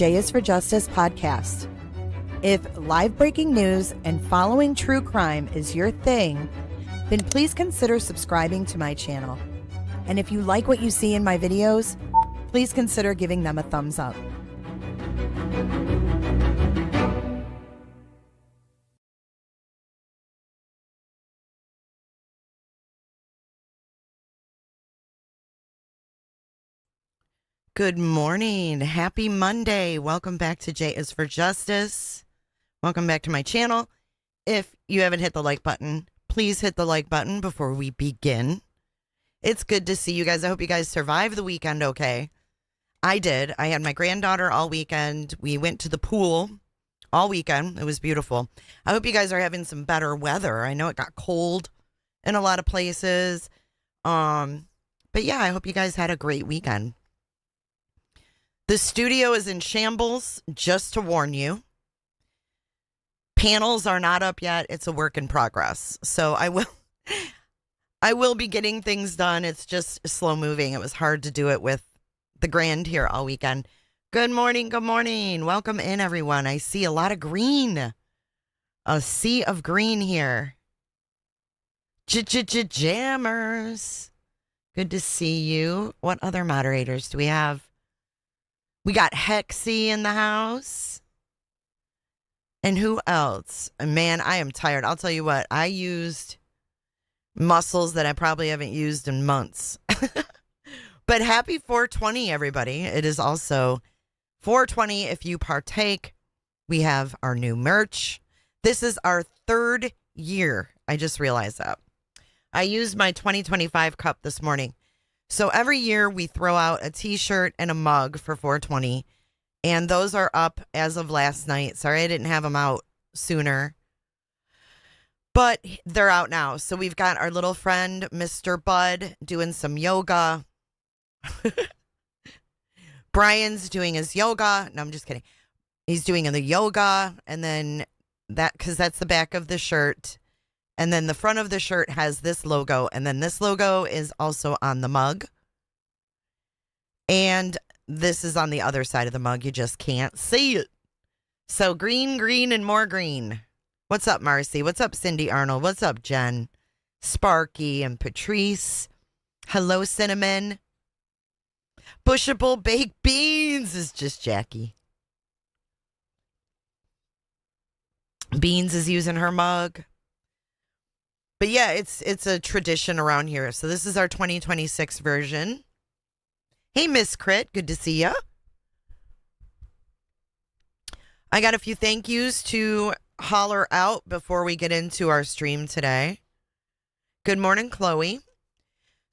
J is for Justice podcast. If live breaking news and following true crime is your thing, then please consider subscribing to my channel. And if you like what you see in my videos, please consider giving them a thumbs up. Good morning. Happy Monday. Welcome back to J is for Justice. Welcome back to my channel. If you haven't hit the like button, please hit the like button before we begin. It's good to see you guys. I hope you guys survived the weekend okay. I did. I had my granddaughter all weekend. We went to the pool all weekend. It was beautiful. I hope you guys are having some better weather. I know it got cold in a lot of places. But yeah, I hope you guys had a great weekend. The studio is in shambles, just to warn you. Panels are not up yet. It's a work in progress. So I will be getting things done. It's just slow moving. It was hard to do it with the grand here all weekend. Good morning. Good morning. Welcome in, everyone. I see a lot of green. A sea of green here. Jammers. Good to see you. What other moderators do we have? We got Hexy in the house. And who else? Man, I am tired. I'll tell you what. I used muscles that I probably haven't used in months. But happy 420, everybody. It is also 420 if you partake. We have our new merch. This is our third year. I just realized that. I used my 2025 cup this morning. So every year we throw out a t-shirt and a mug for 420. And those are up as of last night. Sorry I didn't have them out sooner. But they're out now. So we've got our little friend, Mr. Bud, doing some yoga. Brian's doing his yoga. No, I'm just kidding. He's doing the yoga. And then that, because that's the back of the shirt. And then the front of the shirt has this logo. And then this logo is also on the mug. And this is on the other side of the mug. You just can't see it. So green, green, and more green. What's up, Marcy? What's up, Cindy Arnold? What's up, Jen? Sparky and Patrice. Hello, Cinnamon. Bushable baked beans is just Jackie. Beans is using her mug. But yeah, it's a tradition around here. So this is our 2026 version. Hey, Miss Crit. Good to see ya. I got a few thank yous to holler out before we get into our stream today. Good morning, Chloe.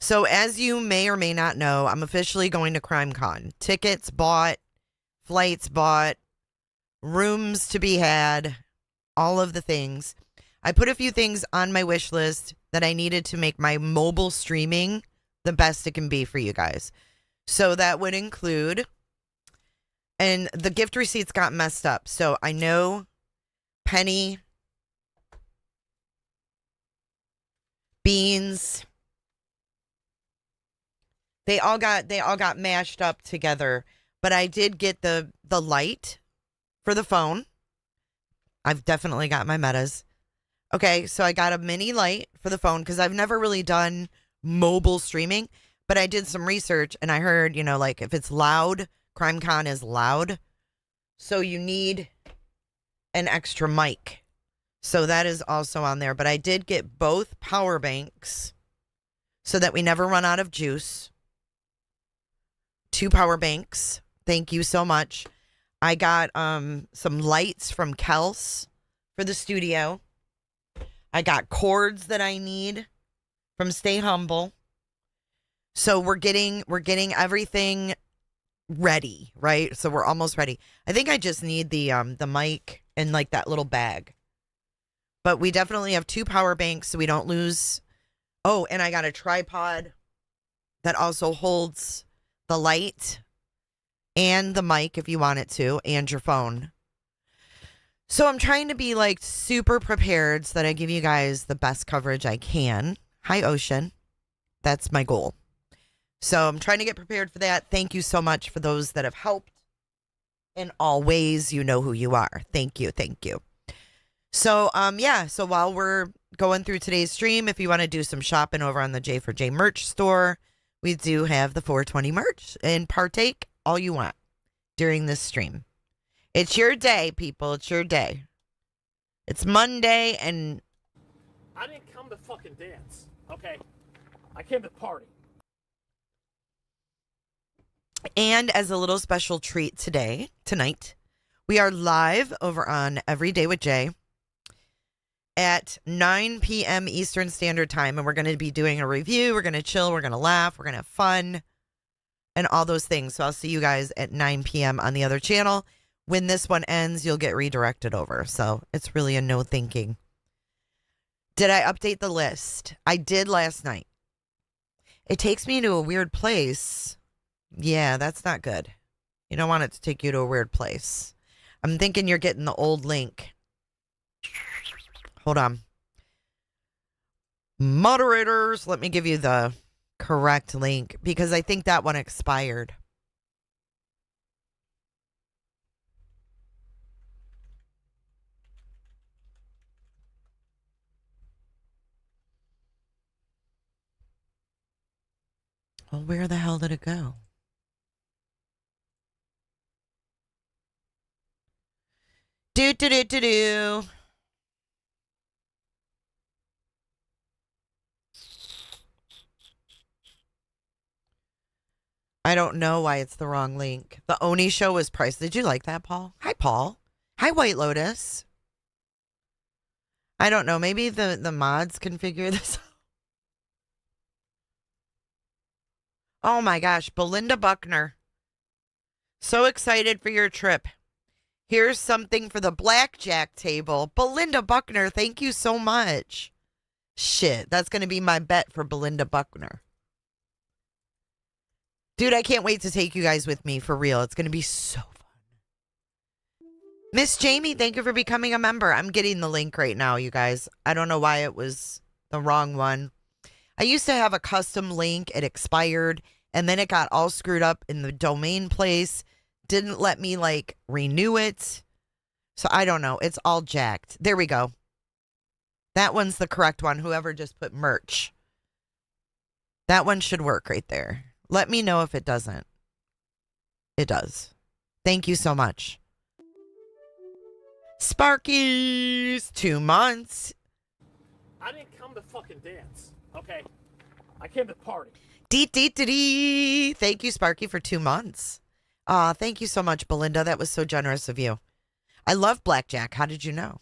So as you may or may not know, I'm officially going to CrimeCon. Tickets bought, flights bought, rooms to be had, all of the things. I put a few things on my wish list that I needed to make my mobile streaming the best it can be for you guys. So that would include, and the gift receipts got messed up. So I know Penny, Beans, they all got mashed up together. But I did get the light for the phone. I've definitely got my metas. Okay, so I got a mini light for the phone because I've never really done mobile streaming, but I did some research and I heard, like if it's loud, CrimeCon is loud. So you need an extra mic. So that is also on there, but I did get both power banks so that we never run out of juice. 2 power banks. Thank you so much. I got some lights from Kels for the studio. I got cords that I need from Stay Humble. So we're getting everything ready, right? So we're almost ready. I think I just need the mic and like that little bag. But we definitely have 2 power banks so we don't lose. Oh, and I got a tripod that also holds the light and the mic if you want it to, and your phone. So I'm trying to be like super prepared so that I give you guys the best coverage I can. Hi, Ocean. That's my goal. So I'm trying to get prepared for that. Thank you so much for those that have helped in all ways. You know who you are. Thank you. Thank you. So, yeah. So while we're going through today's stream, if you want to do some shopping over on the J4J merch store, we do have the 420 merch, and partake all you want during this stream. It's your day, people. It's your day. It's Monday, and I didn't come to fucking dance, okay? I came to party. And as a little special treat tonight, we are live over on Every Day with Jay at 9 p.m. Eastern Standard Time. And we're going to be doing a review. We're going to chill. We're going to laugh. We're going to have fun and all those things. So I'll see you guys at 9 p.m. on the other channel. When this one ends, you'll get redirected over. So it's really a no thinking. Did I update the list? I did last night. It takes me to a weird place. Yeah, that's not good. You don't want it to take you to a weird place. I'm thinking you're getting the old link. Hold on. Moderators, let me give you the correct link because I think that one expired. Well, where the hell did it go? Do. I don't know why it's the wrong link. The Oni show was priced. Did you like that, Paul? Hi, Paul. Hi, White Lotus. I don't know. Maybe the mods can figure this out. Oh my gosh, Belinda Buckner. So excited for your trip. Here's something for the blackjack table. Belinda Buckner, thank you so much. Shit, that's going to be my bet for Belinda Buckner. Dude, I can't wait to take you guys with me for real. It's going to be so fun. Miss Jamie, thank you for becoming a member. I'm getting the link right now, you guys. I don't know why it was the wrong one. I used to have a custom link. It expired, and then it got all screwed up in the domain place. Didn't let me, renew it. So I don't know. It's all jacked. There we go. That one's the correct one. Whoever just put merch. That one should work right there. Let me know if it doesn't. It does. Thank you so much. Sparky's 2 months. I didn't come to fucking dance, okay? I came to party. Dee. Thank you, Sparky, for 2 months. Thank you so much, Belinda. That was so generous of you. I love blackjack. How did you know?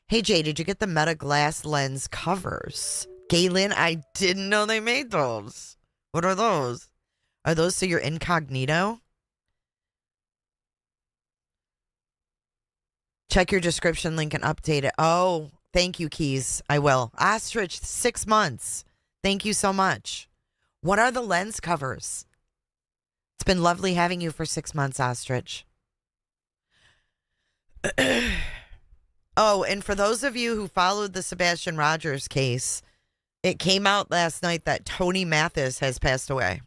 Hey, Jay, did you get the Meta Glass Lens covers? Galen, I didn't know they made those. What are those? Are those so you're incognito? Check your description link and update it. Oh, thank you, Keys. I will. Ostrich, 6 months. Thank you so much. What are the lens covers? It's been lovely having you for 6 months, Ostrich. Oh, and for those of you who followed the Sebastian Rogers case, it came out last night that Tony Mathis has passed away.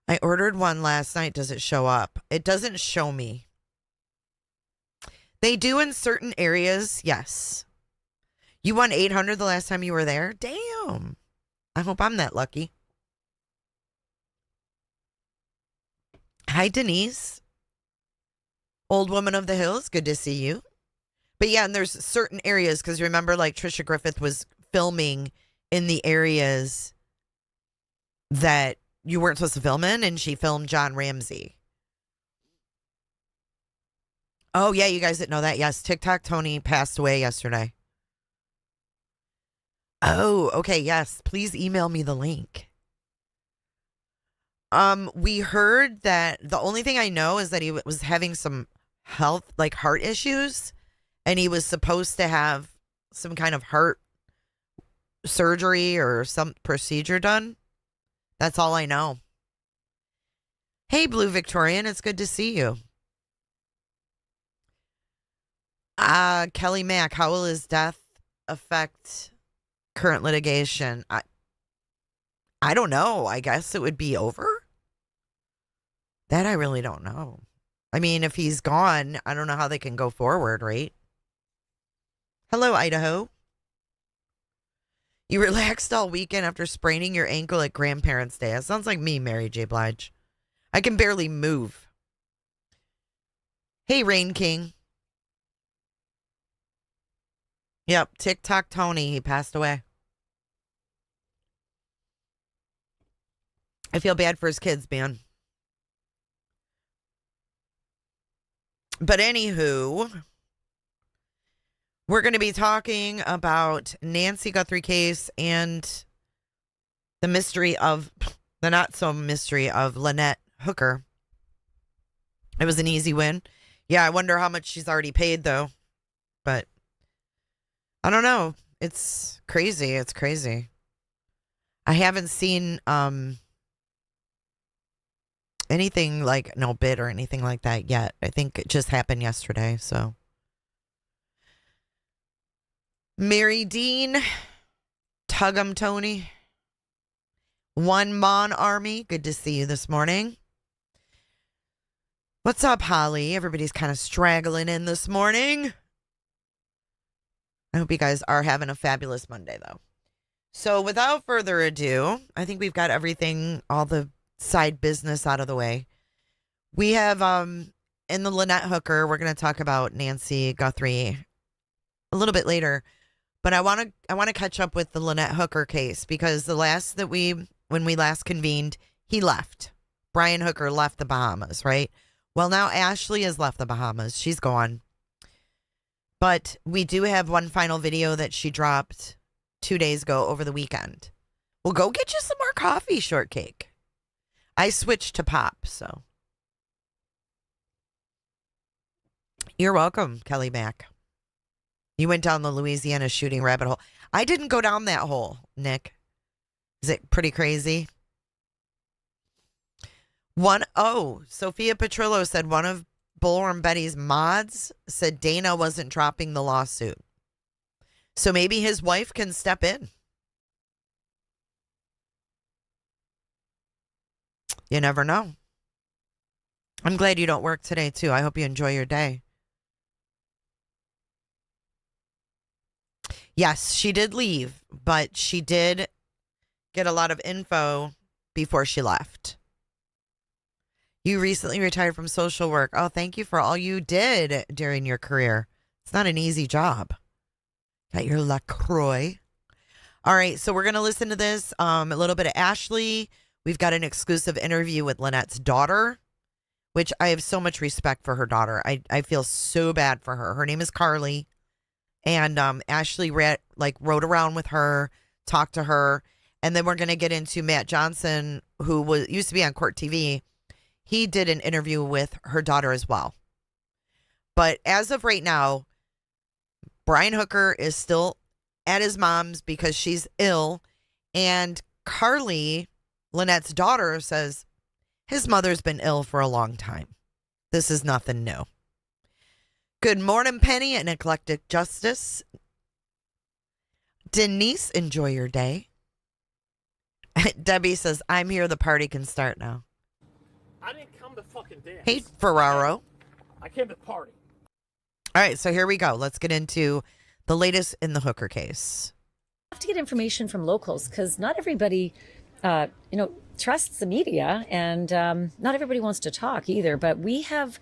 I ordered one last night. Does it show up? It doesn't show me. They do in certain areas, yes. You won 800 the last time you were there? Damn. I hope I'm that lucky. Hi, Denise. Old Woman of the Hills. Good to see you. But yeah, and there's certain areas, because remember, Trisha Griffith was filming in the areas that you weren't supposed to film in, and she filmed John Ramsey. Oh, yeah, you guys didn't know that. Yes, TikTok Tony passed away yesterday. Oh, okay, yes. Please email me the link. We heard that the only thing I know is that he was having some health, heart issues, and he was supposed to have some kind of heart surgery or some procedure done. That's all I know. Hey, Blue Victorian, it's good to see you. Kelly Mack, how will his death affect current litigation? I don't know. I guess it would be over. That I really don't know. I mean, if he's gone, I don't know how they can go forward, right? Hello, Idaho. You relaxed all weekend after spraining your ankle at Grandparents' Day. That sounds like me, Mary J. Blige. I can barely move. Hey, Rain King. Yep, TikTok Tony. He passed away. I feel bad for his kids, man. But anywho, we're going to be talking about Nancy Guthrie case and the mystery of, the not so mystery of Lynette Hooker. It was an easy win. Yeah, I wonder how much she's already paid, though. But I don't know. It's crazy. It's crazy. I haven't seen anything like no bid or anything like that yet. I think it just happened yesterday. So, Mary Dean, Tug'em Tony, One Mon Army. Good to see you this morning. What's up, Holly? Everybody's kind of straggling in this morning. I hope you guys are having a fabulous Monday, though. So without further ado, I think we've got everything, all the side business out of the way. We have, in the Lynette Hooker, we're going to talk about Nancy Guthrie a little bit later. But I want to catch up with the Lynette Hooker case because when we last convened, he left. Brian Hooker left the Bahamas, right? Well, now Ashley has left the Bahamas. She's gone. But we do have one final video that she dropped 2 days ago over the weekend. Well, go get you some more coffee, Shortcake. I switched to pop, so. You're welcome, Kelly Mack. You went down the Louisiana shooting rabbit hole. I didn't go down that hole, Nick. Is it pretty crazy? Sophia Petrillo said one of Bullworm Betty's mods said Dana wasn't dropping the lawsuit. So maybe his wife can step in. You never know. I'm glad you don't work today, too. I hope you enjoy your day. Yes, she did leave, but she did get a lot of info before she left. You recently retired from social work. Oh, thank you for all you did during your career. It's not an easy job. Got your LaCroix. All right, so we're going to listen to this. A little bit of Ashley. We've got an exclusive interview with Lynette's daughter, which I have so much respect for her daughter. I feel so bad for her. Her name is Carly. And Ashley rode around with her, talked to her. And then we're going to get into Matt Johnson, who used to be on Court TV. He did an interview with her daughter as well. But as of right now, Brian Hooker is still at his mom's because she's ill. And Carly, Lynette's daughter, says his mother's been ill for a long time. This is nothing new. Good morning, Penny and Eclectic Justice. Denise, enjoy your day. Debbie says, I'm here. The party can start now. I didn't come to fucking dance. Hey, Ferraro. I came to party. All right, so here we go. Let's get into the latest in the Hooker case. I have to get information from locals because not everybody, trusts the media, and not everybody wants to talk either. But we have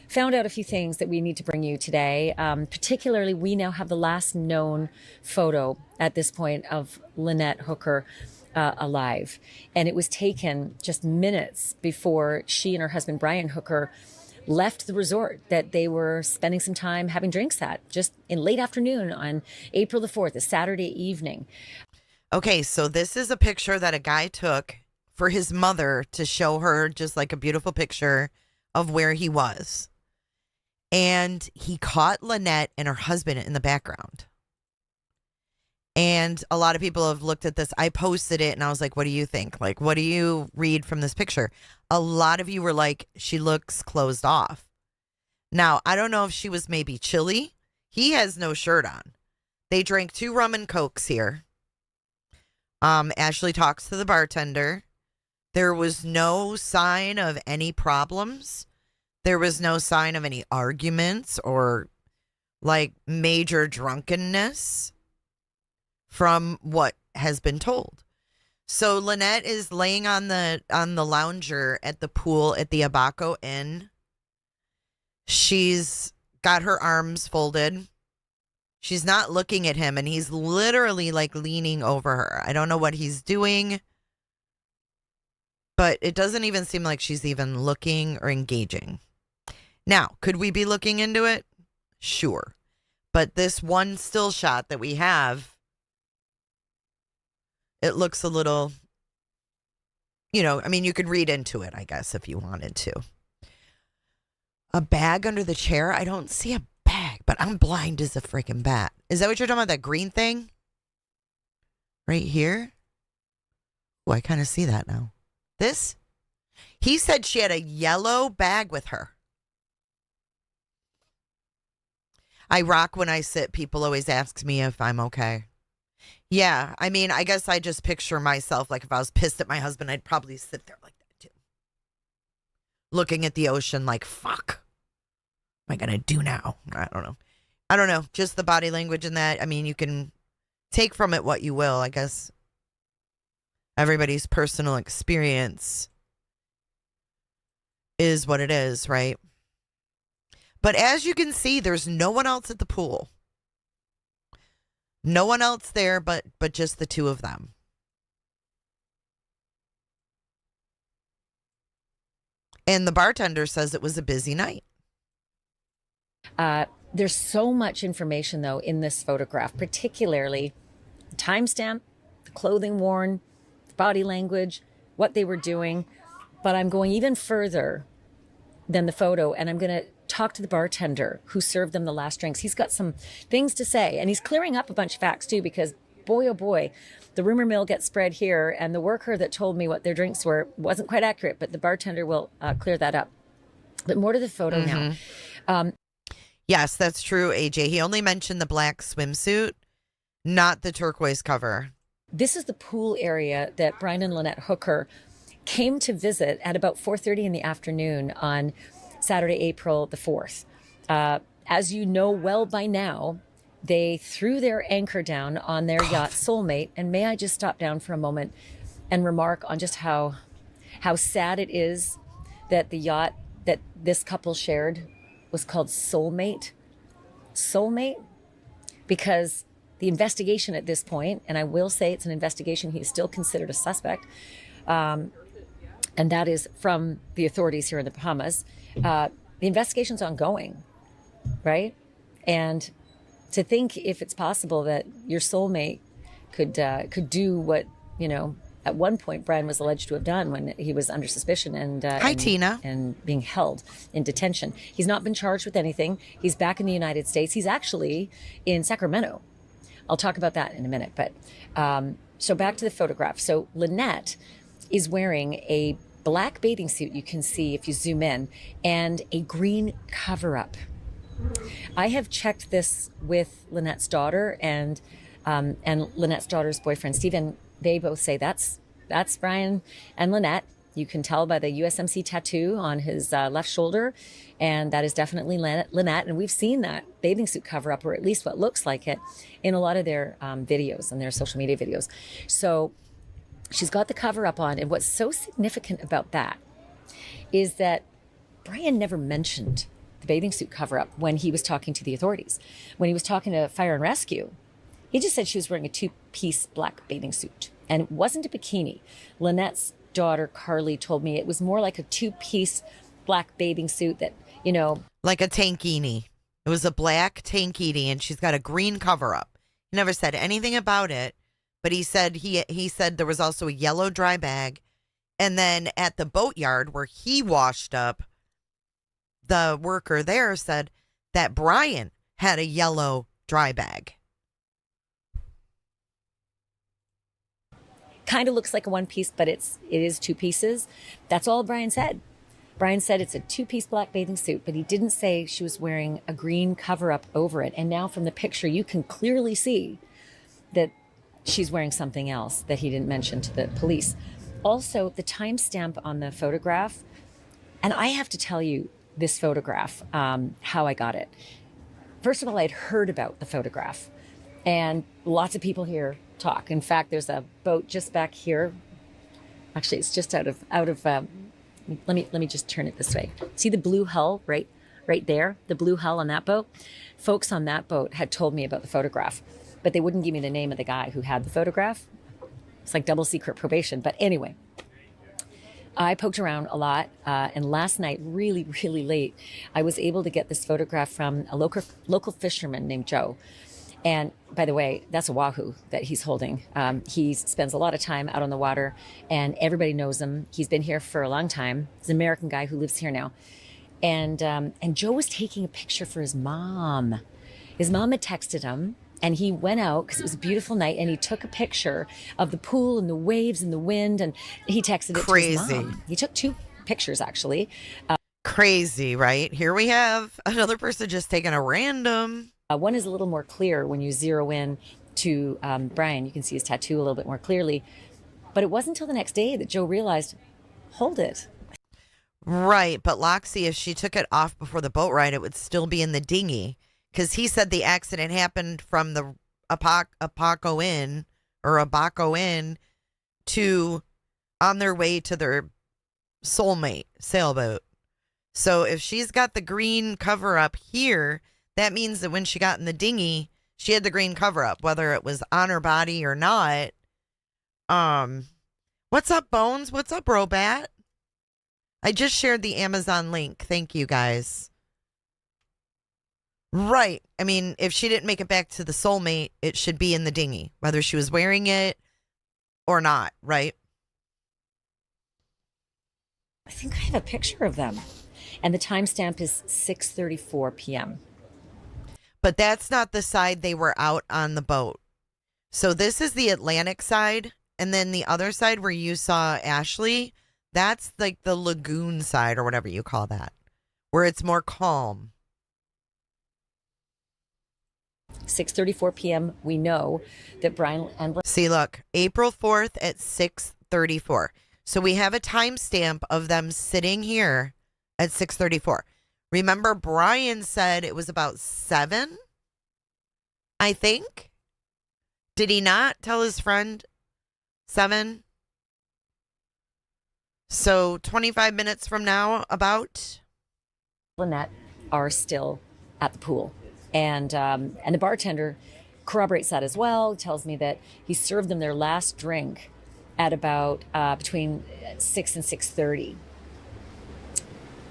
found out a few things that we need to bring you today. Particularly, we now have the last known photo at this point of Lynette Hooker alive. And it was taken just minutes before she and her husband, Brian Hooker, left the resort that they were spending some time having drinks at, just in late afternoon on April the 4th, a Saturday evening. Okay, so this is a picture that a guy took for his mother to show her just like a beautiful picture of where he was. And he caught Lynette and her husband in the background. And a lot of people have looked at this. I posted it and I was like, what do you think? Like, what do you read from this picture? A lot of you were like, she looks closed off. Now, I don't know if she was maybe chilly. He has no shirt on. They drank 2 rum and cokes here. Ashley talks to the bartender. There was no sign of any problems. There was no sign of any arguments or like major drunkenness from what has been told. So Lynette is laying on the lounger at the pool at the Abaco Inn. She's got her arms folded. She's not looking at him, and he's literally like leaning over her. I don't know what he's doing, but it doesn't even seem like she's even looking or engaging. Now, could we be looking into it? Sure. But this one still shot that we have, it looks a little, I mean, you could read into it, I guess, if you wanted to. A bag under the chair? I don't see a bag, but I'm blind as a freaking bat. Is that what you're talking about, that green thing? Right here? Oh, I kind of see that now. This? He said she had a yellow bag with her. I rock when I sit. People always ask me if I'm okay. Yeah, I mean, I guess I just picture myself like if I was pissed at my husband, I'd probably sit there like that too. Looking at the ocean like, fuck. What am I going to do now? I don't know. Just the body language in that. I mean, you can take from it what you will. I guess everybody's personal experience is what it is, right? But as you can see, there's no one else at the pool. No one else there but just the two of them. And the bartender says it was a busy night. There's so much information, though, in this photograph, particularly the timestamp, the clothing worn, the body language, what they were doing. But I'm going even further than the photo, and I'm going to talk to the bartender who served them the last drinks. He's got some things to say, and he's clearing up a bunch of facts, too, because boy, oh boy, the rumor mill gets spread here, and the worker that told me what their drinks were wasn't quite accurate, but the bartender will clear that up. But more to the photo now. Yes, that's true, AJ. He only mentioned the black swimsuit, not the turquoise cover. This is the pool area that Brian and Lynette Hooker came to visit at about 4:30 in the afternoon on Saturday, April the 4th. As you know well by now, they threw their anchor down on their yacht Soulmate. And may I just stop down for a moment and remark on just how sad it is that the yacht that this couple shared was called Soulmate. Soulmate? Because the investigation at this point, and I will say it's an investigation, he's still considered a suspect, and that is from the authorities here in the Bahamas. The investigation's ongoing, right? And to think if it's possible that your soulmate could do what, at one point Brian was alleged to have done when he was under suspicion Tina. And being held in detention. He's not been charged with anything. He's back in the United States. He's actually in Sacramento. I'll talk about that in a minute. But so back to the photograph. So Lynette is wearing a black bathing suit, you can see if you zoom in, and a green cover-up. I have checked this with Lynette's daughter and Lynette's daughter's boyfriend, Stephen. They both say that's Brian and Lynette. You can tell by the USMC tattoo on his left shoulder, and that is definitely Lynette. And we've seen that bathing suit cover-up, or at least what looks like it, in a lot of their videos and their social media videos. So she's got the cover-up on, and what's so significant about that is that Brian never mentioned the bathing suit cover-up when he was talking to the authorities. When he was talking to Fire and Rescue, he just said she was wearing a two-piece black bathing suit, and it wasn't a bikini. Lynette's daughter, Carly, told me it was more like a two-piece black bathing suit that, like a tankini. It was a black tankini, and she's got a green cover-up. He never said anything about it, but he said he said there was also a yellow dry bag, and then at the boatyard where he washed up, the worker there said that Brian had a yellow dry bag. Kind of looks like a one piece, but it is two pieces. That's all Brian said. Brian said it's a two-piece black bathing suit, but he didn't say she was wearing a green cover-up over it. And now from the picture, you can clearly see that she's wearing something else that he didn't mention to the police. also the timestamp on the photograph. And I have to tell you this photograph, how I got it. First of all, I'd heard about the photograph, and lots of people here talk. In fact, there's a boat just back here. Actually, it's just out of. Let me just turn it this way. See the blue hull right there, the blue hull on that boat. Folks on that boat had told me about the photograph, but they wouldn't give me the name of the guy who had the photograph. It's like double secret probation. But anyway, I poked around a lot, and last night, really, really late, I was able to get this photograph from a local fisherman named Joe. And by the way, that's a wahoo that he's holding. He spends a lot of time out on the water, and everybody knows him. He's been here for a long time. He's an American guy who lives here now. And Joe was taking a picture for his mom. His mom had texted him, and he went out because it was a beautiful night, and he took a picture of the pool and the waves and the wind, and he texted it to his mom. He took 2 pictures, actually. Crazy, right? Here we have another person just taking a random. One is a little more clear when you zero in to Brian. You can see his tattoo a little bit more clearly. But it wasn't until the next day that Joe realized, hold it. Right, but Loxie, if she took it off before the boat ride, it would still be in the dinghy. Because he said the accident happened from the Abaco Inn to on their way to their soulmate sailboat. So if she's got the green cover up here, that means that when she got in the dinghy, she had the green cover up, whether it was on her body or not. What's up, Bones? What's up, Robat? I just shared the Amazon link. Thank you, guys. Right. I mean, if she didn't make it back to the soulmate, it should be in the dinghy, whether she was wearing it or not, right? I think I have a picture of them. And the timestamp is 6:34 p.m. But that's not the side they were out on the boat. So this is the Atlantic side. And then the other side where you saw Ashley, that's like the lagoon side or whatever you call that, where it's more calm. 6:34 p.m. We know that Brian and see, look, April 4th at 6:34. So we have a timestamp of them sitting here at 6:34. Remember, Brian said it was about 7, I think. Did he not tell his friend 7? So 25 minutes from now, about. Lynette are still at the pool. And the bartender corroborates that as well. Tells me that he served them their last drink at about between 6 and 6:30.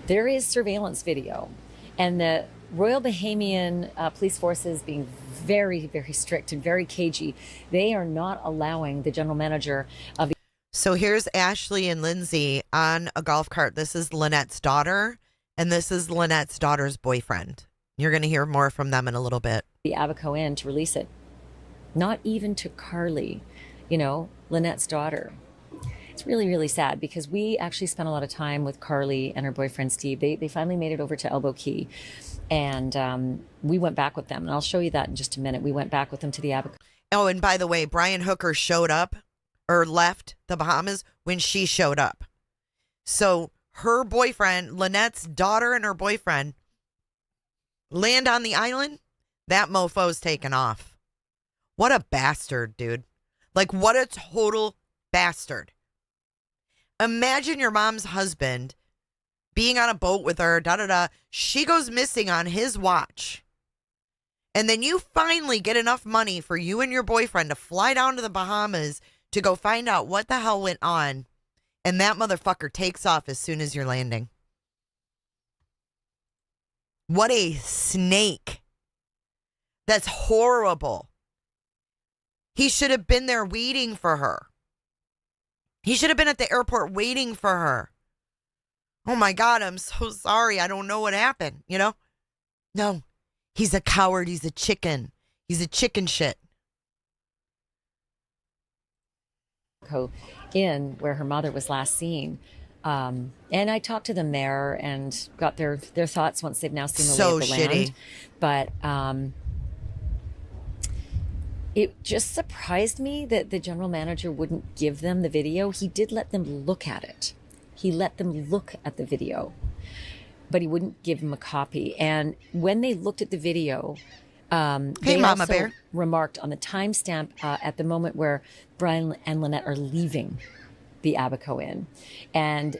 There is surveillance video, and the Royal Bahamian police forces, being very, very strict and very cagey, they are not allowing the general manager of the. So here's Ashley and Lindsay on a golf cart. This is Lynette's daughter, and this is Lynette's daughter's boyfriend. You're going to hear more from them in a little bit. The Abaco Inn to release it. Not even to Carly, Lynette's daughter. It's really, really sad because we actually spent a lot of time with Carly and her boyfriend, Steve. They finally made it over to Elbow Key, and we went back with them. And I'll show you that in just a minute. We went back with them to the Abaco. Oh, and by the way, Brian Hooker showed up or left the Bahamas when she showed up. So her boyfriend, Lynette's daughter and her boyfriend, land on the island, that mofo's taken off. What a bastard, dude. Like, what a total bastard. Imagine your mom's husband being on a boat with her, da-da-da. She goes missing on his watch. And then you finally get enough money for you and your boyfriend to fly down to the Bahamas to go find out what the hell went on. And that motherfucker takes off as soon as you're landing. What a snake. That's horrible. He should have been there waiting for her. He should have been at the airport waiting for her. Oh my God, I'm so sorry. I don't know what happened, No, he's a coward. He's a chicken. He's a chicken shit. In where her mother was last seen. And I talked to them there and got their thoughts once they've now seen the lay of the land. But it just surprised me that the general manager wouldn't give them the video. He did let them look at it. He let them look at the video, but he wouldn't give them a copy. And when they looked at the video, they Mama also Bear. remarked on the timestamp at the moment where Brian and Lynette are leaving the Abaco Inn. And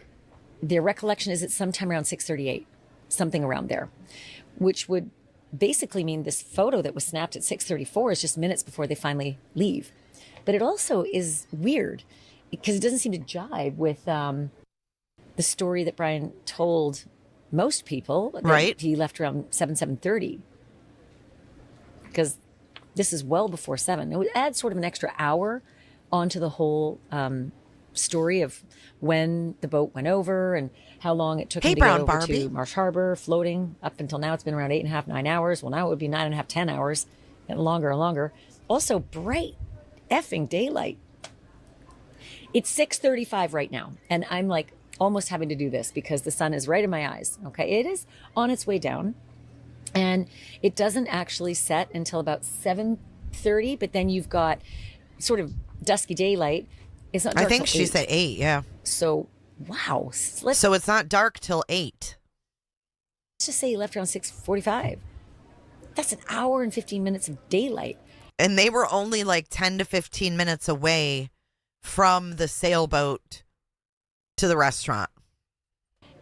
their recollection is it's sometime around 6:38, something around there, which would basically mean this photo that was snapped at 6:34 is just minutes before they finally leave. But it also is weird because it doesn't seem to jive with the story that Brian told most people. That Right. He left around 7:30. Because this is well before 7. It would add sort of an extra hour onto the whole story of when the boat went over and how long it took him to Brown get over Barbie. to Marsh Harbor, floating. Up until now, it's been around 8.5, 9 hours. Well, now it would be 9.5, 10 hours, and longer and longer. Also, bright effing daylight. It's 6:35 right now, and I'm like almost having to do this because the sun is right in my eyes. Okay, it is on its way down. And it doesn't actually set until about 7:30, but then you've got sort of dusky daylight. It's not dark I think till she 8. said 8, yeah. So, wow. Let's So it's not dark till 8. just say he left around 6:45. That's an hour and 15 minutes of daylight. And they were only like 10 to 15 minutes away from the sailboat to the restaurant.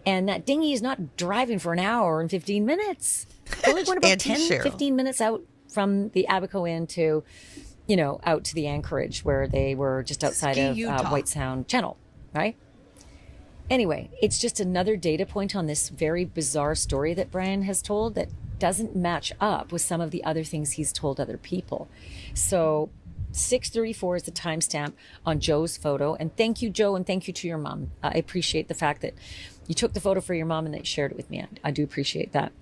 And that dinghy is not driving for an hour and 15 minutes. They're only going about Auntie 10, Cheryl. 15 minutes out from the Abaco Inn to, out to the anchorage where they were just outside Ski, of Utah. White Sound Channel, right? Anyway, it's just another data point on this very bizarre story that Brian has told that doesn't match up with some of the other things he's told other people. So 6:34 is the timestamp on Joe's photo. And thank you, Joe, and thank you to your mom. I appreciate the fact that you took the photo for your mom and that you shared it with me. I do appreciate that.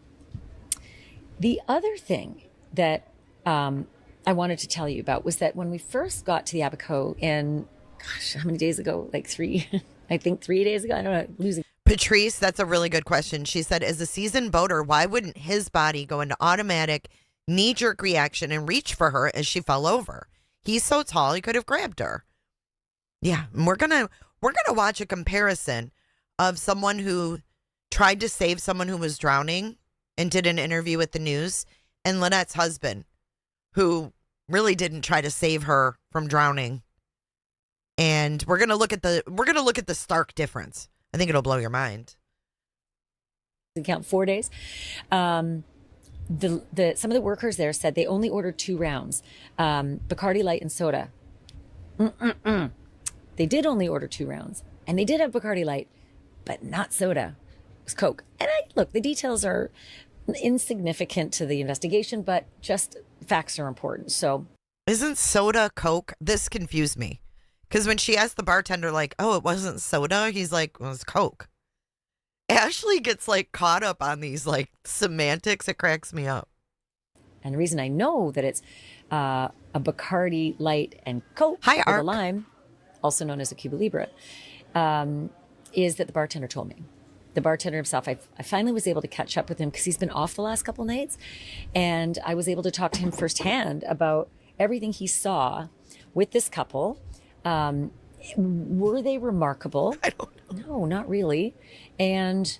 The other thing that I wanted to tell you about was that when we first got to the Abaco in, gosh, how many days ago? Like 3, I think 3 days ago. I don't know, losing. Patrice, that's a really good question. She said, as a seasoned boater, why wouldn't his body go into automatic knee-jerk reaction and reach for her as she fell over? He's so tall, he could have grabbed her. Yeah, and we're gonna watch a comparison of someone who tried to save someone who was drowning and did an interview with the news, and Lynette's husband, who really didn't try to save her from drowning. And we're gonna look at the stark difference. I think it'll blow your mind. Count 4 days. Some of the workers there said they only ordered 2 rounds, Bacardi Light and soda. They did only order 2 rounds, and they did have Bacardi Light, but not soda. It was Coke. And look, the details are insignificant to the investigation, but just facts are important. So, Isn't soda Coke? This confused me. Because when she asked the bartender, like, oh, it wasn't soda, he's like, well, it's Coke. Ashley gets like caught up on these like semantics. It cracks me up. and the reason I know that it's a Bacardi Light and Coke Hi, with a Ark. lime, also known as a Cuba Libre, is that the bartender told me. The bartender himself, I finally was able to catch up with him because he's been off the last couple nights. And I was able to talk to him firsthand about everything he saw with this couple. Were they remarkable? I don't know. No, not really. And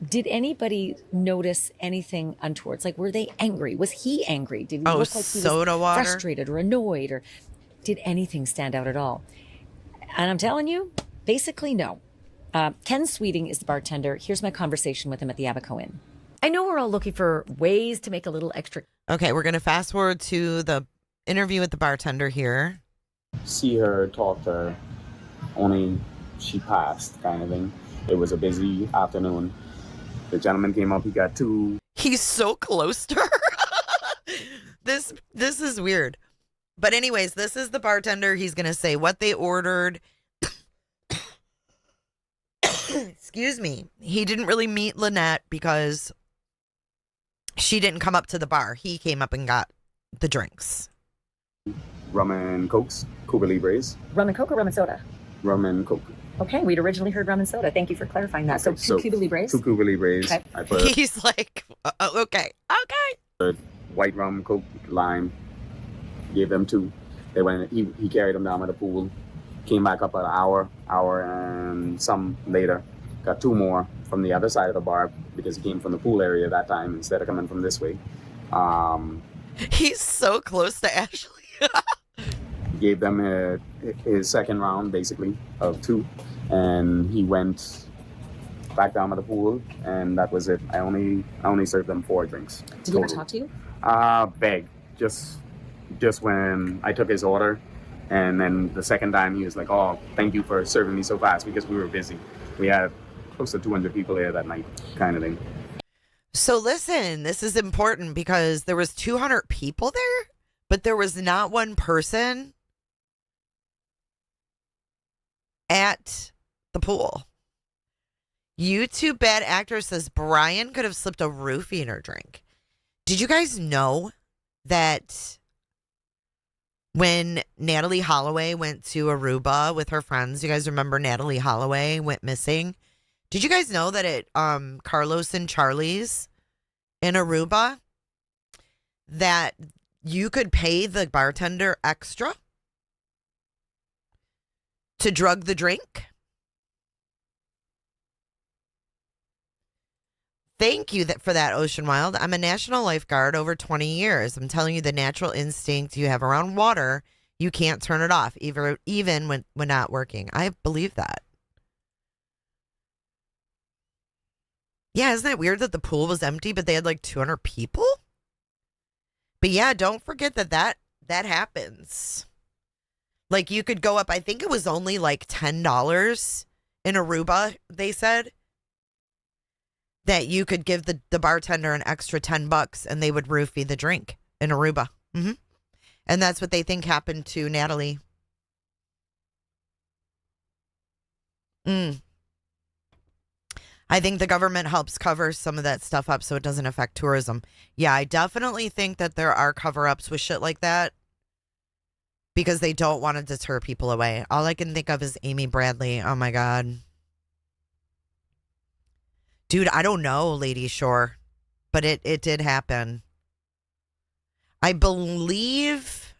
did anybody notice anything untoward? Like, were they angry? Was he angry? Did he Oh, look like he soda was water? frustrated or annoyed? Or did anything stand out at all? And I'm telling you, basically, no. Ken Sweeting is the bartender. Here's my conversation with him at the Abaco Inn. I know we're all looking for ways to make a little extra. Okay, we're going to fast forward to the interview with the bartender here. See her, talk to her, only she passed kind of thing. It was a busy afternoon. The gentleman came up, he got 2. He's so close to her. This is weird. But anyways, this is the bartender. He's going to say what they ordered. Excuse me. He didn't really meet Lynette because she didn't come up to the bar. He came up and got the drinks. Rum and Cokes, Cuba Libres, Rum and Coke or rum and soda? rum and Coke. Okay, we'd originally heard rum and soda. Thank you for clarifying that. So Okay, two Cuba Libres. 2 Cuba Libres. Okay. I put He's like, okay. white rum, Coke, lime, gave them 2. They went. He carried them down to the pool. Came back up an hour and some later. Got 2 more from the other side of the bar because he came from the pool area that time instead of coming from this way. He's so close to Ashley. Gave them his second round, basically, of 2. And he went back down to the pool, and that was it. I only served them 4 drinks. Did he ever talk to you? Beg. Just when I took his order. And then the second time he was like, oh, thank you for serving me so fast because we were busy. We had close to 200 people there that night, kind of thing. So listen, this is important because there was 200 people there, but there was not one person at the pool. YouTube bad actor says Brian could have slipped a roofie in her drink. Did you guys know that when Natalie Holloway went to Aruba with her friends, you guys remember Natalie Holloway went missing? Did you guys know that at Carlos and Charlie's in Aruba that you could pay the bartender extra to drug the drink? Thank you for that, Ocean Wild. I'm a national lifeguard over 20 years. I'm telling you the natural instinct you have around water, you can't turn it off, even when not working. I believe that. Yeah, isn't that weird that the pool was empty, but they had like 200 people? But yeah, don't forget that happens. Like you could go up, I think it was only like $10 in Aruba, they said. That you could give the bartender an extra $10 and they would roofie the drink in Aruba. Mm-hmm. And that's what they think happened to Natalie. I think the government helps cover some of that stuff up so it doesn't affect tourism. Yeah, I definitely think that there are cover-ups with shit like that because they don't want to deter people away. All I can think of is Amy Bradley. Oh, my God. Dude, I don't know, Lady Shore, but it did happen. I believe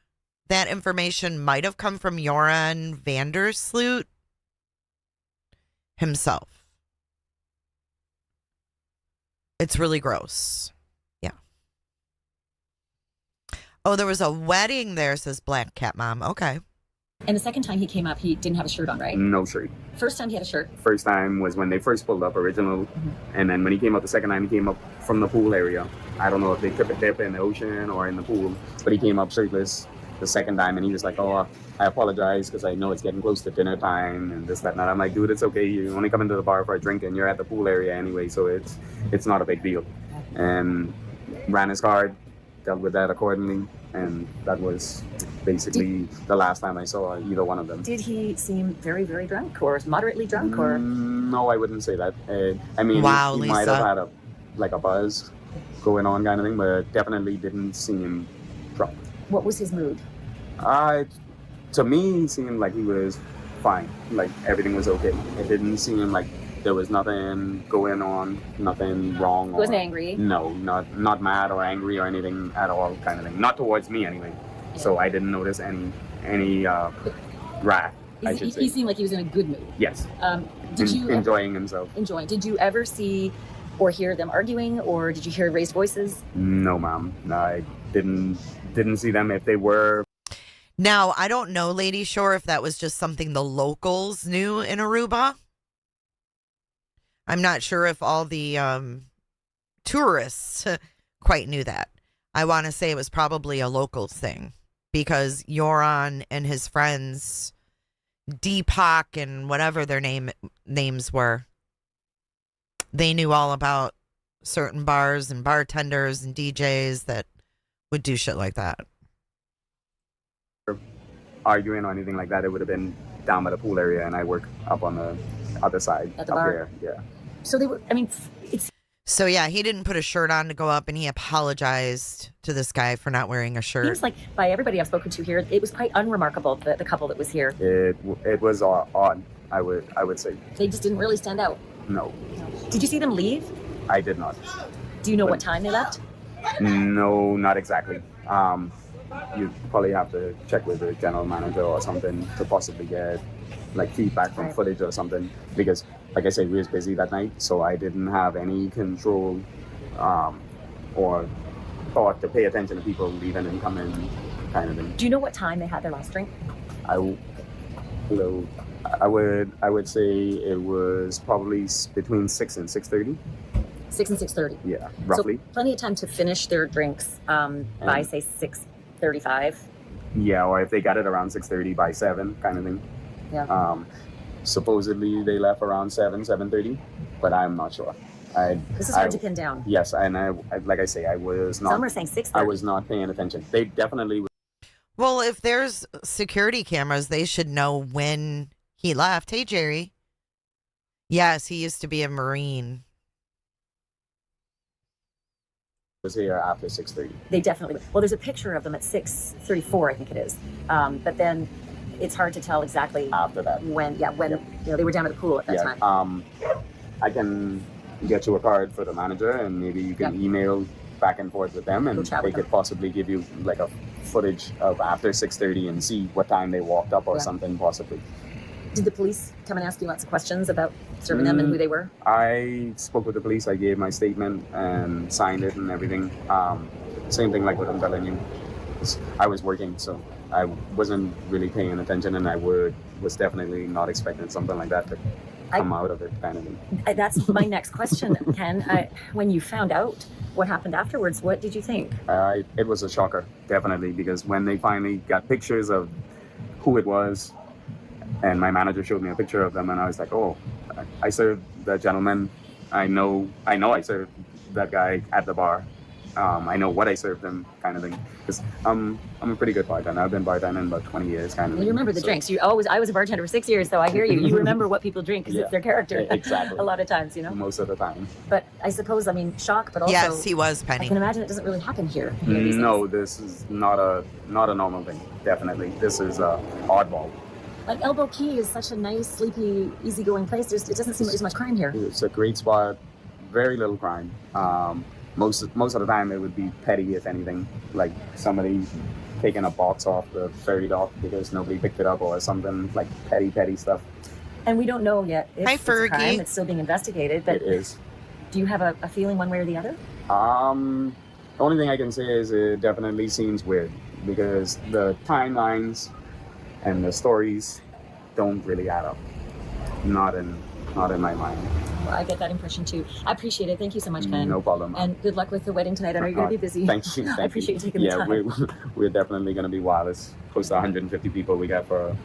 that information might have come from Joran Vandersloot himself. It's really gross. Yeah. Oh, there was a wedding there, says Black Cat Mom. Okay. And the second time he came up, he didn't have a shirt on, right? No shirt. First time he had a shirt? First time was when they first pulled up, original. Mm-hmm. And then when he came up the second time, he came up from the pool area. I don't know if they took a dip in the ocean or in the pool, but he came up shirtless the second time, and he was like, oh, I apologize because I know it's getting close to dinner time and this, that, and that. I'm like, dude, it's okay. You only come into the bar for a drink and you're at the pool area anyway, so it's not a big deal. And ran his card, dealt with that accordingly. And that was basically the last time I saw either one of them. Did he seem very, very drunk or moderately drunk? Or no, I wouldn't say that. I mean, wow, he might have had a buzz going on kind of thing, but definitely didn't seem drunk. What was his mood? To me, he seemed like he was fine. Like everything was okay. It didn't seem like there was nothing going on, nothing wrong. He wasn't angry? No, not mad or angry or anything at all kind of thing. Not towards me anyway. Yeah. So I didn't notice any wrath, I should say. He seemed like he was in a good mood. Yes. Did you enjoying himself. Enjoying. Did you ever see or hear them arguing, or did you hear raised voices? No, ma'am. No, I didn't see them. If they were. Now, I don't know, Lady Shore, if that was just something the locals knew in Aruba. I'm not sure if all the tourists quite knew that. I want to say it was probably a locals thing because Joran and his friends, Deepak and whatever their names were, they knew all about certain bars and bartenders and DJs that would do shit like that. Arguing or anything like that, it would have been down by the pool area, and I work up on the other side. At the bar? There. Yeah. So they were, I mean, it's... So yeah, he didn't put a shirt on to go up, and he apologized to this guy for not wearing a shirt. Seems like by everybody I've spoken to here, it was quite unremarkable, the couple that was here. It was odd, I would say. They just didn't really stand out? No. Did you see them leave? I did not. Do you know what time they left? No, not exactly. you probably have to check with the general manager or something to possibly get like feedback from footage or something, because like I said, we was busy that night, so I didn't have any control or thought to pay attention to people leaving and coming kind of thing. Do you know what time they had their last drink? I would say it was probably between 6 and 6:30. 6 and 6:30. Yeah, roughly. So plenty of time to finish their drinks by say 6:35. Yeah, or if they got it around 6:30 by 7 kind of thing. Yeah. Supposedly they left around 7:30, but I'm not sure. This is hard to pin down. Yes, and I like I say, I was not. Some are saying 6:30. I was not paying attention. They definitely. Well, if there's security cameras, they should know when he left. Hey, Jerry. Yes, he used to be a Marine. Was here after 6:30. They definitely. Well, there's a picture of them at 6:34, I think it is. But then it's hard to tell exactly After that. when they were down at the pool at that time. I can get you a card for the manager, and maybe you can email back and forth with them, and they could possibly give you like a footage of after 6:30 and see what time they walked up or something possibly. Did the police come and ask you lots of questions about serving them and who they were? I spoke with the police. I gave my statement and signed it and everything. Same thing like what I'm telling you. I was working, so I wasn't really paying attention, and I was definitely not expecting something like that to come out of it kind of thing. That's my next question, Ken. When you found out what happened afterwards, what did you think? It was a shocker, definitely, because when they finally got pictures of who it was, and my manager showed me a picture of them, and I was like, oh, I served that gentleman. I know I served that guy at the bar. I know what I served them kind of thing. Because I'm a pretty good bartender. I've been bartending about 20 years kind of Well, you remember the drinks. I was a bartender for 6 years, so I hear you. You remember what people drink because it's their character. Exactly. A lot of times, Most of the time. But I suppose, shock, but also... Yes, he was, Penny. I can imagine it doesn't really happen here. No, this is not a normal thing, definitely. This is oddball. Like Elbow Key is such a nice, sleepy, easygoing place. It doesn't seem like there's much crime here. It's a great spot. Very little crime. Most of the time it would be petty, if anything, like somebody taking a box off the ferry dock because nobody picked it up or something, like petty stuff. And we don't know yet if it's a Fergie. crime. It's still being investigated. But it is. Do you have a feeling one way or the other? The only thing I can say is it definitely seems weird because the timelines and the stories don't really add up. Not in my mind. Well, I get that impression too. I appreciate it. Thank you so much, Ken. No problem. And good luck with the wedding tonight. I know you're going to be busy. Thank you. I appreciate you taking the time. Yeah, we're definitely going to be wild. It's close to 150 people we got for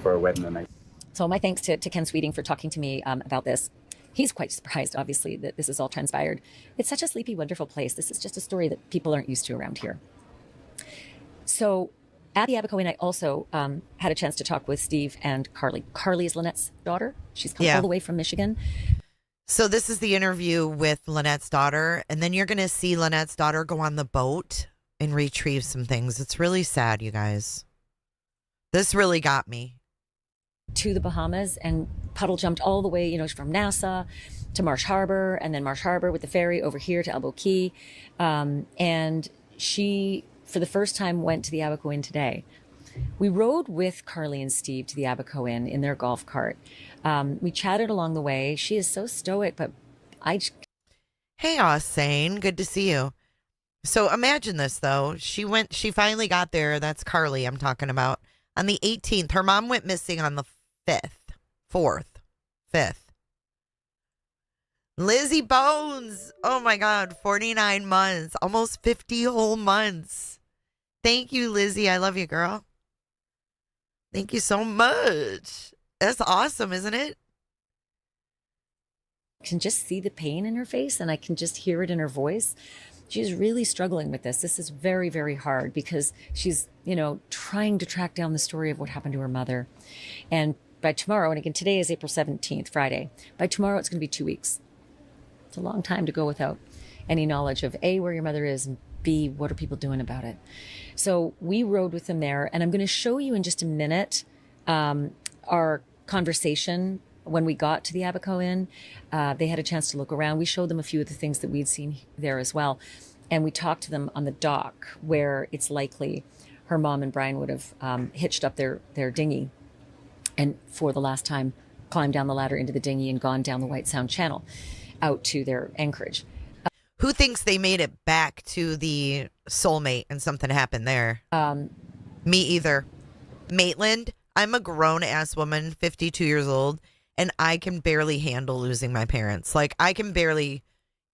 a wedding tonight. So my thanks to Ken Sweeting for talking to me about this. He's quite surprised, obviously, that this has all transpired. It's such a sleepy, wonderful place. This is just a story that people aren't used to around here. So at the Abaco Inn, I also had a chance to talk with Steve and Carly. Carly is Lynette's daughter. She's come all the way from Michigan. So this is the interview with Lynette's daughter, and then you're going to see Lynette's daughter go on the boat and retrieve some things. It's really sad, you guys. This really got me. To the Bahamas, and Puddle jumped all the way, from Nassau to Marsh Harbor, and then Marsh Harbor with the ferry over here to Elbow Key. And she, for the first time, went to the Abaco Inn today. We rode with Carly and Steve to the Abaco Inn in their golf cart. We chatted along the way. She is so stoic, but Hey, Sane. Good to see you. So imagine this, though. She finally got there. That's Carly I'm talking about. On the 18th. Her mom went missing on the 5th. Lizzie Bones. Oh, my God. 49 months. Almost 50 whole months. Thank you, Lizzie. I love you, girl. Thank you so much. That's awesome, isn't it? I can just see the pain in her face, and I can just hear it in her voice. She's really struggling with this. This is very, very hard because she's, trying to track down the story of what happened to her mother. And by tomorrow, and again, today is April 17th, Friday. By tomorrow, it's going to be 2 weeks. It's a long time to go without any knowledge of A, where your mother is, and B, what are people doing about it? So we rode with them there, and I'm going to show you in just a minute our conversation when we got to the Abaco Inn. They had a chance to look around. We showed them a few of the things that we'd seen there as well. And we talked to them on the dock where it's likely her mom and Brian would have hitched up their dinghy and for the last time climbed down the ladder into the dinghy and gone down the White Sound Channel out to their anchorage. Who thinks they made it back to the soulmate and something happened there? Me either. Maitland, I'm a grown-ass woman, 52 years old, and I can barely handle losing my parents. Like, I can barely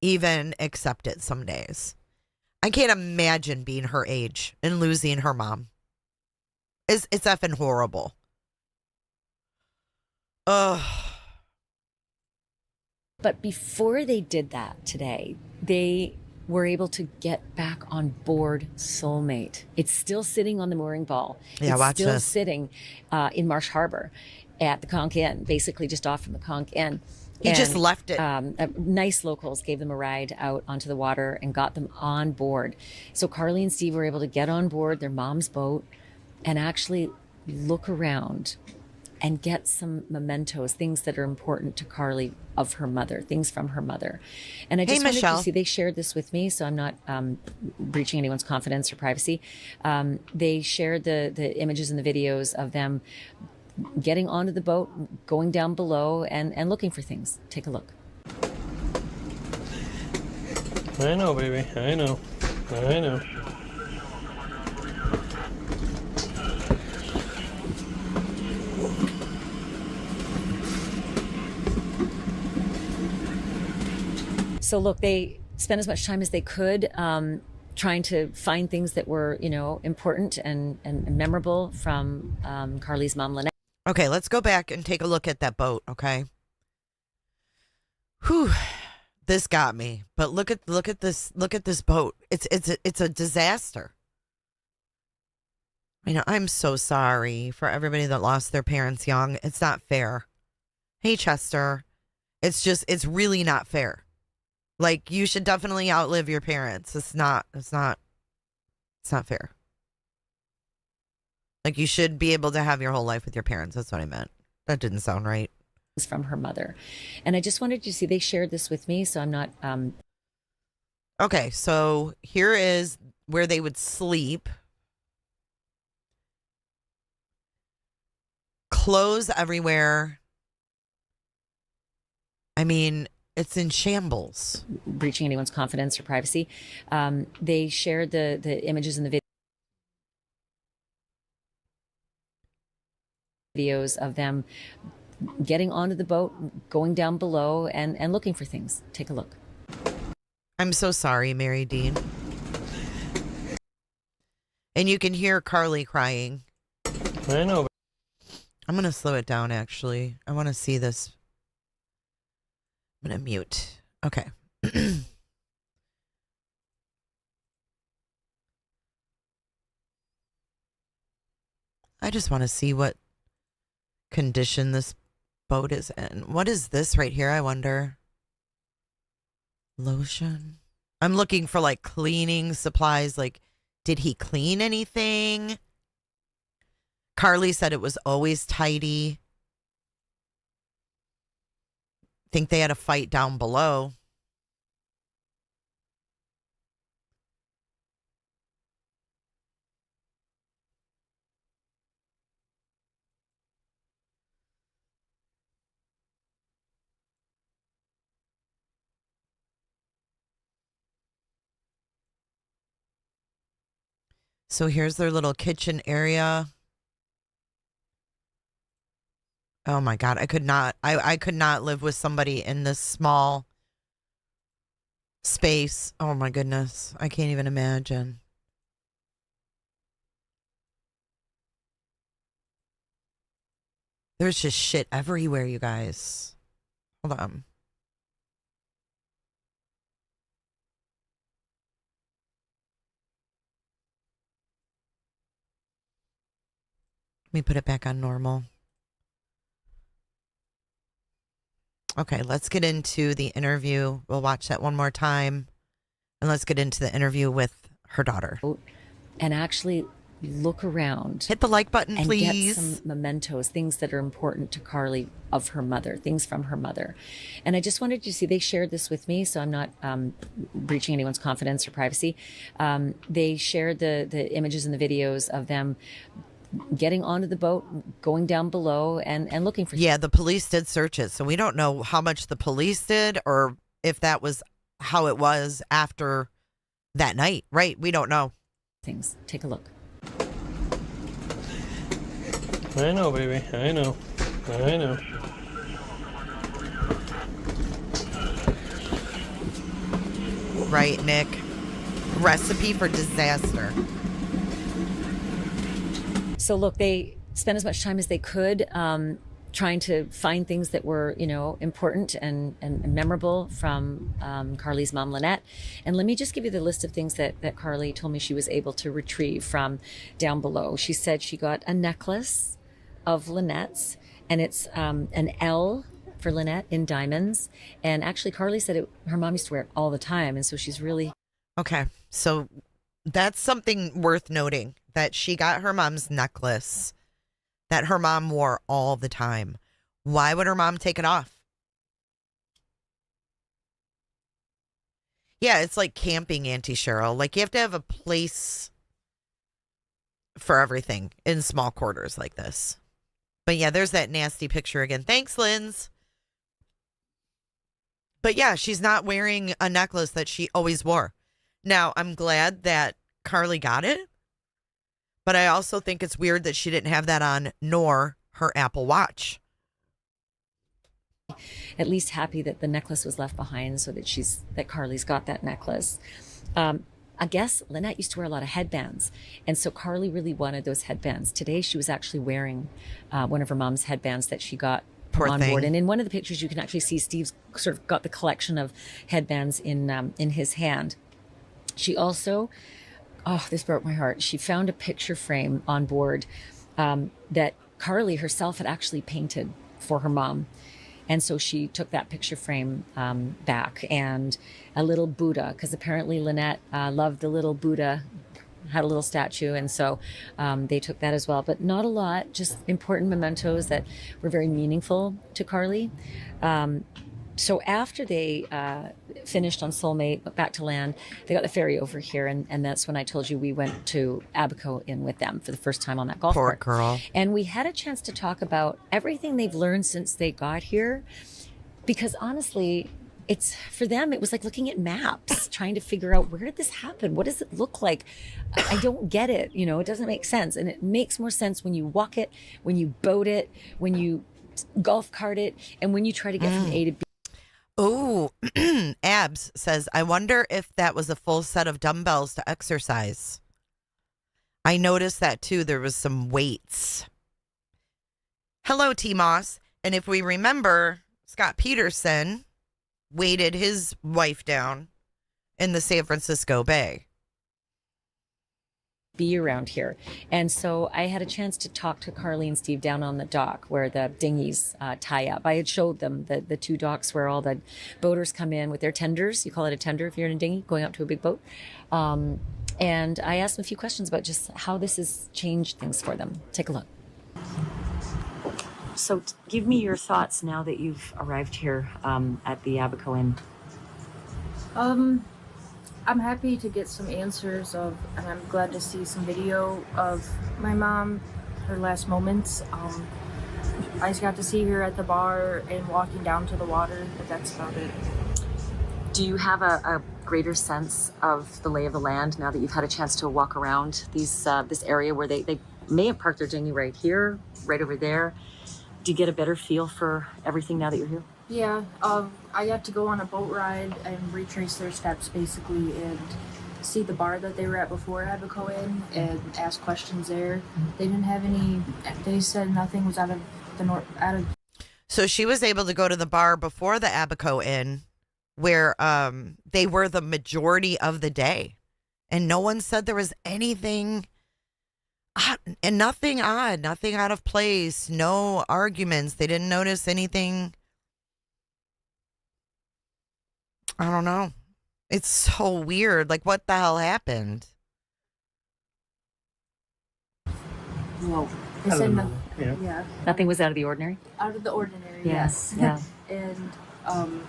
even accept it some days. I can't imagine being her age and losing her mom. It's effing horrible. Ugh. But before they did that today, they were able to get back on board Soulmate. It's still sitting on the mooring ball. Yeah, it's watch still this. sitting in Marsh Harbor at the Conch Inn, basically just off from the Conch Inn. He just left it. Nice locals gave them a ride out onto the water and got them on board. So Carly and Steve were able to get on board their mom's boat and actually look around and get some mementos, things that are important to Carly of her mother, things from her mother. And I just wanted Michelle. to see, they shared this with me, so I'm not breaching anyone's confidence or privacy. They shared the images and the videos of them getting onto the boat, going down below and looking for things. Take a look. I know, baby. I know. I know. So look, they spent as much time as they could trying to find things that were, important and memorable from Carly's mom, Lynette. Okay, let's go back and take a look at that boat, okay? Whew. This got me. But look at this boat. It's a disaster. I'm so sorry for everybody that lost their parents young. It's not fair. Hey, Chester. It's really not fair. Like, you should definitely outlive your parents. It's not fair. Like, you should be able to have your whole life with your parents. That's what I meant. That didn't sound right. From her mother. And I just wanted you to see, they shared this with me, so I'm not... Okay, so here is where they would sleep. Clothes everywhere. I mean, it's in shambles. Breaching anyone's confidence or privacy. They shared the images and the videos of them getting onto the boat, going down below and looking for things. Take a look. I'm so sorry, Mary Dean. And you can hear Carly crying. I know. I'm going to slow it down, actually. I want to see this. I'm going to mute. Okay. I just want to see what condition this boat is in. What is this right here, I wonder? Lotion. I'm looking for like cleaning supplies. Like, did he clean anything? Carly said it was always tidy. Think they had a fight down below. So here's their little kitchen area. Oh my God, I could not live with somebody in this small space. Oh my goodness, I can't even imagine. There's just shit everywhere, you guys. Hold on. Let me put it back on normal. Okay, let's get into the interview. We'll watch that one more time. And let's get into the interview with her daughter. And actually look around, Hit the like button, and please. get some mementos, things that are important to Carly of her mother, things from her mother. And I just wanted you to see, they shared this with me, so I'm not breaching anyone's confidence or privacy. They shared the images and the videos of them getting onto the boat, going down below, and looking for. Yeah, the police did search it, so we don't know how much the police did or if that was how it was after that night, right? We don't know. Things. Take a look. I know, baby. I know. I know. Right, Nick? Recipe for disaster. So look, they spent as much time as they could trying to find things that were, important and memorable from Carly's mom, Lynette. And let me just give you the list of things that Carly told me she was able to retrieve from down below. She said she got a necklace of Lynette's, and it's an L for Lynette in diamonds. And actually, Carly said her mom used to wear it all the time, and so she's really... Okay, so that's something worth noting, that she got her mom's necklace that her mom wore all the time. Why would her mom take it off? Yeah, it's like camping, Auntie Cheryl. Like, you have to have a place for everything in small quarters like this. But yeah, there's that nasty picture again. Thanks, Linz. But yeah, she's not wearing a necklace that she always wore. Now, I'm glad that Carly got it, but I also think it's weird that she didn't have that on, nor her Apple Watch. At least happy that the necklace was left behind, so that Carly's got that necklace. I guess Lynette used to wear a lot of headbands, and so Carly really wanted those headbands. Today, she was actually wearing one of her mom's headbands that she got on board. And in one of the pictures, you can actually see Steve's sort of got the collection of headbands in his hand. She also, this broke my heart. She found a picture frame on board that Carly herself had actually painted for her mom. And so she took that picture frame back, and a little Buddha, because apparently Lynette loved the little Buddha, had a little statue, and so they took that as well. But not a lot, just important mementos that were very meaningful to Carly. So after they finished on Soulmate, went back to land, they got the ferry over here, and that's when I told you we went to Abaco Inn with them for the first time on that golf Poor cart. girl. And we had a chance to talk about everything they've learned since they got here, because honestly, it's for them, it was like looking at maps, trying to figure out, where did this happen? What does it look like? I don't get it. It doesn't make sense. And it makes more sense when you walk it, when you boat it, when you golf cart it, and when you try to get from A to B. Oh, Abs says, I wonder if that was a full set of dumbbells to exercise. I noticed that too. There was some weights. Hello, T-Moss. And if we remember, Scott Peterson weighted his wife down in the San Francisco Bay. Be around here. And so I had a chance to talk to Carly and Steve down on the dock where the dinghies tie up. I had showed them the two docks where all the boaters come in with their tenders. You call it a tender if you're in a dinghy going up to a big boat. And I asked them a few questions about just how this has changed things for them. Take a look. So give me your thoughts now that you've arrived here at the Abaco Inn. I'm happy to get some answers and I'm glad to see some video of my mom, her last moments. I just got to see her at the bar and walking down to the water, but that's about it. Do you have a greater sense of the lay of the land now that you've had a chance to walk around this area where they may have parked their dinghy right here, right over there? Do you get a better feel for everything now that you're here? Yeah, I got to go on a boat ride and retrace their steps basically and see the bar that they were at before Abaco Inn and ask questions there. They didn't have they said nothing was out of the north. So she was able to go to the bar before the Abaco Inn where they were the majority of the day. And no one said there was anything and nothing odd, nothing out of place, no arguments. They didn't notice anything. I don't know. It's so weird. Like, what the hell happened? Well, I it's don't in know. the Yeah. yeah, Nothing was out of the ordinary? out of the ordinary. Yes, Yes. yeah. And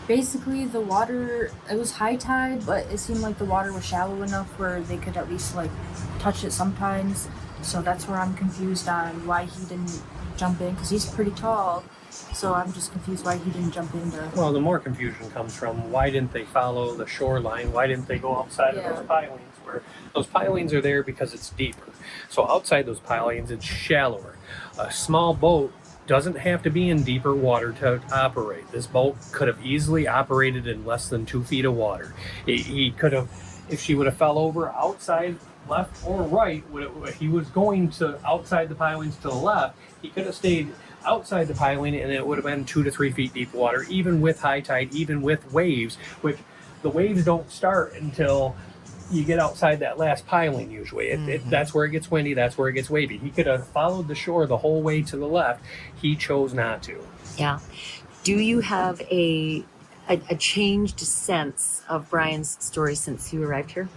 basically the water, it was high tide, but it seemed like the water was shallow enough where they could at least like touch it sometimes. So that's where I'm confused on why he didn't jump in, because he's pretty tall. So I'm just confused why he didn't jump into. Well, the more confusion comes from why didn't they follow the shoreline? Why didn't they go outside of those pilings? Where those pilings are there because it's deeper. So outside those pilings, it's shallower. A small boat doesn't have to be in deeper water to operate. This boat could have easily operated in less than 2 feet of water. He could have, if she would have fell over outside, left or right, he was going to outside the pilings to the left, he could have stayed outside the piling and it would have been 2 to 3 feet deep water, even with high tide, even with waves, which the waves don't start until you get outside that last piling usually. That's where it gets windy, that's where it gets wavy. He could have followed the shore the whole way to the left. He chose not to. Yeah. Do you have a changed sense of Brian's story since you arrived here?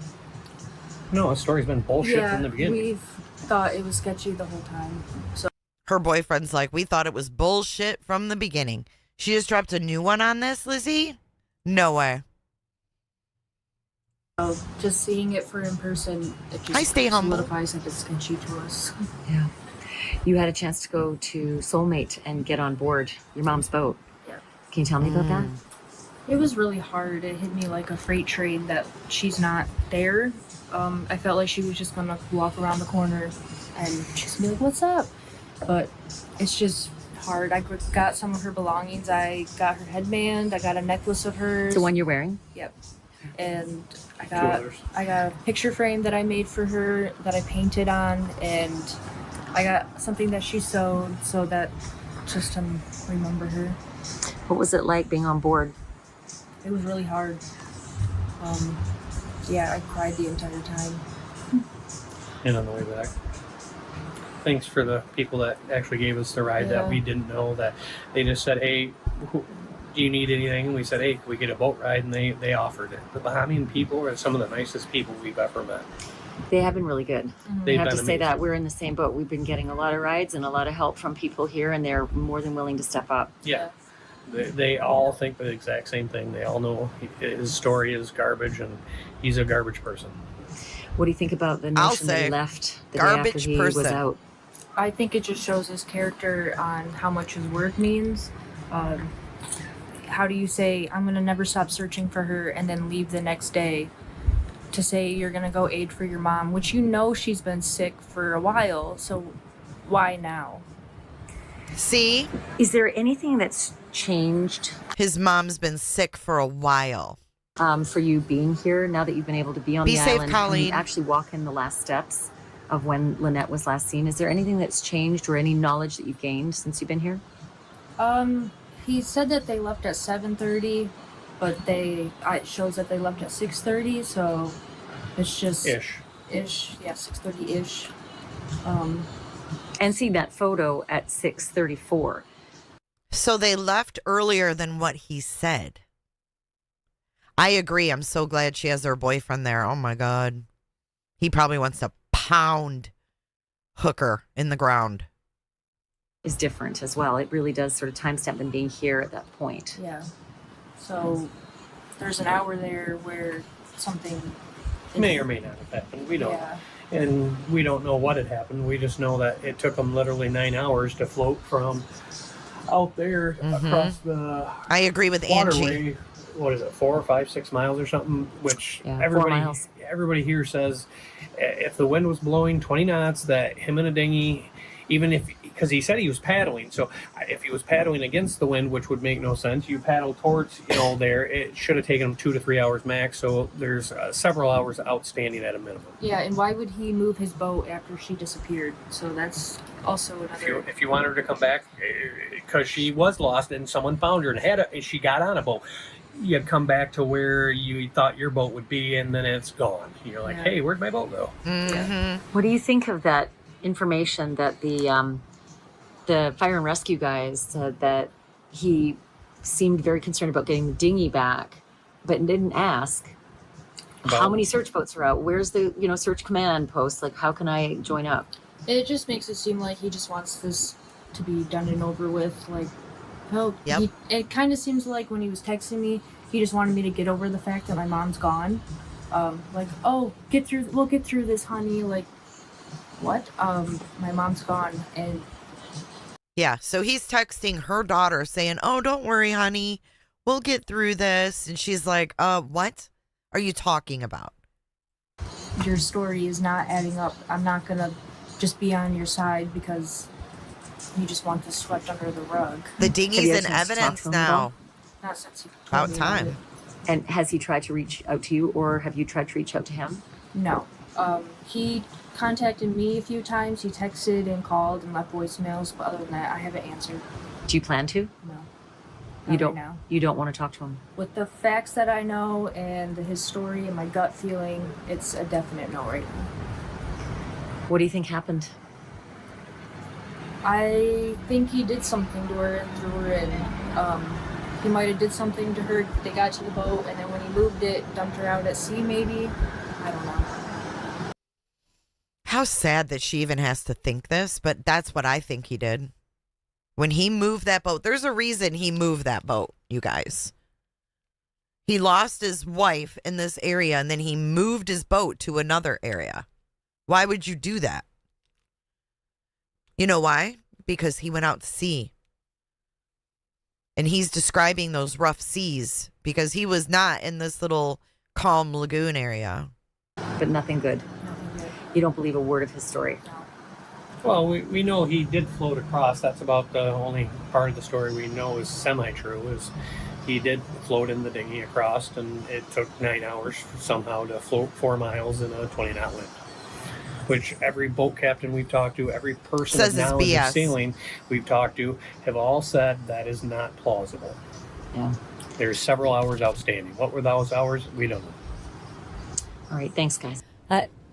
No, the story's been bullshit Yeah, from the beginning. we've thought it was sketchy the whole time. So Her boyfriend's like, we thought it was bullshit from the beginning. She just dropped a new one on this, Lizzie? No way. just seeing it for in person, it just I stay humble. solidifies that it's sketchy to us. Yeah. You had a chance to go to Soulmate and get on board your mom's boat. Yeah. Can you tell me about that? It was really hard. It hit me like a freight train that she's not there. I felt like she was just gonna walk around the corner and just be like, "What's up?" But it's just hard. I got some of her belongings. I got her headband. I got a necklace of hers. The one you're wearing? Yep. And I Two got others. a picture frame that I made for her that I painted on, and I got something that she sewed so that just to remember her. What was it like being on board? It was really hard. Yeah, I cried the entire time. And on the way back. Thanks for the people that actually gave us the ride that Yeah. we didn't know, that they just said, hey, do you need anything? And we said, hey, can we get a boat ride? And they offered it. The Bahamian people are some of the nicest people we've ever met. They have been really good. I They've have been to say that amazing. we're in the same boat. We've been getting a lot of rides and a lot of help from people here, and they're more than willing to step up. Yeah. They all think the exact same thing. They all know his story is garbage and he's a garbage person. What do you think about the I'll notion that he say left the day after garbage he was person. out? I think it just shows his character on how much his work means. How do you say, I'm going to never stop searching for her and then leave the next day to say you're going to go aid for your mom, which you know she's been sick for a while, so why now? See, Is there anything that's changed his mom's been sick for a while. for you being here now that you've been able to be on Be the safe, island and Colleen. you actually walk in the last steps of when Lynette was last seen? Is there anything that's changed or any knowledge that you've gained since you've been here? He said that they left at 7:30, but it shows that they left at 6:30, so it's just Ish. yeah, 6:30-ish. And seeing that photo at 6:34. So they left earlier than what he said. I agree. I'm so glad she has her boyfriend there. Oh my God. He probably wants to pound Hooker in the ground. Is different as well. It really does sort of timestamp them being here at that point. Yeah. So there's an hour there where something May or may not have happened. We don't. Yeah. And we don't know what had happened. We just know that it took them literally 9 hours to float from out there across the I agree with Angie. waterway. What is it, 4 or 5, 6 miles or something? Which Yeah, 4 miles. everybody here says if the wind was blowing 20 knots, that him in a dinghy, even if, because he said he was paddling, so if he was paddling against the wind, which would make no sense, you paddle towards there, it should have taken him 2 to 3 hours max. So there's several hours outstanding at a minimum. Yeah, and why would he move his boat after she disappeared? So that's also another. If you want her to come back, because she was lost and someone found her and she got on a boat, you'd come back to where you thought your boat would be, and then it's gone. You're like, Yeah. hey, where'd my boat go? What do you think of that information that the fire and rescue guys said that he seemed very concerned about getting the dinghy back, but didn't ask how About- many search boats are out? Where's the search command post? Like, how can I join up? It just makes it seem like he just wants this to be done and over with. Like, oh, Yep. it kind of seems like when he was texting me, he just wanted me to get over the fact that my mom's gone. Like, oh, we'll get through this, honey. Like, what? My mom's gone, and Yeah, so he's texting her daughter saying, "Oh, don't worry, honey. We'll get through this." And she's like, what are you talking about?" your story is not adding up. I'm not gonna just be on your side because you just want this swept under the rug. The Have dinghy's you had in a chance to talk evidence to him at all? now. Not since he told About me about time. it. And has he tried to reach out to you, or have you tried to reach out to him? No. He contacted me a few times. He texted and called and left voicemails, but other than that, I haven't answered. Do you plan to? No. You Not don't. right now. You don't want to talk to him. With the facts that I know and his story and my gut feeling, it's a definite no right now. What do you think happened? I think he did something to her and threw her in. He might have did something to her. They got to the boat, and then when he moved it, dumped her out at sea, maybe. I don't know. How sad that she even has to think this, but that's what I think he did. When he moved that boat, there's a reason he moved that boat, you guys. He lost his wife in this area, and then he moved his boat to another area. Why would you do that? You know why? Because he went out to sea. And he's describing those rough seas because he was not in this little calm lagoon area. But nothing good. Nothing good. You don't believe a word of his story. Well, we know he did float across. That's about the only part of the story we know is semi-true, is he did float in the dinghy across, and it took 9 hours somehow to float 4 miles in a 20-knot wind. Which every boat captain we've talked to, every person Says of it's knowledge BS. of sailing we've talked to, have all said that is not plausible. Yeah. There's several hours outstanding. What were those hours? We don't know. All right. Thanks, guys.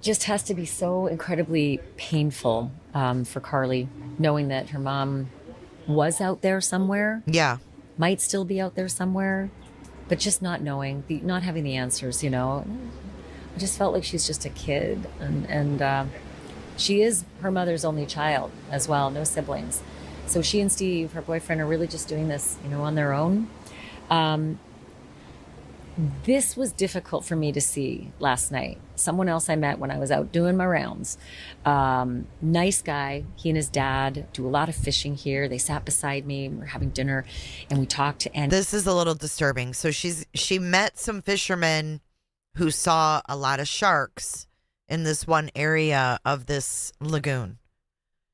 Just has to be so incredibly painful for Carly, knowing that her mom was out there somewhere, Yeah. might still be out there somewhere, but just not knowing, not having the answers, you know. I just felt like she's just a kid, and she is her mother's only child as well, no siblings. So she and Steve, her boyfriend, are really just doing this, you know, on their own. This was difficult for me to see last night. Someone else I met when I was out doing my rounds. Nice guy. He and his dad do a lot of fishing here. They sat beside me. We were having dinner, and we talked. And This is a little disturbing. So she met some fishermen who saw a lot of sharks in this one area of this lagoon.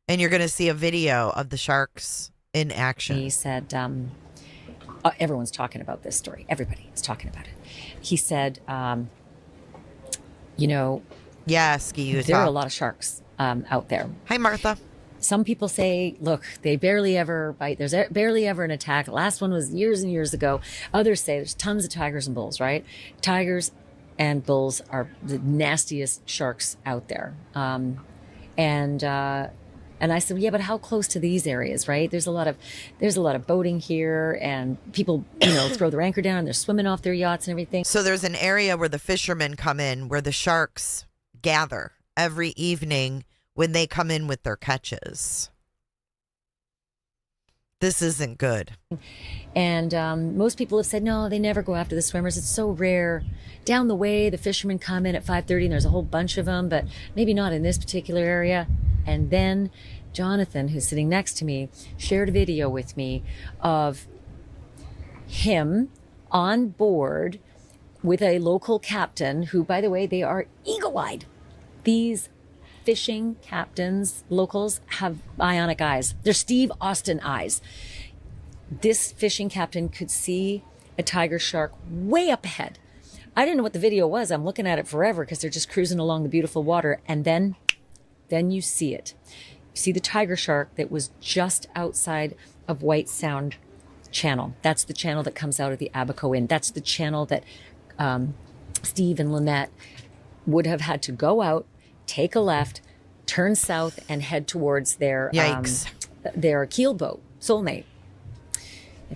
And you're going to see a video of the sharks in action. he said, everyone's talking about this story. Everybody is talking about it. He said, you know, Yeah, Ski Utah. there are a lot of sharks out there. Hi, Martha. Some people say, look, they barely ever bite. There's barely ever an attack. The last one was years and years ago. Others say there's tons of tigers and bulls, right? Tigers and bulls are the nastiest sharks out there. And I said, yeah, but how close to these areas, right? There's a lot of boating here, and people, you know, throw their anchor down and they're swimming off their yachts and everything. So there's an area where the fishermen come in where the sharks gather every evening when they come in with their catches. This isn't good. And most people have said, no, they never go after the swimmers. It's so rare. Down the way, the fishermen come in at 5:30 and there's a whole bunch of them, but maybe not in this particular area. And then Jonathan, who's sitting next to me, shared a video with me of him on board with a local captain who, by the way, they are eagle-eyed. These fishing captains, locals, have bionic eyes. They're Steve Austin eyes. This fishing captain could see a tiger shark way up ahead. I didn't know what the video was. I'm looking at it forever because they're just cruising along the beautiful water. And then you see it. You see the tiger shark that was just outside of White Sound Channel. That's the channel that comes out of the Abaco Inn. That's the channel that Steve and Lynette would have had to go out, take a left, turn south, and head towards their Yikes. Their keel boat, Soulmate.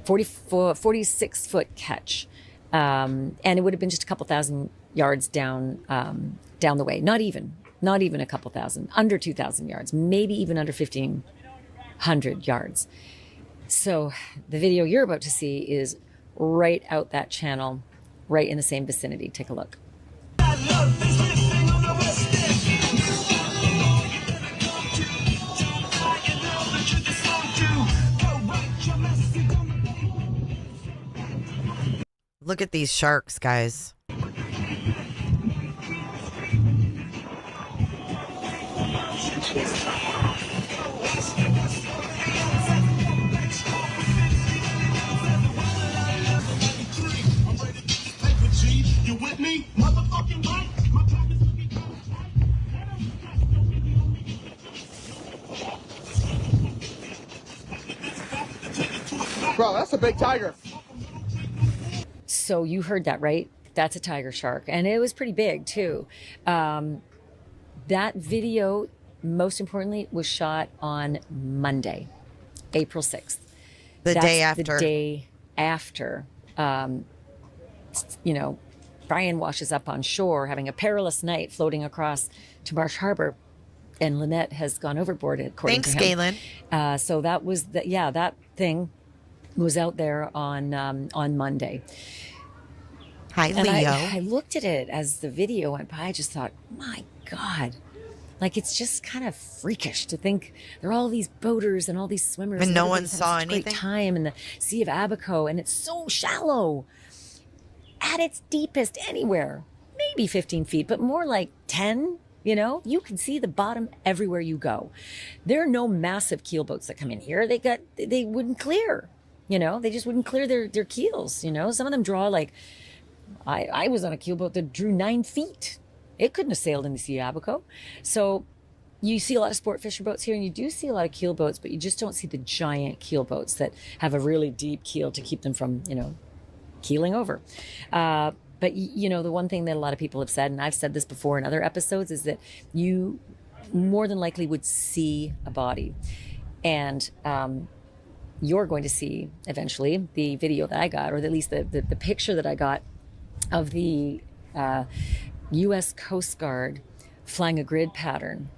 46-foot catch. And it would have been just a couple thousand yards down the way. Not even. not even a couple thousand, under 2,000 yards, maybe even under 1,500 yards. So the video you're about to see is right out that channel, right in the same vicinity. Take a look. Look at these sharks, guys. Bro, that's a big tiger. So you heard that, right? That's a tiger shark. And it was pretty big, too. That video, most importantly, was shot on Monday, April 6th. The day after. The day after, Brian washes up on shore, having a perilous night floating across to Marsh Harbor. And Lynette has gone overboard, according to him. Thanks, Galen. So that was, that thing was out there on Monday. Hi, And Leo. I looked at it as the video went by. I just thought, my God, like it's just kind of freakish to think there are all these boaters and all these swimmers. And no one everybody's saw having such a anything? Great time in the Sea of Abaco, and it's so shallow. At its deepest, anywhere, maybe 15 feet, but more like 10. You can see the bottom everywhere you go. There are no massive keel boats that come in here. They wouldn't clear. They just wouldn't clear their keels. Some of them draw like. I was on a keelboat that drew 9 feet. It couldn't have sailed in the Sea of Abaco. So you see a lot of sport fisher boats here, and you do see a lot of keel boats, but you just don't see the giant keel boats that have a really deep keel to keep them from, keeling over. But, the one thing that a lot of people have said, and I've said this before in other episodes, is that you more than likely would see a body. And you're going to see eventually the video that I got, or at least the picture that I got of the U.S. Coast Guard flying a grid pattern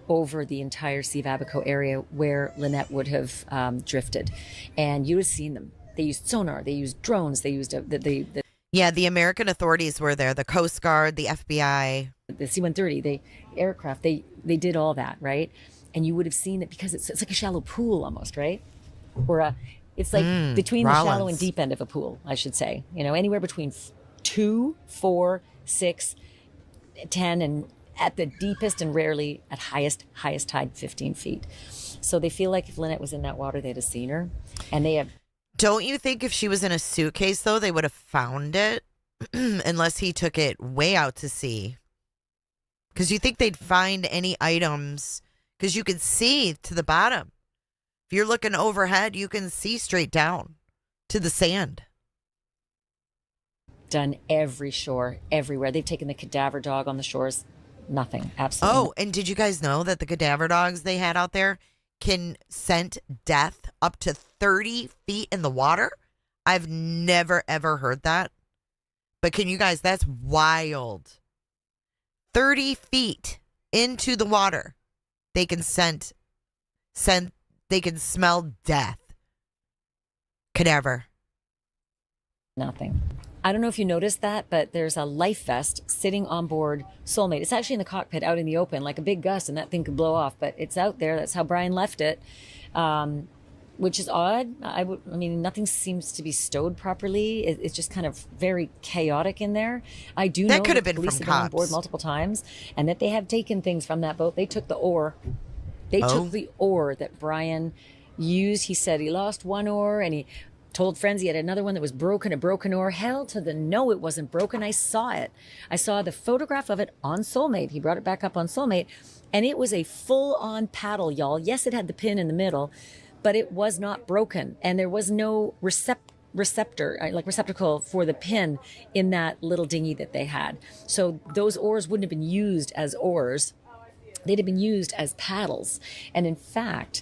over the entire Sea of Abaco area where Lynette would have drifted. And you would have seen them. They used sonar, they used drones, they used the American authorities were there, the Coast Guard, the FBI. The C-130, the aircraft, they did all that, right? And you would have seen it because it's like a shallow pool almost, right? Or it's like between the shallow and deep end of a pool, I should say. Anywhere between 2, 4, 6, 10, and at the deepest and rarely at highest tide, 15 feet. So they feel like if Lynette was in that water, they'd have seen her. And they have. Don't you think if she was in a suitcase, though, they would have found it? Unless he took it way out to sea. Because you think they'd find any items? Because you could see to the bottom. If you're looking overhead, you can see straight down to the sand. Done every shore, everywhere. They've taken the cadaver dog on the shores. Nothing. Absolutely. Oh, and did you guys know that the cadaver dogs they had out there can scent death up to 30 feet in the water? I've never, ever heard that. But can you guys, that's wild. 30 feet into the water, they can they can smell death. Cadaver. Nothing. I don't know if you noticed that, but there's a life vest sitting on board Soulmate. It's actually in the cockpit out in the open, like a big gust, and that thing could blow off, but it's out there. That's how Brian left it, which is odd. I mean, nothing seems to be stowed properly. It's just kind of very chaotic in there. I do know That could have been police from have been on cops. board multiple times, and that they have taken things from that boat. They took the oar. They took the oar that Brian used. He said he lost one oar, and he told friends he had another one that was broken, a broken oar. Hell to the no, it wasn't broken. I saw it. I saw the photograph of it on Soulmate. He brought it back up on Soulmate, and it was a full-on paddle, y'all. Yes, it had the pin in the middle, but it was not broken, and there was no receptacle for the pin in that little dinghy that they had. So those oars wouldn't have been used as oars. They'd have been used as paddles. And in fact,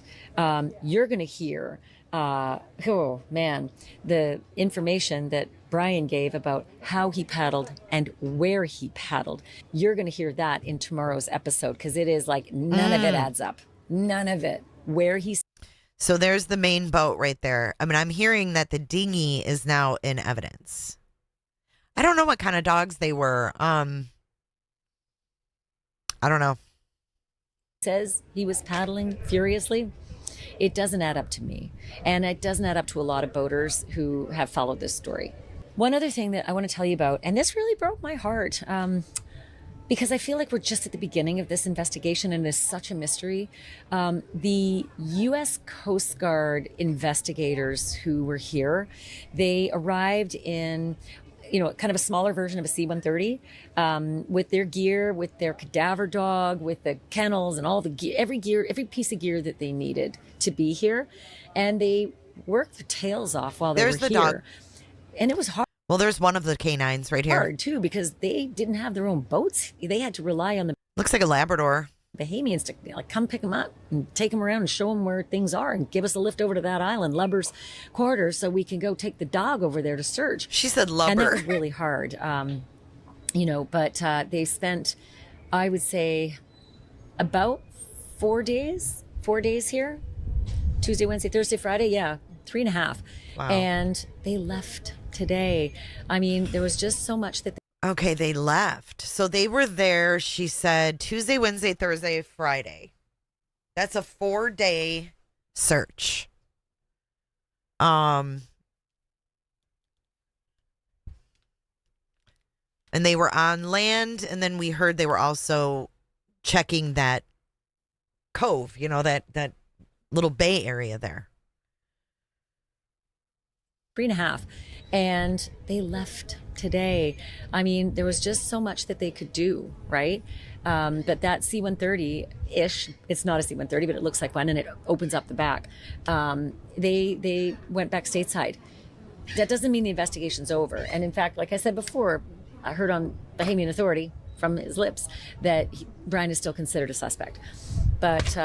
you're going to hear Oh man, the information that Brian gave about how he paddled and where he paddled. You're going to hear that in tomorrow's episode because it is like none of it adds up. None of it. Where he. So there's the main boat right there. I mean, I'm hearing that the dinghy is now in evidence. I don't know what kind of dogs they were. I don't know. Says he was paddling furiously. It doesn't add up to me. And it doesn't add up to a lot of boaters who have followed this story. One other thing that I want to tell you about, and this really broke my heart, because I feel like we're just at the beginning of this investigation and it's such a mystery. The U.S. Coast Guard investigators who were here, they arrived in kind of a smaller version of a C-130 with their gear, with their cadaver dog, with the kennels and all the gear, every piece of gear that they needed to be here. And they worked their tails off while they were here. Dog. And it was hard. Well, there's one of the canines right here. Hard, too, because they didn't have their own boats. They had to rely on the Looks like a Labrador. Bahamians to come pick them up and take them around and show them where things are and give us a lift over to that island, Lubber's Quarter, so we can go take the dog over there to search. She said Lubber. And that was really hard, but they spent, I would say, about 4 days here. Tuesday, Wednesday, Thursday, Friday, 3.5. Wow. And they left today. I mean, there was just so much that Okay, they left. So they were there, she said, Tuesday, Wednesday, Thursday, Friday. That's a 4-day search. And they were on land, and then we heard they were also checking that cove, that little bay area there. 3.5. And they left today. I mean, there was just so much that they could do, right? But that C-130-ish, it's not a C-130, but it looks like one, and it opens up the back. They went back stateside. That doesn't mean the investigation's over. And in fact, like I said before, I heard on Bahamian Authority from his lips that Brian is still considered a suspect. But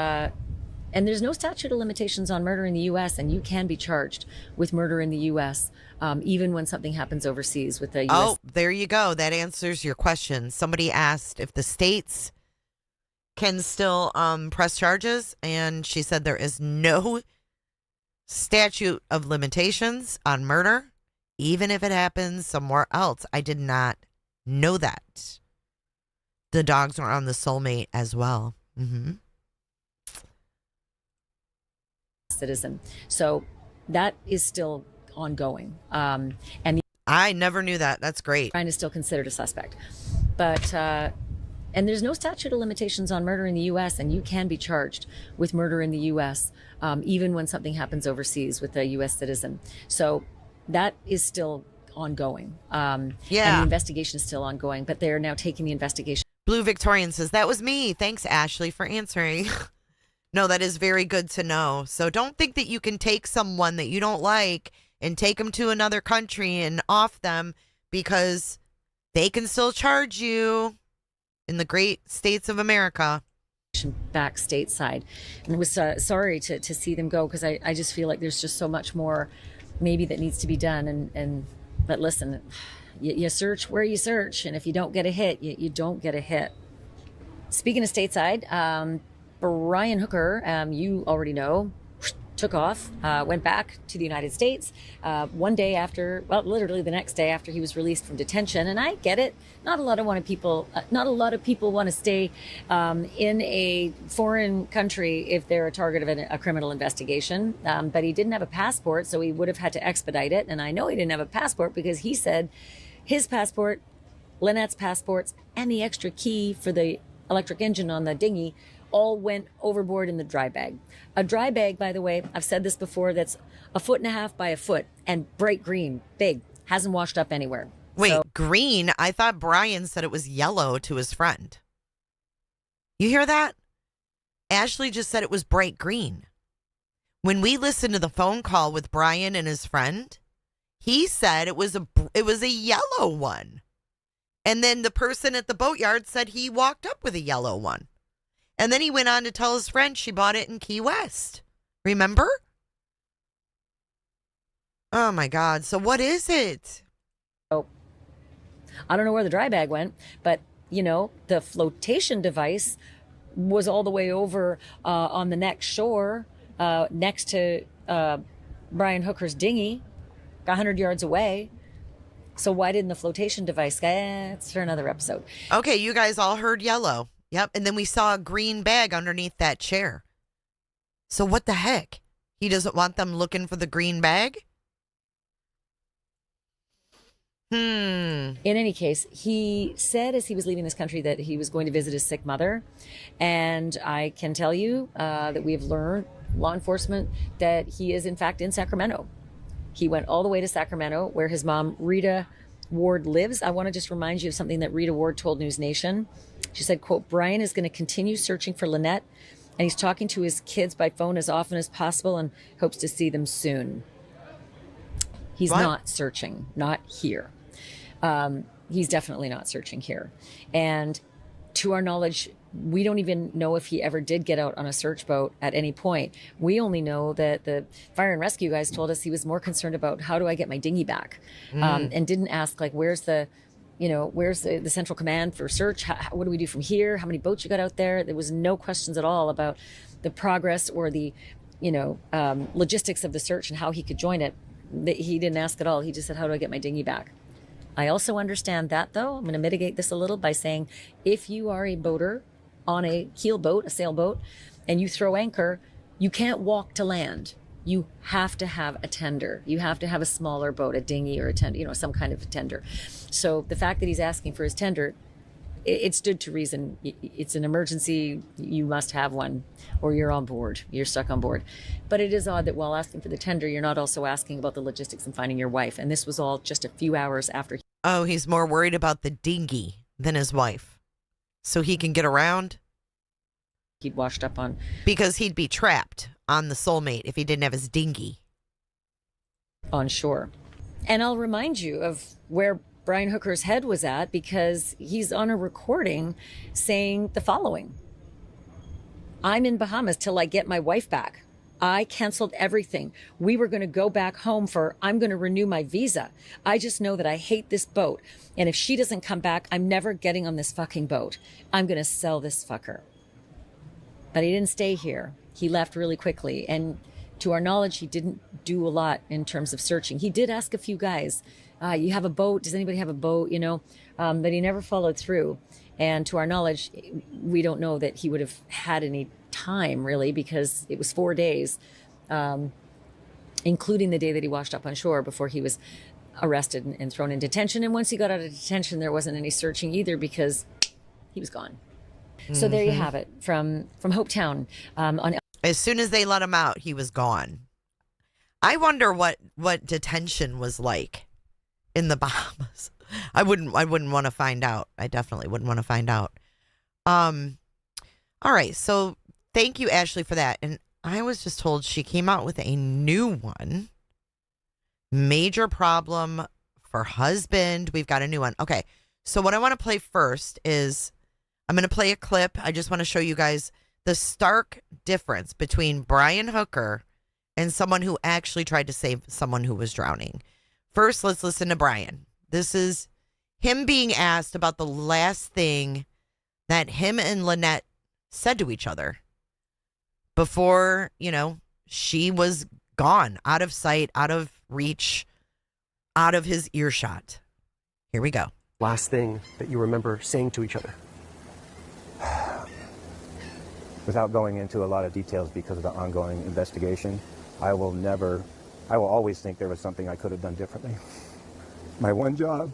and there's no statute of limitations on murder in the U.S., and you can be charged with murder in the U.S., even when something happens overseas with the U.S. Oh, there you go. That answers your question. Somebody asked if the states can still press charges, and she said there is no statute of limitations on murder, even if it happens somewhere else. I did not know that. The dogs were on the soulmate as well. Mm-hmm. Citizen. So that is still ongoing. And I never knew that. That's great. Brian is still considered a suspect. But and there's no statute of limitations on murder in the U.S., and you can be charged with murder in the U.S., even when something happens overseas with a U.S. citizen. So that is still ongoing. And the investigation is still ongoing, but they're now taking the investigation. Blue Victorian says, that was me. Thanks, Ashley, for answering. No, that is very good to know. So don't think that you can take someone that you don't like and take them to another country and off them, because they can still charge you in the great states of America. Back stateside. And it was sorry to see them go, because I just feel like there's just so much more maybe that needs to be done. But listen, you search where you search, and if you don't get a hit, you don't get a hit. Speaking of stateside, Brian Hooker, you already know, took off, went back to the United States one day after, well, literally the next day after he was released from detention. And I get it. Not a lot of people want to stay in a foreign country if they're a target of a criminal investigation. But he didn't have a passport, so he would have had to expedite it. And I know he didn't have a passport because he said his passport, Lynette's passports, and the extra key for the electric engine on the dinghy all went overboard in the dry bag. A dry bag, by the way, I've said this before, that's 1.5 feet by 1 foot and bright green, big, hasn't washed up anywhere. Wait, green? I thought Brian said it was yellow to his friend. You hear that? Ashley just said it was bright green. When we listened to the phone call with Brian and his friend, he said it was a yellow one. And then the person at the boatyard said he walked up with a yellow one. And then he went on to tell his friend she bought it in Key West. Remember? Oh my God. So what is it? Oh, I don't know where the dry bag went, but you know, the flotation device was all the way over on the next shore, next to Brian Hooker's dinghy, 100 yards away. So why didn't the flotation device? It's for another episode. Okay, you guys all heard yellow. Yep. And then we saw a green bag underneath that chair. So what the heck? He doesn't want them looking for the green bag? In any case, he said as he was leaving this country that he was going to visit his sick mother. And I can tell you that we have learned, law enforcement, that he is in fact in Sacramento. He went all the way to Sacramento where his mom, Rita Ward, lives. I want to just remind you of something that Rita Ward told News Nation. She said, quote, Brian is going to continue searching for Lynette, and he's talking to his kids by phone as often as possible and hopes to see them soon. He's not searching, not here. He's definitely not searching here. And to our knowledge, we don't even know if he ever did get out on a search boat at any point. We only know that the fire and rescue guys told us he was more concerned about how do I get my dinghy back, and didn't ask like, where's the central command for search? What do we do from here? How many boats you got out there? There was no questions at all about the progress or the, logistics of the search and how he could join it. He didn't ask at all. He just said, how do I get my dinghy back? I also understand that, though. I'm going to mitigate this a little by saying if you are a boater on a keel boat, a sailboat, and you throw anchor, you can't walk to land. You have to have a tender. You have to have a smaller boat, a dinghy or a tender, some kind of a tender. So the fact that he's asking for his tender, it stood to reason. It's an emergency. You must have one or you're on board. You're stuck on board. But it is odd that while asking for the tender, you're not also asking about the logistics and finding your wife. And this was all just a few hours after. Oh, he's more worried about the dinghy than his wife. So he can get around? He'd washed up on. Because he'd be trapped on the Soulmate if he didn't have his dinghy. On shore. And I'll remind you of where Brian Hooker's head was at because he's on a recording saying the following. I'm in Bahamas till I get my wife back. I canceled everything. We were going to go back home I'm going to renew my visa. I just know that I hate this boat. And if she doesn't come back, I'm never getting on this fucking boat. I'm going to sell this fucker. But he didn't stay here. He left really quickly. And to our knowledge, he didn't do a lot in terms of searching. He did ask a few guys, you have a boat? Does anybody have a boat? But he never followed through. And to our knowledge, we don't know that he would have had any time really because it was 4 days, including the day that he washed up on shore before he was arrested and thrown in detention. And once he got out of detention, there wasn't any searching either because he was gone. So there you have it from Hopetown. As soon as they let him out, he was gone. I wonder what detention was like in the Bahamas. I wouldn't want to find out. I definitely wouldn't want to find out. All right. So thank you, Ashley, for that. And I was just told she came out with a new one. Major problem for husband. We've got a new one. Okay. So what I want to play first is I'm going to play a clip. I just want to show you guys the stark difference between Brian Hooker and someone who actually tried to save someone who was drowning. First, let's listen to Brian. This is him being asked about the last thing that him and Lynette said to each other before, she was gone, out of sight, out of reach, out of his earshot. Here we go. Last thing that you remember saying to each other? Without going into a lot of details because of the ongoing investigation, I will always think there was something I could have done differently. My one job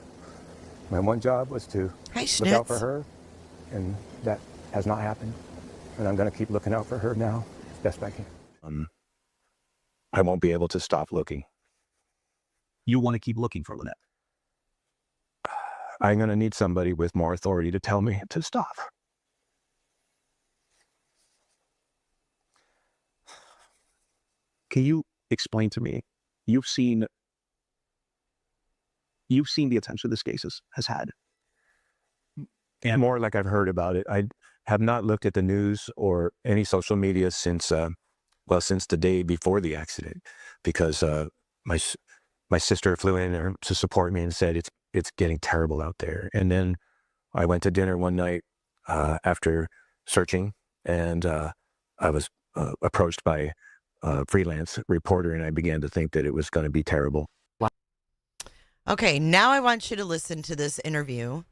was to look out for her, and that has not happened. And I'm going to keep looking out for her now as best I can. I won't be able to stop looking. You want to keep looking for Lynette? I'm going to need somebody with more authority to tell me to stop. Can you explain to me? You've seen the attention this case has had. And more like I've heard about it. I have not looked at the news or any social media since the day before the accident, because my sister flew in there to support me and said, it's getting terrible out there. And then I went to dinner one night after searching, and I was approached by a freelance reporter, and I began to think that it was going to be terrible. Okay, now I want you to listen to this interview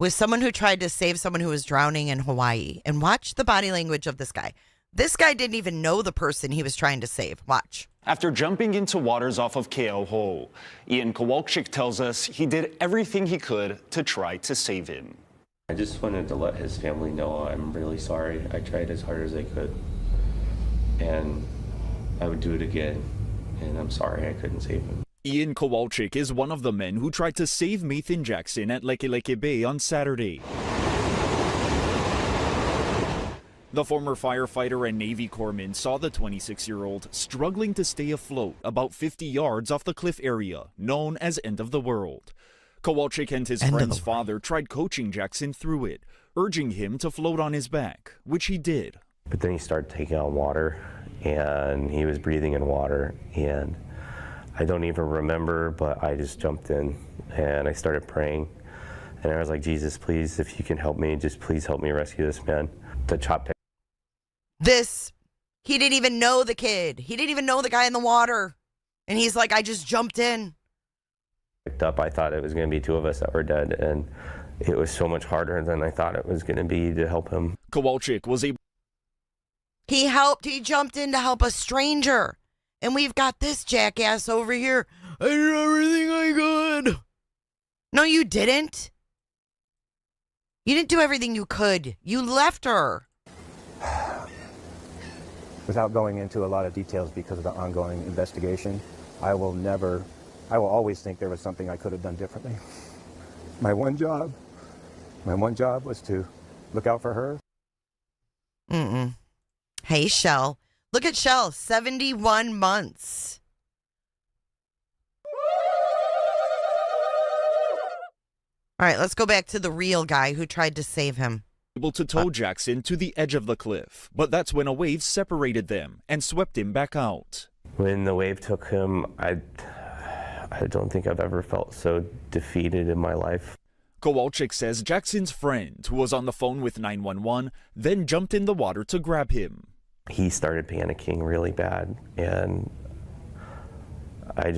with someone who tried to save someone who was drowning in Hawaii, and watch the body language of this guy. This guy didn't even know the person he was trying to save. Watch. After jumping into waters off of Keauhou, Ian Kowalczyk tells us he did everything he could to try to save him. I just wanted to let his family know I'm really sorry. I tried as hard as I could, and I would do it again, and I'm sorry I couldn't save him. Ian Kowalczyk is one of the men who tried to save Nathan Jackson at Lekeleke Bay on Saturday. The former firefighter and Navy corpsman saw the 26-year-old struggling to stay afloat about 50 yards off the cliff area, known as End of the World. Kowalczyk and his friend's father tried coaching Jackson through it, urging him to float on his back, which he did. But then he started taking on water, and he was breathing in water, and I don't even remember, but I just jumped in and I started praying. And I was like, Jesus, please, if you can help me, just please help me rescue this man. The chop. He didn't even know the kid. He didn't even know the guy in the water. And he's like, I just jumped in. Picked up, I thought it was going to be two of us that were dead, and it was so much harder than I thought it was going to be to help him. Kowalczyk was able. He jumped in to help a stranger. And we've got this jackass over here. I did everything I could. No, you didn't. You didn't do everything you could. You left her. Without going into a lot of details because of the ongoing investigation, I will always think there was something I could have done differently. My one job was to look out for her. Hey, Shell. Look at Shell, 71 months. All right, let's go back to the real guy who tried to save him. Able to tow Jackson to the edge of the cliff, but that's when a wave separated them and swept him back out. When the wave took him, I don't think I've ever felt so defeated in my life. Kowalczyk says Jackson's friend, who was on the phone with 911, then jumped in the water to grab him. He started panicking really bad, and I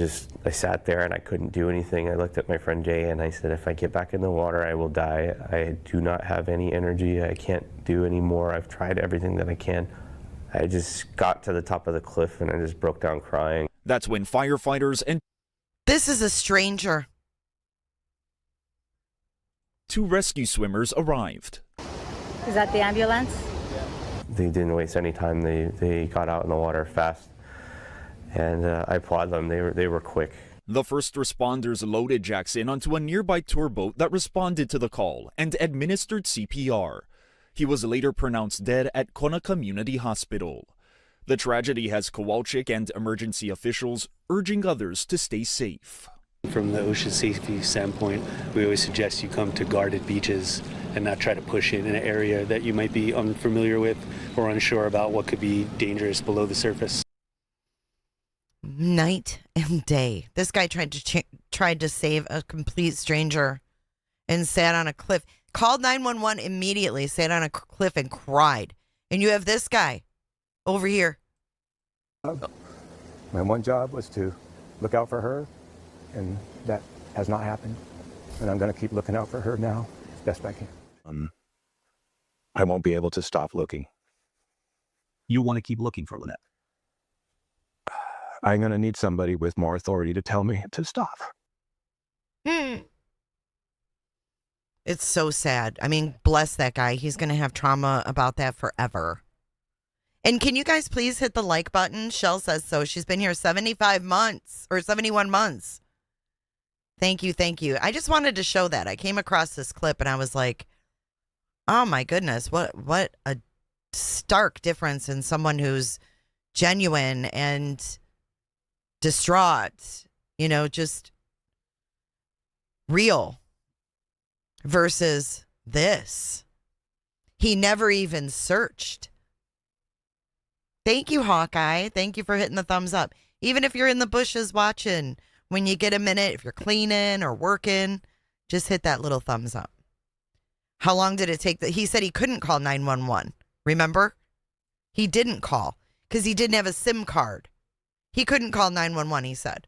sat there and I couldn't do anything. I looked at my friend Jay and I said, if I get back in the water, I will die. I do not have any energy. I can't do any more. I've tried everything that I can. I just got to the top of the cliff and I just broke down crying. That's when firefighters and this is a stranger. Two rescue swimmers arrived. Is that the ambulance? They didn't waste any time. They got out in the water fast. And I applaud them. They were quick. The first responders loaded Jackson onto a nearby tour boat that responded to the call and administered CPR. He was later pronounced dead at Kona Community Hospital. The tragedy has Kowalczyk and emergency officials urging others to stay safe. From the ocean safety standpoint, we always suggest you come to guarded beaches and not try to push in an area that you might be unfamiliar with or unsure about what could be dangerous below the surface. Night and day. This guy tried to save a complete stranger and sat on a cliff. Called 911 immediately, sat on a cliff and cried. And you have this guy over here. My one job was to look out for her, and that has not happened. And I'm going to keep looking out for her now as best I can. I won't be able to stop looking. You want to keep looking for Lynette? I'm going to need somebody with more authority to tell me to stop. It's so sad. I mean, bless that guy. He's going to have trauma about that forever. And can you guys please hit the like button? Shell says so. She's been here 75 months or 71 months. Thank you. Thank you. I just wanted to show that. I came across this clip and I was like, oh my goodness, what a stark difference in someone who's genuine and distraught, just real versus this. He never even searched. Thank you, Hawkeye. Thank you for hitting the thumbs up. Even if you're in the bushes watching, when you get a minute, if you're cleaning or working, just hit that little thumbs up. How long did it take? He said he couldn't call 911. Remember? He didn't call because he didn't have a SIM card. He couldn't call 911, he said.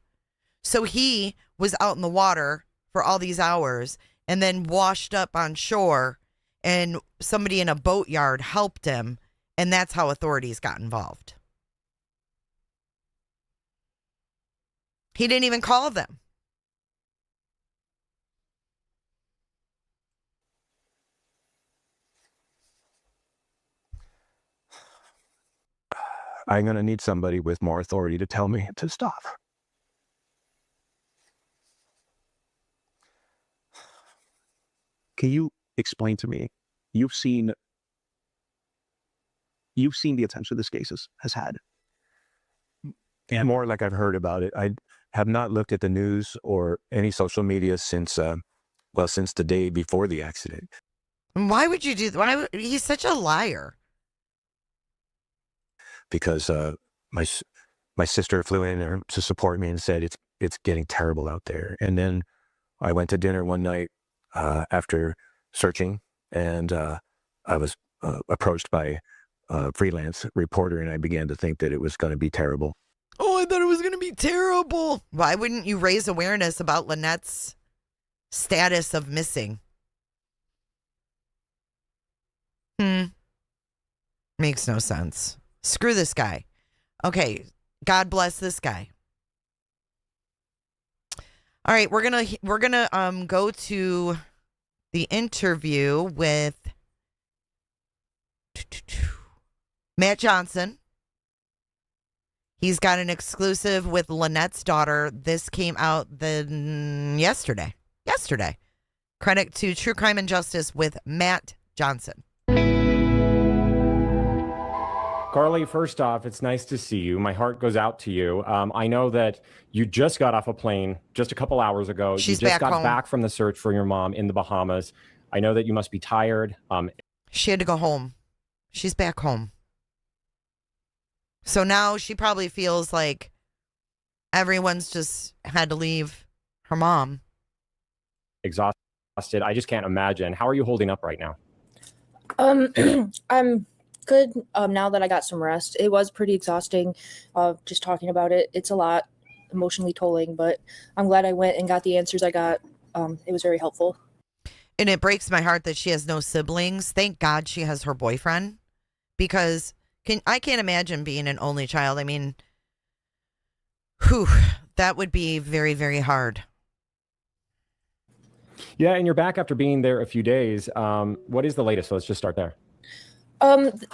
So he was out in the water for all these hours and then washed up on shore, and somebody in a boatyard helped him, and that's how authorities got involved. He didn't even call them. I'm going to need somebody with more authority to tell me to stop. Can you explain to me? You've seen the attention this case has had. And more like I've heard about it. I have not looked at the news or any social media since the day before the accident. Why would you do that? He's such a liar. Because my sister flew in there to support me and said it's getting terrible out there. And then I went to dinner one night after searching, and I was approached by a freelance reporter, and I began to think that it was going to be terrible. Oh, I thought it was going to be terrible. Why wouldn't you raise awareness about Lynette's status of missing? Makes no sense. Screw this guy. Okay, God bless this guy. All right, we're gonna go to the interview with Matt Johnson. He's got an exclusive with Lynette's daughter. This came out yesterday. Credit to True Crime and Justice with Matt Johnson. Carly, first off, it's nice to see you. My heart goes out to you. I know that you just got off a plane just a couple hours ago. She's you just back got home. back from the search for your mom in the Bahamas. I know that you must be tired. She had to go home. She's back home. So now she probably feels like everyone's just had to leave her mom. Exhausted. I just can't imagine. How are you holding up right now? I'm good now that I got some rest. It was pretty exhausting just talking about it. It's a lot emotionally tolling, but I'm glad I went and got the answers I got. It was very helpful. And it breaks my heart that she has no siblings. Thank God she has her boyfriend, because I can't imagine being an only child. I mean, that would be very, very hard. Yeah, and you're back after being there a few days. What is the latest? Let's just start there.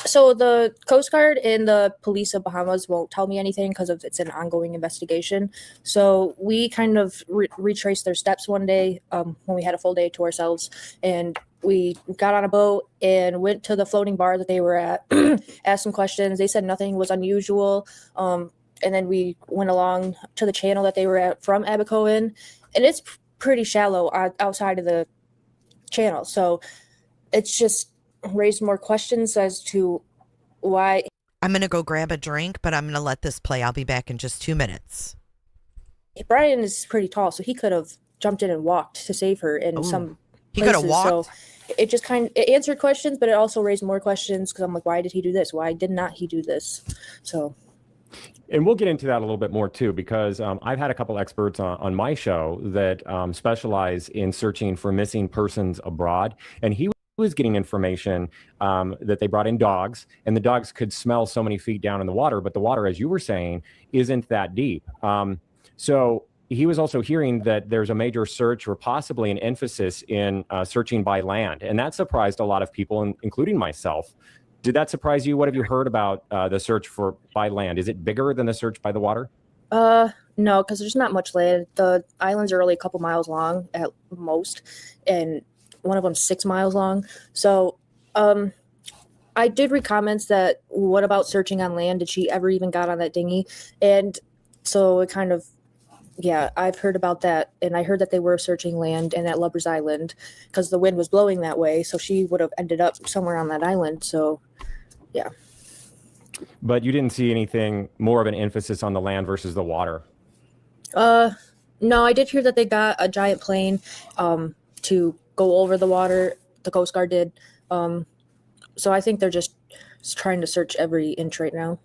So the Coast Guard and the police of Bahamas won't tell me anything because it's an ongoing investigation. So we kind of retraced their steps one day when we had a full day to ourselves, and we got on a boat and went to the floating bar that they were at, asked some questions. They said nothing was unusual. And then we went along to the channel that they were at from Abacoan, and it's pretty shallow outside of the channel. So it's just raised more questions as to why. I'm going to go grab a drink, but I'm going to let this play. I'll be back in just 2 minutes. Brian is pretty tall, so he could have jumped in and walked to save her in some He could have places. walked? So it just it answered questions, but it also raised more questions because I'm like, why did he do this? Why did not he do this? So. And we'll get into that a little bit more too, because I've had a couple experts on my show that specialize in searching for missing persons abroad. And he was getting information that they brought in dogs, and the dogs could smell so many feet down in the water, but the water, as you were saying, isn't that deep. So he was also hearing that there's a major search, or possibly an emphasis in searching by land. And that surprised a lot of people, including myself. Did that surprise you? What have you heard about the search by land? Is it bigger than the search by the water? No, because there's not much land. The islands are only a couple miles long at most, and one of them's 6 miles long. So I did read comments that, what about searching on land? Did she ever even got on that dinghy? And so it kind of, yeah, I've heard about that. And I heard that they were searching land and at Lubbers Island because the wind was blowing that way. So she would have ended up somewhere on that island. So, yeah. But you didn't see anything more of an emphasis on the land versus the water. No, I did hear that they got a giant plane to go over the water. The Coast Guard did. So I think they're just trying to search every inch right now.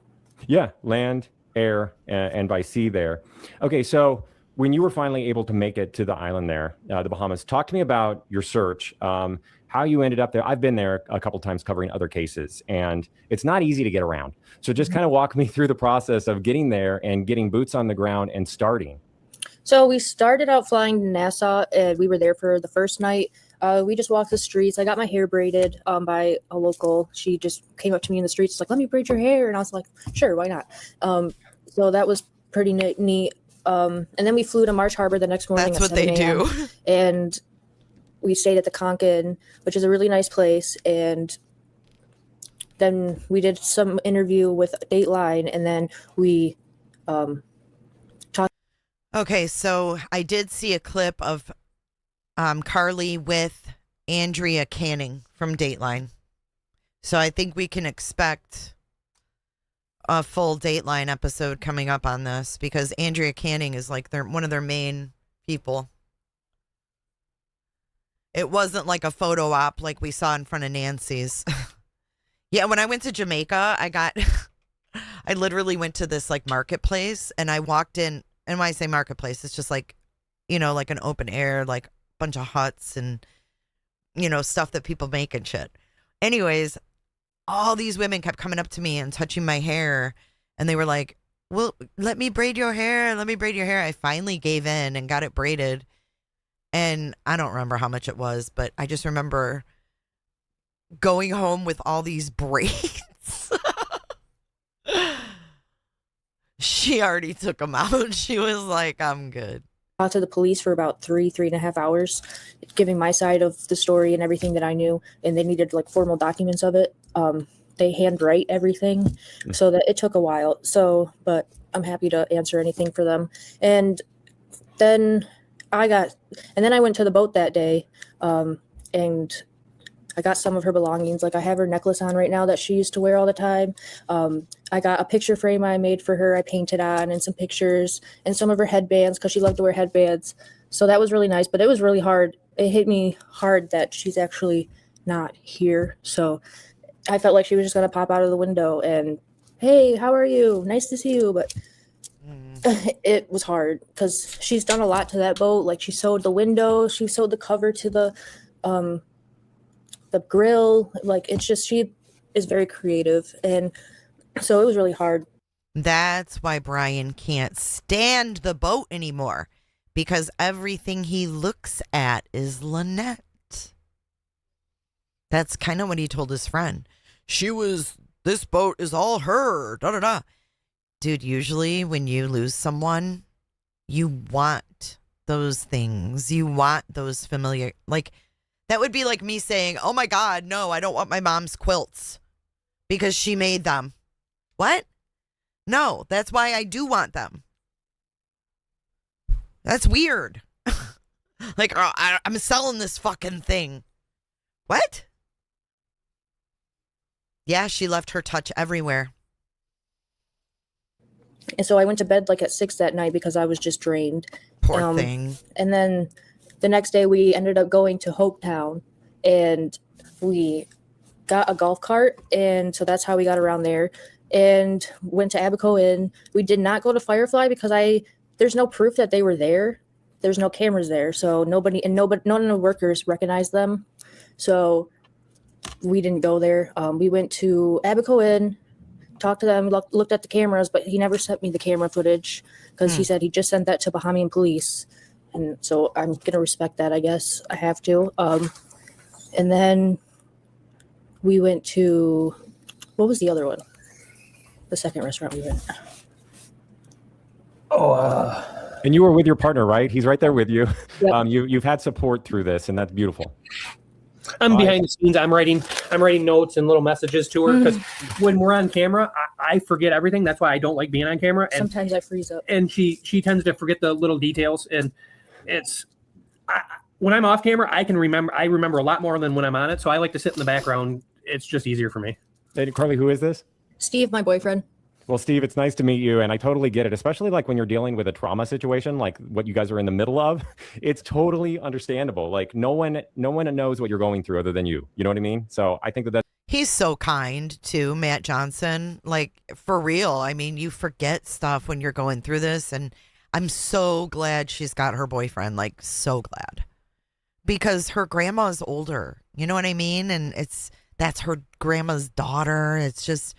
Yeah, land, air, and by sea there. Okay, so when you were finally able to make it to the island there, the Bahamas, talk to me about your search, how you ended up there. I've been there a couple times covering other cases, and it's not easy to get around. So just kind of walk me through the process of getting there and getting boots on the ground and starting. So we started out flying to Nassau, and we were there for the first night. We just walked the streets. I got my hair braided by a local. She just came up to me in the streets, like, "Let me braid your hair," and I was like, "Sure, why not?" So that was pretty neat. And then we flew to Marsh Harbor the next morning. That's what they do. And we stayed at the Konkin, which is a really nice place. And then we did some interview with Dateline, and then we talked. Okay, so I did see a clip of Carly with Andrea Canning from Dateline. So I think we can expect a full Dateline episode coming up on this, because Andrea Canning is like one of their main people. It wasn't like a photo op like we saw in front of Nancy's. Yeah, when I went to Jamaica, I literally went to this like marketplace, and I walked in, and when I say marketplace, it's just like, like an open air, like bunch of huts and, stuff that people make and shit. Anyways, all these women kept coming up to me and touching my hair, and they were like, "Well, let me braid your hair. Let me braid your hair." I finally gave in and got it braided. And I don't remember how much it was, but I just remember going home with all these braids. She already took them out. She was like, "I'm good." Talked to the police for about 3.5 hours, giving my side of the story and everything that I knew, and they needed like formal documents of it. They handwrite everything, so that it took a while. But I'm happy to answer anything for them. And then I went to the boat that day, and I got some of her belongings. Like, I have her necklace on right now that she used to wear all the time. I got a picture frame I made for her. I painted on, and some pictures, and some of her headbands, because she loved to wear headbands. So that was really nice, but it was really hard. It hit me hard that she's actually not here. So I felt like she was just going to pop out of the window and, "Hey, how are you? Nice to see you." But it was hard because she's done a lot to that boat. Like, she sewed the window, she sewed the cover to the grill. Like, it's just, she is very creative, and so it was really hard. That's why Brian can't stand the boat anymore, because everything he looks at is Lynette. That's kind of what he told his friend. This boat is all her, da da da. Dude, usually when you lose someone, you want those things. You want those familiar, like, that would be like me saying, "Oh my God, no, I don't want my mom's quilts because she made them." What? No, that's why I do want them. That's weird. Like, "Oh, I'm selling this fucking thing." What? Yeah, she left her touch everywhere. And so I went to bed like at 6 that night because I was just drained. Poor thing. And then the next day we ended up going to Hopetown, and we got a golf cart, and so that's how we got around there, and went to Abaco Inn. We did not go to Firefly because there's no proof that they were there. There's no cameras there, so none of the workers recognized them. So we didn't go there. We went to Abaco Inn, talked to them, looked at the cameras, but he never sent me the camera footage because he said he just sent that to Bahamian police. And so I'm going to respect that, I guess. I have to. And then we went to, what was the other one? The second restaurant we went. And you were with your partner, right? He's right there with you. Yep. You've had support through this, and that's beautiful. I'm behind the scenes. I'm writing notes and little messages to her, because when we're on camera, I forget everything. That's why I don't like being on camera. And sometimes I freeze up. And she tends to forget the little details. And when I'm off camera, I remember a lot more than when I'm on it. So I like to sit in the background. It's just easier for me. Hey, Carly, who is this? Steve, my boyfriend. Well, Steve, it's nice to meet you, and I totally get it, especially like when you're dealing with a trauma situation, like what you guys are in the middle of. It's totally understandable. Like no one knows what you're going through other than you. You know what I mean? So I think that's He's so kind too, Matt Johnson. Like for real. I mean, you forget stuff when you're going through this, and I'm so glad she's got her boyfriend. Like so glad, because her grandma's older. You know what I mean? And that's her grandma's daughter. It's just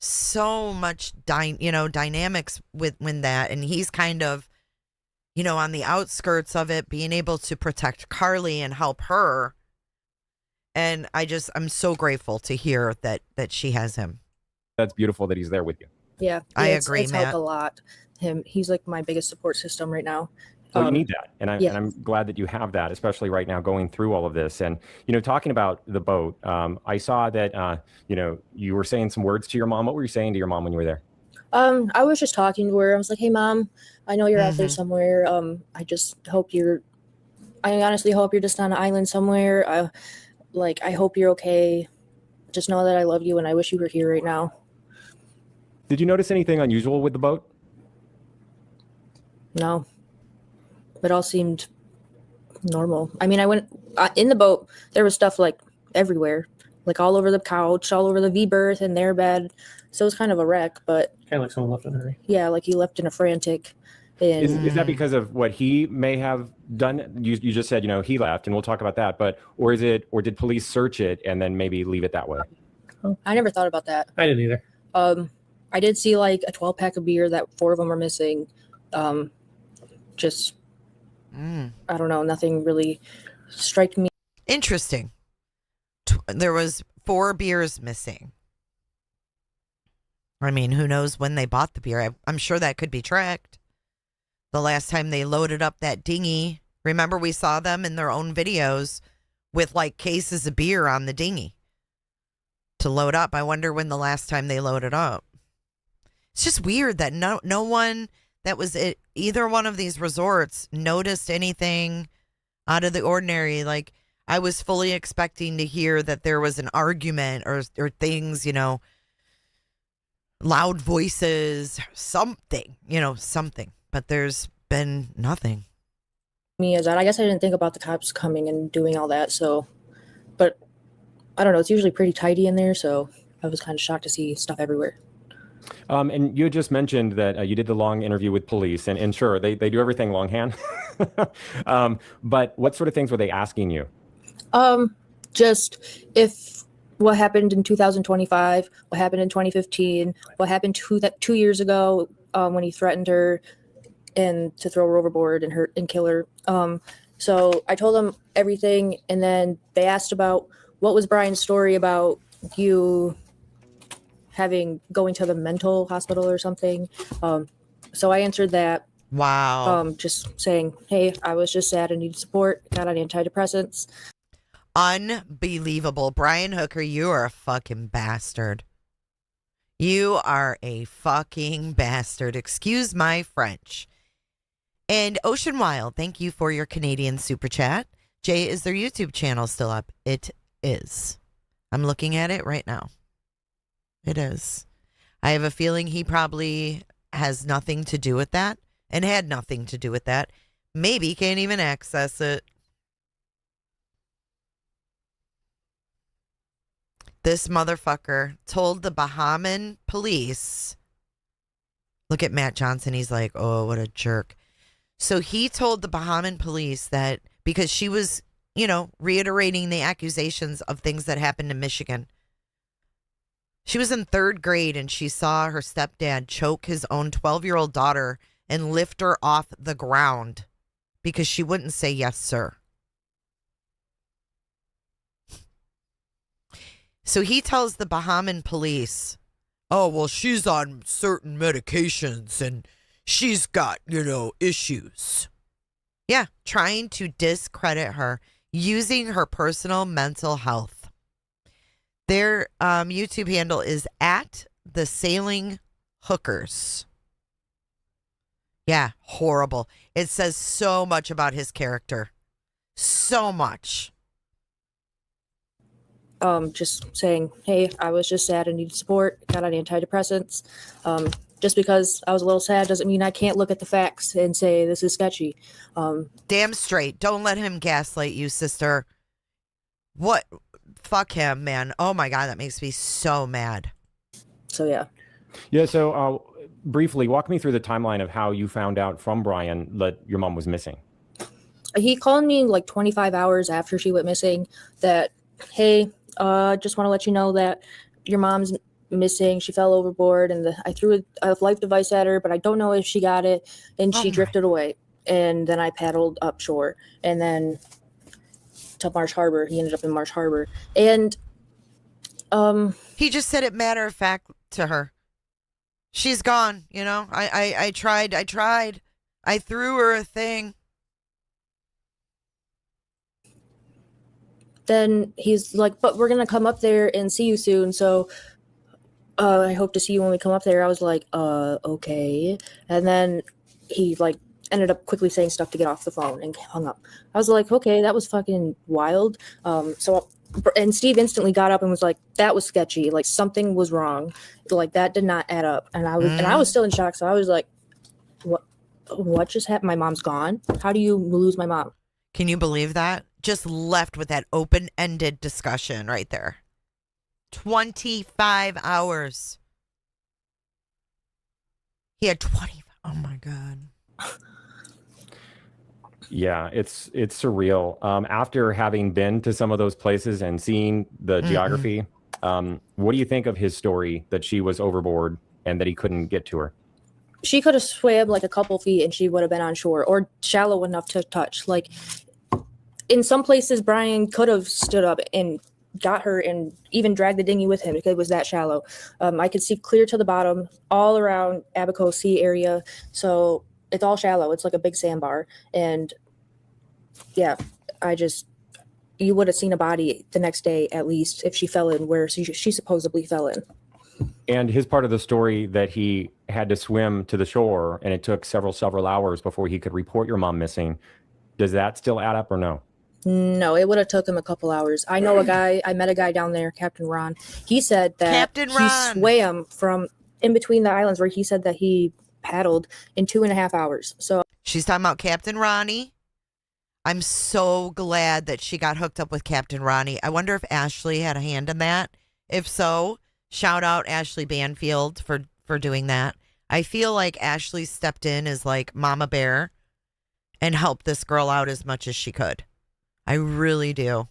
so much dynamics with when that, and he's kind of on the outskirts of it, being able to protect Carly and help her. And I'm so grateful to hear that she has him. that's beautiful that he's there with you. Yeah, I it's, agree, it's Matt. helped a lot. He's like my biggest support system right now. Well, you need that, and yeah. I'm glad that you have that, especially right now going through all of this. And talking about the boat, I saw that you were saying some words to your mom. What were you saying to your mom when you were there? I was just talking to her. I was like, "Hey, Mom, I know you're out there somewhere. I honestly hope you're just on an island somewhere. I hope you're okay. Just know that I love you and I wish you were here right now." Did you notice anything unusual with the boat? No. It all seemed normal. I mean, I went in the boat. There was stuff like everywhere, like all over the couch, all over the V-berth and their bed. So it was kind of a wreck, but Kind of like someone left in a hurry. yeah, like he left in a frantic. And Is that because of what he may have done? You just said he left, and we'll talk about that. But or did police search it and then maybe leave it that way? I never thought about that. I didn't either. I did see like a 12-pack of beer that 4 of them are missing. I don't know. Nothing really struck me. Interesting. There was 4 beers missing. I mean, who knows when they bought the beer? I'm sure that could be tracked. The last time they loaded up that dinghy, remember we saw them in their own videos with like cases of beer on the dinghy to load up. I wonder when the last time they loaded up. It's just weird that no one that was at either one of these resorts noticed anything out of the ordinary. Like I was fully expecting to hear that there was an argument or things, loud voices, something, something. But there's been nothing. Me is that I guess I didn't think about the cops coming and doing all that. So, but I don't know. It's usually pretty tidy in there. So I was kind of shocked to see stuff everywhere. And you had just mentioned that you did the long interview with police, and sure, they do everything longhand. But what sort of things were they asking you? Just if what happened in 2025, what happened in 2015, what happened 2 years ago when he threatened her and to throw her overboard and kill her. So I told them everything, and then they asked about what was Brian's story about you going to the mental hospital or something. So I answered that. Wow. Just saying, hey, I was just sad and needed support, got on antidepressants. Unbelievable. Brian Hooker, you are a fucking bastard. You are a fucking bastard. Excuse my French. And Ocean Wild, thank you for your Canadian super chat. Jay, is their YouTube channel still up? It is. I'm looking at it right now. It is. I have a feeling he probably has nothing to do with that and had nothing to do with that. Maybe can't even access it. This motherfucker told the Bahamian police. Look at Matt Johnson. He's like, oh, what a jerk. So he told the Bahamian police that because she was, reiterating the accusations of things that happened in Michigan. She was in 3rd grade and she saw her stepdad choke his own 12-year-old daughter and lift her off the ground because she wouldn't say yes, sir. So he tells the Bahamian police, oh, well, she's on certain medications and she's got, issues. Yeah, trying to discredit her using her personal mental health. Their YouTube handle is at the Sailing Hookers. Yeah, horrible. It says so much about his character. So much. just saying, hey, I was just sad and needed support, got on antidepressants. Just because I was a little sad doesn't mean I can't look at the facts and say this is sketchy. Damn straight. Don't let him gaslight you, sister. What? Fuck him, man. Oh my God, that makes me so mad. So, yeah. Yeah, so briefly, walk me through the timeline of how you found out from Brian that your mom was missing. He called me like 25 hours after she went missing that, hey, just want to let you know that your mom's missing. She fell overboard and I threw a life device at her, but I don't know if she got it. And she drifted away. And then I paddled up shore and then to Marsh Harbor. He ended up in Marsh Harbor. And he just said it matter of fact to her. She's gone, you know. I tried. I threw her a thing. Then he's like, but we're gonna come up there and see you soon. So I hope to see you when we come up there. I was like, okay. And then he like ended up quickly saying stuff to get off the phone and hung up. I was like, okay, that was fucking wild. And Steve instantly got up and was like, that was sketchy. Like something was wrong. Like that did not add up. And I was still in shock. So I was like, what just happened? My mom's gone. How do you lose my mom? Can you believe that? Just left with that open-ended discussion right there. 25 hours. He had 20. Oh my God. Yeah, it's surreal. After having been to some of those places and seeing the geography, what do you think of his story that she was overboard and that he couldn't get to her? She could have swam like a couple feet and she would have been on shore or shallow enough to touch. Like in some places, Brian could have stood up and got her and even dragged the dinghy with him because it was that shallow. I could see clear to the bottom all around Abaco Sea area. So it's all shallow. It's like a big sandbar. And yeah, you would have seen a body the next day at least if she fell in where she supposedly fell in. And his part of the story that he had to swim to the shore and it took several hours before he could report your mom missing. Does that still add up or no? No, it would have took him a couple hours. I met a guy down there, Captain Ron. He said that he swam from in between the islands where he said that he paddled in 2.5 hours. So she's talking about Captain Ronnie. I'm so glad that she got hooked up with Captain Ronnie. I wonder if Ashley had a hand in that. If so, shout out Ashley Banfield for doing that. I feel like Ashley stepped in as like Mama Bear and helped this girl out as much as she could. I really do.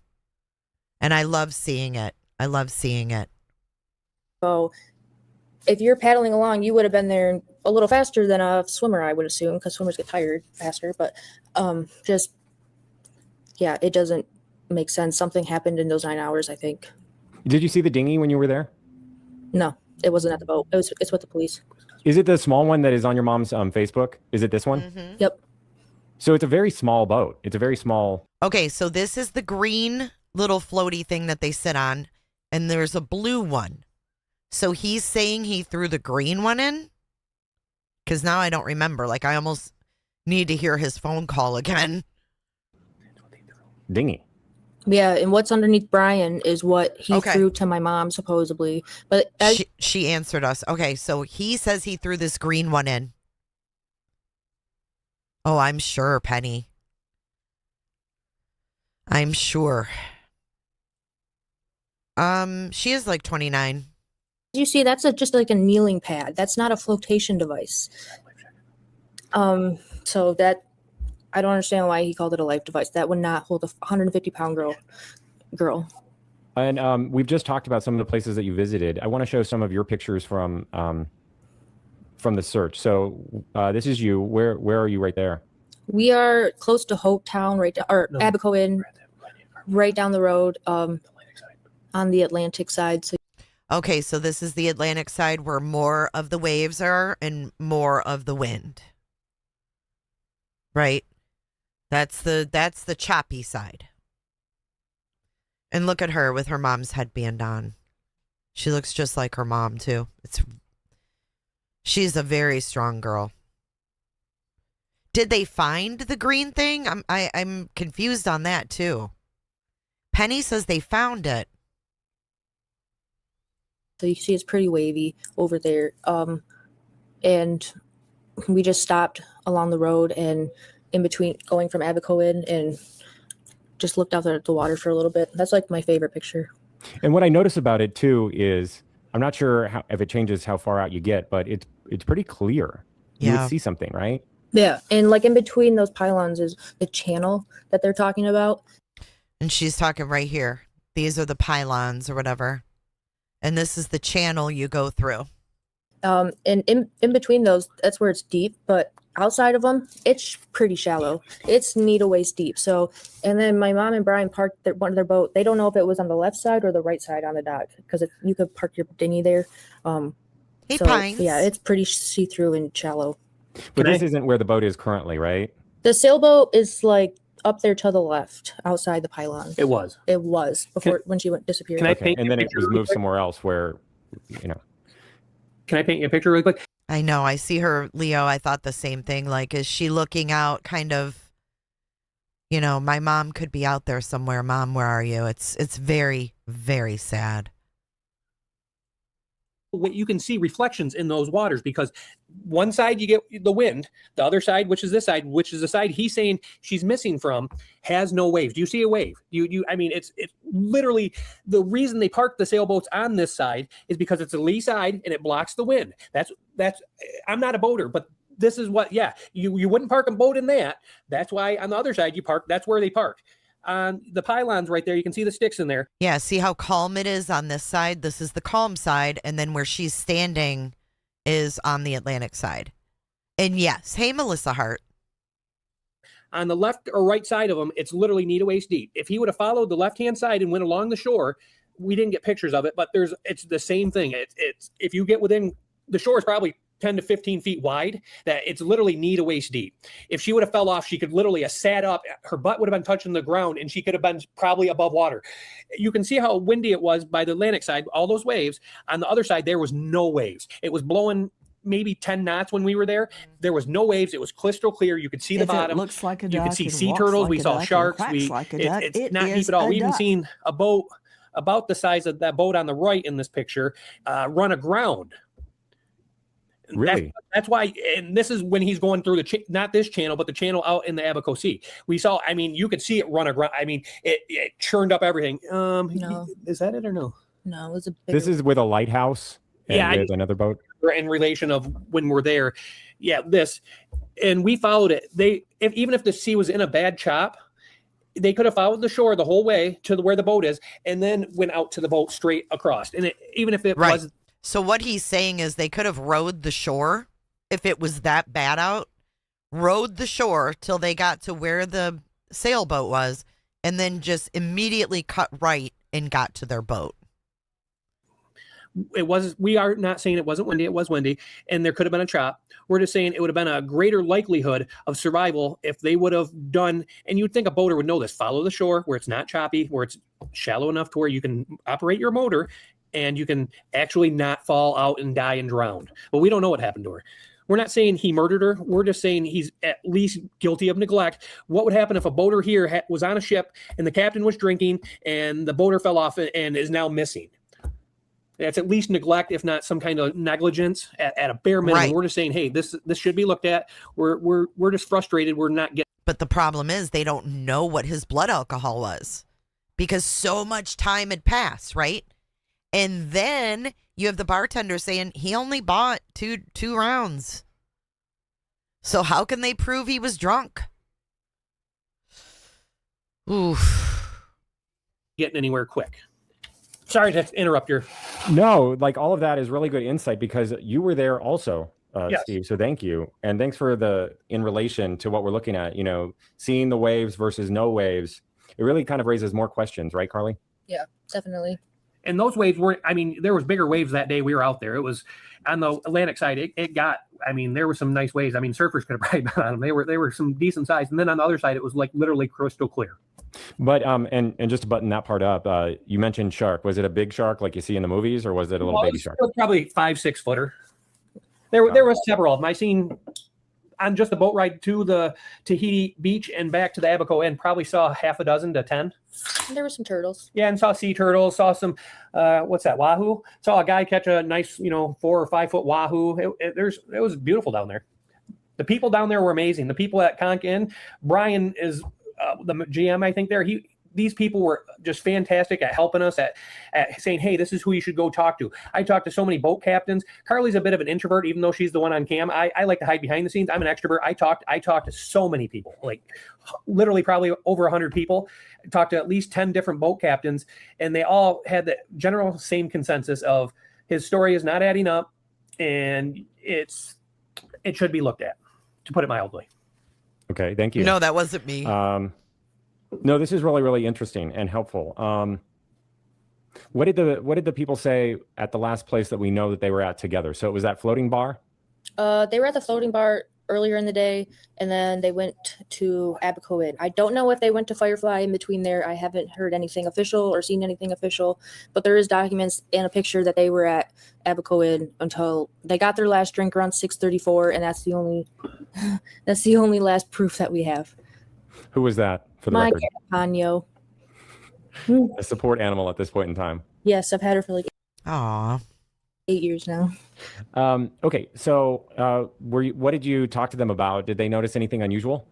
And I love seeing it. So if you're paddling along, you would have been there a little faster than a swimmer, I would assume, because swimmers get tired faster. But it doesn't make sense. Something happened in those 9 hours, I think. Did you see the dinghy when you were there? No, it wasn't at the boat. It's with the police. Is it the small one that is on your mom's Facebook? Is it this one? Mm-hmm. Yep. So it's a very small boat. It's a very small. Okay, so this is the green little floaty thing that they sit on, and there's a blue one. So he's saying he threw the green one in? Because now I don't remember. Like, I almost need to hear his phone call again. Dinghy. Yeah, and what's underneath Brian is what he threw to my mom, supposedly. But she answered us. Okay, so he says he threw this green one in. Oh, I'm sure, Penny. I'm sure. She is like 29. You see, that's just like a kneeling pad. That's not a flotation device. So that I don't understand why he called it a life device. That would not hold a 150-pound girl. And we've just talked about some of the places that you visited. I want to show some of your pictures from the search. So this is you. Where are you right there? We are close to Hope Town, Abaco Inn, right down the road, on the Atlantic side. So. Okay, so this is the Atlantic side where more of the waves are and more of the wind. Right? That's the choppy side. And look at her with her mom's headband on. She looks just like her mom too. She's a very strong girl. Did they find the green thing? I'm confused on that too. Penny says they found it. So you can see it's pretty wavy over there. And we just stopped along the road and in between going from Abacoin and just looked out at the water for a little bit. That's like my favorite picture. And what I notice about it too is I'm not sure if it changes how far out you get, but it's pretty clear. You would see something, right? Yeah, and like in between those pylons is the channel that they're talking about. And she's talking right here. These are the pylons or whatever. And this is the channel you go through. And in between those, that's where it's deep, but outside of them, it's pretty shallow. It's needle-waist deep. So, and then my mom and Brian parked one of their boat. They don't know if it was on the left side or the right side on the dock because you could park your dinghy there. Hey, so, Pines. yeah, it's pretty see-through and shallow. But this isn't where the boat is currently, right? The sailboat is like up there to the left, outside the pylon. It was. It was before when she went disappeared. Can I paint and then it was moved somewhere else where, you know. Can I paint you a picture really quick? I know. I see her, Leo. I thought the same thing. Like, is she looking out kind of, you know, my mom could be out there somewhere. Mom, where are you? It's very, very sad. You can see reflections in those waters because one side you get the wind, the other side, which is this side, which is the side he's saying she's missing from, has no waves. Do you see a wave? I mean, it's literally the reason they parked the sailboats on this side is because it's a lee side and it blocks the wind. That's I'm not a boater, but this is what, you wouldn't park a boat in that. That's why on the other side you park, that's where they park. On the pylons right there, you can see the sticks in there. Yeah, see how calm it is on this side? This is the calm side, and then where she's standing is on the Atlantic side. And yes, hey, Melissa Hart. On the left or right side of them, it's literally knee to waist deep. If he would have followed the left-hand side and went along the shore, we didn't get pictures of it, but it's the same thing. It's if you get within, the shore is probably 10 to 15 feet wide, that it's literally knee to waist deep. If she would have fell off, she could literally have sat up, her butt would have been touching the ground, and she could have been probably above water. You can see how windy it was by the Atlantic side, all those waves. On the other side, there was no waves. It was blowing maybe 10 knots when we were there. There was no waves. It was crystal clear. You could see the bottom. It looks like a duck, you could see it sea walks turtles. like We a saw duck, sharks. and quacks like a duck. It's It not deep is at all. a We even duck. seen a boat about the size of that boat on the right in this picture run aground. Really? That's why, and this is when he's going through not this channel, but the channel out in the Abaco Sea. We saw, I mean, you could see it run aground. I mean, it churned up everything. No. Is that it or no? No, it was a big. This is with a lighthouse and with another boat? In relation of when we're there. Yeah, and we followed it. Even if the sea was in a bad chop, they could have followed the shore the whole way to where the boat is and then went out to the boat straight across. And even if it was. So what he's saying is they could have rowed the shore if it was that bad out, rowed the shore till they got to where the sailboat was, and then just immediately cut right and got to their boat. We are not saying it wasn't windy. It was windy, and there could have been a chop. We're just saying it would have been a greater likelihood of survival if they would have done, and you'd think a boater would know this, follow the shore where it's not choppy, where it's shallow enough to where you can operate your motor and you can actually not fall out and die and drown. But we don't know what happened to her. We're not saying he murdered her. We're just saying he's at least guilty of neglect. What would happen if a boater here was on a ship and the captain was drinking and the boater fell off and is now missing? That's at least neglect, if not some kind of negligence at a bare minimum. Right. We're just saying, hey, this should be looked at. We're just frustrated. We're not getting. But the problem is they don't know what his blood alcohol was because so much time had passed, right? And then you have the bartender saying he only bought two rounds. So how can they prove he was drunk? Oof. Getting anywhere quick. Sorry to interrupt your. No, like all of that is really good insight because you were there also, Yes. Steve. So thank you. And thanks for in relation to what we're looking at, seeing the waves versus no waves. It really kind of raises more questions, right, Carly? Yeah, definitely. And those waves there was bigger waves that day we were out there. It was on the Atlantic side. There were some nice waves. Surfers could have probably been on them. They were some decent size. And then on the other side, it was like literally crystal clear. But and just to button that part up, you mentioned shark. Was it a big shark like you see in the movies, or was it a little baby shark? It was probably 5-6 footer. There were several of them. on just the boat ride to the Tahiti beach and back to the Abaco Inn, probably saw half a dozen to 10. There were some turtles. Yeah, and saw sea turtles, saw some, what's that, wahoo? Saw a guy catch a nice, 4 or 5 foot wahoo. It was beautiful down there. The people down there were amazing. The people at Conch Inn, Brian is the GM, I think there. These people were just fantastic at helping us, at saying, hey, this is who you should go talk to. I talked to so many boat captains. Carly's a bit of an introvert, even though she's the one on cam. I like to hide behind the scenes. I'm an extrovert. I talked to so many people, like literally probably over 100 people. I talked to at least 10 different boat captains, and they all had the general same consensus of his story is not adding up, and it should be looked at, to put it mildly. Okay, thank you. No, that wasn't me. No, this is really, really interesting and helpful. What did the people say at the last place that we know that they were at together? So it was that floating bar? They were at the floating bar earlier in the day, and then they went to Abaco Inn. I don't know if they went to Firefly in between there. I haven't heard anything official or seen anything official, but there is documents and a picture that they were at Abaco Inn until they got their last drink around 6:34, and that's the only last proof that we have. Who was that, for the My record? cat, Ponyo. A support animal at this point in time. Yes, I've had her for like Aw. 8 years now. Okay, so what did you talk to them about? Did they notice anything unusual?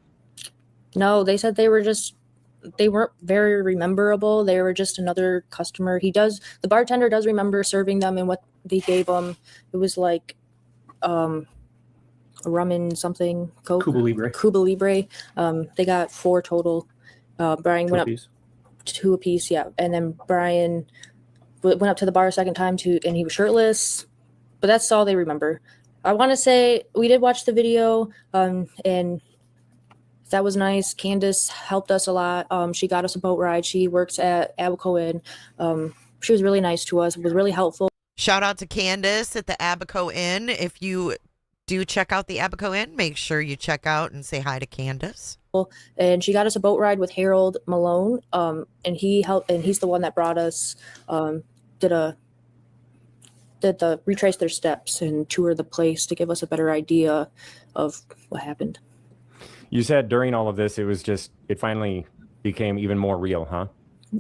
No, they said they weren't very rememberable. They were just another customer. The bartender does remember serving them, and what they gave them, it was like a rum and something, Coke. Cuba Libre. They got 4 total. Brian went up 2 apiece, yeah. And then Brian went up to the bar a second time and he was shirtless. But that's all they remember. I want to say we did watch the video, and that was nice. Candace helped us a lot. She got us a boat ride. She works at Abaco Inn. She was really nice to us. Was really helpful. Shout out to Candace at the Abaco Inn. If you do check out the Abaco Inn, make sure you check out and say hi to Candace. And she got us a boat ride with Harold Malone. And he helped, and he's the one that brought us, retrace their steps and tour the place to give us a better idea of what happened. You said during all of this, it finally became even more real, huh?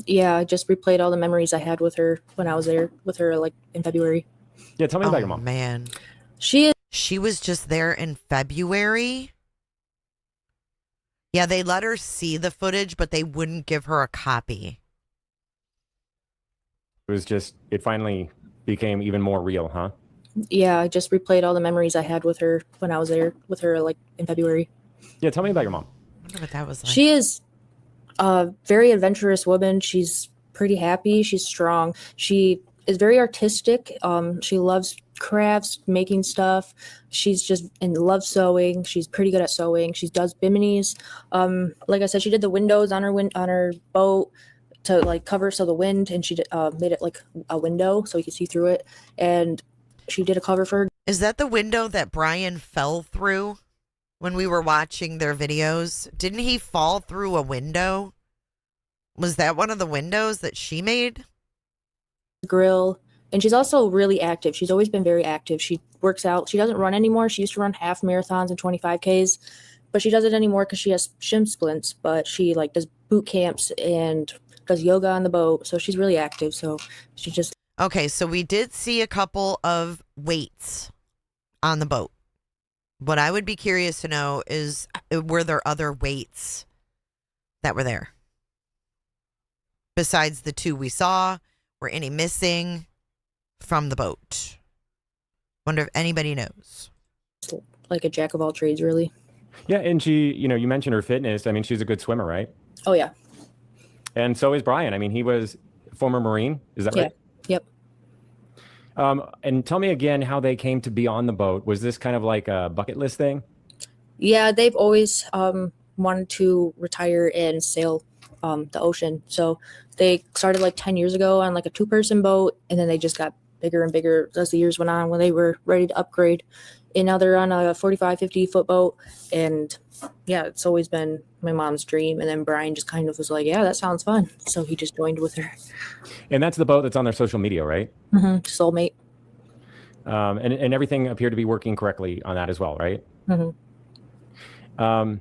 Yeah, I just replayed all the memories I had with her when I was there with her, like in February. Yeah, tell me about your mom. Man, she was just there in February. Yeah, they let her see the footage, but they wouldn't give her a copy. It finally became even more real, huh? Yeah, I just replayed all the memories I had with her when I was there with her, like in February. Yeah, tell me about your mom. I wonder what that was like. She is a very adventurous woman. She's pretty happy. She's strong. She is very artistic. She loves crafts, making stuff. She's just loves sewing. She's pretty good at sewing. She does biminis. Like I said, she did the windows on her boat to like cover so the wind, and she made it like a window so you could see through it. And she did a cover for her. Is that the window that Brian fell through when we were watching their videos? Didn't he fall through a window? Was that one of the windows that she made? Grill. And she's also really active. She's always been very active. She works out. She doesn't run anymore. She used to run half marathons and 25Ks, but she doesn't anymore because she has shin splints. But she like does boot camps and does yoga on the boat. So she's really active. So she just. Okay, so we did see a couple of weights on the boat. What I would be curious to know is, were there other weights that were there? Besides the 2 we saw, were any missing from the boat? Wonder if anybody knows. Like a jack of all trades, really. Yeah, and she, you mentioned her fitness. I mean, she's a good swimmer, right? Oh, yeah. And so is Brian. I mean, he was a former Marine. Is that right? Yep. And tell me again how they came to be on the boat. Was this kind of like a bucket list thing? Yeah, they've always wanted to retire and sail the ocean. So they started like 10 years ago on like a 2-person boat, and then they just got bigger and bigger as the years went on when they were ready to upgrade. And now they're on a 45, 50-foot boat. And yeah, it's always been my mom's dream. And then Brian just kind of was like, yeah, that sounds fun. So he just joined with her. And that's the boat that's on their social media, right? Mm-hmm. Soulmate. And everything appeared to be working correctly on that as well, right? Mm-hmm. And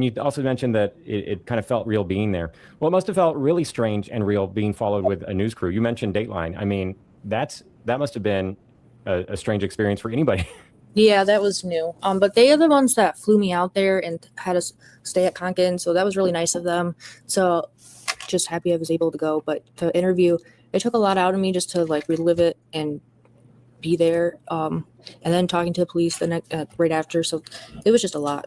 you also mentioned that it kind of felt real being there. Well, it must have felt really strange and real being followed with a news crew. You mentioned Dateline. I mean, that must have been a strange experience for anybody. Yeah, that was new. But they are the ones that flew me out there and had us stay at Konkin, so that was really nice of them. So just happy I was able to go. But the interview, it took a lot out of me just to like relive it and be there. And then talking to the police the next right after, so it was just a lot.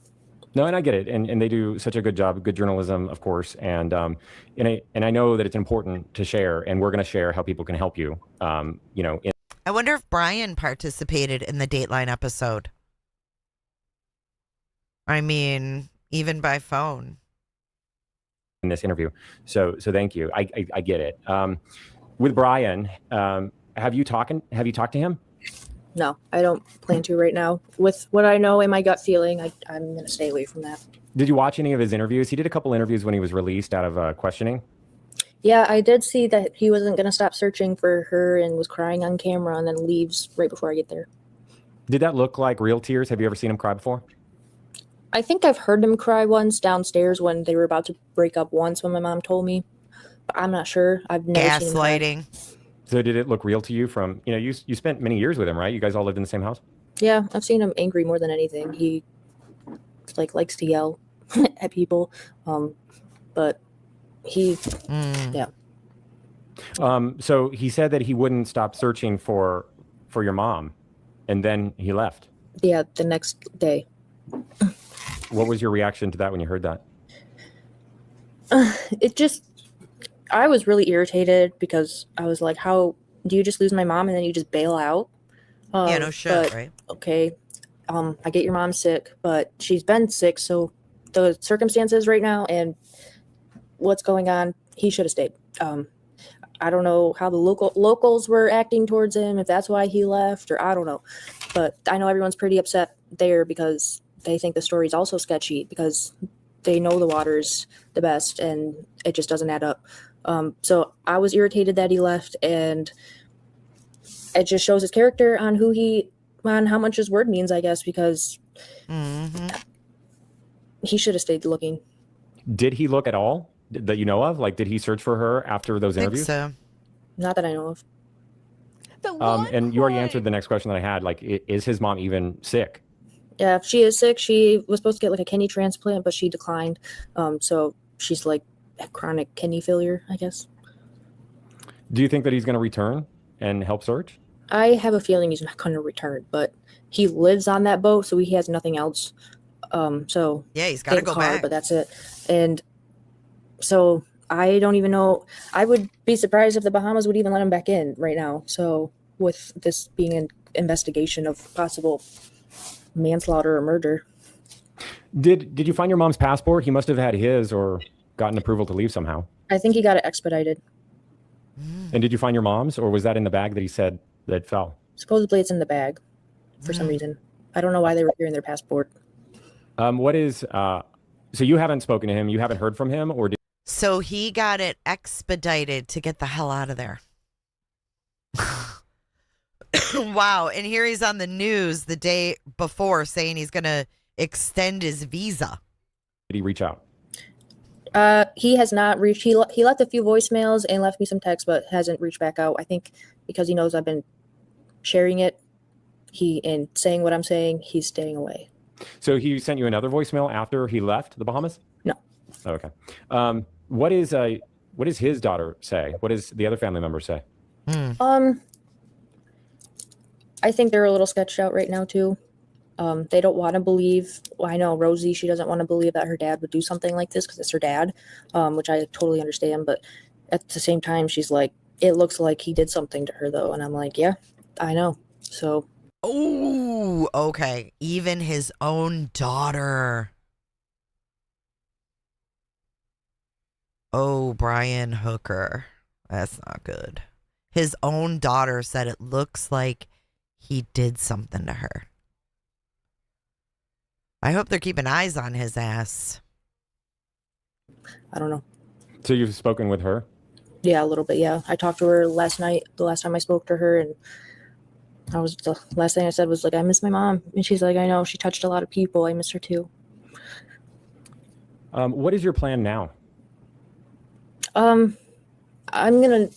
No, and I get it, and they do such a good job, good journalism, of course, and I know that it's important to share, and we're going to share how people can help you. I wonder if Brian participated in the Dateline episode. I mean, even by phone. In this interview, so thank you. I get it. With Brian, have you talked to him? No, I don't plan to right now. With what I know and my gut feeling, I'm going to stay away from that. Did you watch any of his interviews? He did a couple interviews when he was released out of questioning. Yeah, I did see that he wasn't going to stop searching for her and was crying on camera and then leaves right before I get there. Did that look like real tears? Have you ever seen him cry before? I think I've heard him cry once downstairs when they were about to break up once when my mom told me. But I'm not sure. I've never seen him cry. Gaslighting. So did it look real to you from, you spent many years with him, right? You guys all lived in the same house? Yeah, I've seen him angry more than anything. He likes to yell at people. But he, yeah. So he said that he wouldn't stop searching for your mom, and then he left. Yeah, the next day. What was your reaction to that when you heard that? I was really irritated because I was like, how do you just lose my mom and then you just bail out? Yeah, no shit, right? Okay. I get your mom sick, but she's been sick. So the circumstances right now and what's going on, he should have stayed. I don't know how the locals were acting towards him, if that's why he left, or I don't know. But I know everyone's pretty upset there because they think the story's also sketchy because they know the water's the best and it just doesn't add up. So I was irritated that he left, and it just shows his character on how much his word means, I guess, because he should have stayed looking. Did he look at all that you know of? Like, did he search for her after those interviews? So. Not that I know of. And you already answered the next question that I had. Like, is his mom even sick? Yeah, she is sick. She was supposed to get like a kidney transplant, but she declined. So she's like chronic kidney failure, I guess. Do you think that he's going to return and help search? I have a feeling he's not going to return, but he lives on that boat, so he has nothing else. So yeah, he's got to go back. But that's it. And so I don't even know. I would be surprised if the Bahamas would even let him back in right now. So with this being an investigation of possible manslaughter or murder. Did you find your mom's passport? He must have had his or gotten approval to leave somehow. I think he got it expedited. And did you find your mom's, or was that in the bag that he said that fell? Supposedly it's in the bag for some reason. I don't know why they were carrying their passport. So you haven't spoken to him, you haven't heard from him, or So he got it expedited to get the hell out of there. Wow. And here he's on the news the day before saying he's going to extend his visa. Did he reach out? He has not reached. He left a few voicemails and left me some texts, but hasn't reached back out. I think because he knows I've been sharing it, and saying what I'm saying, he's staying away. So he sent you another voicemail after he left the Bahamas? No. Oh, okay. What does his daughter say? What does the other family members say? I think they're a little sketched out right now too. They don't want to believe. Well, I know Rosie, she doesn't want to believe that her dad would do something like this because it's her dad, which I totally understand. But at the same time, she's like, it looks like he did something to her though. And I'm like, yeah, I know. So. Oh, okay. Even his own daughter. Oh, Brian Hooker. That's not good. His own daughter said it looks like he did something to her. I hope they're keeping eyes on his ass. I don't know. So you've spoken with her? Yeah, a little bit. Yeah. I talked to her last night, the last time I spoke to her, and the last thing I said was like, I miss my mom. And she's like, I know, she touched a lot of people. I miss her too. What is your plan now? I'm gonna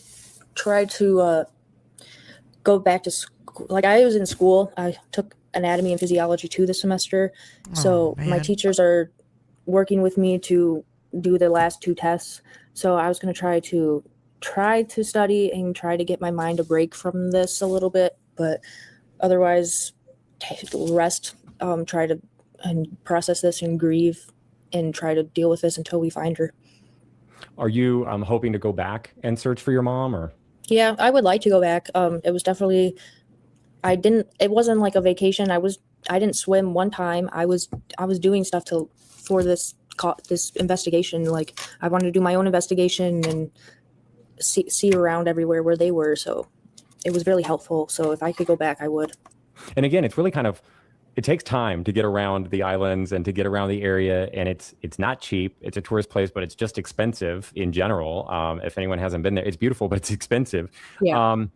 try to go back to school. Like, I was in school. I took anatomy and physiology 2 this semester. So my man. teachers are working with me to do the last 2 tests. So I was going to try to study and try to get my mind a break from this a little bit, but otherwise rest, try to and process this and grieve and try to deal with this until we find her. Are you hoping to go back and search for your mom, or? Yeah, I would like to go back. It was definitely, it wasn't like a vacation. I didn't swim one time. I was doing stuff for this investigation. Like, I wanted to do my own investigation and see around everywhere where they were. So it was really helpful. So if I could go back, I would. And again, it's really it takes time to get around the islands and to get around the area, and it's not cheap. It's a tourist place, but it's just expensive in general. If anyone hasn't been there, it's beautiful, but it's expensive. Yeah.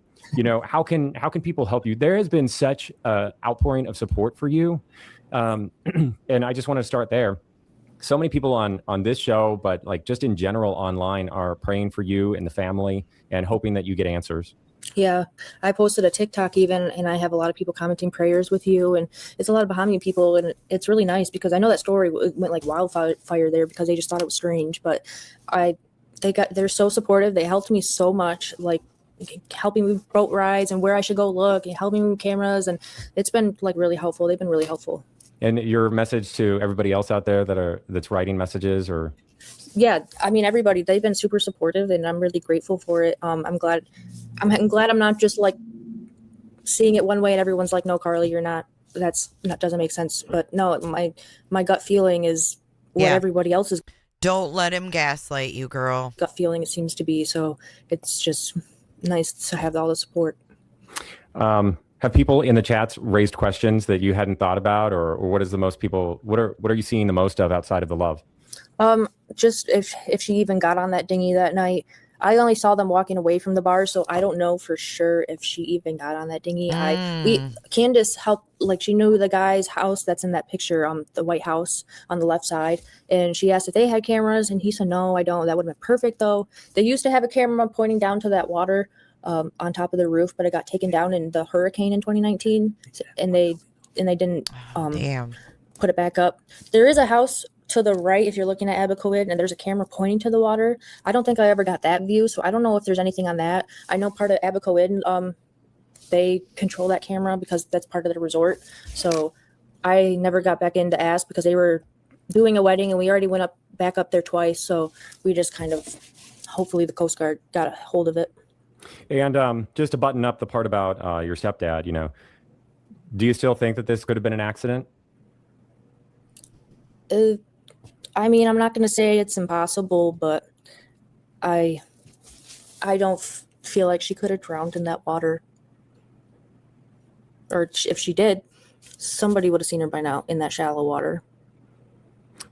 How can people help you? There has been such an outpouring of support for you, and I just want to start there. So many people on this show, but like just in general online, are praying for you and the family and hoping that you get answers. Yeah, I posted a TikTok even, and I have a lot of people commenting prayers with you, and it's a lot of Bahamian people, and it's really nice because I know that story went like wildfire there because they just thought it was strange, but they're so supportive. They helped me so much, like helping me with boat rides and where I should go look and helping me with cameras, and it's been like really helpful. They've been really helpful. And your message to everybody else out there that's writing messages, or? Yeah, I mean, everybody, they've been super supportive, and I'm really grateful for it. I'm glad I'm not just like seeing it one way and everyone's like, no, Carly, you're not. That doesn't make sense. But no, my gut feeling is what everybody else is. Don't let him gaslight you, girl. Gut feeling, it seems to be. So it's just nice to have all the support. Have people in the chats raised questions that you hadn't thought about, or what is the most people? What are you seeing the most of outside of the love? Just if she even got on that dinghy that night. I only saw them walking away from the bar, so I don't know for sure if she even got on that dinghy. Candace helped, like, she knew the guy's house that's in that picture, the White House on the left side, and she asked if they had cameras, and he said, no, I don't. That would have been perfect, though. They used to have a camera pointing down to that water on top of the roof, but it got taken down in the hurricane in 2019, and they didn't put it back up. There is a house to the right if you're looking at Abacoid, and there's a camera pointing to the water. I don't think I ever got that view, so I don't know if there's anything on that. I know part of Abacoid, they control that camera because that's part of the resort. So I never got back in to ask because they were doing a wedding, and we already went back up there twice. So we just kind of, hopefully the Coast Guard got a hold of it. And just to button up the part about your stepdad, do you still think that this could have been an accident? I mean, I'm not going to say it's impossible, but I don't feel like she could have drowned in that water. Or if she did, somebody would have seen her by now in that shallow water.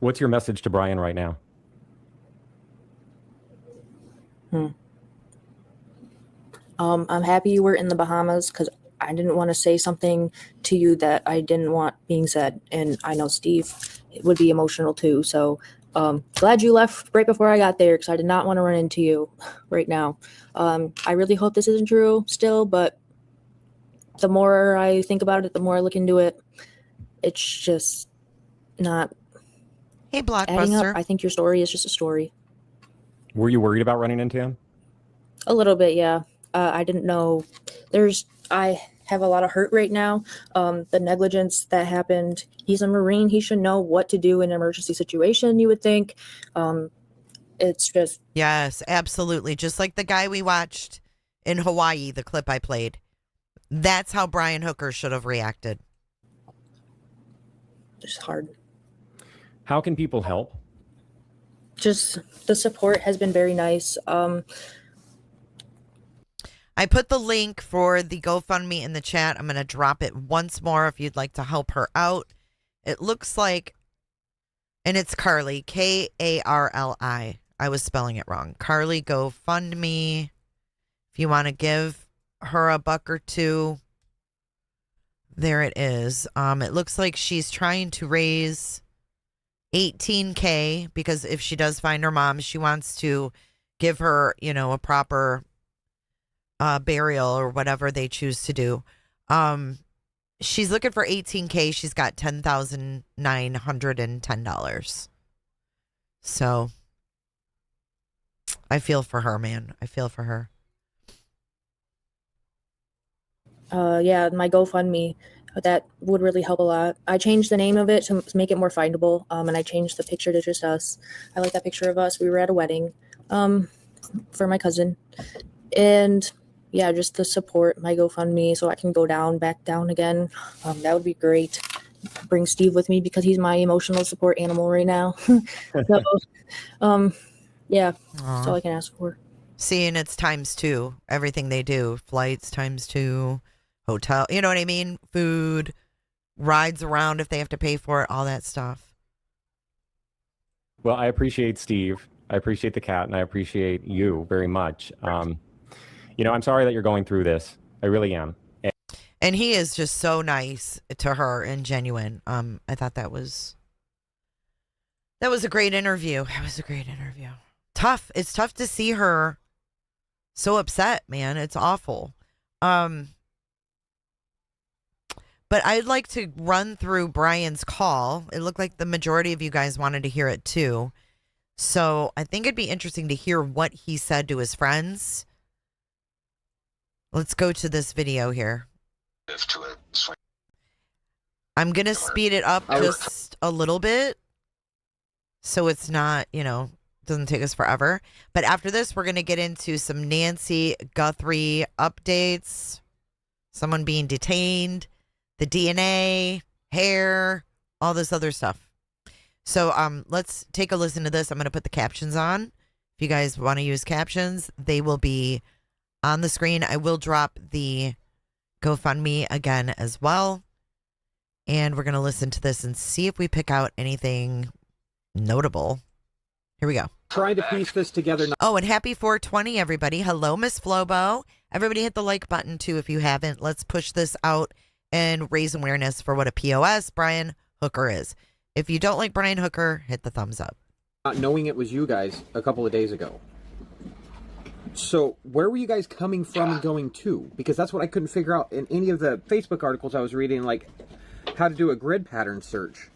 What's your message to Brian right now? I'm happy you were in the Bahamas because I didn't want to say something to you that I didn't want being said. And I know Steve would be emotional too. So glad you left right before I got there because I did not want to run into you right now. I really hope this isn't true still, but the more I think about it, the more I look into it, it's just not adding Blockbuster. up. I think your story is just a story. Were you worried about running into him? A little bit, yeah. I didn't know. I have a lot of hurt right now. The negligence that happened. He's a Marine. He should know what to do in an emergency situation, you would think. It's just. Yes, absolutely. Just like the guy we watched in Hawaii, the clip I played. That's how Brian Hooker should have reacted. Just hard. How can people help? Just the support has been very nice. I put the link for the GoFundMe in the chat. I'm going to drop it once more if you'd like to help her out. It looks like, and it's Carly, Karli. I was spelling it wrong. Carly GoFundMe. If you want to give her a buck or two, there it is. It looks like she's trying to raise $18K, because if she does find her mom, she wants to give her, a proper burial or whatever they choose to do. She's looking for $18K. She's got $10,910. So I feel for her, man. I feel for her. Yeah, my GoFundMe, that would really help a lot. I changed the name of it to make it more findable, and I changed the picture to just us. I like that picture of us. We were at a wedding for my cousin. And yeah, just the support, my GoFundMe, so I can go back down again. That would be great. Bring Steve with me because he's my emotional support animal right now. So, yeah, that's all I can ask for. See, and it's ×2. Everything they do, flights ×2, hotel, you know what I mean? Food, rides around if they have to pay for it, all that stuff. Well, I appreciate Steve. I appreciate the cat, and I appreciate you very much. I'm sorry that you're going through this. I really am. And he is just so nice to her and genuine. I thought that was a great interview. It was a great interview. Tough. It's tough to see her so upset, man. It's awful. But I'd like to run through Brian's call. It looked like the majority of you guys wanted to hear it too. So I think it'd be interesting to hear what he said to his friends. Let's go to this video here. I'm going to speed it up just a little bit so it's not, doesn't take us forever. But after this, we're going to get into some Nancy Guthrie updates, someone being detained, the DNA, hair, all this other stuff. So let's take a listen to this. I'm going to put the captions on. If you guys want to use captions, they will be on the screen. I will drop the GoFundMe again as well. And we're going to listen to this and see if we pick out anything notable. Here we go. Trying to piece this together. Oh, and happy 420, everybody. Hello, Miss Flobo. Everybody hit the like button, too, if you haven't. Let's push this out and raise awareness for what a POS Brian Hooker is. If you don't like Brian Hooker, hit the thumbs up. Not knowing it was you guys a couple of days ago. So where were you guys coming from and going to? Because that's what I couldn't figure out in any of the Facebook articles I was reading, like how to do a grid pattern search.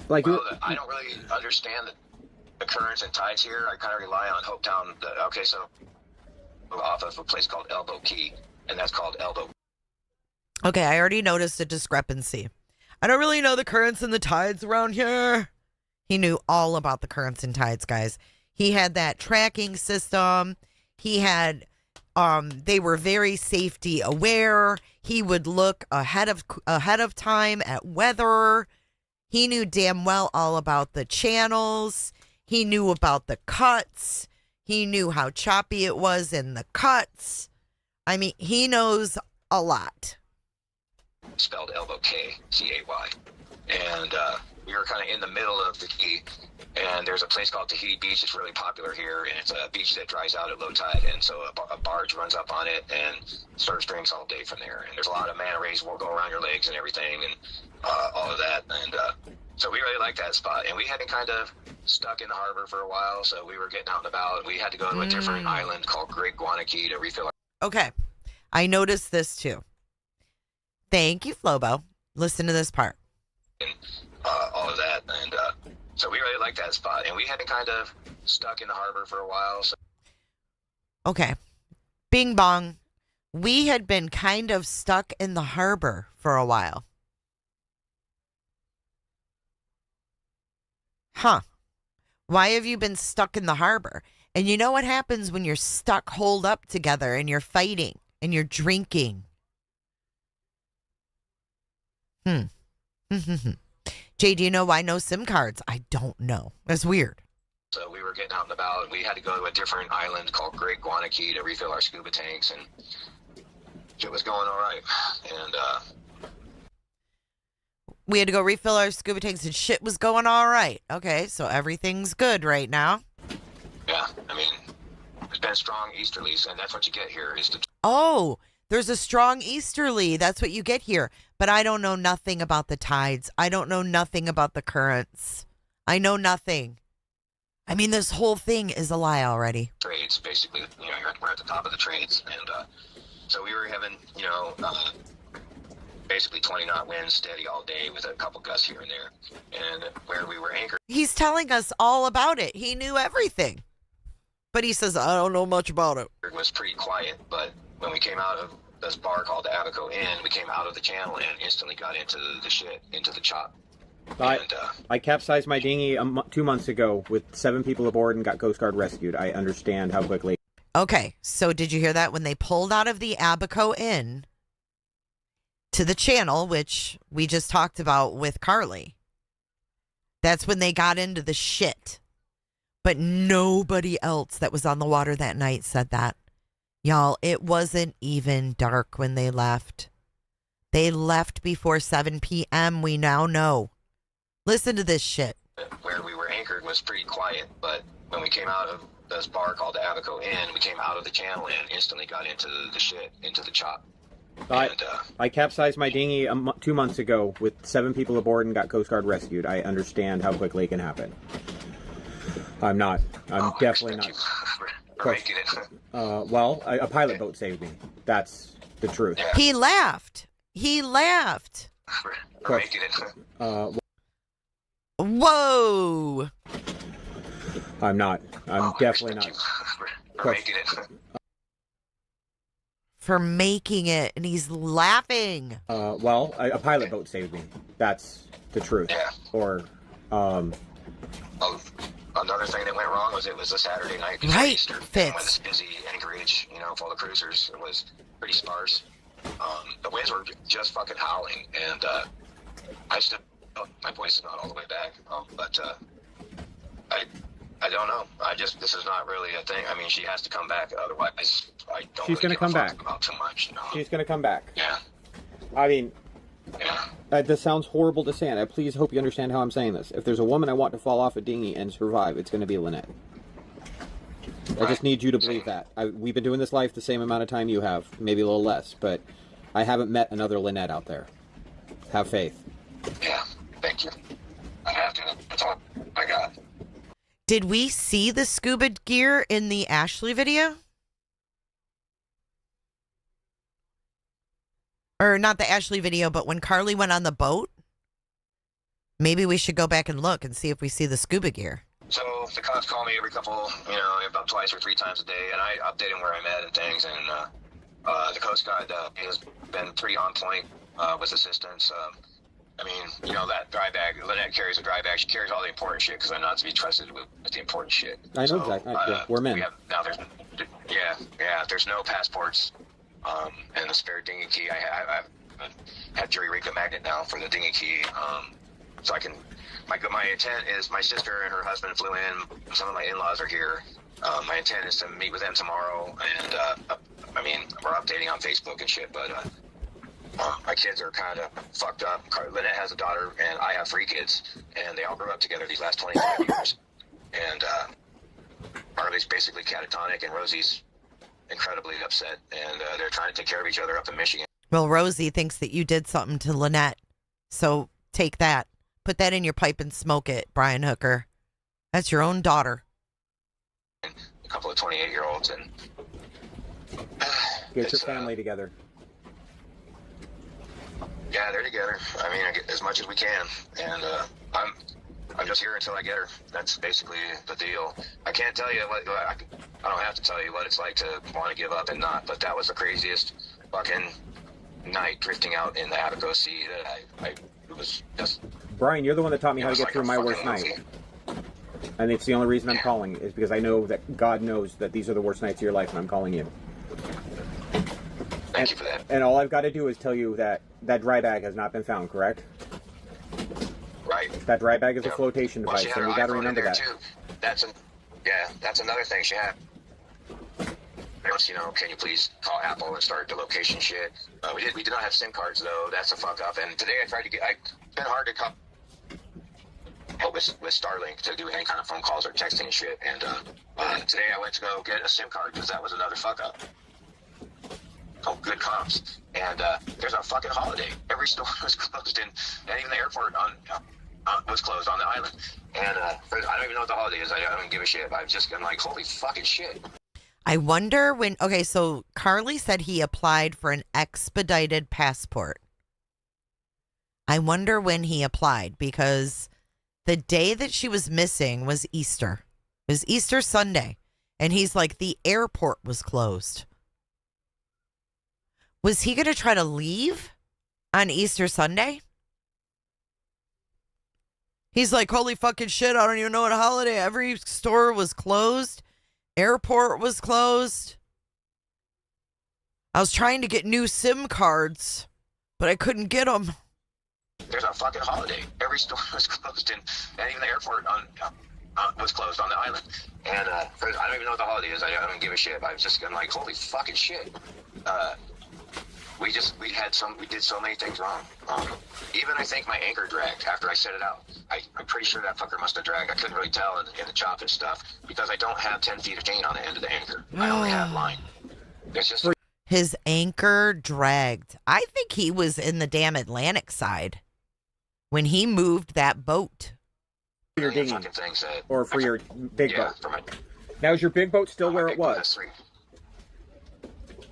Like, I don't really understand the currents and tides here. I kind of rely on Hopetown. So off of a place called Elbow Key, and that's called Elbow. Okay, I already noticed a discrepancy. I don't really know the currents and the tides around here. He knew all about the currents and tides, guys. He had that tracking system. He had, they were very safety aware. He would look ahead of time at weather. He knew damn well all about the channels. He knew about the cuts. He knew how choppy it was in the cuts. I mean, he knows a lot. Spelled Elbow K, C-A-Y. And we were kind of in the middle of the key. And there's a place called Tahiti Beach. It's really popular here, and it's a beach that dries out at low tide. And so a barge runs up on it and serves drinks all day from there. And there's a lot of manta rays will go around your legs and everything, and all of that. And so we really like that spot. And we had been kind of stuck in the harbor for a while, so we were getting out and about. We had to go to a different island called Great Guanakee to refill our... Okay, I noticed this too. Thank you, Flobo. Listen to this part. And all of that. And so we really like that spot. And we had been kind of stuck in the harbor for a while. So. Okay. Bing bong. We had been kind of stuck in the harbor for a while. Huh. Why have you been stuck in the harbor? And you know what happens when you're stuck holed up together and you're fighting and you're drinking? Jay, do you know why no SIM cards? I don't know. That's weird. So we were getting out and about, and we had to go to a different island called Great Guanakee to refill our scuba tanks, and it was going all right. And we had to go refill our scuba tanks, and shit was going all right. Okay, so everything's good right now. Yeah, I mean, it's been strong easterlies, and that's what you get here is the... Oh, there's a strong easterly. That's what you get here. But I don't know nothing about the tides. I don't know nothing about the currents. I know nothing. I mean, this whole thing is a lie already. Trades, basically. We're at the top of the trades. And so we were having, basically 20-knot winds steady all day with a couple gusts here and there. And where we were anchored. He's telling us all about it. He knew everything. But he says, I don't know much about it. It was pretty quiet, but when we came out of this bar called the Abaco Inn, we came out of the channel and instantly got into the shit, into the chop. I capsized my dinghy 2 months ago with 7 people aboard and got Coast Guard rescued. I understand how quickly. Okay, so did you hear that? When they pulled out of the Abaco Inn to the channel, which we just talked about with Carly, that's when they got into the shit. But nobody else that was on the water that night said that. Y'all, it wasn't even dark when they left. They left before 7 p.m. We now know. Listen to this shit. Where we were anchored was pretty quiet, but when we came out of this bar called the Abaco Inn, we came out of the channel and instantly got into the shit, into the chop. I capsized my dinghy 2 months ago with 7 people aboard and got Coast Guard rescued. I understand how quickly it can happen. I'm definitely not. Making it. Well, a pilot boat saved me. That's the truth. Yeah. He laughed. He laughed. We're making it. Whoa. I'm not. I'm definitely not. We're making it. For making it, and he's laughing. Well, a pilot boat saved me. That's the truth. Yeah. Or, Another thing that went wrong was it was a Saturday night before right, Easter. Fitz. When it's busy Anchorage, full of cruisers, it was pretty sparse. The winds were just fucking howling, and my voice is not all the way back, but I don't know. This is not really a thing. I mean, she has to come back, otherwise I don't. She's going to come back. About too much. She's going to come back. Yeah. I mean, yeah. This sounds horrible to say, and I please hope you understand how I'm saying this. If there's a woman I want to fall off a dinghy and survive, it's going to be Lynette. I just need you to believe that. We've been doing this life the same amount of time you have, maybe a little less, but I haven't met another Lynette out there. Have faith. Yeah, thank you. I have to. That's all I got. Did we see the scuba gear in the Ashley video? Or not the Ashley video, but when Carly went on the boat? Maybe we should go back and look and see if we see the scuba gear. So the cops call me every couple, about twice or 3 times a day, and I update them where I'm at and things. And the Coast Guard has been pretty on point with assistance. That dry bag, Lynette carries a dry bag. She carries all the important shit because I'm not to be trusted with the important shit. I know exactly. We're men. There's no passports and the spare dinghy key. I have Jury Rica magnet now for the dinghy key. So I can. My intent is my sister and her husband flew in. Some of my in-laws are here. My intent is to meet with them tomorrow, and we're updating on Facebook and shit. But my kids are kind of fucked up. Lynette has a daughter, and I have 3 kids, and they all grew up together these last 25 years. And Harley's basically catatonic, and Rosie's incredibly upset, and they're trying to take care of each other up in Michigan. Well, Rosie thinks that you did something to Lynette, so take that. Put that in your pipe and smoke it, Brian Hooker. That's your own daughter. A couple of 28-year-olds, and get your family together. Yeah, they're together. As much as we can, and I'm just here until I get her. That's basically the deal. I can't tell you what. I don't have to tell you what it's like to want to give up and not. But that was the craziest fucking night drifting out in the Abaco Sea that it was just. Brian, you're the one that taught me how to get through my worst night. And it's the only reason I'm calling is because I know that God knows that these are the worst nights of your life, and I'm calling you. Thank you for that. And all I've got to do is tell you that that dry bag has not been found, correct? Right. That dry bag is a flotation device, and we got to remember that. Too. That's another thing she had. Can you please call Apple and start the location shit? We did not have SIM cards though. That's a fuck up. And today it's been hard to come with Starlink to do any kind of phone calls or texting and shit. And today I went to go get a SIM card because that was another fuck up. good cops. And there's a fucking holiday. Every store was closed, and even the airport was closed on the island. And I don't even know what the holiday is. I don't give a shit. I've just been like, holy fucking shit. I wonder when. Okay, so Carly said he applied for an expedited passport. I wonder when he applied, because the day that she was missing was Easter. It was Easter Sunday. And he's like, the airport was closed. Was he going to try to leave on Easter Sunday? He's like, holy fucking shit, I don't even know what holiday. Every store was closed. Airport was closed. I was trying to get new SIM cards, but I couldn't get them. There's a fucking holiday. Every store was closed, and even the airport was closed on the island. And I don't even know what the holiday is. I don't give a shit. I've just been like, holy fucking shit. We did so many things wrong. Even I think my anchor dragged after I set it out. I'm pretty sure that fucker must have dragged. I couldn't really tell in the chop and stuff because I don't have 10 feet of chain on the end of the anchor. I only have line. It's just his anchor dragged. I think he was in the damn Atlantic side when he moved that boat. For your dinghy, things that, or for your big boat. Now, is your big boat still where it was?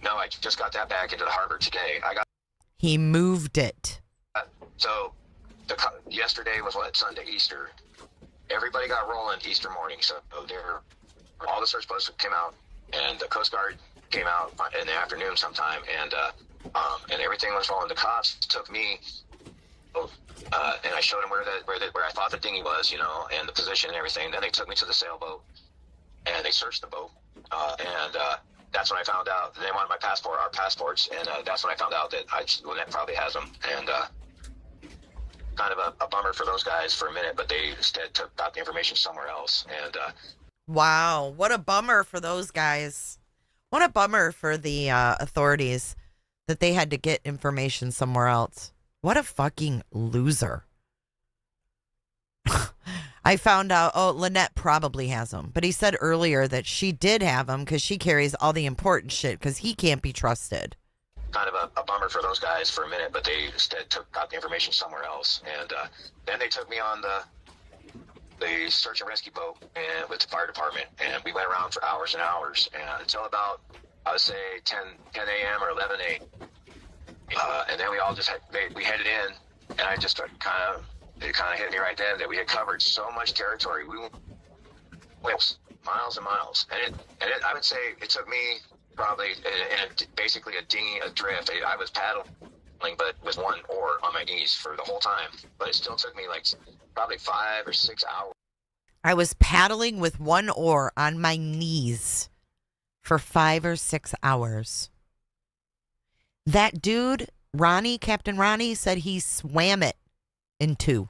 No, I just got that back into the harbor today. He moved it. So yesterday was what, Sunday, Easter. Everybody got rolling Easter morning, so all the search boats came out, and the Coast Guard came out in the afternoon sometime, and everything was rolling. The cops took me, and I showed them where I thought the dinghy was, and the position and everything. Then they took me to the sailboat, and they searched the boat, and that's when I found out they wanted our passports, and that's when I found out that Lynette probably has them, and kind of a bummer for those guys for a minute, but they instead got the information somewhere else, and wow, what a bummer for those guys. What a bummer for the authorities that they had to get information somewhere else. What a fucking loser. I found out, Lynette probably has them. But he said earlier that she did have them because she carries all the important shit because he can't be trusted. Kind of a bummer for those guys for a minute, but they instead got the information somewhere else. And then they took me on the search and rescue boat and with the fire department. And we went around for hours and hours until about, I would say, 10 a.m. or 11 a.m. And then we all just we headed in, and I just started it kind of hit me right then that we had covered so much territory. We went miles and miles, and I would say it took me probably basically a dinghy adrift. I was paddling, but with one oar on my knees for the whole time. But it still took me like probably 5 or 6 hours. I was paddling with one oar on my knees for 5 or 6 hours. That dude, Captain Ronnie, said he swam it in 2.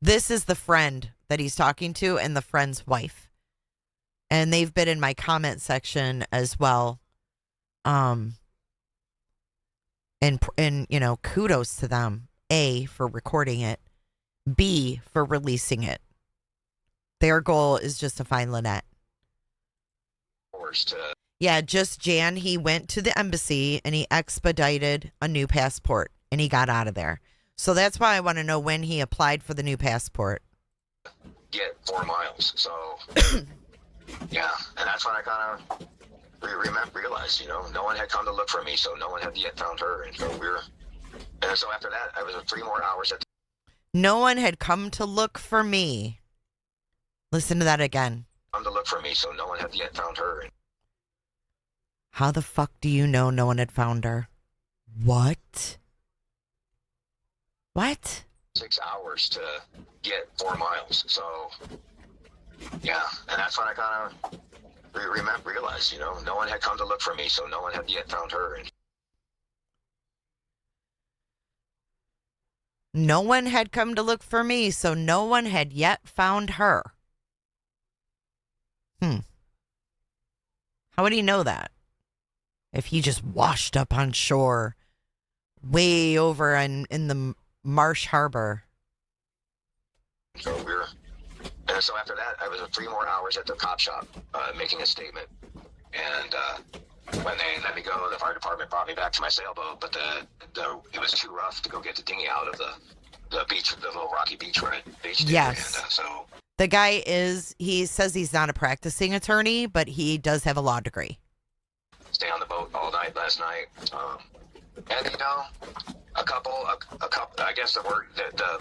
This is the friend that he's talking to and the friend's wife. And they've been in my comment section as well. And kudos to them. A, for recording it. B, for releasing it. Their goal is just to find Lynette. Yeah, just Jan, he went to the embassy and he expedited a new passport and he got out of there. So that's why I want to know when he applied for the new passport. Get 4 miles. So, yeah, and that's when I kind of realized, no one had come to look for me, so no one had yet found her. And so after that, I was 3 more hours at no one had come to look for me. Listen to that again. Come to look for me, so no one had yet found her. How the fuck do you know no one had found her? What? 6 hours to get 4 miles. So, yeah, and that's when I kind of realized, no one had come to look for me, so no one had yet found her. No one had come to look for me, so no one had yet found her. How would he know that? If he just washed up on shore way over in the Marsh Harbor. So so after that, I was 3 more hours at the cop shop making a statement. And when they let me go, the fire department brought me back to my sailboat, but it was too rough to go get the dinghy out of the beach, the little rocky beach where it beached. Yes. And, so The guy he says he's not a practicing attorney, but he does have a law degree. stay on the boat all night last night. And you know, a couple, I guess the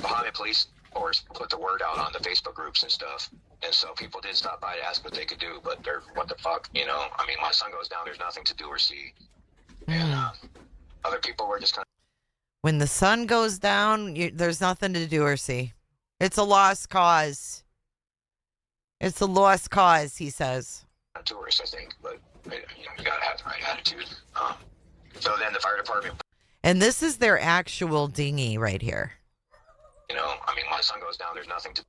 Bahama police force put the word out on the Facebook groups and stuff. And so people did stop by to ask what they could do, but they're, what the fuck, you know? I mean, when the sun goes down, there's nothing to do or see. And other people were just kind of... When the sun goes down, there's nothing to do or see. It's a lost cause. It's a lost cause, he says. Tourists, I think, but you know, you gotta have the right attitude. So then the fire department... And this is their actual dinghy right here. You know, I mean, when the sun goes down, there's nothing to...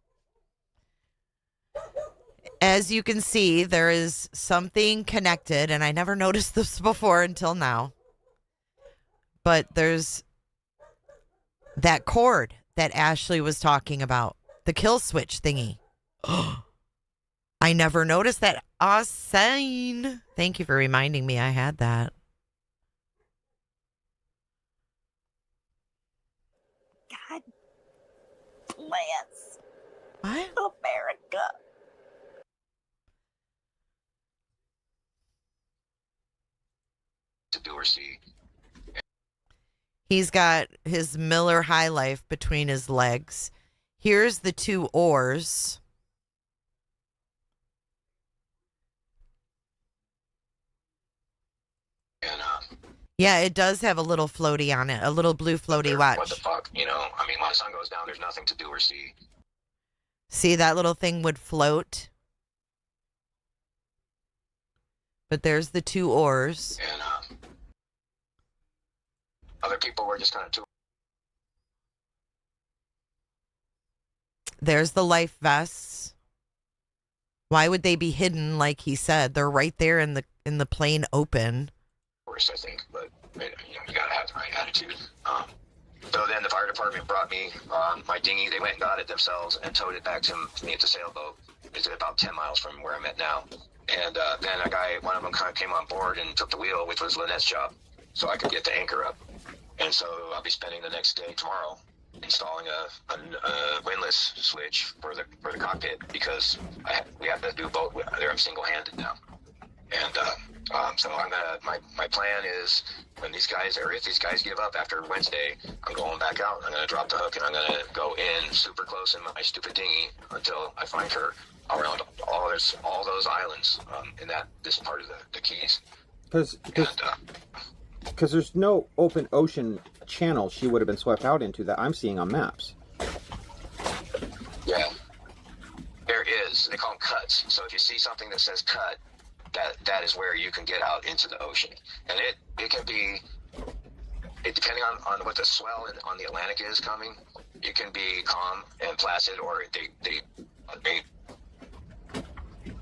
As you can see, there is something connected, and I never noticed this before until now. But there's that cord that Ashley was talking about, the kill switch thingy. I never noticed that. Awesome. Thank you for reminding me I had that. God bless what? America. To do or see. He's got his Miller High Life between his legs. Here's the 2 oars. And, yeah, it does have a little floaty on it, a little blue floaty. Watch. What the fuck, you know? I mean, when the sun goes down, there's nothing to do or see. See, that little thing would float. But there's the 2 oars. And other people were just kind of too... There's the life vests. Why would they be hidden? Like he said, they're right there in the plain open. Worse, I think, but you know, you gotta have the right attitude. So then the fire department brought me my dinghy. They went and got it themselves and towed it back to me at the sailboat. It's about 10 miles from where I'm at now. And then one of them kind of came on board and took the wheel, which was Lynette's job, so I could get the anchor up. And so I'll be spending the next day tomorrow installing a windlass switch for the cockpit, because we have to do both. I'm single-handed now. And so I'm gonna. My plan is if these guys give up after Wednesday, I'm going back out. I'm gonna drop the hook and I'm gonna go in super close in my stupid dinghy until I find her around all those islands in this part of the Keys. Because there's no open ocean channel she would have been swept out into that I'm seeing on maps. Yeah, there is. They call them cuts. So if you see something that says cut, that is where you can get out into the ocean. And it can be, depending on what the swell on the Atlantic is coming, it can be calm and placid, or they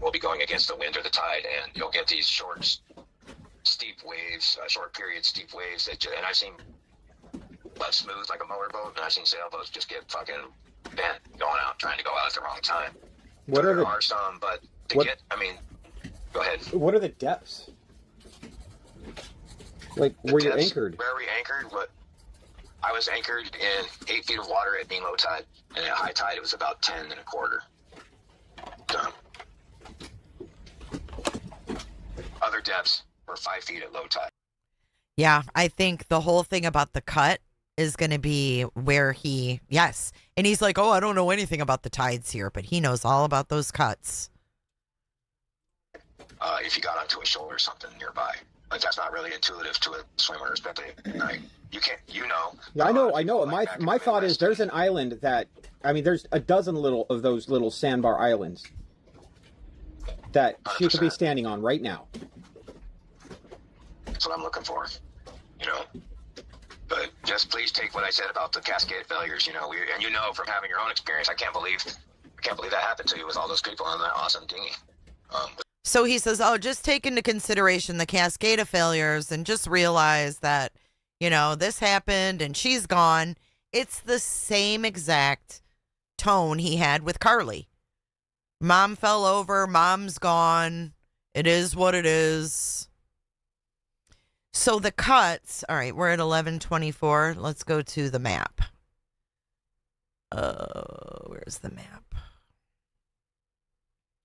will be going against the wind or the tide, and you'll get these short period steep waves and I've seen left smooth like a motorboat, and I've seen sailboats just get fucking bent going out, trying to go out at the wrong time. There are some, but go ahead. What are the depths? Like where you're anchored? Where are we anchored? I was anchored in 8 feet of water at mean low tide, and at high tide it was about 10 and a quarter. Other depths were 5 feet at low tide. Yeah, I think the whole thing about the cut is going to be where yes. And he's like, oh, I don't know anything about the tides here, but he knows all about those cuts. If you got onto a shoal or something nearby. But that's not really intuitive to a swimmer, especially at night. You can't, you know. Yeah, I know. My thought is there's an island that, there's a dozen of those little sandbar islands that she could be standing on right now. That's what I'm looking for, you know. But just please take what I said about the cascade failures, you know. And you know from having your own experience, I can't believe that happened to you with all those people on that awesome dinghy. So he says, just take into consideration the cascade of failures and just realize that, you know, this happened and she's gone. It's the same exact tone he had with Carly. Mom fell over. Mom's gone. It is what it is. So the cuts, all right, we're at 11:24. Let's go to the map. Where's the map?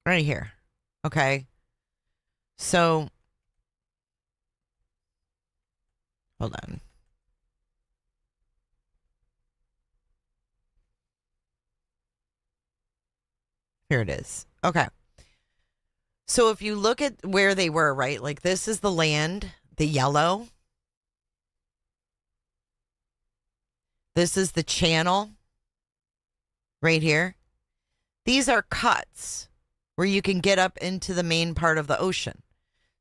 Right here. Okay. So, hold on. Here it is. Okay. So if you look at where they were, right? Like this is the land, the yellow. This is the channel right here. These are cuts where you can get up into the main part of the ocean.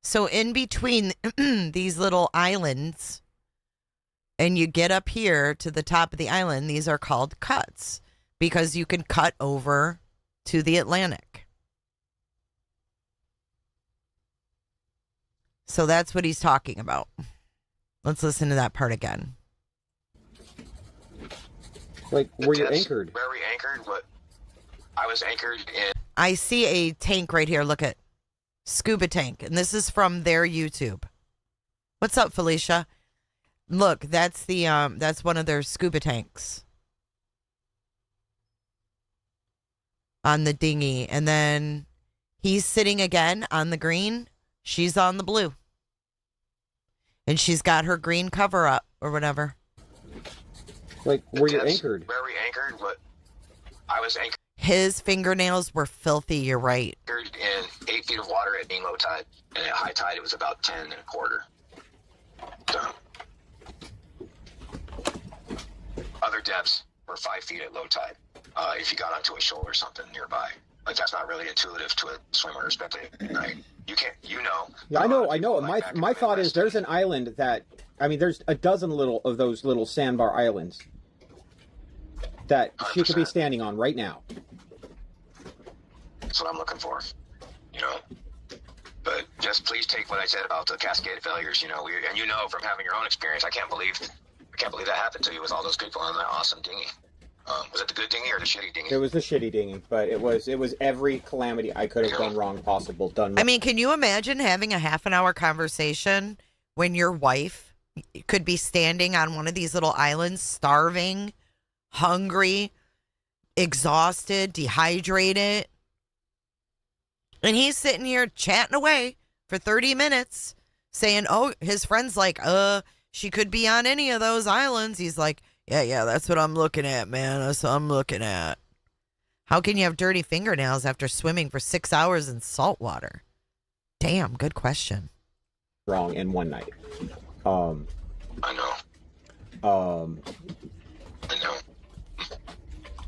So in between these little islands, and you get up here to the top of the island, these are called cuts because you can cut over to the Atlantic. So that's what he's talking about. Let's listen to that part again. Like where you're anchored. Where we anchored? What? I was anchored in. I see a tank right here. Look at scuba tank, and this is from their YouTube. What's up, Felicia? Look, that's the that's one of their scuba tanks on the dinghy, and then he's sitting again on the green. She's on the blue, and she's got her green cover up or whatever. Like where you're anchored. Where we anchored? What? I was anchored. His fingernails were filthy. You're right. In 8 feet of water at being low tide, and at high tide it was about 10 1/4. So, other depths were 5 feet at low tide. If you got onto a shoal or something nearby, like that's not really intuitive to a swimmer, especially at night. You can't, you know. Yeah, I know. My thought is there's an island that, I mean, there's a dozen of those little sandbar islands that she could be standing on right now. That's what I'm looking for, you know. But just please take what I said about the cascade failures, you know. And you know from having your own experience, I can't believe that happened to you with all those people on that awesome dinghy. Was it the good dinghy or the shitty dinghy? It was the shitty dinghy, but it was every calamity I could have done wrong possible done. I mean, can you imagine having a half an hour conversation when your wife could be standing on one of these little islands, starving, hungry, exhausted, dehydrated, and he's sitting here chatting away for 30 minutes saying, oh, his friend's like, she could be on any of those islands. He's like, yeah, that's what I'm looking at, man. That's what I'm looking at. How can you have dirty fingernails after swimming for 6 hours in salt water? Damn, good question. Wrong in one night. I know.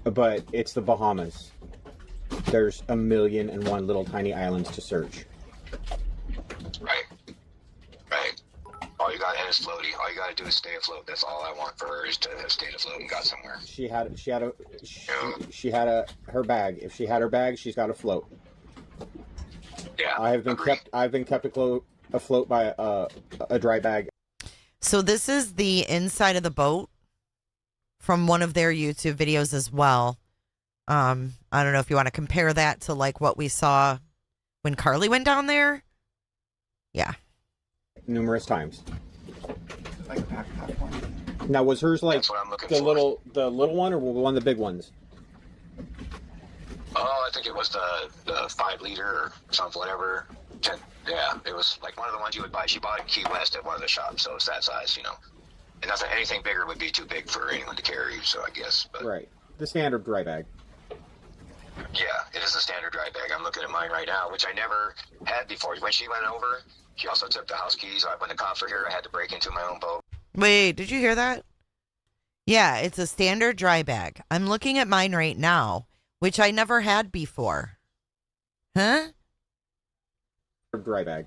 But it's the Bahamas. There's 1,000,001 little tiny islands to search. Right. All you got is floaty. All you got to do is stay afloat. That's all I want for her is to have stayed afloat and got somewhere. She had her bag. If she had her bag, she's got to float. Yeah. I've been kept afloat by a dry bag. So this is the inside of the boat from one of their YouTube videos as well. I don't know if you want to compare that to like what we saw when Carly went down there. Yeah. Numerous times. Now was hers like the little one or one of the big ones? Oh, I think it was the 5 liter or something, whatever. 10, yeah, it was like one of the ones you would buy. She bought it in Key West at one of the shops, so it's that size, you know. And anything bigger would be too big for anyone to carry, so I guess. But right, the standard dry bag. Yeah, it is a standard dry bag. I'm looking at mine right now, which I never had before. When she went over, she also took the house keys. When the cops were here, I had to break into my own boat. Wait, did you hear that? Yeah, it's a standard dry bag. I'm looking at mine right now, which I never had before. Huh? Dry bag.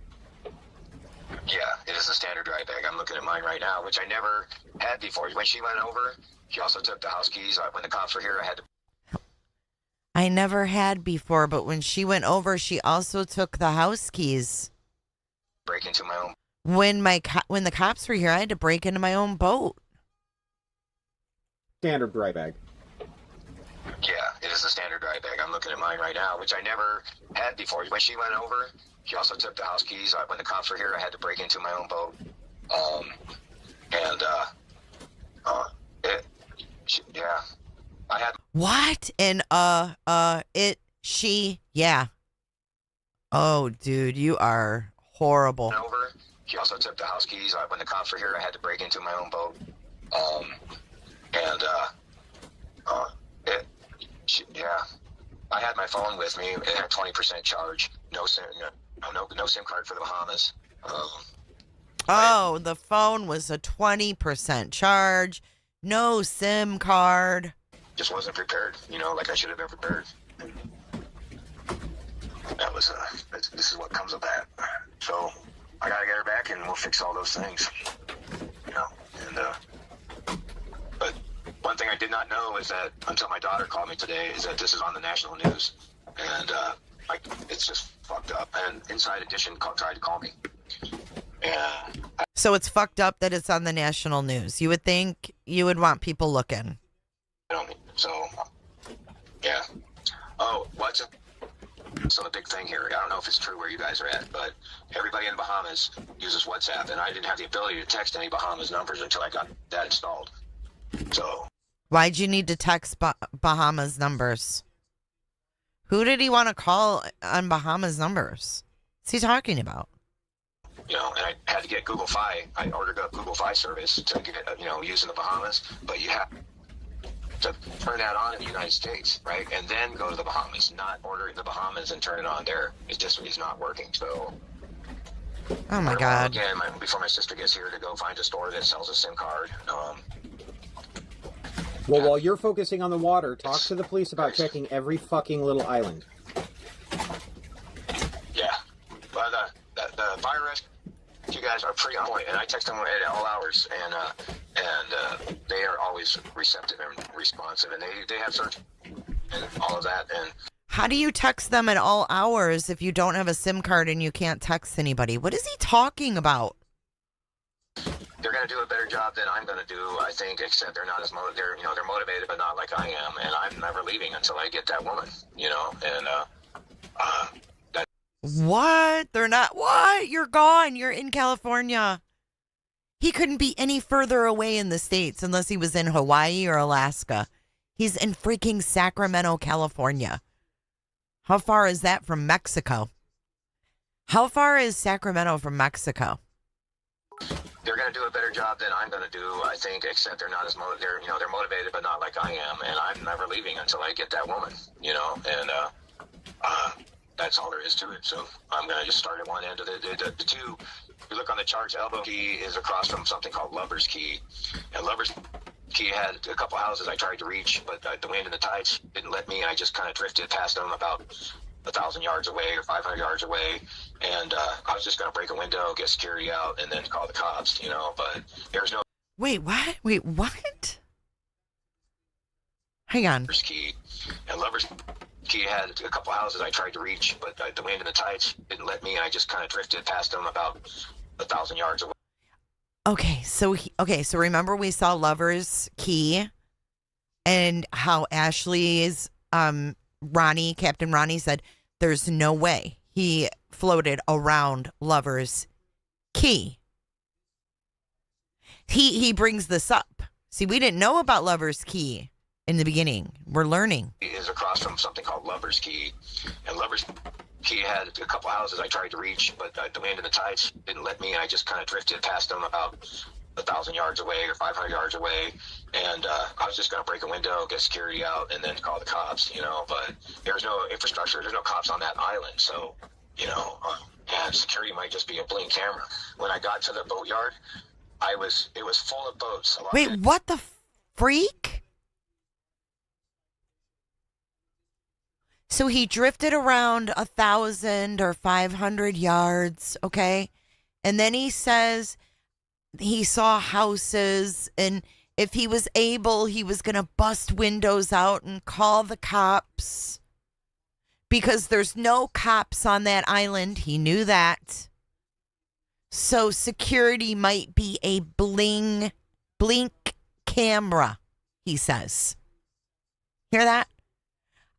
Yeah, it is a standard dry bag. I'm looking at mine right now, which I never had before. When she went over, she also took the house keys. When the cops were here, I had to... I never had before, but when she went over, she also took the house keys. Break into my own... When the cops were here, I had to break into my own boat. Standard dry bag. Yeah, it is a standard dry bag. I'm looking at mine right now, which I never had before. When she went over, she also took the house keys. When the cops were here, I had to break into my own boat. And yeah, I had What? And yeah. Oh, dude, you are horrible. over. She also took the house keys. When the cops were here, I had to break into my own boat. Yeah, I had my phone with me. It had 20% charge. No SIM card for the Bahamas. Oh, the phone was a 20% charge. No SIM card. Just wasn't prepared, like I should have been prepared. That was, this is what comes of that. So, I gotta get her back and we'll fix all those things. But one thing I did not know is that, until my daughter called me today, is that this is on the national news. And, it's just fucked up. And Inside Edition tried to call me. And So it's fucked up that it's on the national news. You would think you would want people looking. So, yeah. Oh, what's so the big thing here? I don't know if it's true where you guys are at, but everybody in the Bahamas uses WhatsApp, and I didn't have the ability to text any Bahamas numbers until I got that installed. So, Why'd you need to text Bahamas numbers? Who did he want to call on Bahamas numbers? What's he talking about? and I had to get Google Fi. I ordered a Google Fi service to get, using the Bahamas, but you have to turn that on in the United States, right? And then go to the Bahamas, not order it in the Bahamas and turn it on there. It just is not working. So, oh my God. Again, before my sister gets here, to go find a store that sells a SIM card. Well, while you're focusing on the water, talk to the police about checking every fucking little island. Yeah, but the fire rescue, you guys are pretty on point, and I text them at all hours, and they are always receptive and responsive, and they have search and all of that. And How do you text them at all hours if you don't have a SIM card and you can't text anybody? What is he talking about? they're going to do a better job than I'm going to do, I think, except they're not as they're motivated, but not like I am, and I'm never leaving until I get that woman, and that. What? They're not. What? You're gone. You're in California. He couldn't be any further away in the States unless he was in Hawaii or Alaska. He's in freaking Sacramento, California. How far is that from Mexico? How far is Sacramento from Mexico? They're going to do a better job than I'm going to do, I think, except they're not as they're motivated, but not like I am, and I'm never leaving until I get that woman, and that's all there is to it. So I'm going to just start at one end of the two. You look on the charts, Elbow Key is across from something called Lover's Key, and Lover's Key had a couple houses I tried to reach, but the wind and the tides didn't let me, and I just kind of drifted past them about 1,000 yards away or 500 yards away, and I was just going to break a window, get security out, and then call the cops, but there's no... Wait, what? Wait, what? Hang on. Lover's Key, and Lover's Key had a couple houses I tried to reach, but the wind and the tides didn't let me, and I just kind of drifted past them about 1,000 yards away. Okay, so remember we saw Lover's Key and how Ashley's Captain Ronnie said there's no way he floated around Lover's Key. He brings this up. See, we didn't know about Lover's Key in the beginning. We're learning. It is across from something called Lover's Key, and Lover's Key had a couple houses I tried to reach, but the wind and the tides didn't let me, and I just kind of drifted past them about 1,000 yards away or 500 yards away, and I was just going to break a window, get security out, and then call the cops, but there's no infrastructure, there's no cops on that island, so, and security might just be a blink camera. When I got to the boatyard, it was full of boats. Wait, what the freak? So he drifted around 1,000 or 500 yards, okay? And then he says he saw houses, and if he was able, he was going to bust windows out and call the cops because there's no cops on that island. He knew that. So security might be a blink camera, he says. Hear that?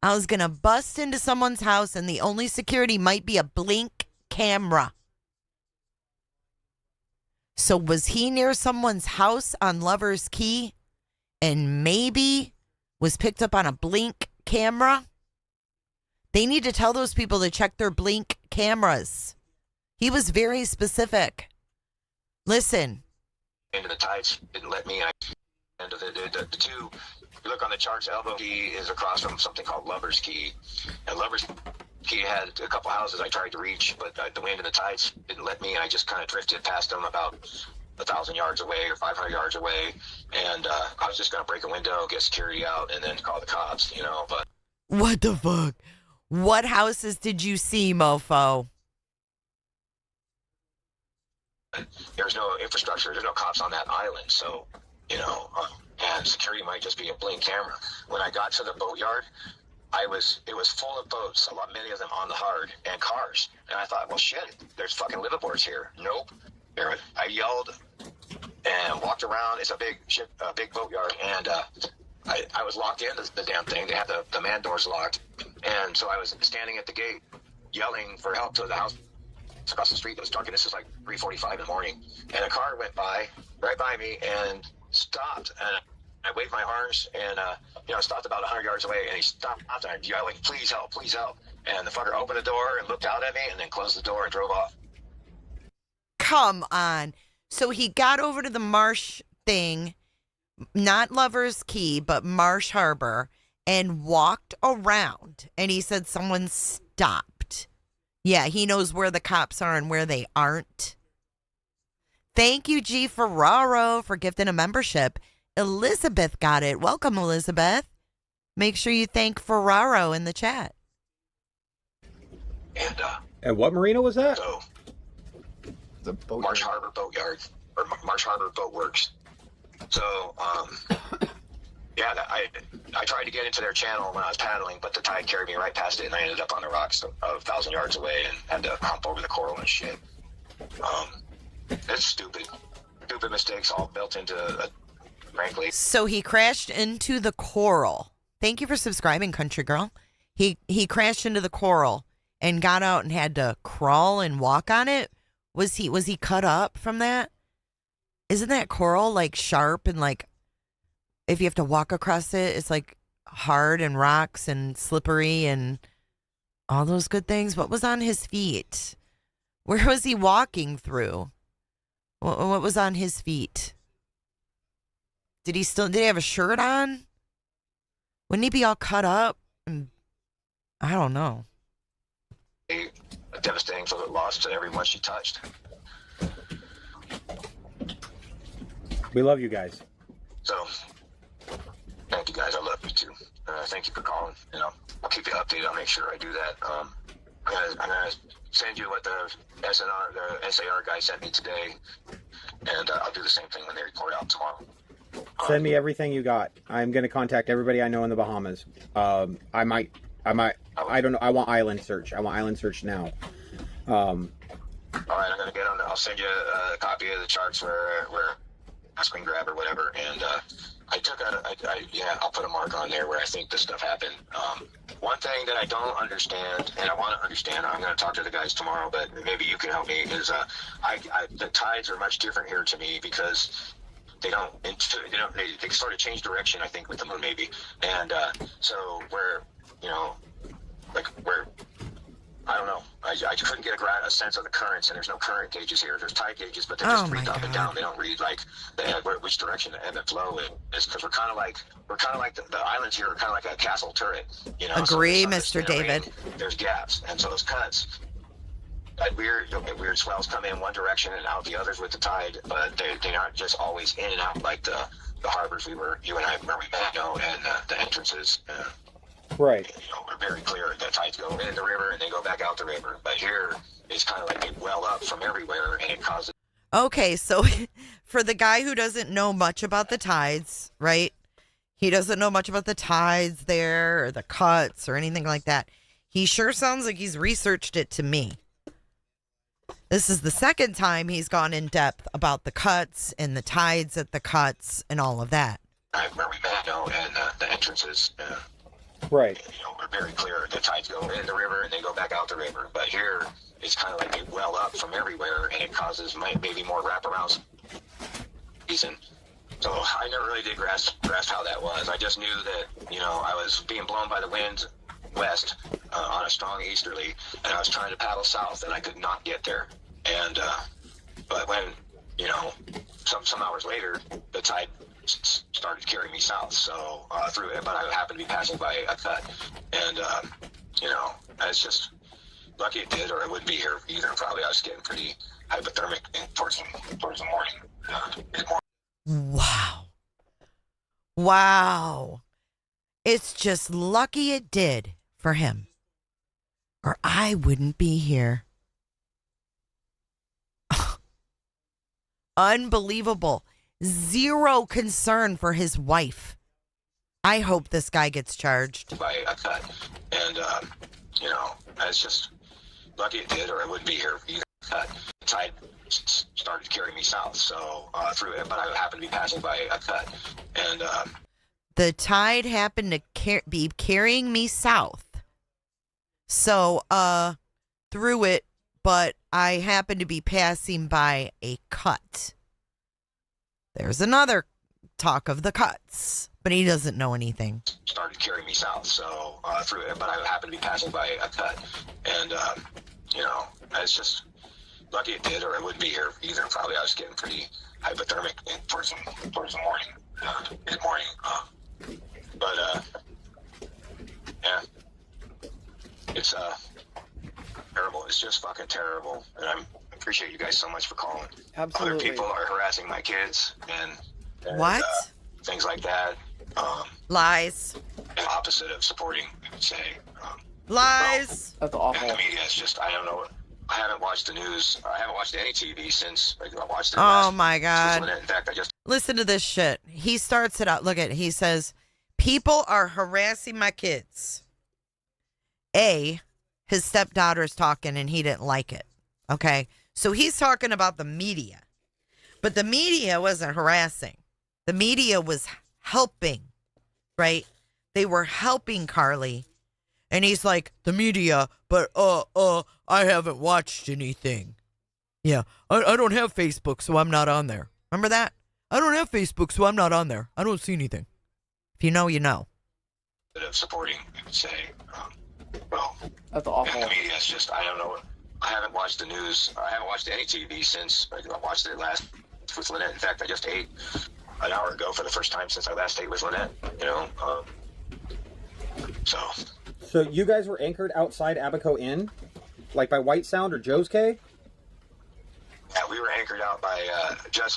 I was going to bust into someone's house and the only security might be a blink camera. So was he near someone's house on Lover's Key and maybe was picked up on a blink camera? They need to tell those people to check their blink cameras. He was very specific. Listen. Into the tides didn't let me. And the two, you look on the charts, Elbow Key is across from something called Lover's Key. And Lover's Key had a couple houses I tried to reach, but the wind and the tides didn't let me. And I just kind of drifted past them about 1,000 yards away or 500 yards away. And I was just going to break a window, get security out, and then call the cops, you know. But what the fuck? What houses did you see, mofo? There's no infrastructure. There's no cops on that island. So, you know, and security might just be a blink camera. When I got to the boatyard, it was full of boats, many of them on the hard, and cars. And I thought, well, shit, there's fucking liveaboards here. Nope. I yelled and walked around. It's a big ship, big boatyard, and I was locked into the damn thing. They had the man doors locked, and so I was standing at the gate, yelling for help to the house across the street. It was dark, and this is like 3:45 in the morning, and a car went by right by me and stopped, and I waved my arms, and stopped about 100 yards away, and he stopped, and I'm yelling, please help, please help. And the fucker opened the door and looked out at me and then closed the door and drove off. Come on. So he got over to the marsh thing, not Lover's Key, but Marsh Harbor, and walked around, and he said someone stopped. Yeah, he knows where the cops are and where they aren't. Thank you, G. Ferraro, for gifting a membership. Elizabeth got it. Welcome, Elizabeth. Make sure you thank Ferraro in the chat. And what marina was that? So, the Marsh Harbor Boatyard, or Marsh Harbor Boat Works. So, yeah, I tried to get into their channel when I was paddling, but the tide carried me right past it, and I ended up on the rocks 1,000 yards away and had to hump over the coral and shit. It's stupid mistakes all built into frankly. So he crashed into the coral. Thank you for subscribing, country girl. He crashed into the coral and got out and had to crawl and walk on it. Was he cut up from that? Isn't that coral like sharp and like if you have to walk across it, it's like hard and rocks and slippery and all those good things? What was on his feet? Where was he walking through? What was on his feet? Did he have a shirt on? Wouldn't he be all cut up? I don't know. A devastating loss to everyone she touched. We love you guys. So, thank you guys. I love you too. Thank you for calling. I'll keep you updated. I'll make sure I do that. I'm gonna send you what the SAR guy sent me today, and I'll do the same thing when they report out tomorrow. Send me everything you got. I'm going to contact everybody I know in the Bahamas. I don't know. I want island search. I want island search now. All right, I'm going to get on. I'll send you a copy of the charts where a screen grab or whatever, and I'll put a mark on there where I think this stuff happened. One thing that I don't understand, and I want to understand, I'm going to talk to the guys tomorrow, but maybe you can help me, is the tides are much different here to me because they sort of change direction, I think, with the moon maybe. And so I don't know. I couldn't get a sense of the currents, and there's no current gauges here. There's tide gauges, but they just read up and down. They don't read like which direction the ebb and flow is, because we're kind of like the islands here are kind of like a castle turret. Agree, so Mr. David. There's gaps, and so those cuts. Weird swells come in one direction and out the others with the tide, but they aren't just always in and out like the harbors you and I where we met, and the entrances. Right. Are very clear. The tides go in the river and they go back out the river. But here, it's kind of like they well up from everywhere, and it causes. Okay, so for the guy who doesn't know much about the tides, right? He doesn't know much about the tides there or the cuts or anything like that. He sure sounds like he's researched it to me. This is the second time he's gone in depth about the cuts and the tides at the cuts and all of that. Where we met, and the entrances. Right. You know, we're very clear. The tides go in the river and they go back out the river. But here, it's kind of like they well up from everywhere, and it causes maybe more wraparounds. Season. So I never really did grasp how that was. I just knew that, you know, I was being blown by the wind west on a strong easterly, and I was trying to paddle south, and I could not get there. And but when, you know, some hours later, the tide started carrying me south. So through it, but I happened to be passing by a cut, and you know, it's just lucky it did, or I wouldn't be here either. Probably I was getting pretty hypothermic towards the morning. Wow. Wow. It's just lucky it did for him, or I wouldn't be here. Unbelievable. Zero concern for his wife. I hope this guy gets charged. By a cut, and you know, it's just lucky it did, or I wouldn't be here either. The tide started carrying me south, so through it, but I happened to be passing by a cut, and the tide happened to be carrying me south, so through it, but I happened to be passing by a cut. There's another talk of the cuts, but he doesn't know anything. Started carrying me south, so through it, but I happened to be passing by a cut, and you know, it's just lucky it did, or I wouldn't be here either. Probably I was getting pretty hypothermic towards the morning, mid-morning. But yeah, it's terrible. It's just fucking terrible, and I appreciate you guys so much for calling. Absolutely. Other people are harassing my kids and what? Things like that. Lies. The opposite of supporting, I would say. Lies. That's awful. And the media is just, I don't know. I haven't watched the news. I haven't watched any TV since I watched it. Oh my God. In fact, I just listen to this shit. He starts it out. Look at it. He says, people are harassing my kids. His stepdaughter's talking and he didn't like it. Okay. So he's talking about the media. But the media wasn't harassing. The media was helping, right? They were helping Carly. And he's like, the media, but I haven't watched anything. Yeah, I don't have Facebook, so I'm not on there. Remember that? I don't have Facebook, so I'm not on there. I don't see anything. If you know, you know. of supporting, I would say. Well, that's awful. And the media is just, I don't know. I haven't watched the news. I haven't watched any TV since I watched it last with Lynette. In fact, I just ate an hour ago for the first time since I last ate with Lynette. You know, So you guys were anchored outside Abaco Inn, like by White Sound or Joe's K? Yeah, we were anchored out by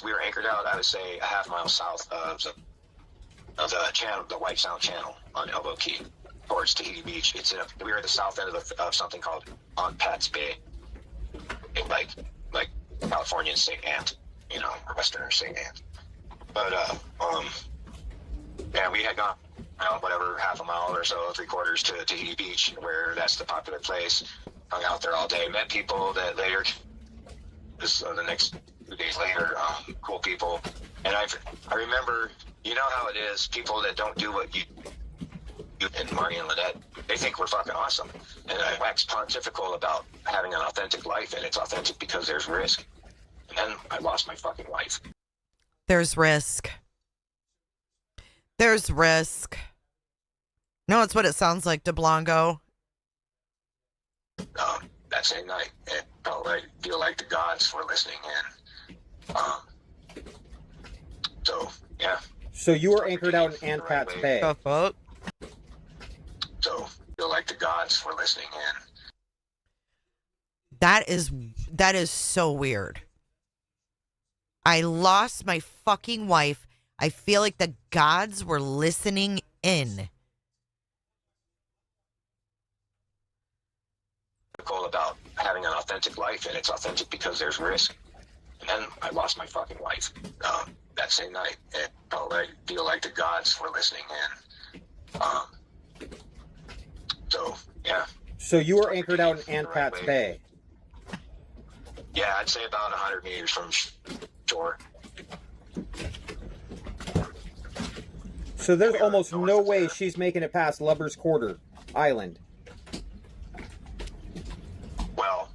we were anchored out, I would say, a half mile south of the channel, the White Sound channel on Elbow Key, towards Tahiti Beach. We were at the south end of something called On Pat's Bay, like Californian St. Anne, you know, or Western St. Anne. But yeah, we had gone whatever, half a mile or so, 3/4 to Tahiti Beach, where that's the popular place. Hung out there all day, met people that later, the next 2 days later, cool people. And I remember, you know how it is, people that don't do what you and Marty and Lynette, they think we're fucking awesome. And I wax pontifical about having an authentic life, and it's authentic because there's risk. And then I lost my fucking life. There's risk. There's risk. No, it's what it sounds like to Blanco. That same night, it felt like, feel like the gods were listening in. So, yeah. So you were anchored out in Aunt Pat's Bay. The fuck? So, feel like the gods were listening in. That is so weird. I lost my fucking wife. I feel like the gods were listening in. About having an authentic life, and it's authentic because there's risk. And then I lost my fucking wife that same night. It felt like, feel like the gods were listening in. So, yeah. So you were anchored out in Aunt Pat's Bay. Yeah, I'd say about 100 meters from shore. So there's almost no way she's making it past Lover's Quarter Island. Well,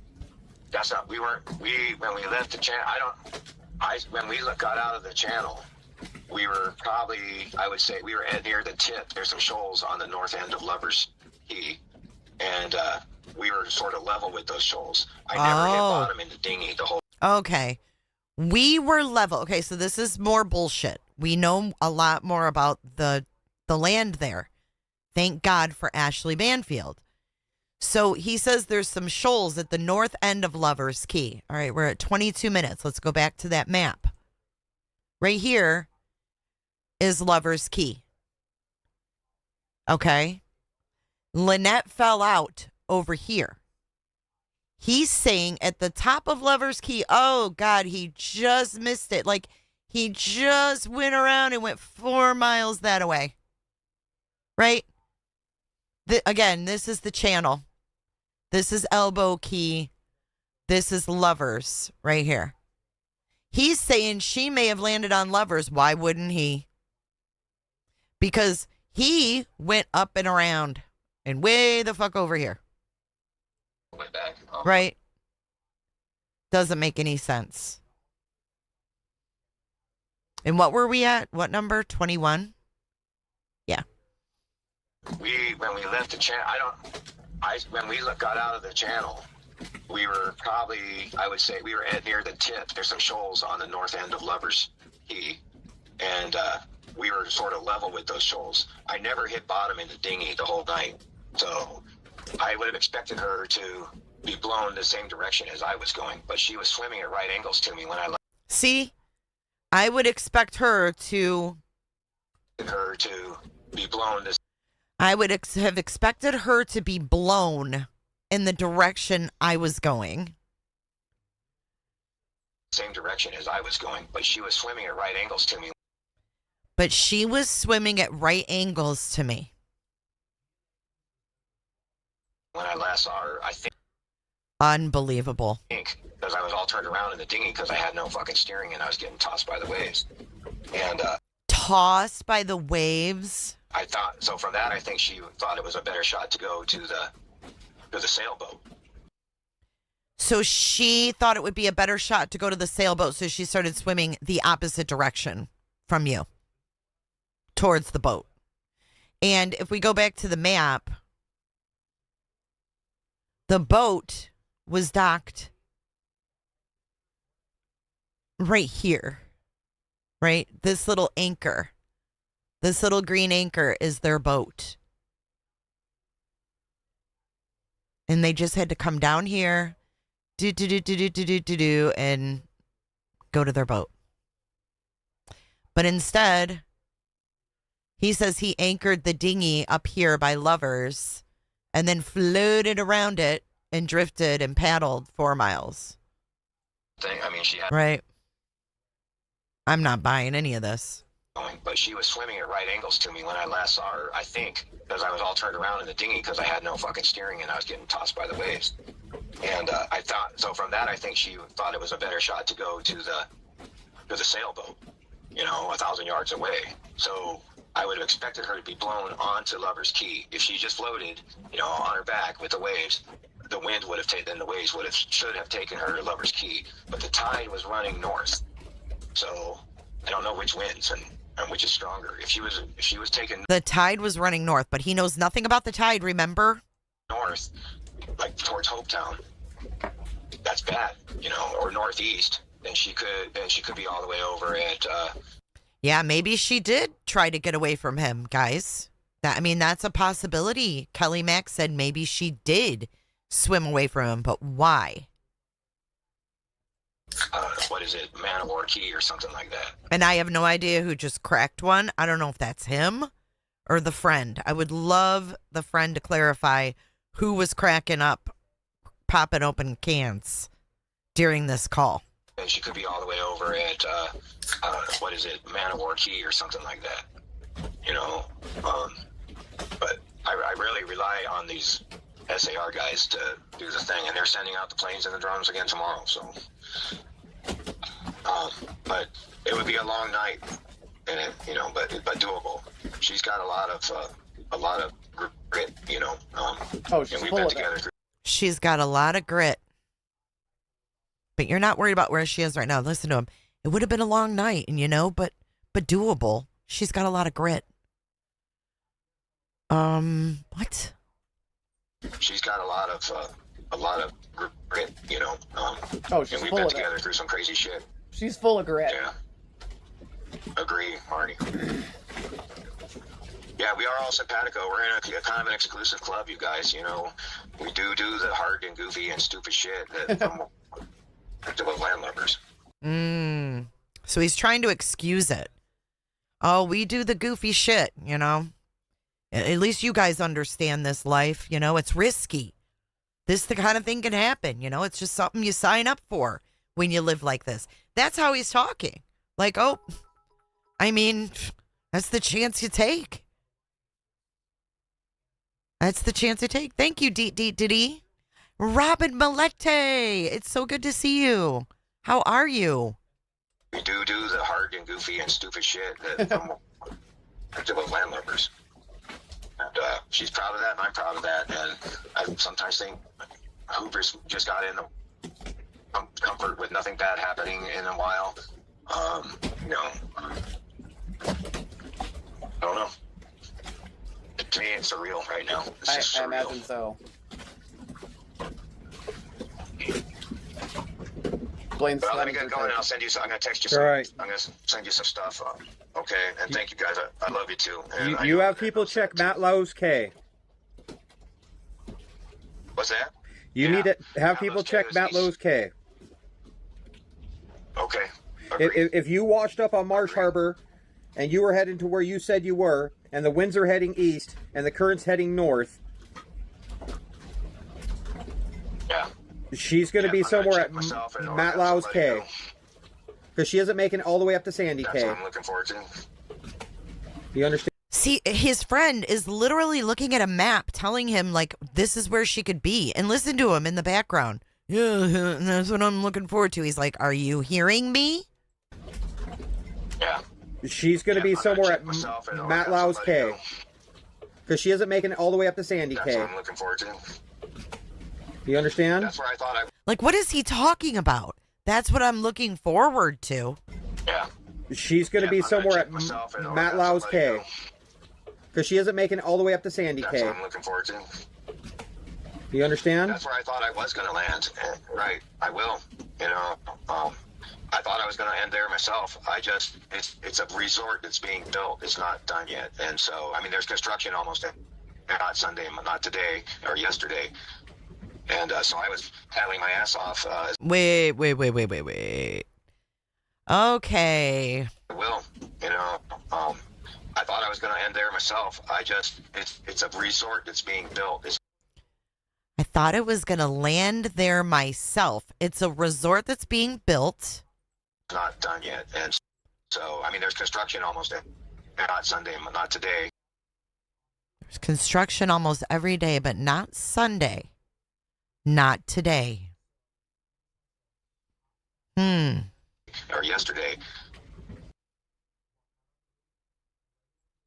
that's not. When we left the channel, when we got out of the channel, we were probably, I would say, we were near the tip. There's some shoals on the north end of Lover's Key, and we were sort of level with those shoals. I never hit bottom in the dinghy the whole. Okay. We were level. Okay, so this is more bullshit. We know a lot more about the land there. Thank God for Ashley Banfield. So he says there's some shoals at the north end of Lover's Key. All right, we're at 22 minutes. Let's go back to that map. Right here is Lover's Key. Okay. Lynette fell out over here. He's saying at the top of Lover's Key, oh, God, he just missed it. Like, he just went around and went 4 miles that way. Right? Again, this is the channel. This is Elbow Key. This is Lovers right here. He's saying she may have landed on Lovers. Why wouldn't he? Because he went up and around and way the fuck over here. Went back. Oh. Right? Doesn't make any sense. And what were we at? What number? 21? Yeah. When we left the channel, when we got out of the channel, we were probably, I would say, we were near the tip. There's some shoals on the north end of Lover's Key, and we were sort of level with those shoals. I never hit bottom in the dinghy the whole night, so I would have expected her to be blown the same direction as I was going, but she was swimming at right angles to me when I left. See, I would expect her to be blown this. I would have expected her to be blown in the direction I was going. Same direction as I was going, but she was swimming at right angles to me. But she was swimming at right angles to me. When I last saw her, I think. Unbelievable. Because I was all turned around in the dinghy because I had no fucking steering and I was getting tossed by the waves. And tossed by the waves? I thought, so from that, I think she thought it was a better shot to go to the sailboat. So she thought it would be a better shot to go to the sailboat, so she started swimming the opposite direction from you, towards the boat. And if we go back to the map, the boat was docked right here, right? This little anchor. This little green anchor is their boat. And they just had to come down here, and go to their boat. But instead, he says he anchored the dinghy up here by Lovers and then floated around it and drifted and paddled 4 miles. I mean, she had. Right. I'm not buying any of this. But she was swimming at right angles to me when I last saw her, I think, because I was all turned around in the dinghy because I had no fucking steering and I was getting tossed by the waves. And I thought, so from that, I think she thought it was a better shot to go to the sailboat, 1,000 yards away. So I would have expected her to be blown onto Lover's Key. If she just floated, on her back with the waves, the wind would have taken, the waves should have taken her to Lover's Key. But the tide was running north. So I don't know which winds and which is stronger. If she was taking the tide was running north, but he knows nothing about the tide, remember? North, like towards Hopetown. That's bad, or northeast, then she could be all the way over at Yeah, maybe she did try to get away from him, guys. That's a possibility. Kelly Mack said maybe she did swim away from him, but why? What is it, Man of War Key or something like that. And I have no idea who just cracked one. I don't know if that's him or the friend. I would love the friend to clarify who was cracking up, popping open cans during this call. And she could be all the way over at, what is it, Man of War Key or something like that. But I really rely on these SAR guys to do the thing, and they're sending out the planes and the drones again tomorrow, so. But it would be a long night, and but doable. she's got a lot of grit, you know. She's and we've full been of it. together. She's got a lot of grit. But you're not worried about where she is right now. Listen to him. It would have been a long night, and but doable. She's got a lot of grit. What? She's got a lot of grit, you know. She's and we've full been of it. together through some crazy shit. She's full of grit. Yeah. Agree, Marty. Yeah, we are all simpatico. We're in a kind of an exclusive club, you guys. You know, we do the hard and goofy and stupid shit that with landlubbers. So he's trying to excuse it. Oh, we do the goofy shit, you know. At least you guys understand this life, you know. It's risky. This the kind of thing can happen, you know. It's just something you sign up for when you live like this. That's how he's talking. Like, oh, I mean, that's the chance you take. That's the chance you take. Thank you, Dee. Robin Malette, it's so good to see you. How are you? We do the hard and goofy and stupid shit that with landlubbers. And she's proud of that, and I'm proud of that. And I sometimes think Hoover's just got in comfort with nothing bad happening in a while. You know, I don't know. To me, it's surreal right now. It's just I surreal. imagine so. Blaine's Well, let me slamming get going. her I'll send you. I'm gonna text you All some. right. I'm gonna send you some stuff. Okay, and thank you guys. I love you too. And I You know have that- people check Matt Lowe's K. What's that? You need to have people check Matt Lowe's K. Okay. If you washed up on Marsh Harbor and you were heading to where you said you were, and the winds are heading east and the current's heading north, yeah, she's going to be somewhere at myself and Matt Lowe's K. Because she isn't making it all the way up to Sandy That's K. what I'm looking forward to. You understand? See, his friend is literally looking at a map telling him, like, this is where she could be. And listen to him in the background. Yeah, that's what I'm looking forward to. He's like, are you hearing me? Yeah. She's going to be somewhere at Matt Lowe's K. Because she isn't making it all the way up to Sandy That's K. what I'm looking forward to. You understand? That's where I thought I. Like, what is he talking about? That's what I'm looking forward to. Yeah. She's going to be somewhere at Matt Lowe's K. Because she isn't making it all the way up to Sandy That's K. what I'm looking forward to. You understand? That's where I thought I was going to land. Right. I will. You know, I thought I was going to end there myself. It's a resort that's being built. It's not done yet. And so, I mean, there's construction almost not Sunday, not today or yesterday. And so I was paddling my ass off. Wait. Okay. I will. You know, I thought I was going to end there myself. It's a resort that's being built. I thought it was going to land there myself. It's a resort that's being built. Not done yet. And so, I mean, there's construction almost not Sunday, not today. There's construction almost every day, but not Sunday. Not today. Or yesterday.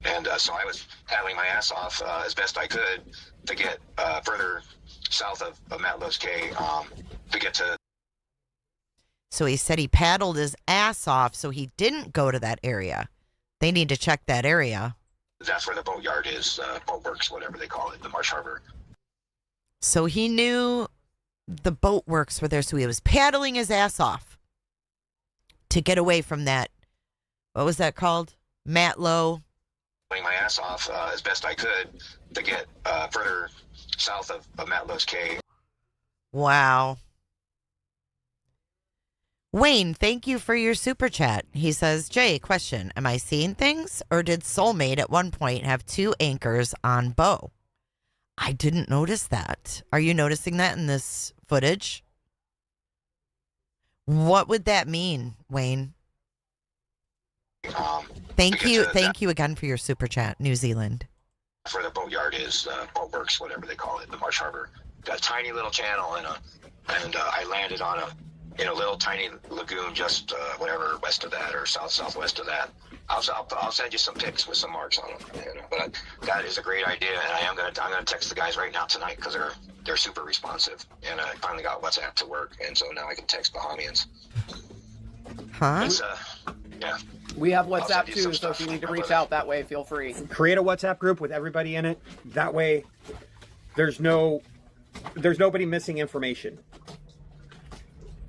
And so I was paddling my ass off as best I could to get further south of Matt Lowe's K to get to. So he said he paddled his ass off, so he didn't go to that area. They need to check that area. That's where the boatyard is, boat works, whatever they call it, the Marsh Harbor. So he knew the boat works were there, so he was paddling his ass off to get away from that. What was that called? Matt Lowe. Paddling my ass off as best I could to get further south of Matt Lowe's K. Wow. Wayne, thank you for your super chat. He says, Jay, question, am I seeing things? Or did Soulmate at one point have two anchors on Bo? I didn't notice that. Are you noticing that in this footage? What would that mean, Wayne? Thank you again for your super chat, New Zealand. That's where the boatyard is, boat works, whatever they call it, the Marsh Harbor. Got a tiny little channel and I landed on in a little tiny lagoon just whatever west of that or southwest of that. I'll send you some pics with some marks on them. You know, but that is a great idea, and I'm gonna text the guys right now tonight because they're super responsive, and I finally got WhatsApp to work, and so now I can text Bahamians. Huh? It's, yeah. We have I'll WhatsApp send you too, some so if stuff. you need to reach out that way, feel free. Create a WhatsApp group with everybody in it. That way, there's nobody missing information.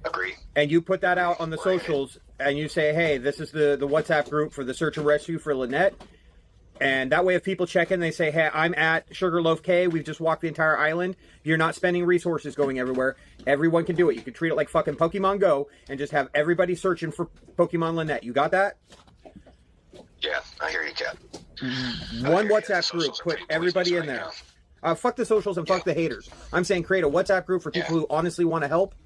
Agree. And you put that out on the socials, and you say, hey, this is the WhatsApp group for the search and rescue for Lynette. And that way, if people check in, they say, hey, I'm at Sugarloaf Cay. We've just walked the entire island. You're not spending resources going everywhere. Everyone can do it. You can treat it like fucking Pokemon Go and just have everybody searching for Pokemon Lynette. You got that? Yeah, I hear you, Cap. One WhatsApp group. Put everybody in there. Fuck the socials and fuck the haters. I'm saying create a WhatsApp group for people who honestly want to help.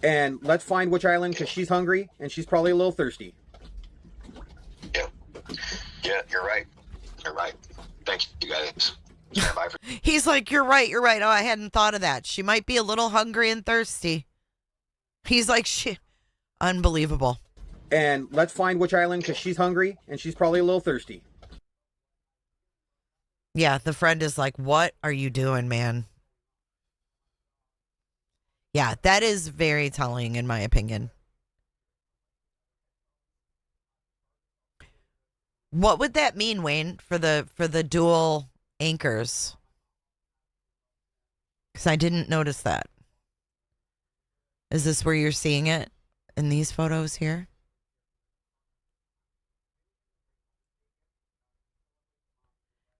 And let's find Witch Island because she's hungry and she's probably a little thirsty. Yeah, you're right. You're right. Thank you, guys. Stand by for He's like, you're right. Oh, I hadn't thought of that. She might be a little hungry and thirsty. He's like, unbelievable. And let's find Witch Island because she's hungry and she's probably a little thirsty. Yeah, the friend is like, what are you doing, man? Yeah, that is very telling in my opinion. What would that mean, Wayne, for the dual anchors? Because I didn't notice that. Is this where you're seeing it in these photos here?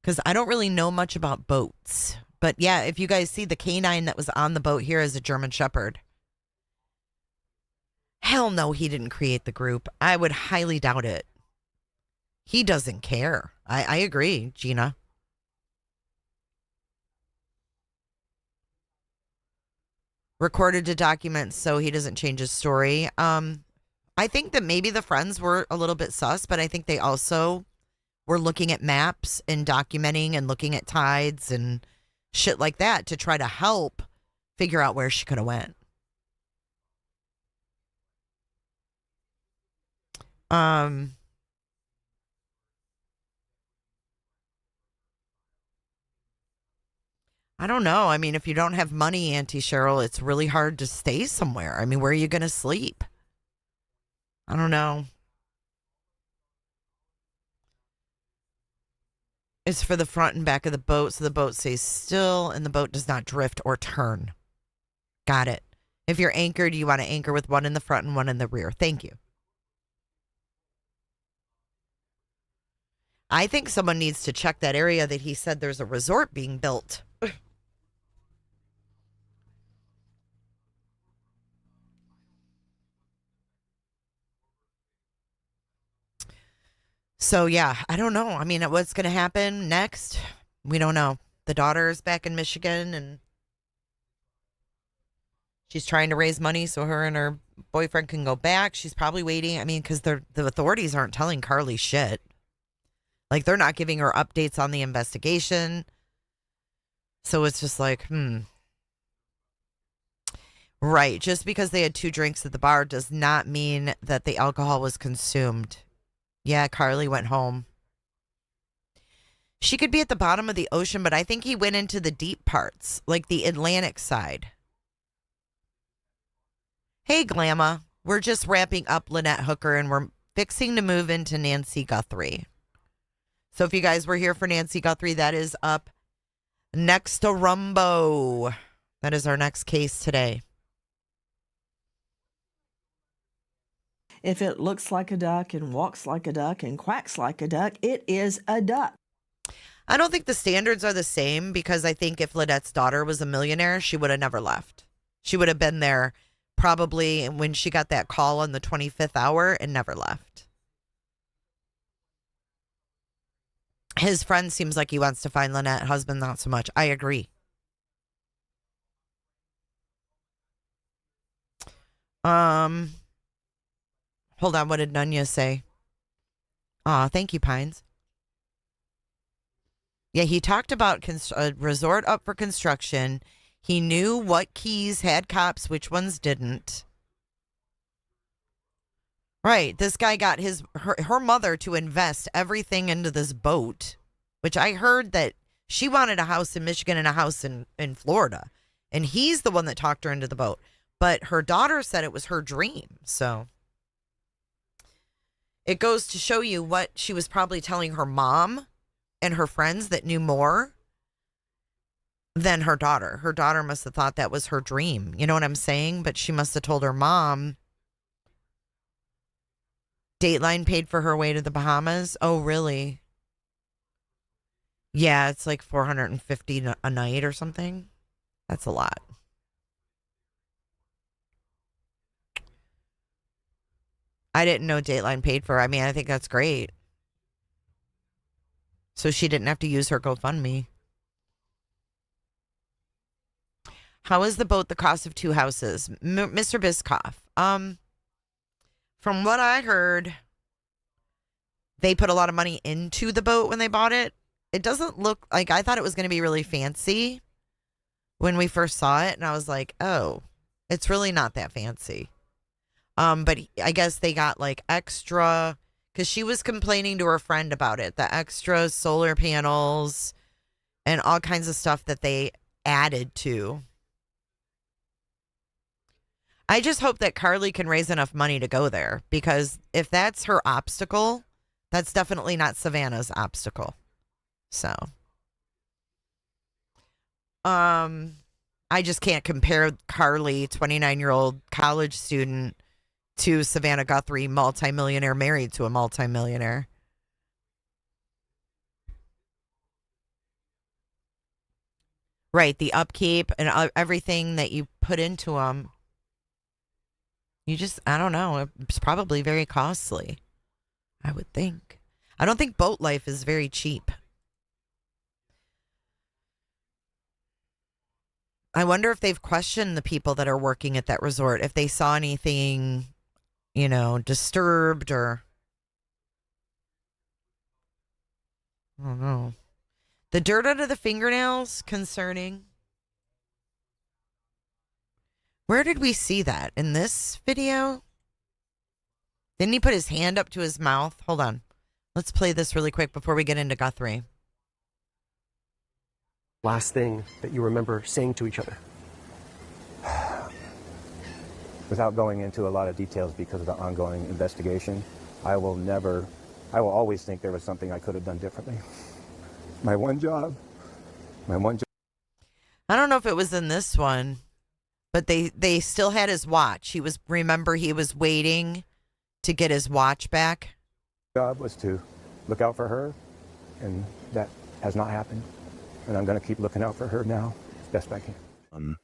Because I don't really know much about boats. But yeah, if you guys see the canine that was on the boat here is a German Shepherd. Hell no, he didn't create the group. I would highly doubt it. He doesn't care. I agree, Gina. Recorded to document so he doesn't change his story. I think that maybe the friends were a little bit sus, but I think they also were looking at maps and documenting and looking at tides and shit like that to try to help figure out where she could have went. I don't know. I mean, if you don't have money, Auntie Cheryl, it's really hard to stay somewhere. I mean, where are you going to sleep? I don't know. It's for the front and back of the boat, so the boat stays still and the boat does not drift or turn. Got it. If you're anchored, you want to anchor with one in the front and one in the rear. Thank you. I think someone needs to check that area that he said there's a resort being built. So, yeah, I don't know. I mean, what's going to happen next? We don't know. The daughter is back in Michigan and she's trying to raise money so her and her boyfriend can go back. She's probably waiting. I mean, because the authorities aren't telling Carly shit. Like, they're not giving her updates on the investigation. So it's just like, Right. Just because they had 2 drinks at the bar does not mean that the alcohol was consumed. Yeah, Carly went home. She could be at the bottom of the ocean, but I think he went into the deep parts, like the Atlantic side. Hey, Glamma. We're just wrapping up Lynette Hooker, and we're fixing to move into Nancy Guthrie. So if you guys were here for Nancy Guthrie, that is up next to Rumbo. That is our next case today. If it looks like a duck and walks like a duck and quacks like a duck, it is a duck. I don't think the standards are the same because I think if Lynette's daughter was a millionaire, she would have never left. She would have been there probably when she got that call on the 25th hour and never left. His friend seems like he wants to find Lynette. Husband, not so much. I agree. Hold on. What did Nunya say? Aw, thank you, Pines. Yeah, he talked about a resort up for construction. He knew what keys had cops, which ones didn't. Right. This guy got her mother to invest everything into this boat, which I heard that she wanted a house in Michigan and a house in Florida. And he's the one that talked her into the boat. But her daughter said it was her dream. So it goes to show you what she was probably telling her mom and her friends that knew more than her daughter. Her daughter must have thought that was her dream. You know what I'm saying? But she must have told her mom. Dateline paid for her way to the Bahamas. Oh, really? Yeah, it's like $450 a night or something. That's a lot. I didn't know Dateline paid for her. I mean, I think that's great. So she didn't have to use her GoFundMe. How is the boat the cost of 2 houses? Mr. Biscoff. From what I heard, they put a lot of money into the boat when they bought it. It doesn't look like, I thought it was going to be really fancy when we first saw it. And I was like, oh, it's really not that fancy. But I guess they got like extra, because she was complaining to her friend about it, the extra solar panels and all kinds of stuff that they added to. I just hope that Carly can raise enough money to go there, because if that's her obstacle, that's definitely not Savannah's obstacle. So, I just can't compare Carly, 29-year-old college student, to Savannah Guthrie, multimillionaire married to a multimillionaire. Right, the upkeep and everything that you put into them. You just, I don't know. It's probably very costly, I would think. I don't think boat life is very cheap. I wonder if they've questioned the people that are working at that resort, if they saw anything, you know, disturbed or, I don't know. The dirt under the fingernails, concerning. Where did we see that? In this video? Didn't he put his hand up to his mouth? Hold on. Let's play this really quick before we get into Guthrie. Last thing that you remember saying to each other? Without going into a lot of details because of the ongoing investigation, I will always think there was something I could have done differently. My one job. I don't know if it was in this one, but they still had his watch. He was waiting to get his watch back. Job was to look out for her, and that has not happened. And I'm going to keep looking out for her now as best I can.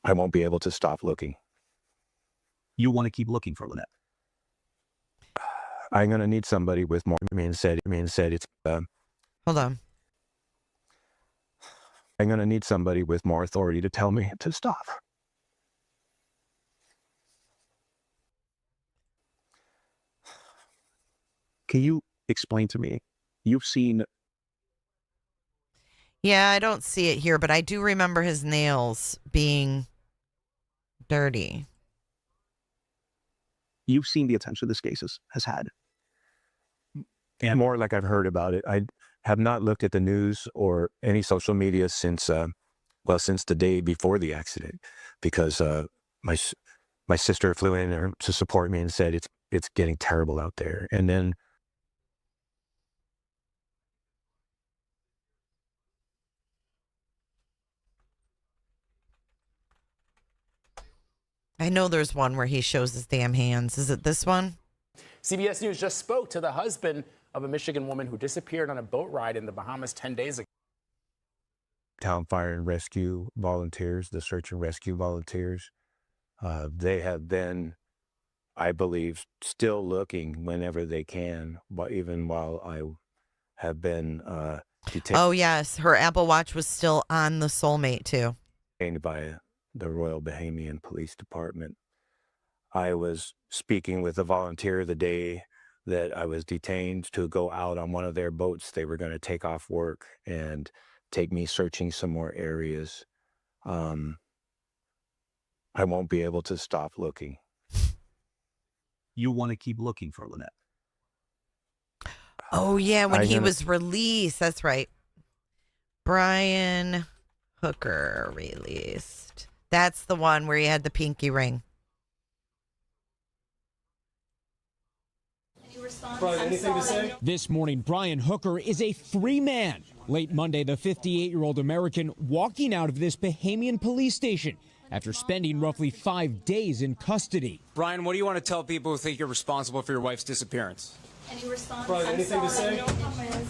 I won't be able to stop looking. You want to keep looking for Lynette? I'm going to need somebody with more. Said it's. Hold on. I'm going to need somebody with more authority to tell me to stop. Can you explain to me? You've seen. Yeah, I don't see it here, but I do remember his nails being dirty. You've seen the attention this case has had. And more like I've heard about it. I have not looked at the news or any social media since the day before the accident, because my sister flew in to support me and said it's getting terrible out there. And then I know there's one where he shows his damn hands. Is it this one? CBS News just spoke to the husband of a Michigan woman who disappeared on a boat ride in the Bahamas 10 days ago. Town Fire and Rescue volunteers, the search and rescue volunteers, they have been, I believe, still looking whenever they can, but even while I have been detained. Oh, yes. Her Apple Watch was still on the Soulmate, too. By the Royal Bahamian Police Department. I was speaking with a volunteer the day that I was detained to go out on one of their boats. They were going to take off work and take me searching some more areas. I won't be able to stop looking. You want to keep looking for Lynette. Oh, yeah, when he gonna- was released. That's right. Brian Hooker released. That's the one where he had the pinky ring. This morning, Brian Hooker is a free man. Late Monday, the 58-year-old American walking out of this Bahamian police station after spending roughly 5 days in custody. Brian, what do you want to tell people who think you're responsible for your wife's disappearance? Any response? Anything to say?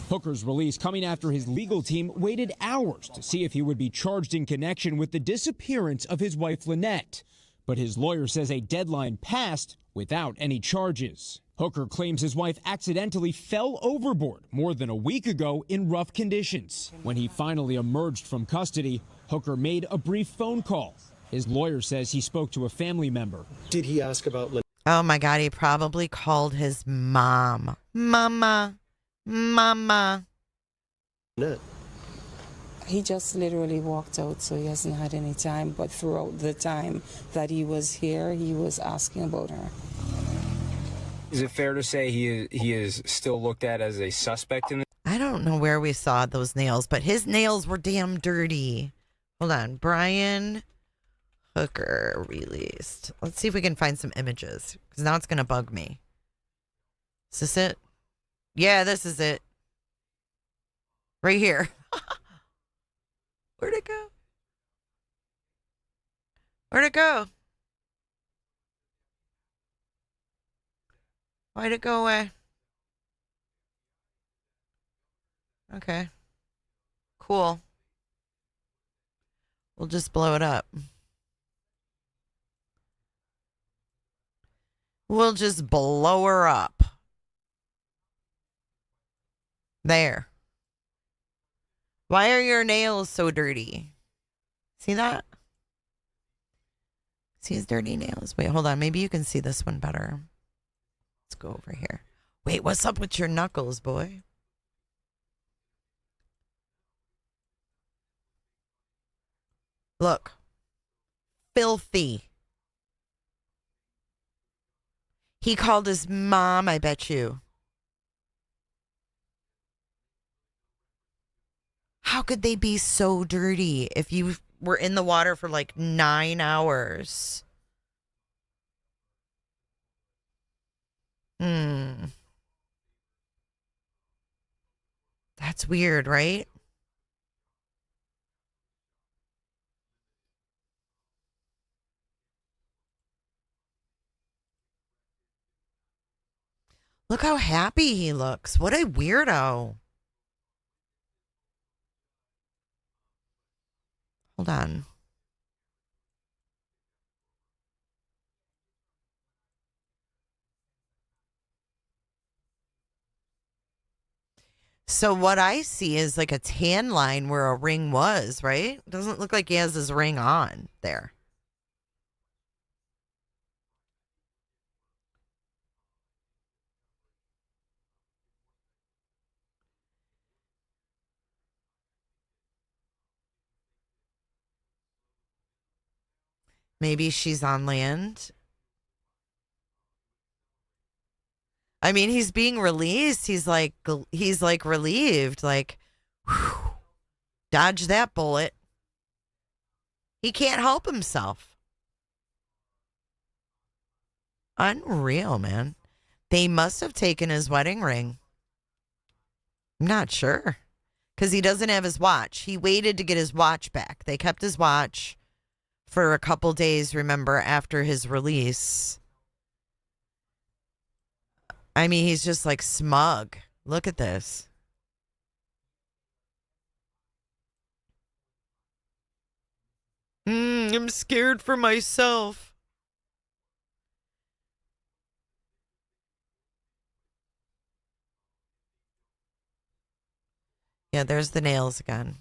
Hooker's release coming after his legal team waited hours to see if he would be charged in connection with the disappearance of his wife, Lynette. But his lawyer says a deadline passed without any charges. Hooker claims his wife accidentally fell overboard more than a week ago in rough conditions. When he finally emerged from custody, Hooker made a brief phone call. His lawyer says he spoke to a family member. Did he ask about Lynette? Oh, my God. He probably called his mom. Mama. Mama. He just literally walked out, so he hasn't had any time. But throughout the time that he was here, he was asking about her. Is it fair to say he is still looked at as a suspect in this? I don't know where we saw those nails, but his nails were damn dirty. Hold on. Brian Hooker released. Let's see if we can find some images, because now it's going to bug me. Is this it? Yeah, this is it. Right here. Where'd it go? Where'd it go? Why'd it go away? Okay. Cool. We'll just blow it up. We'll just blow her up. There. Why are your nails so dirty? See that? See his dirty nails? Wait, hold on. Maybe you can see this one better. Let's go over here. Wait, what's up with your knuckles, boy? Look. Filthy. He called his mom, I bet you. How could they be so dirty if you were in the water for like 9 hours? That's weird, right? Look how happy he looks. What a weirdo. Hold on. So what I see is like a tan line where a ring was, right? Doesn't look like he has his ring on there. Maybe she's on land. I mean, he's being released. He's like relieved. Like, whew, dodge that bullet. He can't help himself. Unreal, man. They must have taken his wedding ring. I'm not sure. Because he doesn't have his watch. He waited to get his watch back. They kept his watch for a couple days, remember, after his release. I mean, he's just like smug. Look at this. I'm scared for myself. Yeah, there's the nails again.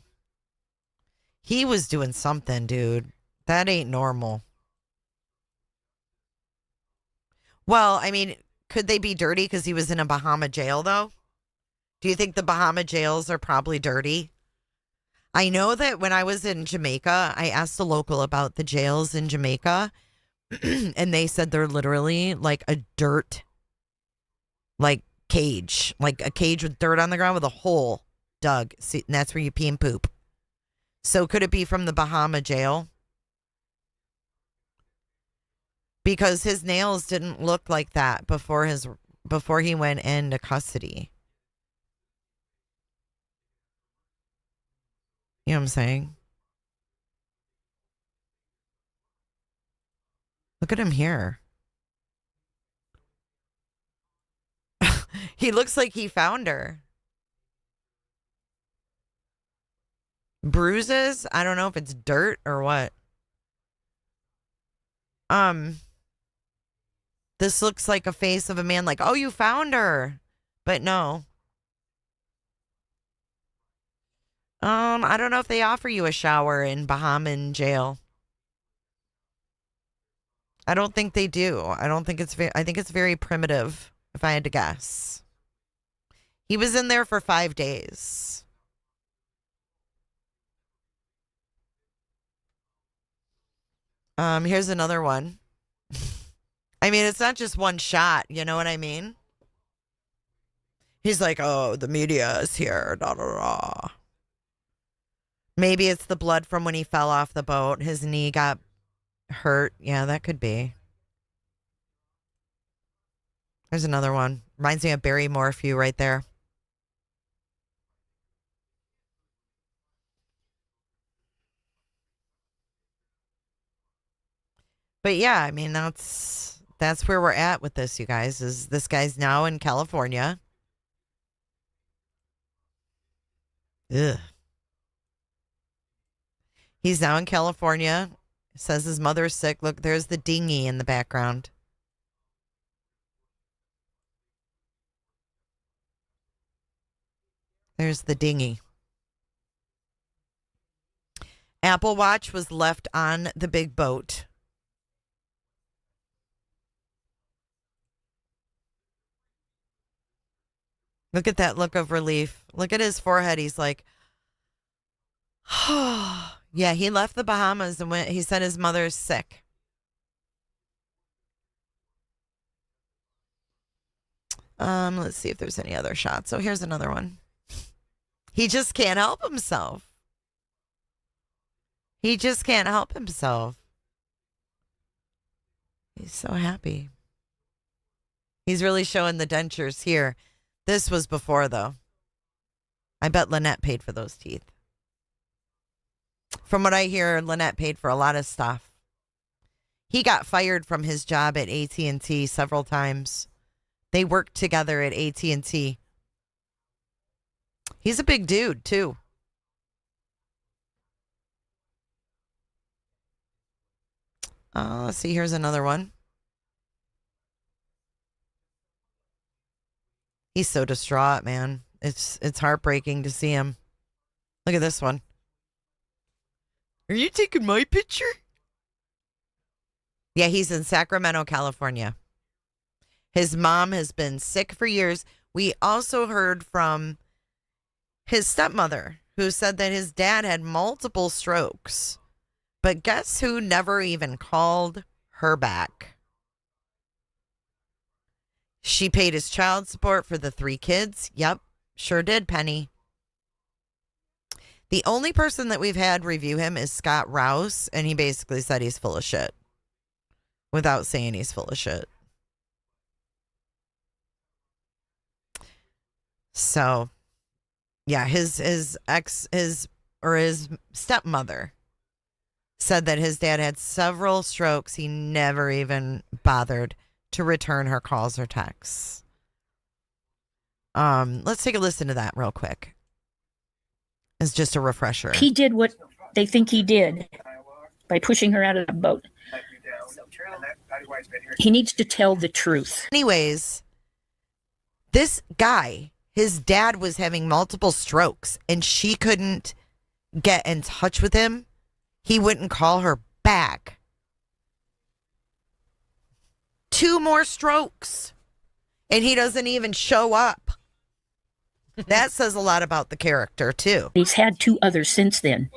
He was doing something, dude. That ain't normal. Well, I mean, could they be dirty because he was in a Bahama jail, though? Do you think the Bahama jails are probably dirty? I know that when I was in Jamaica, I asked a local about the jails in Jamaica, and they said they're literally like a dirt, like cage, like a cage with dirt on the ground with a hole dug. See, and that's where you pee and poop. So could it be from the Bahama jail? Because his nails didn't look like that before he went into custody. You know what I'm saying? Look at him here. He looks like he found her. Bruises? I don't know if it's dirt or what. This looks like a face of a man like, oh, you found her. But no. I don't know if they offer you a shower in Bahamian jail. I don't think they do. I think it's very primitive, if I had to guess. He was in there for 5 days. Here's another one. I mean, it's not just one shot, you know what I mean? He's like, oh, the media is here, da da da. Maybe it's the blood from when he fell off the boat. His knee got hurt. Yeah, that could be. There's another one. Reminds me of Barry Morphew right there. But yeah, I mean, that's where we're at with this, you guys. Is this guy's now in California. Ugh. He's now in California. Says his mother's sick. Look, there's the dinghy in the background. There's the dinghy. Apple Watch was left on the big boat. Look at that look of relief. Look at his forehead. He's like, oh. Yeah, he left the Bahamas and he said his mother's sick. Let's see if there's any other shots. So here's another one. He just can't help himself. He just can't help himself. He's so happy. He's really showing the dentures here. This was before, though. I bet Lynette paid for those teeth. From what I hear, Lynette paid for a lot of stuff. He got fired from his job at AT&T several times. They worked together at AT&T. He's a big dude, too. Let's see. Here's another one. He's so distraught, man. It's heartbreaking to see him. Look at this one. Are you taking my picture? Yeah, he's in Sacramento, California. His mom has been sick for years. We also heard from his stepmother, who said that his dad had multiple strokes. But guess who never even called her back? She paid his child support for the 3 kids. Yep, sure did, Penny. The only person that we've had review him is Scott Rouse, and he basically said he's full of shit. Without saying he's full of shit. So, yeah, his stepmother said that his dad had several strokes. He never even bothered to return her calls or texts. Let's take a listen to that real quick. It's just a refresher. He did what they think he did by pushing her out of the boat. He needs to tell the truth. Anyways, this guy, his dad was having multiple strokes and she couldn't get in touch with him. He wouldn't call her back. 2 more strokes and he doesn't even show up. That says a lot about the character, too. He's had 2 others since then,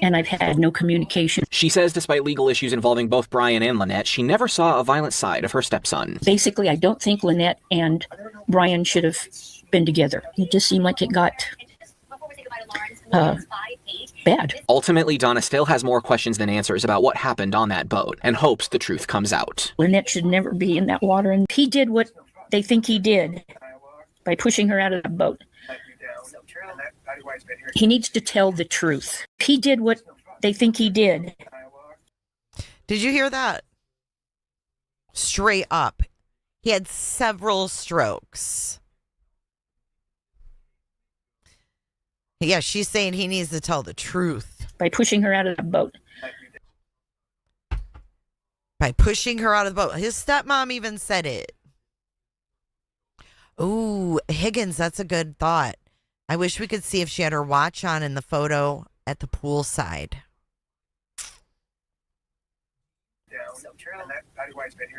and I've had no communication. She says despite legal issues involving both Brian and Lynette, she never saw a violent side of her stepson. Basically, I don't think Lynette and Brian should have been together. It just seemed like it got bad. Ultimately, Donna still has more questions than answers about what happened on that boat and hopes the truth comes out. Lynette should never be in that water, and he did what they think he did by pushing her out of the boat. He needs to tell the truth. He did what they think he did. Did you hear that? Straight up. He had several strokes. Yeah, she's saying he needs to tell the truth. By pushing her out of the boat. By pushing her out of the boat. His stepmom even said it. Ooh, Higgins, that's a good thought. I wish we could see if she had her watch on in the photo at the poolside.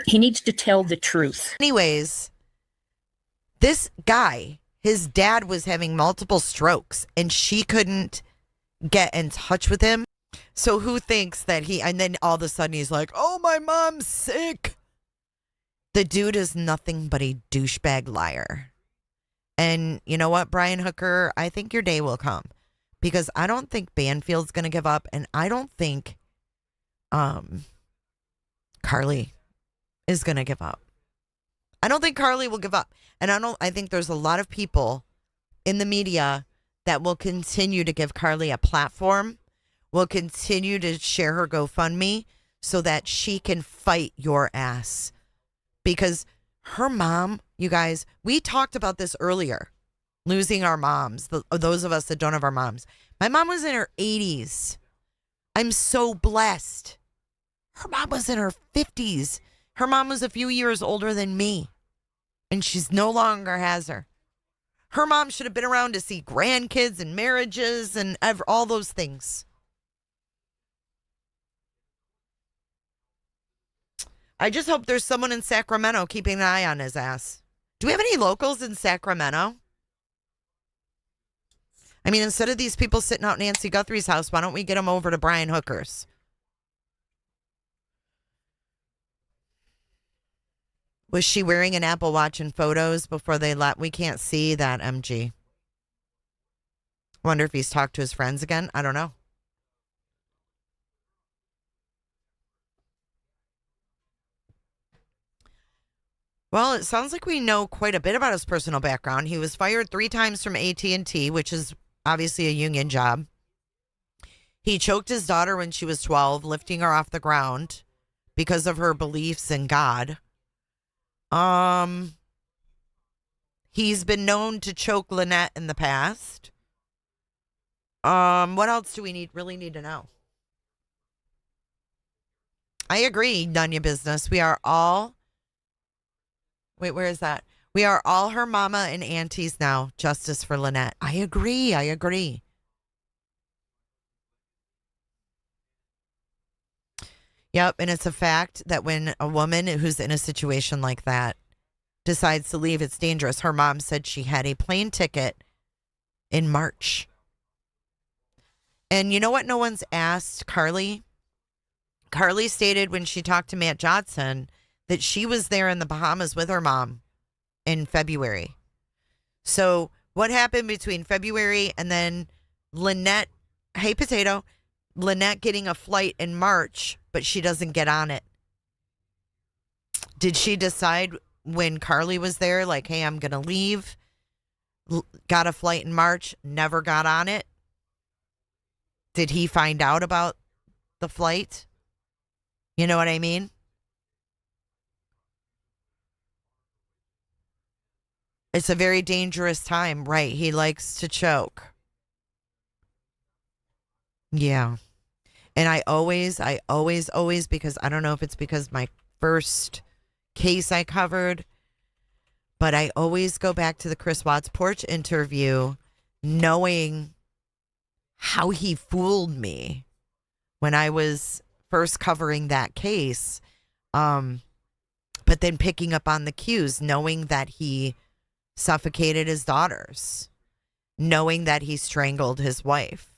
He needs to tell the truth. Anyways, this guy, his dad was having multiple strokes and she couldn't get in touch with him. So who thinks that and then all of a sudden he's like, oh, my mom's sick. The dude is nothing but a douchebag liar. And you know what, Brian Hooker, I think your day will come because I don't think Banfield's going to give up. And I don't think Carly is going to give up. I don't think Carly will give up. And I think there's a lot of people in the media that will continue to give Carly a platform, will continue to share her GoFundMe so that she can fight your ass. Because her mom, you guys, we talked about this earlier, losing our moms, those of us that don't have our moms. My mom was in her 80s. I'm so blessed. Her mom was in her 50s. Her mom was a few years older than me. And she's no longer has her. Her mom should have been around to see grandkids and marriages and all those things. I just hope there's someone in Sacramento keeping an eye on his ass. Do we have any locals in Sacramento? I mean, instead of these people sitting out Nancy Guthrie's house, why don't we get them over to Brian Hooker's? Was she wearing an Apple Watch in photos before they left? We can't see that, MG. Wonder if he's talked to his friends again. I don't know. Well, it sounds like we know quite a bit about his personal background. He was fired 3 times from AT&T, which is obviously a union job. He choked his daughter when she was 12, lifting her off the ground because of her beliefs in God. He's been known to choke Lynette in the past. What else do we really need to know? I agree, none of your business. We are all... Wait, where is that? We are all her mama and aunties now. Justice for Lynette. I agree. Yep, and it's a fact that when a woman who's in a situation like that decides to leave, it's dangerous. Her mom said she had a plane ticket in March. And you know what no one's asked Carly? Carly stated when she talked to Matt Johnson that she was there in the Bahamas with her mom in February. So what happened between February and then Lynette, hey potato, Lynette getting a flight in March, but she doesn't get on it? Did she decide when Carly was there, like, hey, I'm going to leave, got a flight in March, never got on it? Did he find out about the flight? You know what I mean? It's a very dangerous time, right? He likes to choke. Yeah. And I always, because I don't know if it's because my first case I covered, but I always go back to the Chris Watts porch interview knowing how he fooled me when I was first covering that case. But then picking up on the cues, knowing that he suffocated his daughters. knowing that he strangled his wife.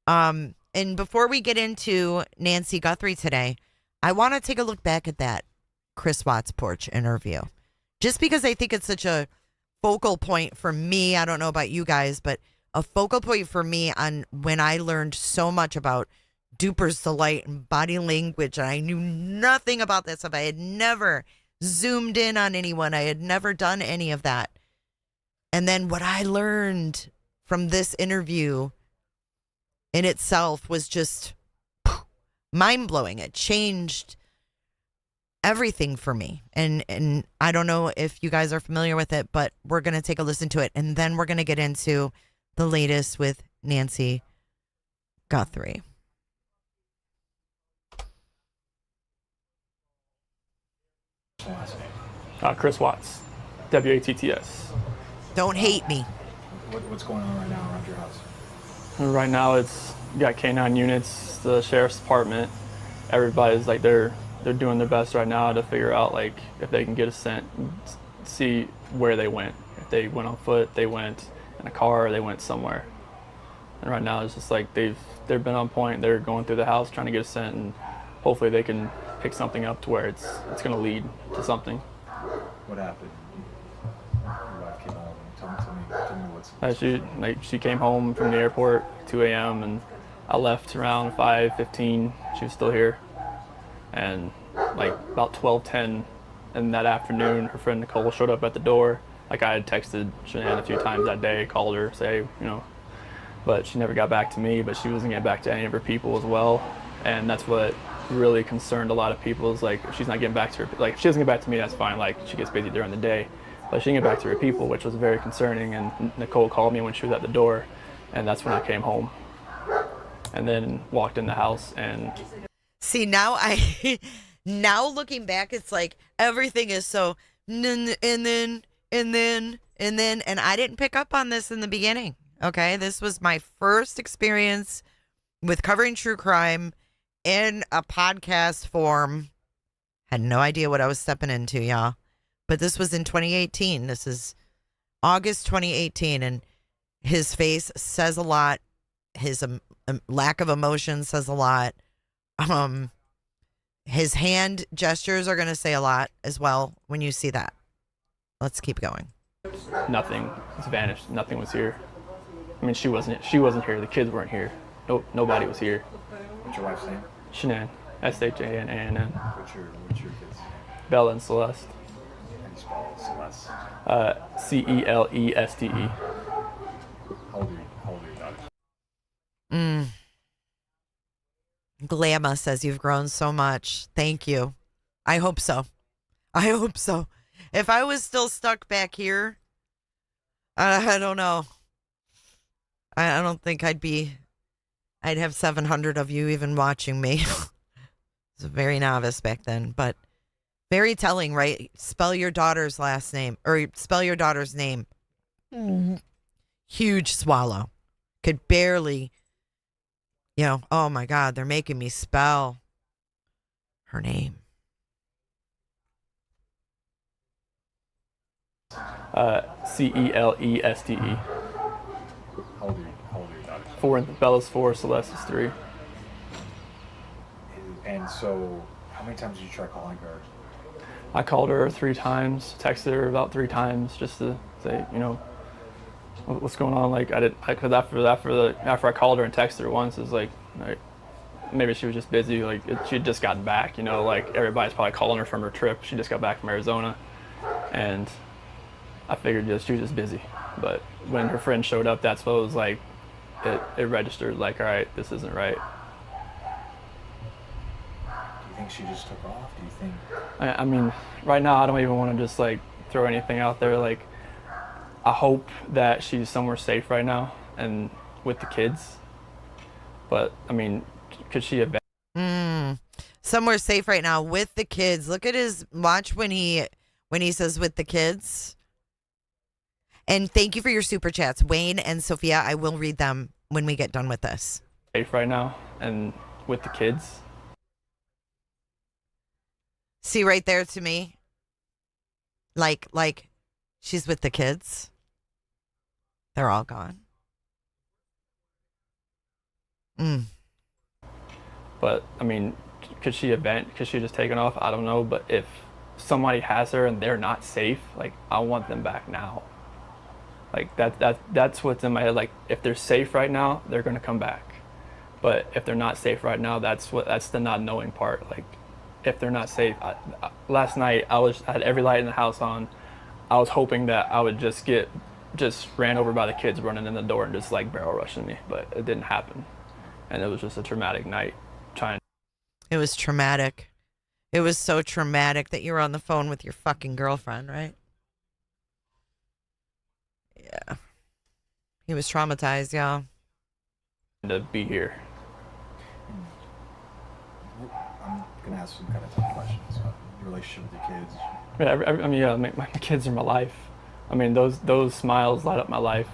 And before we get into Nancy Guthrie today, I want to take a look back at that Chris Watts porch interview. Just because I think it's such a focal point for me. I don't know about you guys, but a focal point for me on when I learned so much about Duper's delight and body language. And I knew nothing about that stuff. I had never zoomed in on anyone. I had never done any of that. And then what I learned from this interview in itself was just mind-blowing. It changed everything for me. And I don't know if you guys are familiar with it, but we're going to take a listen to it. And then we're going to get into the latest with Nancy Guthrie. Chris Watts, WATTS. Don't hate me. What's going on right now around your house? Right now, it's you got K9 units, the sheriff's department. Everybody's like they're doing their best right now to figure out like if they can get a scent, see where they went. If they went on foot, they went in a car, or they went somewhere. And right now, it's just like they've been on point. They're going through the house trying to get a scent, and hopefully they can pick something up to where it's going to lead to something. What happened? Your wife came home. Tell me what's. She came home from the airport 2 a.m. and I left around 5:15. She was still here, and like about 12:10 in that afternoon, her friend Nicole showed up at the door. Like I had texted Shanann a few times that day, called her, say but she never got back to me. But she wasn't getting back to any of her people as well, and that's what really concerned a lot of people. Is like if she's not getting back to her, like if she doesn't get back to me, that's fine. Like she gets busy during the day, but she didn't get back to her people, which was very concerning. And Nicole called me when she was at the door, and that's when I came home, and then walked in the house. And see now looking back, it's like everything is so and then and I didn't pick up on this in the beginning. Okay, this was my first experience with covering true crime in a podcast form. Had no idea what I was stepping into, y'all. But this was in 2018. This is August 2018, and his face says a lot. His lack of emotion says a lot. His hand gestures are going to say a lot as well when you see that. Let's keep going. Nothing. It's vanished. Nothing was here. I mean, she wasn't here. The kids weren't here. Nope, nobody was here. What's your wife's name? Shanann. SHANANN. What's your kids' name? Bella and Celeste. How do you spell Celeste? CELESTE. How old are your daughters? Glamma says you've grown so much. Thank you. I hope so. I hope so. If I was still stuck back here, I don't know. I don't think I'd have 700 of you even watching me. I was a very novice back then, but very telling, right? Spell your daughter's last name, or spell your daughter's name. Huge swallow. Could barely, oh my God, they're making me spell her name. CELESTE. How old are your daughters? 4, Bella's 4, Celeste is 3. And so, how many times did you try calling her? I called her 3 times, texted her about 3 times just to say, what's going on. Like because after I called her and texted her once, it's like maybe she was just busy. Like she had just gotten back. Like everybody's probably calling her from her trip. She just got back from Arizona, and I figured she was just busy. But when her friend showed up, that's what it was like. It registered like, all right, this isn't right. Do you think she just took off? Do you think? I mean, right now I don't even want to just like throw anything out there. Like, I hope that she's somewhere safe right now and with the kids. But I mean, could she have been somewhere safe right now with the kids? Look at watch when he says with the kids. And thank you for your super chats, Wayne and Sophia. I will read them when we get done with this. Safe right now and with the kids. See right there to me, like she's with the kids. They're all gone. But I mean, could she just taken off? I don't know. But if somebody has her and they're not safe, like, I want them back now. Like, that's what's in my head. Like, if they're safe right now, they're gonna come back. But if they're not safe right now, that's the not knowing part. Like, if they're not safe, last night I had every light in the house on. I was hoping that I would just ran over by the kids running in the door and just like barrel rushing me, but it didn't happen. And it was just a traumatic night. It was traumatic. It was so traumatic that you were on the phone with your fucking girlfriend, right? Yeah. He was traumatized, y'all. To be here. I'm gonna ask some kind of tough questions about your relationship with your kids. Yeah, my kids are my life. I mean, those smiles light up my life.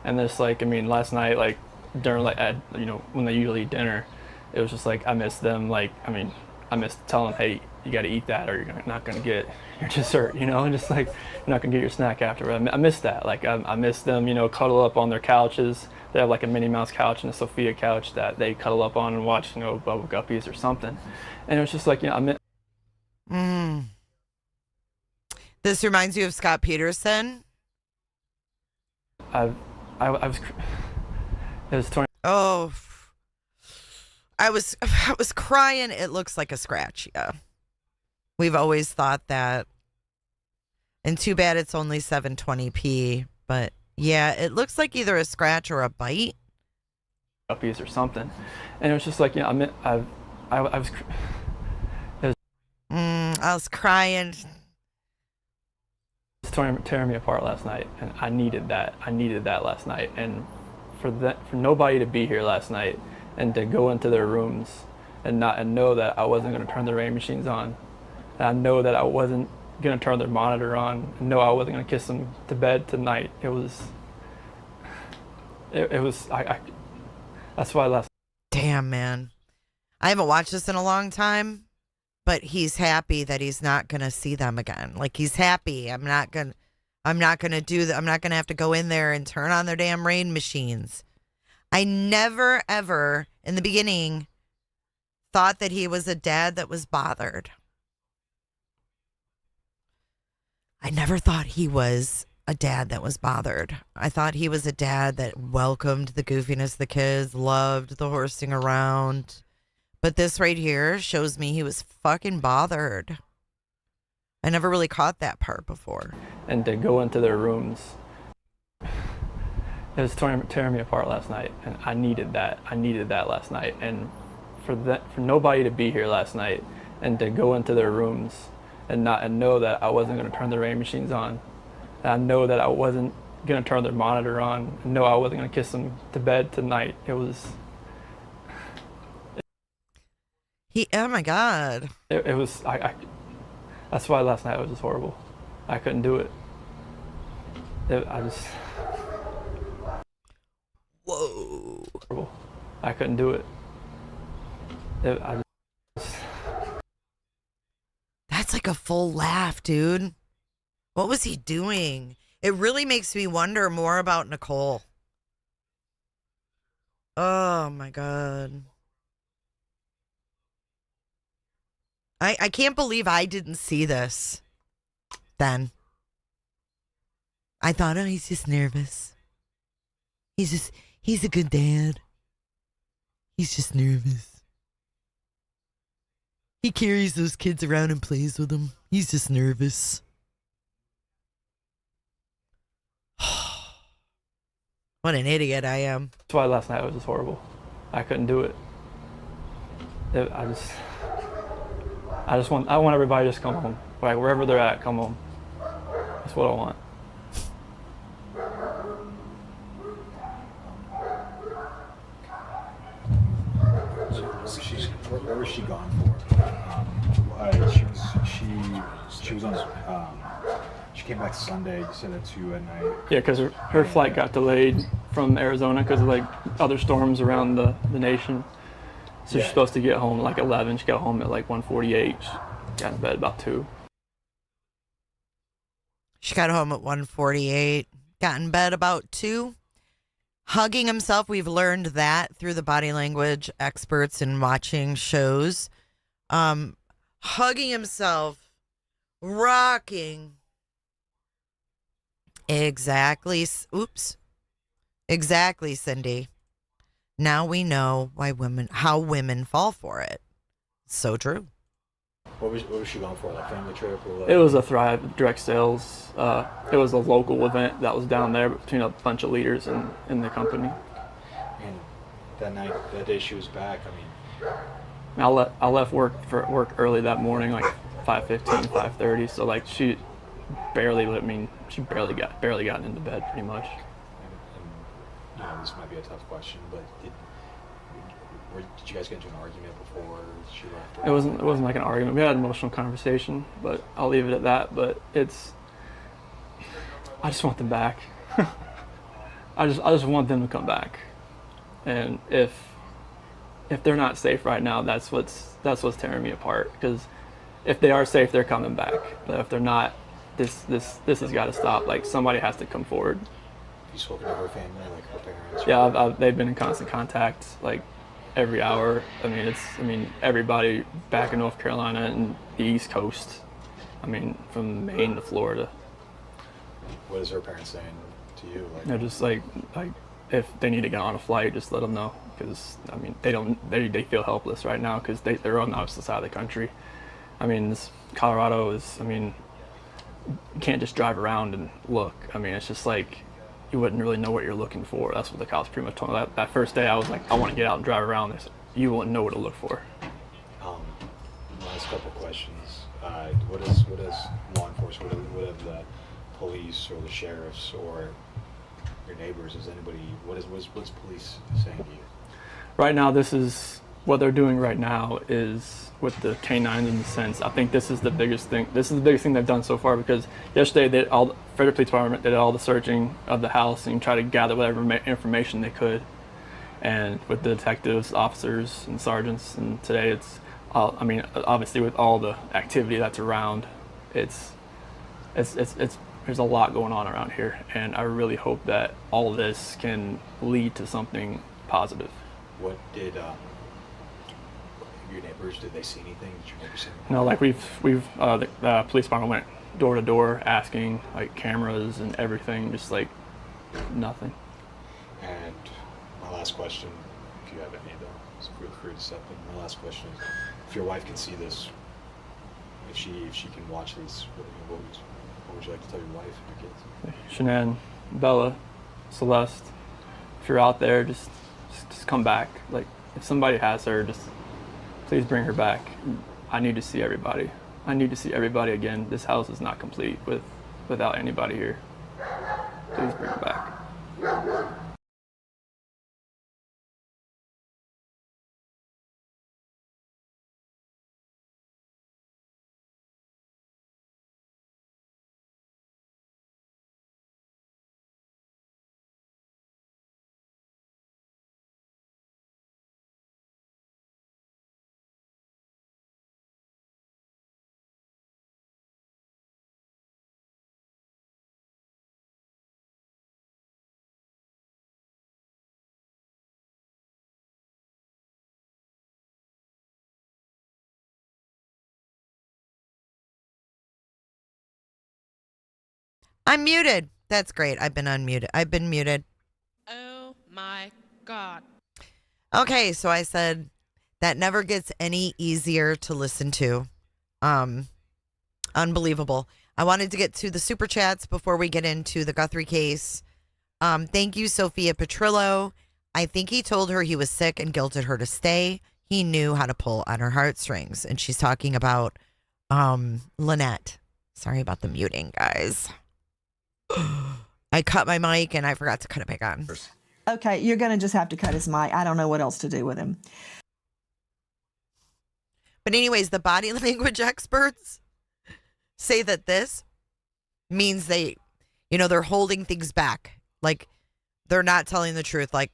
And it's like, I mean, last night, like during when they usually eat dinner, it was just like I miss them. Like, I mean, I miss telling them, hey, you got to eat that, or you're not gonna get your dessert. And just like you're not gonna get your snack after. I miss that. Like I miss them. Cuddle up on their couches. They have like a Minnie Mouse couch and a Sophia couch that they cuddle up on and watch, Bubble Guppies or something. And it was just like, I miss. This reminds you of Scott Peterson. It was 20. Oh, I was crying. It looks like a scratch. Yeah, we've always thought that, and too bad it's only 720p. But yeah, it looks like either a scratch or a bite. Guppies or something, and it was just like, I was crying. Tearing me apart last night, and I needed that last night, and for nobody to be here last night and to go into their rooms and know that I wasn't going to turn the rain machines on, and I know that I wasn't going to turn their monitor on, and know I wasn't going to kiss them to bed tonight. It was that's why last. Damn, man, I haven't watched this in a long time. But he's happy that he's not going to see them again. Like, he's happy. I'm not going to do that. I'm not going to have to go in there and turn on their damn rain machines. I never, ever, in the beginning, thought that he was a dad that was bothered. I never thought he was a dad that was bothered. I thought he was a dad that welcomed the goofiness of the kids, loved the horsing around. But this right here shows me he was fucking bothered. I never really caught that part before. And to go into their rooms. It was tearing me apart last night, and I needed that last night. And for nobody to be here last night and to go into their rooms and know that I wasn't going to turn the rain machines on, and I know that I wasn't going to turn their monitor on, and know I wasn't going to kiss them to bed tonight. It was. Oh my God. It was, that's why last night was just horrible. I couldn't do it. Whoa. Horrible. I couldn't do it. That's like a full laugh, dude. What was he doing? It really makes me wonder more about Nicole. Oh my God. I can't believe I didn't see this then. I thought, oh, he's just nervous. He's a good dad. He's just nervous. He carries those kids around and plays with them. He's just nervous. What an idiot I am. That's why last night was just horrible. I couldn't do it. I want everybody to just come home. Like, wherever they're at, come home. That's what I want. Where was she gone for? She was on. She came back Sunday. You said at 2 at night. Yeah, because her flight got delayed from Arizona because of like other storms around the nation. So she's supposed to get home at like 11. She got home at like 1:48. She got in bed about 2. She got home at 1:48. got in bed about 2. Hugging himself, we've learned that through the body language experts and watching shows. Hugging himself, rocking. Exactly. Oops. Exactly, Cindy. Now we know how women fall for it. So true. What was she going for? Like family trip or what? It was a Thrive direct sales. It was a local event that was down there between a bunch of leaders in the company. And that day she was back. I left work early that morning, like 5:15, 5:30. So like she barely got into bed pretty much. And this might be a tough question, but did you guys get into an argument before she left? It wasn't like an argument. We had an emotional conversation, but I'll leave it at that. But I just want them back. I just want them to come back. And if they're not safe right now, that's what's tearing me apart. Because if they are safe, they're coming back. But if they're not, this has got to stop. Like somebody has to come forward. You spoken to her family, like her parents? Yeah, they've been in constant contact, like every hour. Everybody back in North Carolina and the East Coast. From Maine to Florida. What is her parents saying to you? They're just like if they need to get on a flight, just let them know. Because they feel helpless right now because they're on the opposite side of the country. Colorado is. You can't just drive around and look. It's just like you wouldn't really know what you're looking for. That's what the cops pretty much told me. That first day, I was like, I want to get out and drive around. They said, you wouldn't know what to look for. Last couple questions. What does law enforcement, what have the police or the sheriffs or your neighbors, what's police saying to you? Right now, this is what they're doing right now is with the canines in the sense. I think this is the biggest thing. This is the biggest thing they've done so far because yesterday Frederick Police Department did all the searching of the house and try to gather whatever information they could. And with the detectives, officers, and sergeants, and today it's, obviously with all the activity that's around, there's a lot going on around here, and I really hope that all of this can lead to something positive. What did your neighbors, did they see anything? Did your neighbors see anything? No, like the police department went door to door asking, like cameras and everything, just like nothing. And my last question, if you have any of them, feel free to step in. My last question is, if your wife can see this, if she can watch these, what would you like to tell your wife and your kids? Shanann, Bella, Celeste, if you're out there, just come back. Like, if somebody has her, just please bring her back. I need to see everybody. I need to see everybody again. This house is not complete without anybody here. Please bring her back. I'm muted. That's great. I've been unmuted. I've been muted. Oh my God. Okay, so I said that never gets any easier to listen to. Unbelievable. I wanted to get to the super chats before we get into the Guthrie case. Thank you, Sophia Petrillo. I think he told her he was sick and guilted her to stay. He knew how to pull on her heartstrings. And she's talking about Lynette. Sorry about the muting, guys. I cut my mic and I forgot to cut it back on. Okay, you're going to just have to cut his mic. I don't know what else to do with him. But anyways, the body language experts say that this means they're holding things back. Like, they're not telling the truth. Like,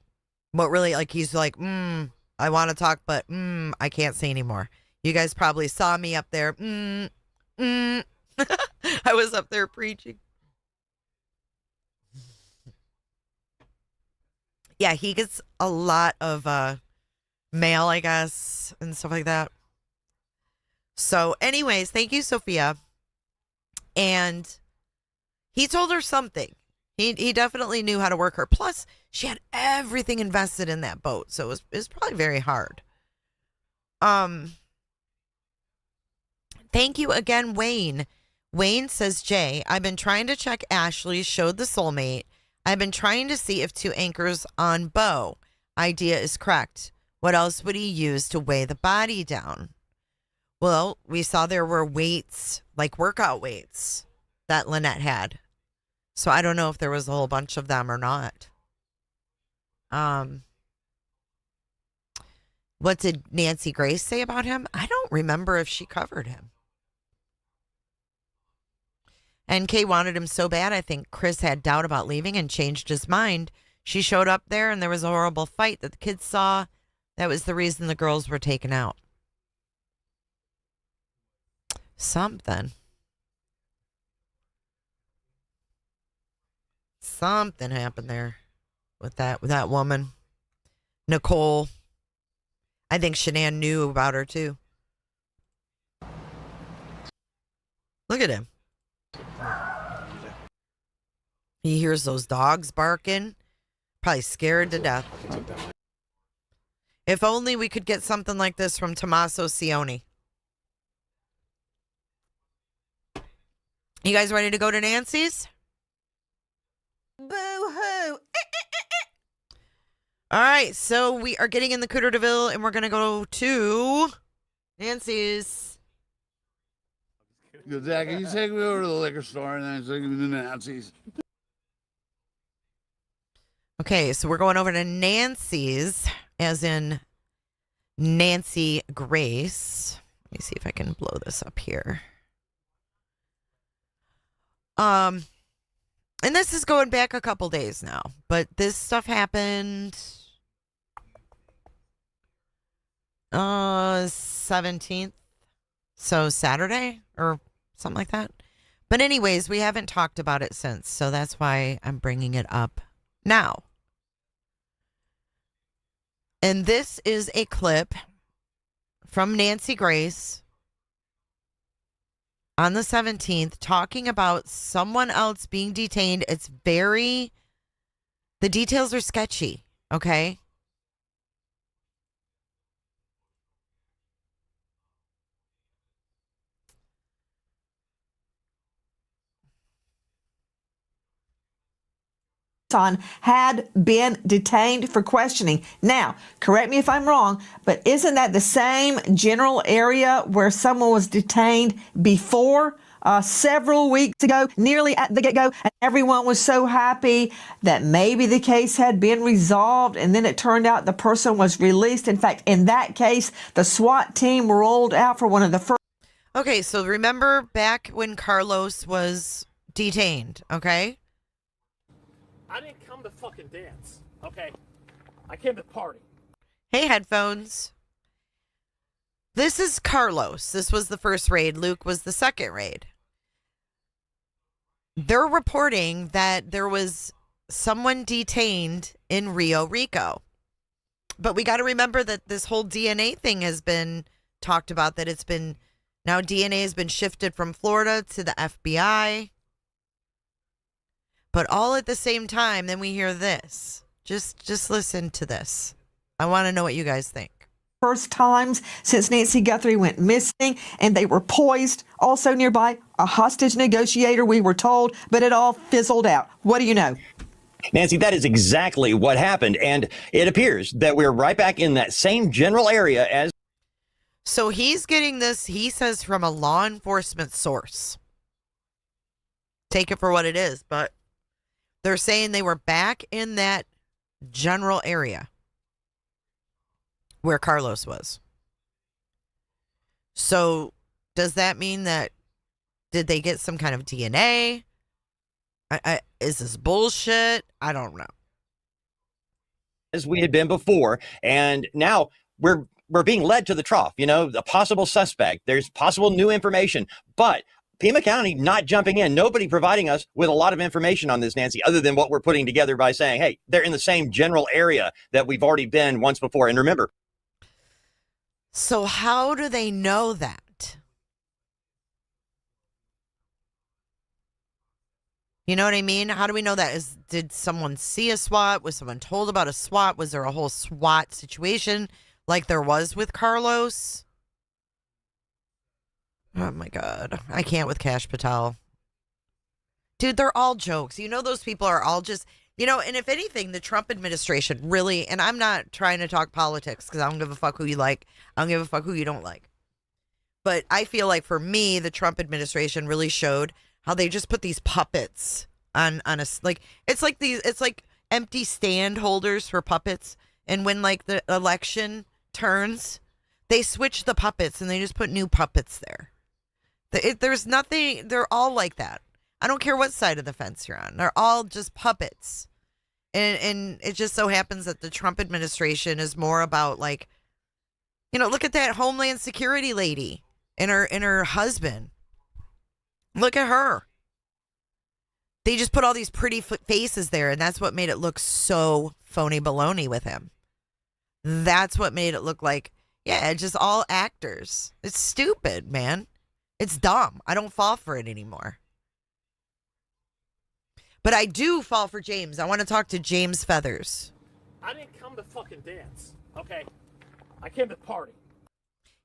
what really, like, he's like, I want to talk, but I can't say anymore. You guys probably saw me up there. I was up there preaching. Yeah, he gets a lot of mail, I guess, and stuff like that. So, anyways, thank you, Sophia. And he told her something. He definitely knew how to work her. Plus, she had everything invested in that boat, so it was probably very hard. Thank you again, Wayne. Wayne says, Jay, I've been trying to check Ashley showed the soulmate. I've been trying to see if 2 anchors on bow idea is correct. What else would he use to weigh the body down? Well, we saw there were weights, like workout weights, that Lynette had. So I don't know if there was a whole bunch of them or not. What did Nancy Grace say about him? I don't remember if she covered him. And Kay wanted him so bad, I think Chris had doubt about leaving and changed his mind. She showed up there and there was a horrible fight that the kids saw. That was the reason the girls were taken out. Something happened there with that woman. Nicole. I think Shanann knew about her too. Look at him. He hears those dogs barking. Probably scared to death. If only we could get something like this from Tomasso Cioni. You guys ready to go to Nancy's? Boo-hoo. All right, so we are getting in the Cooter DeVille and we're going to go to Nancy's. Good, Zach, can you take me over to the liquor store and then take me to Nancy's? Okay, so we're going over to Nancy's, as in Nancy Grace. Let me see if I can blow this up here. And this is going back a couple days now, but this stuff happened 17th, so Saturday or something like that. But anyways, we haven't talked about it since, so that's why I'm bringing it up now. And this is a clip from Nancy Grace on the 17th talking about someone else being detained. The details are sketchy, okay? Had been detained for questioning. Now, correct me if I'm wrong, but isn't that the same general area where someone was detained before several weeks ago, nearly at the get-go, and everyone was so happy that maybe the case had been resolved, and then it turned out the person was released. In fact, in that case, the SWAT team rolled out for one of the first. Okay, so remember back when Carlos was detained, okay? I didn't come to fucking dance, okay? I came to party. Hey, headphones. This is Carlos. This was the first raid. Luke was the second raid. They're reporting that there was someone detained in Rio Rico. But we got to remember that this whole DNA thing has been talked about, that it's been, now DNA has been shifted from Florida to the FBI. But all at the same time, then we hear this. Just listen to this. I want to know what you guys think. First times since Nancy Guthrie went missing, and they were poised. Also nearby, a hostage negotiator, we were told, but it all fizzled out. What do you know? Nancy, that is exactly what happened, and it appears that we're right back in that same general area as... So he's getting this, he says, from a law enforcement source. Take it for what it is, but they're saying they were back in that general area where Carlos was. So does that mean that, did they get some kind of DNA? Is this bullshit? I don't know. As we had been before, and now we're being led to the trough, a possible suspect. There's possible new information, but Pima County not jumping in, nobody providing us with a lot of information on this, Nancy, other than what we're putting together by saying, hey, they're in the same general area that we've already been once before. And remember. So how do they know that? You know what I mean? How do we know that? Did someone see a SWAT? Was someone told about a SWAT? Was there a whole SWAT situation like there was with Carlos? Oh my God. I can't with Kash Patel. Dude, they're all jokes. You know, those people are all just, you know, and if anything, the Trump administration really, and I'm not trying to talk politics because I don't give a fuck who you like. I don't give a fuck who you don't like. But I feel like for me, the Trump administration really showed how they just put these puppets on a, like, it's like empty stand holders for puppets. And when like the election turns, they switch the puppets and they just put new puppets there. There's nothing, they're all like that. I don't care what side of the fence you're on. They're all just puppets. And it just so happens that the Trump administration is more about like, you know, look at that Homeland Security lady and her husband. Look at her. They just put all these pretty faces there, and that's what made it look so phony baloney with him. That's what made it look like, yeah, just all actors. It's stupid, man. It's dumb. I don't fall for it anymore. But I do fall for James. I want to talk to James Feathers. I didn't come to fucking dance, okay? I came to party.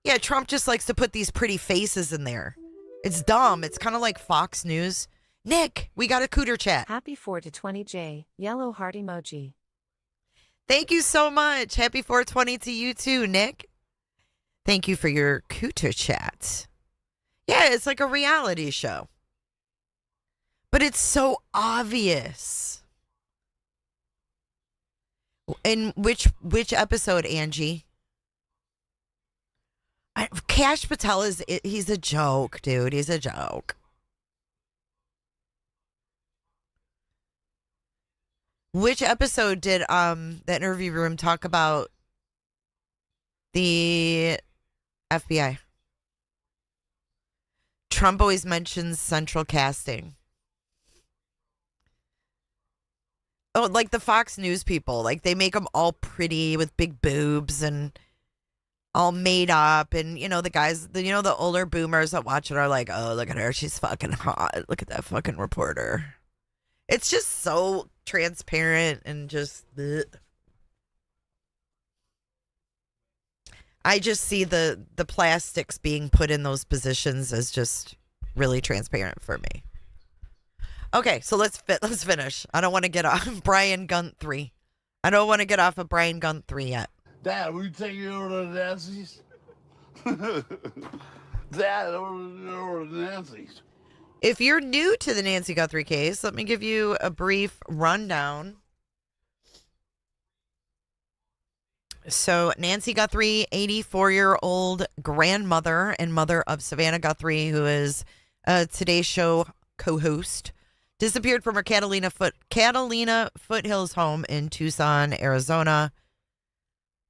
Yeah, Trump just likes to put these pretty faces in there. It's dumb. It's kind of like Fox News. Nick, we got a cooter chat. Happy 4/20, yellow heart emoji. Thank you so much. Happy 420 to you too, Nick. Thank you for your cooter chat. Yeah, it's like a reality show. But it's so obvious. In which episode, Angie? Kash Patel he's a joke, dude. He's a joke. Which episode did that interview room talk about the FBI? Trump always mentions central casting. Oh, like the Fox News people. Like they make them all pretty with big boobs and all made up. And, you know, the guys, the older boomers that watch it are like, oh, look at her. She's fucking hot. Look at that fucking reporter. It's just so transparent and just... Bleh. I just see the plastics being put in those positions as just really transparent for me. Okay, so let's finish. I don't want to get off Brian Guthrie. I don't want to get off of Brian Guthrie yet. Dad, will you take me over to Nancy's? Dad, over to Nancy's. If you're new to the Nancy Guthrie case, let me give you a brief rundown. So Nancy Guthrie, 84-year-old grandmother and mother of Savannah Guthrie, who is a Today Show co-host, disappeared from her Catalina Foothills home in Tucson, Arizona,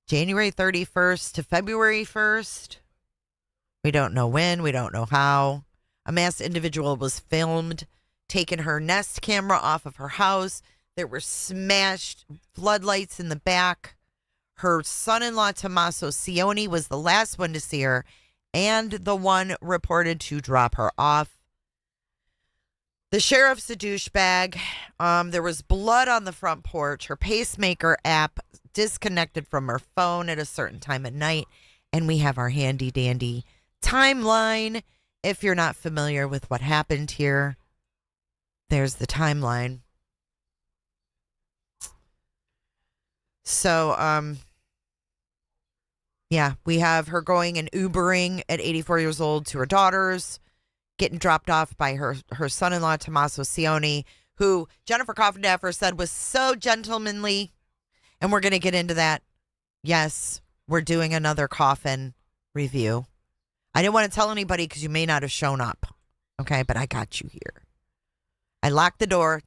January 31st to February 1st. We don't know when. We don't know how. A masked individual was filmed taking her Nest camera off of her house. There were smashed floodlights in the back. Her son-in-law, Tomasso Cioni, was the last one to see her and the one reported to drop her off. The sheriff's a douchebag. There was blood on the front porch. Her pacemaker app disconnected from her phone at a certain time at night. And we have our handy-dandy timeline. If you're not familiar with what happened here, there's the timeline. So, yeah, we have her going and Ubering at 84 years old to her daughters, getting dropped off by her son-in-law, Tomasso Cioni, who Jennifer Coffindaffer said was so gentlemanly. And we're going to get into that. Yes, we're doing another coffin review. I didn't want to tell anybody because you may not have shown up. Okay, but I got you here. I locked the door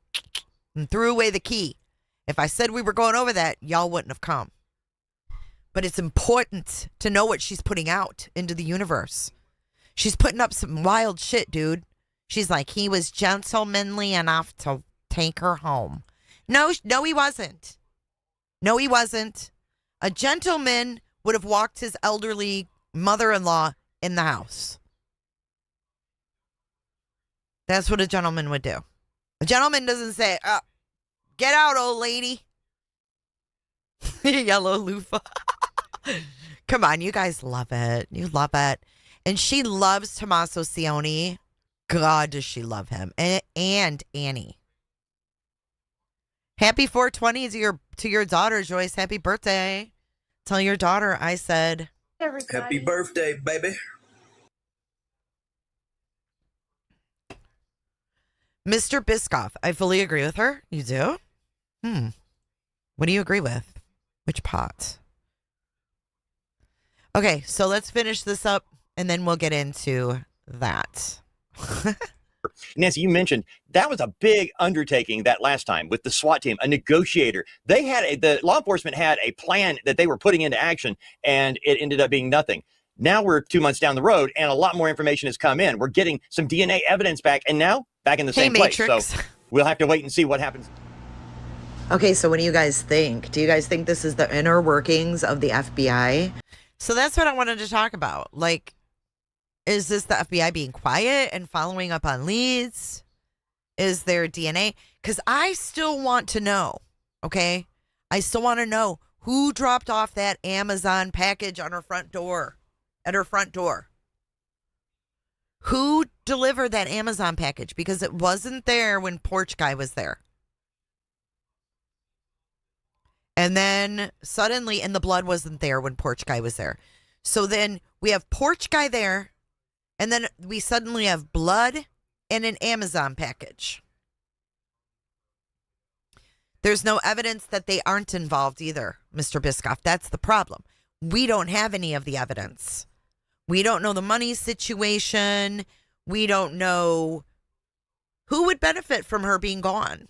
and threw away the key. If I said we were going over that, y'all wouldn't have come. But it's important to know what she's putting out into the universe. She's putting up some wild shit, dude. She's like, he was gentlemanly enough to take her home. No, he wasn't. No, he wasn't. A gentleman would have walked his elderly mother-in-law in the house. That's what a gentleman would do. A gentleman doesn't say, get out, old lady. Yellow loofah. Come on, you guys love it. You love it. And she loves Tommaso Cioni. God, does she love him. And Annie. Happy 420 to your daughter, Joyce. Happy birthday. Tell your daughter I said. Happy birthday, baby. Mr. Biscoff, I fully agree with her. You do? What do you agree with? Which pot? Okay, so let's finish this up and then we'll get into that. Nancy, you mentioned that was a big undertaking that last time with the SWAT team, a negotiator. They had the law enforcement had a plan that they were putting into action, and it ended up being nothing. Now we're 2 months down the road, and a lot more information has come in. We're getting some DNA evidence back, and now back in the same place. So we'll have to wait and see what happens. Okay, so what do you guys think? Do you guys think this is the inner workings of the FBI? So that's what I wanted to talk about. Like, is this the FBI being quiet and following up on leads? Is there DNA? Because I still want to know, okay? I still want to know who dropped off that Amazon package on her front door, at her front door. Who delivered that Amazon package? Because it wasn't there when Porch Guy was there. And then suddenly, and the blood wasn't there when Porch Guy was there. So then we have Porch Guy there, and then we suddenly have blood and an Amazon package. There's no evidence that they aren't involved either, Mr. Biscoff. That's the problem. We don't have any of the evidence. We don't know the money situation. We don't know who would benefit from her being gone.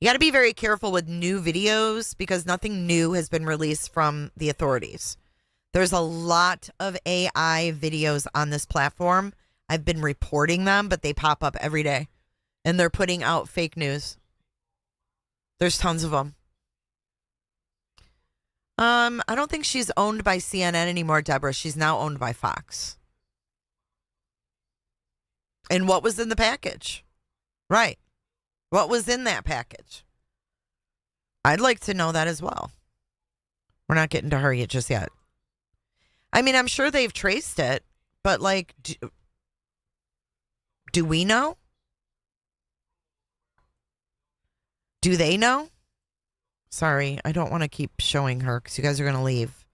You got to be very careful with new videos because nothing new has been released from the authorities. There's a lot of AI videos on this platform. I've been reporting them, but they pop up every day. And they're putting out fake news. There's tons of them. I don't think she's owned by CNN anymore, Deborah. She's now owned by Fox. And what was in the package? Right. What was in that package? I'd like to know that as well. We're not getting to her yet just yet. I mean, I'm sure they've traced it, but like, do we know? Do they know? Sorry, I don't want to keep showing her because you guys are going to leave.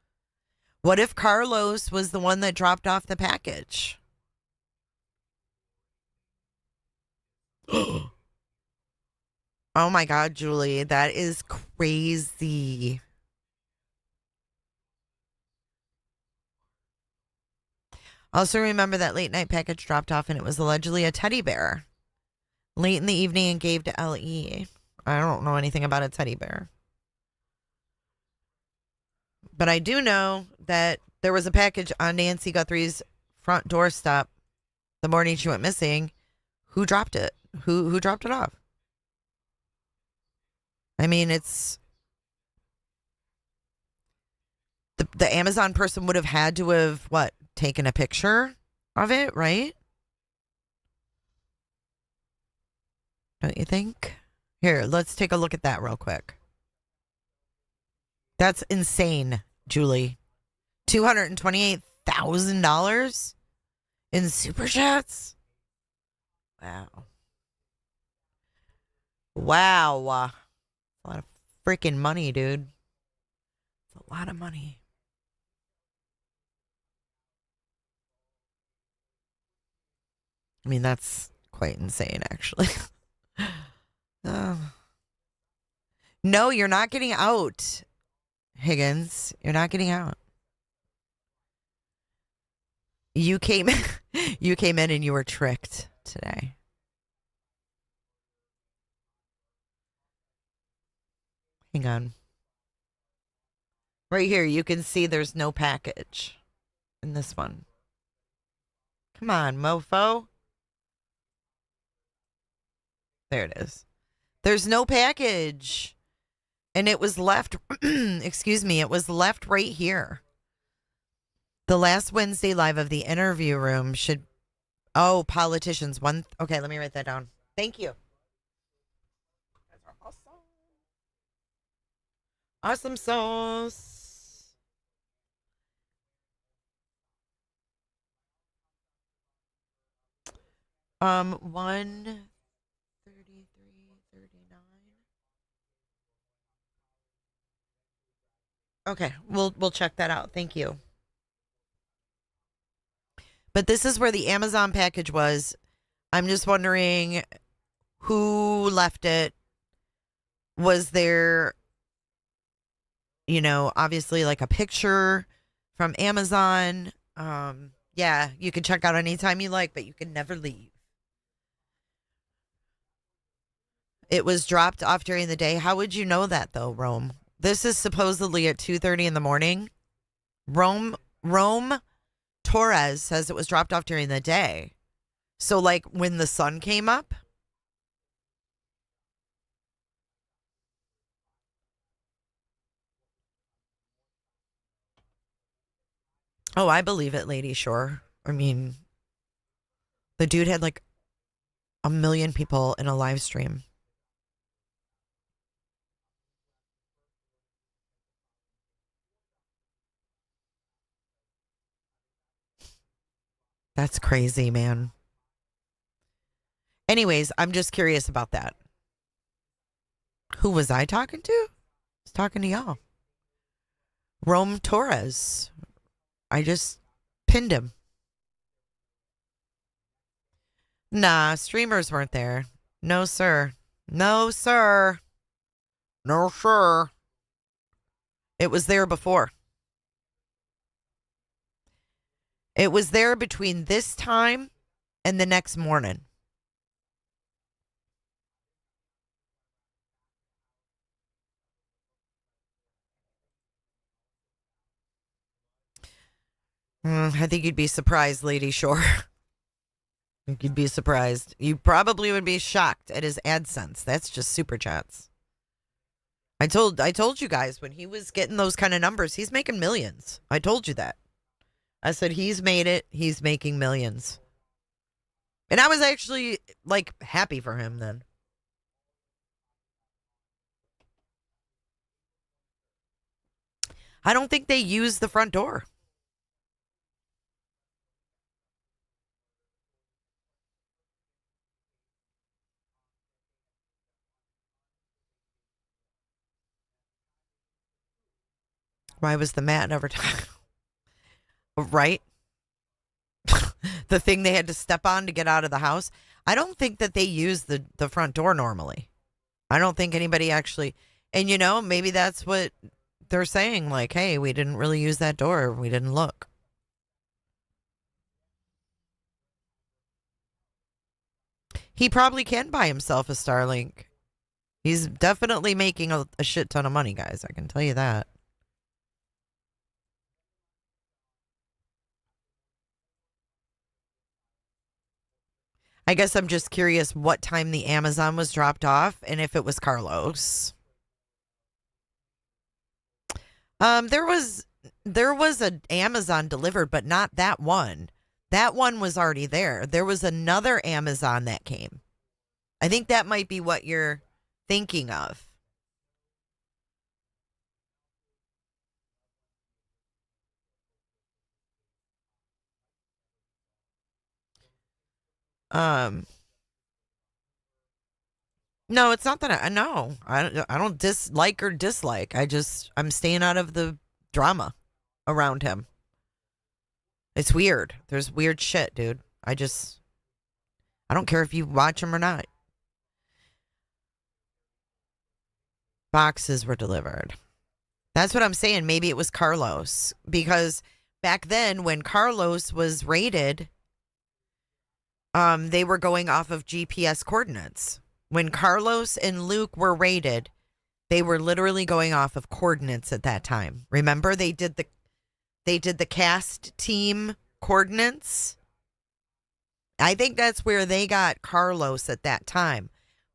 What if Carlos was the one that dropped off the package? Oh my God, Julie, that is crazy. Also remember that late night package dropped off and it was allegedly a teddy bear late in the evening and gave to LE. I don't know anything about a teddy bear. But I do know that there was a package on Nancy Guthrie's front doorstep the morning she went missing. Who dropped it? Who dropped it off? I mean, it's the Amazon person would have had to have, taken a picture of it, right? Don't you think? Here, let's take a look at that real quick. That's insane, Julie. $228,000 in super chats? Wow. Wow. A lot of freaking money, dude. It's a lot of money. I mean, that's quite insane, actually. No, you're not getting out, Higgins. You're not getting out. You came in and you were tricked today. Hang on. Right here, you can see there's no package in this one. Come on, mofo. There it is. There's no package. And it was left, excuse me, it was left right here. The last Wednesday live of the interview room should, politicians. Okay, let me write that down. Thank you. Awesome sauce. 133.39. Okay, we'll check that out. Thank you. But this is where the Amazon package was. I'm just wondering who left it. Was there, obviously like a picture from Amazon? Yeah, you can check out anytime you like, but you can never leave. It was dropped off during the day. How would you know that though, Rome? This is supposedly at 2:30 in the morning. Rome Torres says it was dropped off during the day. So like when the sun came up? Oh, I believe it, Lady Shore. I mean, the dude had like 1 million people in a live stream. That's crazy, man. Anyways, I'm just curious about that. Who was I talking to? I was talking to y'all. Rome Torres. I just pinned him. Nah, streamers weren't there. No, sir. No, sir. No, sir. It was there before. It was there between this time and the next morning. I think you'd be surprised, Lady Shore. I think you'd be surprised. You probably would be shocked at his AdSense. That's just super chats. I told you guys when he was getting those kind of numbers, he's making millions. I told you that. I said he's made it. He's making millions. And I was actually like happy for him then. I don't think they use the front door. Why was the mat never right? The thing they had to step on to get out of the house. I don't think that they use the front door normally. I don't think anybody actually, and maybe that's what they're saying, like, hey, we didn't really use that door. We didn't look. He probably can buy himself a Starlink. He's definitely making a shit ton of money, guys. I can tell you that. I guess I'm just curious what time the Amazon was dropped off and if it was Carlos. There was an Amazon delivered, but not that one. That one was already there. There was another Amazon that came. I think that might be what you're thinking of. No, it's not that I don't dislike or dislike. I'm staying out of the drama around him. It's weird. There's weird shit, dude. I don't care if you watch him or not. Boxes were delivered. That's what I'm saying. Maybe it was Carlos, because back then when Carlos was raided, they were going off of GPS coordinates. When Carlos and Luke were raided, They were literally going off of coordinates at that time. Remember, they did the cast team coordinates. I think that's where they got Carlos at that time.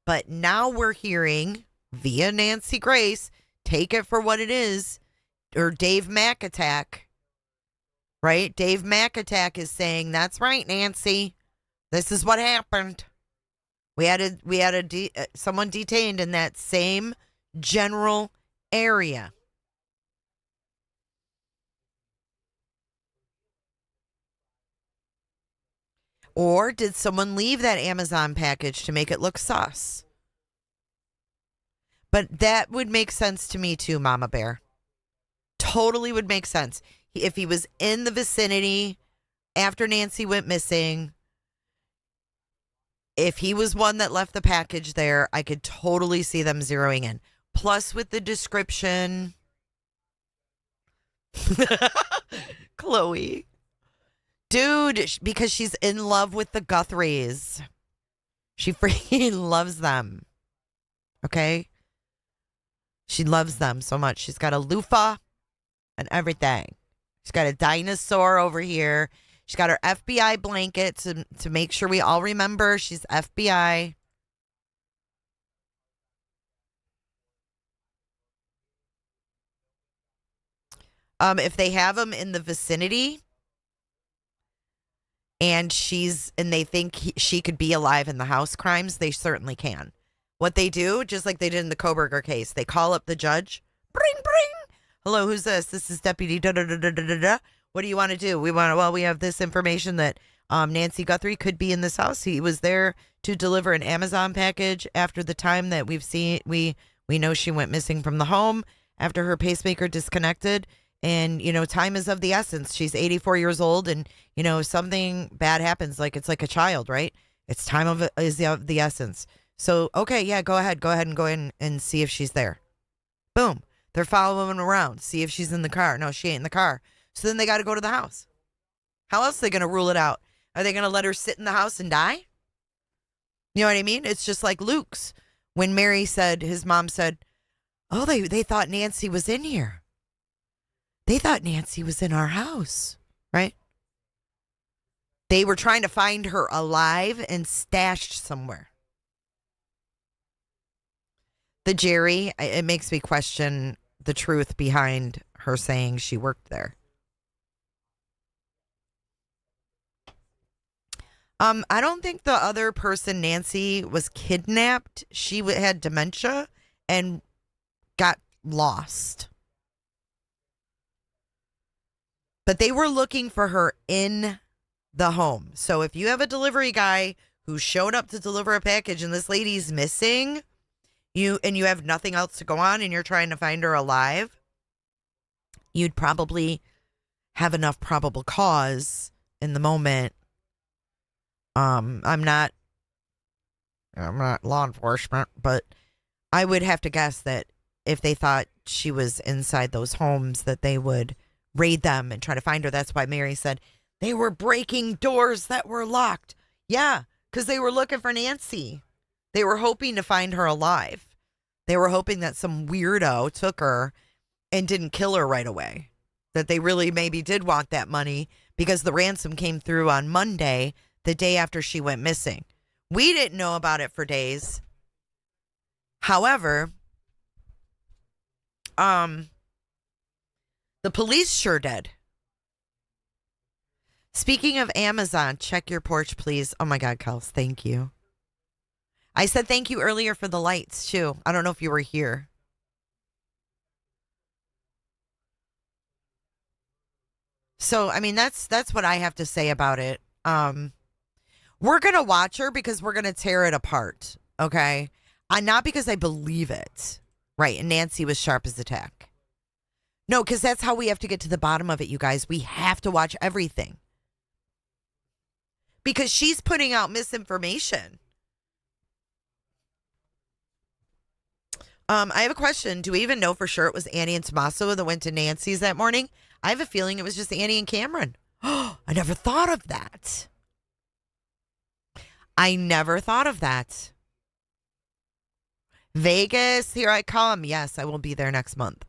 But now we're hearing via Nancy Grace, take it for what it is, or Dave McAttack, right? Dave McAttack is saying, that's right, Nancy. This is what happened. We had someone detained in that same general area. Or did someone leave that Amazon package to make it look sus? But that would make sense to me too, Mama Bear. Totally would make sense. If he was in the vicinity after Nancy went missing, if he was one that left the package there, I could totally see them zeroing in. Plus with the description. Chloe. Dude, because she's in love with the Guthries. She freaking loves them. Okay? She loves them so much. She's got a loofah and everything. She's got a dinosaur over here. She's got her FBI blanket to make sure we all remember she's FBI. If they have them in the vicinity and they think she could be alive in the house crimes, they certainly can. What they do, just like they did in the Koberger case, they call up the judge. Bring, bring. Hello, who's this? This is Deputy da-da-da-da-da-da. What do you want to do? We have this information that Nancy Guthrie could be in this house. He was there to deliver an Amazon package after the time that we know she went missing from the home after her pacemaker disconnected. And, time is of the essence. She's 84 years old and, something bad happens. It's like a child, right? It's time is of the essence. So, okay, yeah, go ahead and go in and see if she's there. Boom. They're following around. See if she's in the car. No, she ain't in the car. So then they got to go to the house. How else are they going to rule it out? Are they going to let her sit in the house and die? You know what I mean? It's just like Luke's. When Mary said, his mom said, oh, they thought Nancy was in here. They thought Nancy was in our house, right? They were trying to find her alive and stashed somewhere. The Jerry, it makes me question the truth behind her saying she worked there. I don't think the other person, Nancy, was kidnapped. She had dementia and got lost. But they were looking for her in the home. So if you have a delivery guy who showed up to deliver a package and this lady's missing, you have nothing else to go on and you're trying to find her alive, you'd probably have enough probable cause in the moment. I'm not law enforcement, but I would have to guess that if they thought she was inside those homes that they would raid them and try to find her. That's why Mary said they were breaking doors that were locked. Yeah, because they were looking for Nancy. They were hoping to find her alive. They were hoping that some weirdo took her and didn't kill her right away. That they really maybe did want that money because the ransom came through on Monday, the day after she went missing. We didn't know about it for days. However, the police sure did. Speaking of Amazon, check your porch, please. Oh my God, Kels, thank you. I said thank you earlier for the lights, too. I don't know if you were here. So, I mean, that's what I have to say about it. We're going to watch her because we're going to tear it apart, okay? Not because I believe it. Right, and Nancy was sharp as a tack. No, because that's how we have to get to the bottom of it, you guys. We have to watch everything. Because she's putting out misinformation. I have a question. Do we even know for sure it was Annie and Tomasso that went to Nancy's that morning? I have a feeling it was just Annie and Cameron. Oh, I never thought of that. Vegas, here I come. Yes, I will be there next month.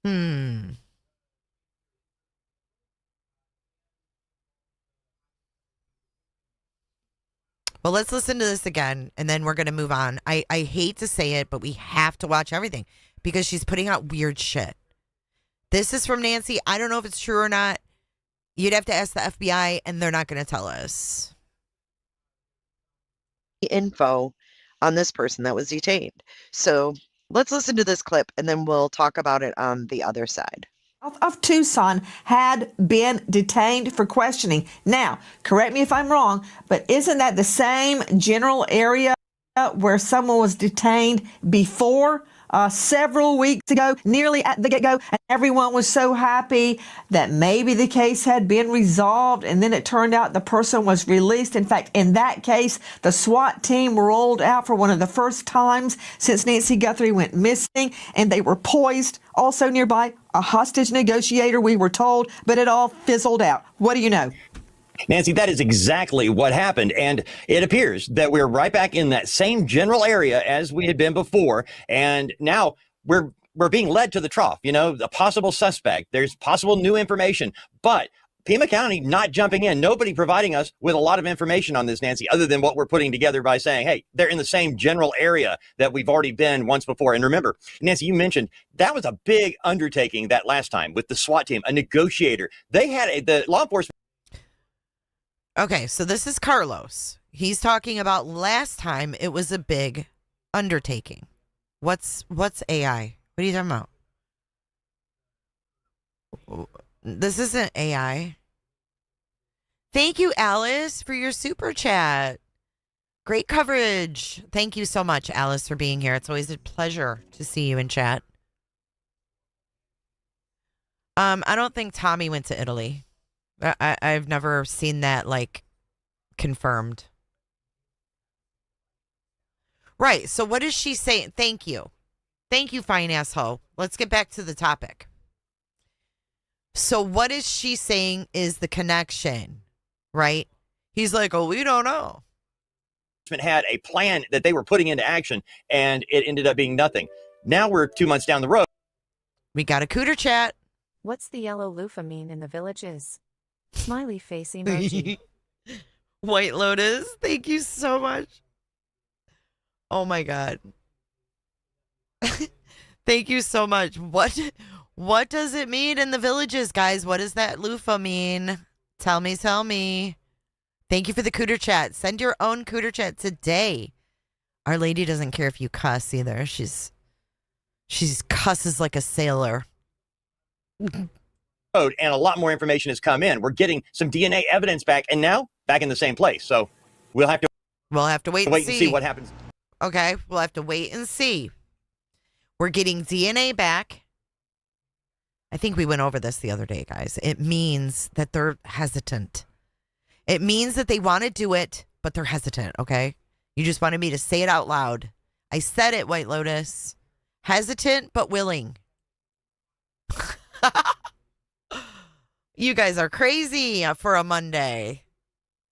Well, let's listen to this again, and then we're going to move on. I hate to say it, but we have to watch everything because she's putting out weird shit. This is from Nancy. I don't know if it's true or not. You'd have to ask the FBI, and they're not going to tell us. Info on this person that was detained. So let's listen to this clip, and then we'll talk about it on the other side. Of Tucson had been detained for questioning. Now, correct me if I'm wrong, but isn't that the same general area where someone was detained before several weeks ago, nearly at the get-go, and everyone was so happy that maybe the case had been resolved, and then it turned out the person was released. In fact, in that case, the SWAT team rolled out for one of the first times since Nancy Guthrie went missing, and they were poised also nearby a hostage negotiator, we were told, but it all fizzled out. What do you know? Nancy, that is exactly what happened. And it appears that we're right back in that same general area as we had been before. And now we're being led to the trough, a possible suspect. There's possible new information. But Pima County not jumping in, nobody providing us with a lot of information on this, Nancy, other than what we're putting together by saying, hey, they're in the same general area that we've already been once before. And remember, Nancy, you mentioned that was a big undertaking that last time with the SWAT team, a negotiator. They had the law enforcement. Okay, so this is Carlos. He's talking about last time it was a big undertaking. What's AI? What are you talking about? This isn't AI. Thank you, Alice, for your super chat. Great coverage. Thank you so much, Alice, for being here. It's always a pleasure to see you in chat. I don't think Tommy went to Italy. I've never seen that, confirmed. Right, so what is she saying? Thank you. Thank you, fine asshole. Let's get back to the topic. So what is she saying is the connection, right? He's like, oh, we don't know. Had a plan that they were putting into action, and it ended up being nothing. Now we're 2 months down the road. We got a cooter chat. What's the yellow loofah mean in the villages? Smiley face emoji. White Lotus, thank you so much. Oh my God. Thank you so much. What does it mean in the villages, guys? What does that loofah mean? Tell me. Thank you for the cooter chat. Send your own cooter chat today. Our Lady doesn't care if you cuss either. She's cusses like a sailor. And a lot more information has come in. We're getting some DNA evidence back, and now back in the same place. So we'll have to wait and see what happens. Okay, we'll have to wait and see. We're getting DNA back. I think we went over this the other day, guys. It means that they're hesitant. It means that they want to do it, but they're hesitant, okay? You just wanted me to say it out loud. I said it, White Lotus. Hesitant, but willing. You guys are crazy for a Monday.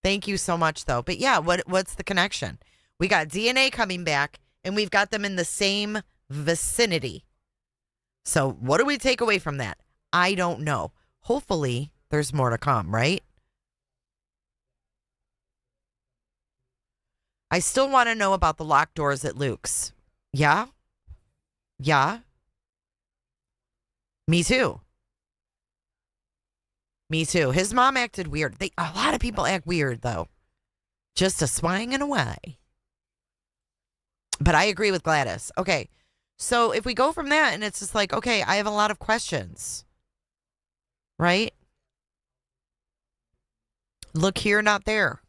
Thank you so much, though. But yeah, what's the connection? We got DNA coming back, and we've got them in the same vicinity. So what do we take away from that? I don't know. Hopefully, there's more to come, right? I still want to know about the locked doors at Luke's. Yeah? Yeah? Me too. Me too. His mom acted weird. A lot of people act weird, though. Just a swanging away. But I agree with Gladys. Okay. So if we go from that and it's just like, okay, I have a lot of questions. Right? Look here, not there.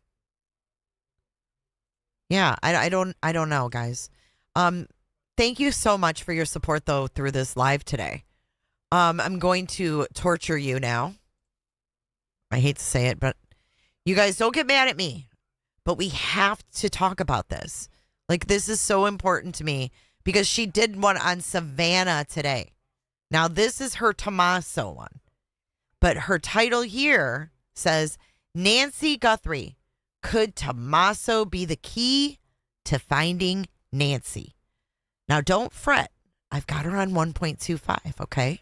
Yeah, I don't know, guys. Thank you so much for your support, though, through this live today. I'm going to torture you now. I hate to say it, but you guys don't get mad at me. But we have to talk about this. This is so important to me because she did one on Savannah today. Now, this is her tomasso one. But her title here says, Nancy Guthrie, could tomasso be the key to finding Nancy. Now, don't fret. I've got her on 1.25, okay?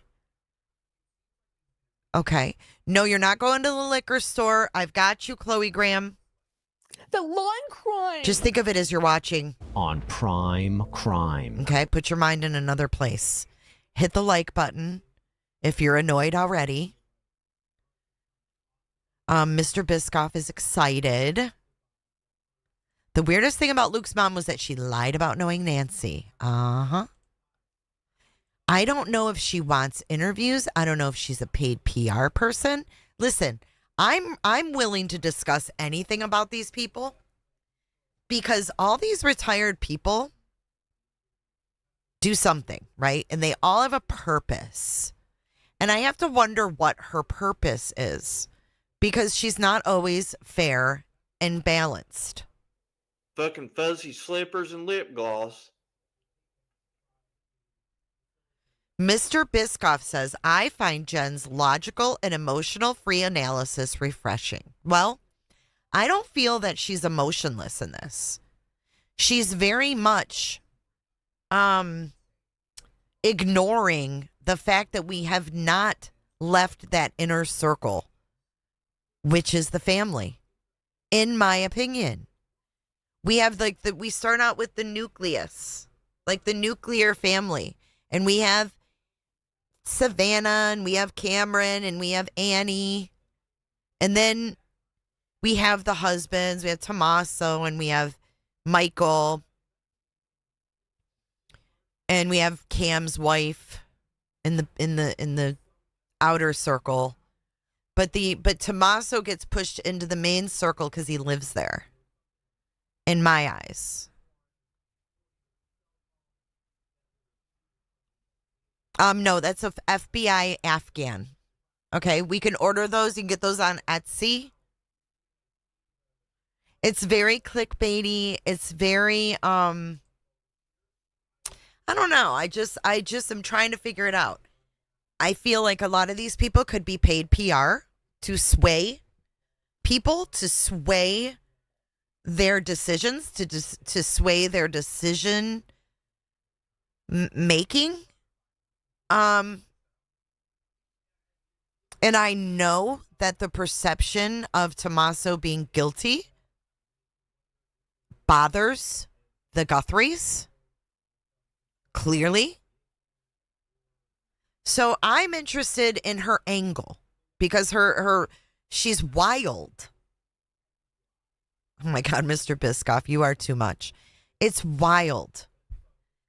Okay. No, you're not going to the liquor store. I've got you, Chloe Graham. The lawn crime. Just think of it as you're watching on Prime Crime. Okay, put your mind in another place. Hit the like button if you're annoyed already. Mr. Biscoff is excited. The weirdest thing about Luke's mom was that she lied about knowing Nancy. Uh-huh. I don't know if she wants interviews. I don't know if she's a paid PR person. Listen, I'm willing to discuss anything about these people because all these retired people do something, right? And they all have a purpose. And I have to wonder what her purpose is because she's not always fair and balanced. Fucking fuzzy slippers and lip gloss. Mr. Biscoff says, I find Jen's logical and emotional free analysis refreshing. Well, I don't feel that she's emotionless in this. She's very much ignoring the fact that we have not left that inner circle, which is the family, in my opinion. We have we start out with the nucleus, like the nuclear family, and we have Savannah, and we have Cameron, and we have Annie, and then we have the husbands. We have Tomasso, and we have Michael, and we have Cam's wife in the outer circle, but Tomasso gets pushed into the main circle because he lives there. In my eyes. No, that's a FBI Afghan. Okay, we can order those. You can get those on Etsy. It's very clickbaity. It's very I don't know. I just am trying to figure it out. I feel like a lot of these people could be paid PR to sway people, to sway their decisions, to sway their decision making. And I know that the perception of Tomasso being guilty bothers the Guthries, clearly. So I'm interested in her angle because she's wild. Oh my God, Mr. Biscoff, you are too much. It's wild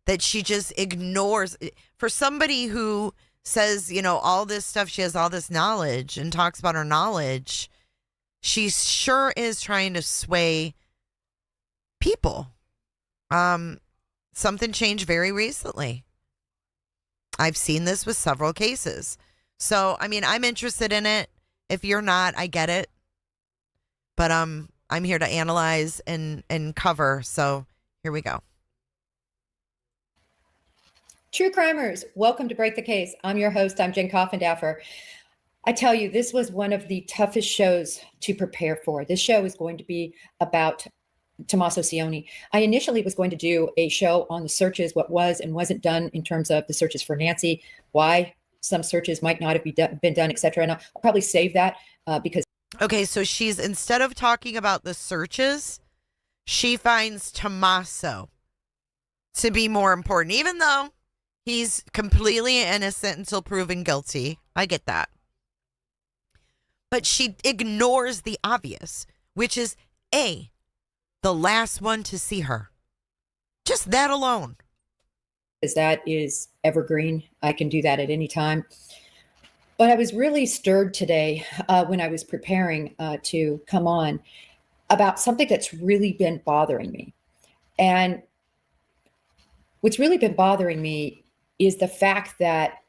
that she just ignores. For somebody who says, all this stuff, she has all this knowledge and talks about her knowledge, she sure is trying to sway people. Something changed very recently. I've seen this with several cases. So, I'm interested in it. If you're not, I get it. But I'm here to analyze and cover. So here we go. True crimers, welcome to Break the Case. I'm your host. I'm Jen Coffindaffer. I tell you, this was one of the toughest shows to prepare for. This show is going to be about Tomasso Cioni. I initially was going to do a show on the searches, what was and wasn't done in terms of the searches for Nancy, why some searches might not have been done, et cetera. And I'll probably save that because. Okay, so she's, instead of talking about the searches, she finds Tomasso to be more important, even though he's completely innocent until proven guilty. I get that. But she ignores the obvious, which is the last one to see her. Just that alone. Because that is evergreen. I can do that at any time. But I was really stirred today when I was preparing to come on about something that's really been bothering me. And what's really been bothering me is the fact that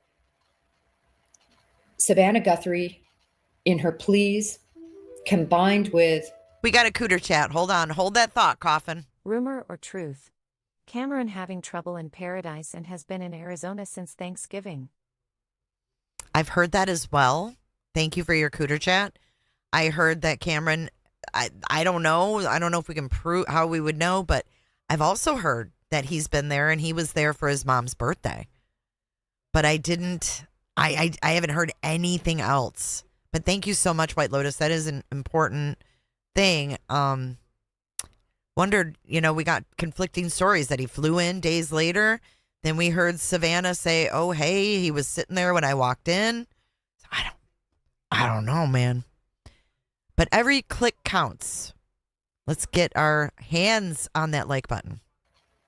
Savannah Guthrie, in her pleas, combined with... We got a cooter chat. Hold on. Hold that thought, Coffin. Rumor or truth? Cameron having trouble in paradise and has been in Arizona since Thanksgiving. I've heard that as well. Thank you for your cooter chat. I heard that Cameron, I don't know. I don't know if we can prove how we would know, but I've also heard that he's been there, and he was there for his mom's birthday. But I haven't heard anything else. But thank you so much, White Lotus. That is an important thing. Wondered, we got conflicting stories that he flew in days later. Then we heard Savannah say, "Oh, hey, he was sitting there when I walked in." I don't know, man. But every click counts. Let's get our hands on that like button.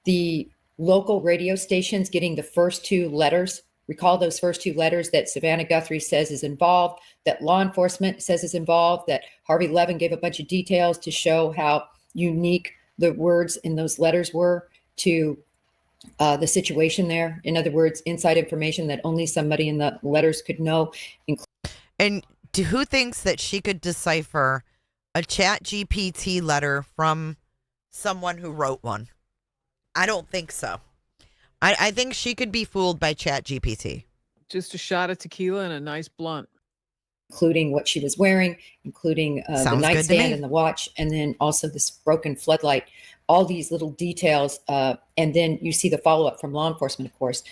The local radio stations getting the first two letters. Recall those first two letters that Savannah Guthrie says is involved, that law enforcement says is involved, that Harvey Levin gave a bunch of details to show how unique the words in those letters were to the situation there. In other words, inside information that only somebody in the letters could know. And who thinks that she could decipher a Chat GPT letter from someone who wrote one? I don't think so. I think she could be fooled by Chat GPT. Just a shot of tequila and a nice blunt. Including what she was wearing, including the nightstand and the watch, and then also this broken floodlight, all these little details. And then you see the follow-up from law enforcement, of course.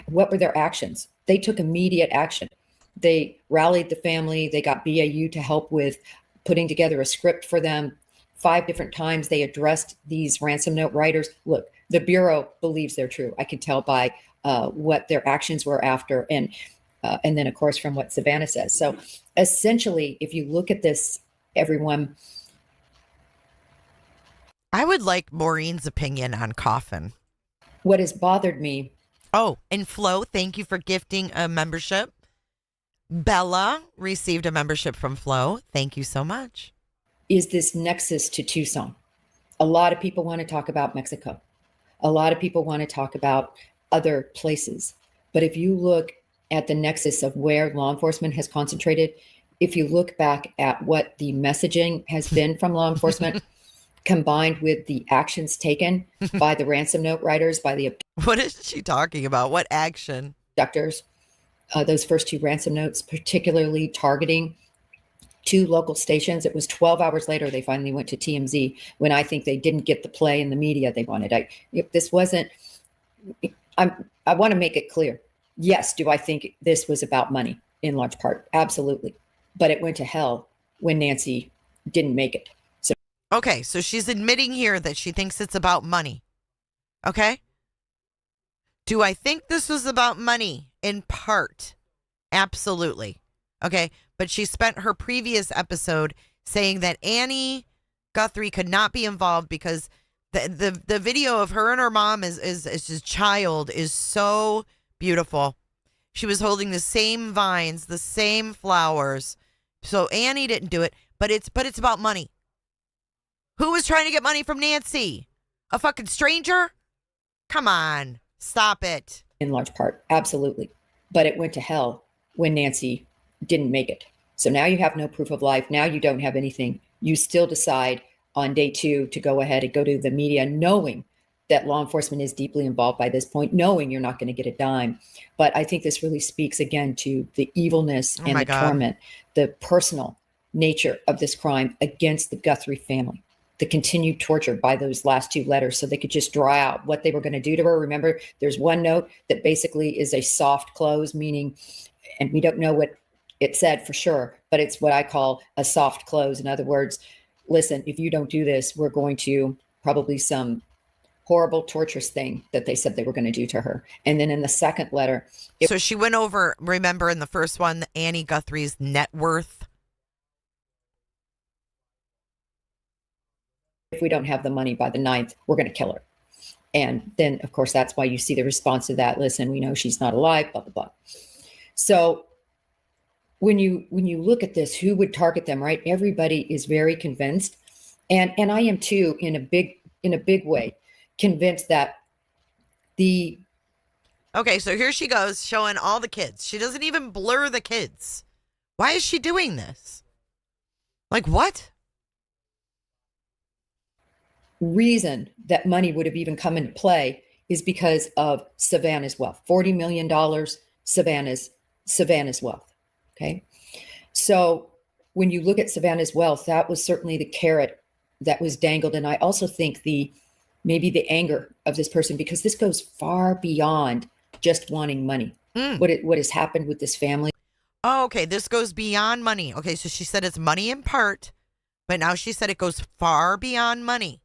What were their actions? They took immediate action. They rallied the family. They got BAU to help with putting together a script for them. 5 different times they addressed these ransom note writers. Look, the Bureau believes they're true. I can tell by what their actions were after. And then, of course, from what Savannah says. So essentially, if you look at this, everyone. I would like Maureen's opinion on Coffin. What has bothered me. Oh, and Flo, thank you for gifting a membership. Bella received a membership from Flo. Thank you so much. Is this nexus to Tucson? A lot of people want to talk about Mexico. A lot of people want to talk about other places. But if you look at the nexus of where law enforcement has concentrated, if you look back at what the messaging has been from law enforcement, combined with the actions taken by the ransom note writers, by the What is she talking about? What action? Abductors, those first 2 ransom notes, particularly targeting 2 local stations. It was 12 hours later they finally went to TMZ, when I think they didn't get the play in the media they wanted. I want to make it clear. Yes, do I think this was about money in large part? Absolutely. But it went to hell when Nancy didn't make it. So okay, so she's admitting here that she thinks it's about money. Okay? Do I think this was about money? In part. Absolutely. Okay, but she spent her previous episode saying that Annie Guthrie could not be involved because the video of her and her mom is his child is so beautiful. She was holding the same vines, the same flowers. So Annie didn't do it, but it's about money. Who was trying to get money from Nancy? A fucking stranger? Come on, stop it. In large part, absolutely. But it went to hell when Nancy didn't make it. So now you have no proof of life. Now you don't have anything. You still decide on day 2 to go ahead and go to the media, knowing that law enforcement is deeply involved by this point, knowing you're not going to get a dime. But I think this really speaks again to the evilness and the torment, the personal nature of this crime against the Guthrie family, the continued torture by those last 2 letters so they could just draw out what they were going to do to her. Remember, there's one note that basically is a soft close, meaning, and we don't know what it said for sure, but it's what I call a soft close. In other words, listen, if you don't do this, we're going to probably some horrible, torturous thing that they said they were going to do to her. And then in the second letter. So she went over, remember in the first one, Annie Guthrie's net worth. If we don't have the money by the 9th, we're going to kill her. And then, of course, that's why you see the response to that. Listen, we know she's not alive, blah, blah, blah. So when you look at this, who would target them, right? Everybody is very convinced. And I am too, in a big way, convinced that the. Okay, so here she goes showing all the kids. She doesn't even blur the kids. Why is she doing this? Like what? Reason that money would have even come into play is because of Savannah's wealth. $40 million, Savannah's wealth. Okay. So when you look at Savannah's wealth, that was certainly the carrot that was dangled. And I also think the maybe the anger of this person, because this goes far beyond just wanting money. What has happened with this family. Oh, okay. This goes beyond money. Okay, so she said it's money in part, but now she said it goes far beyond money.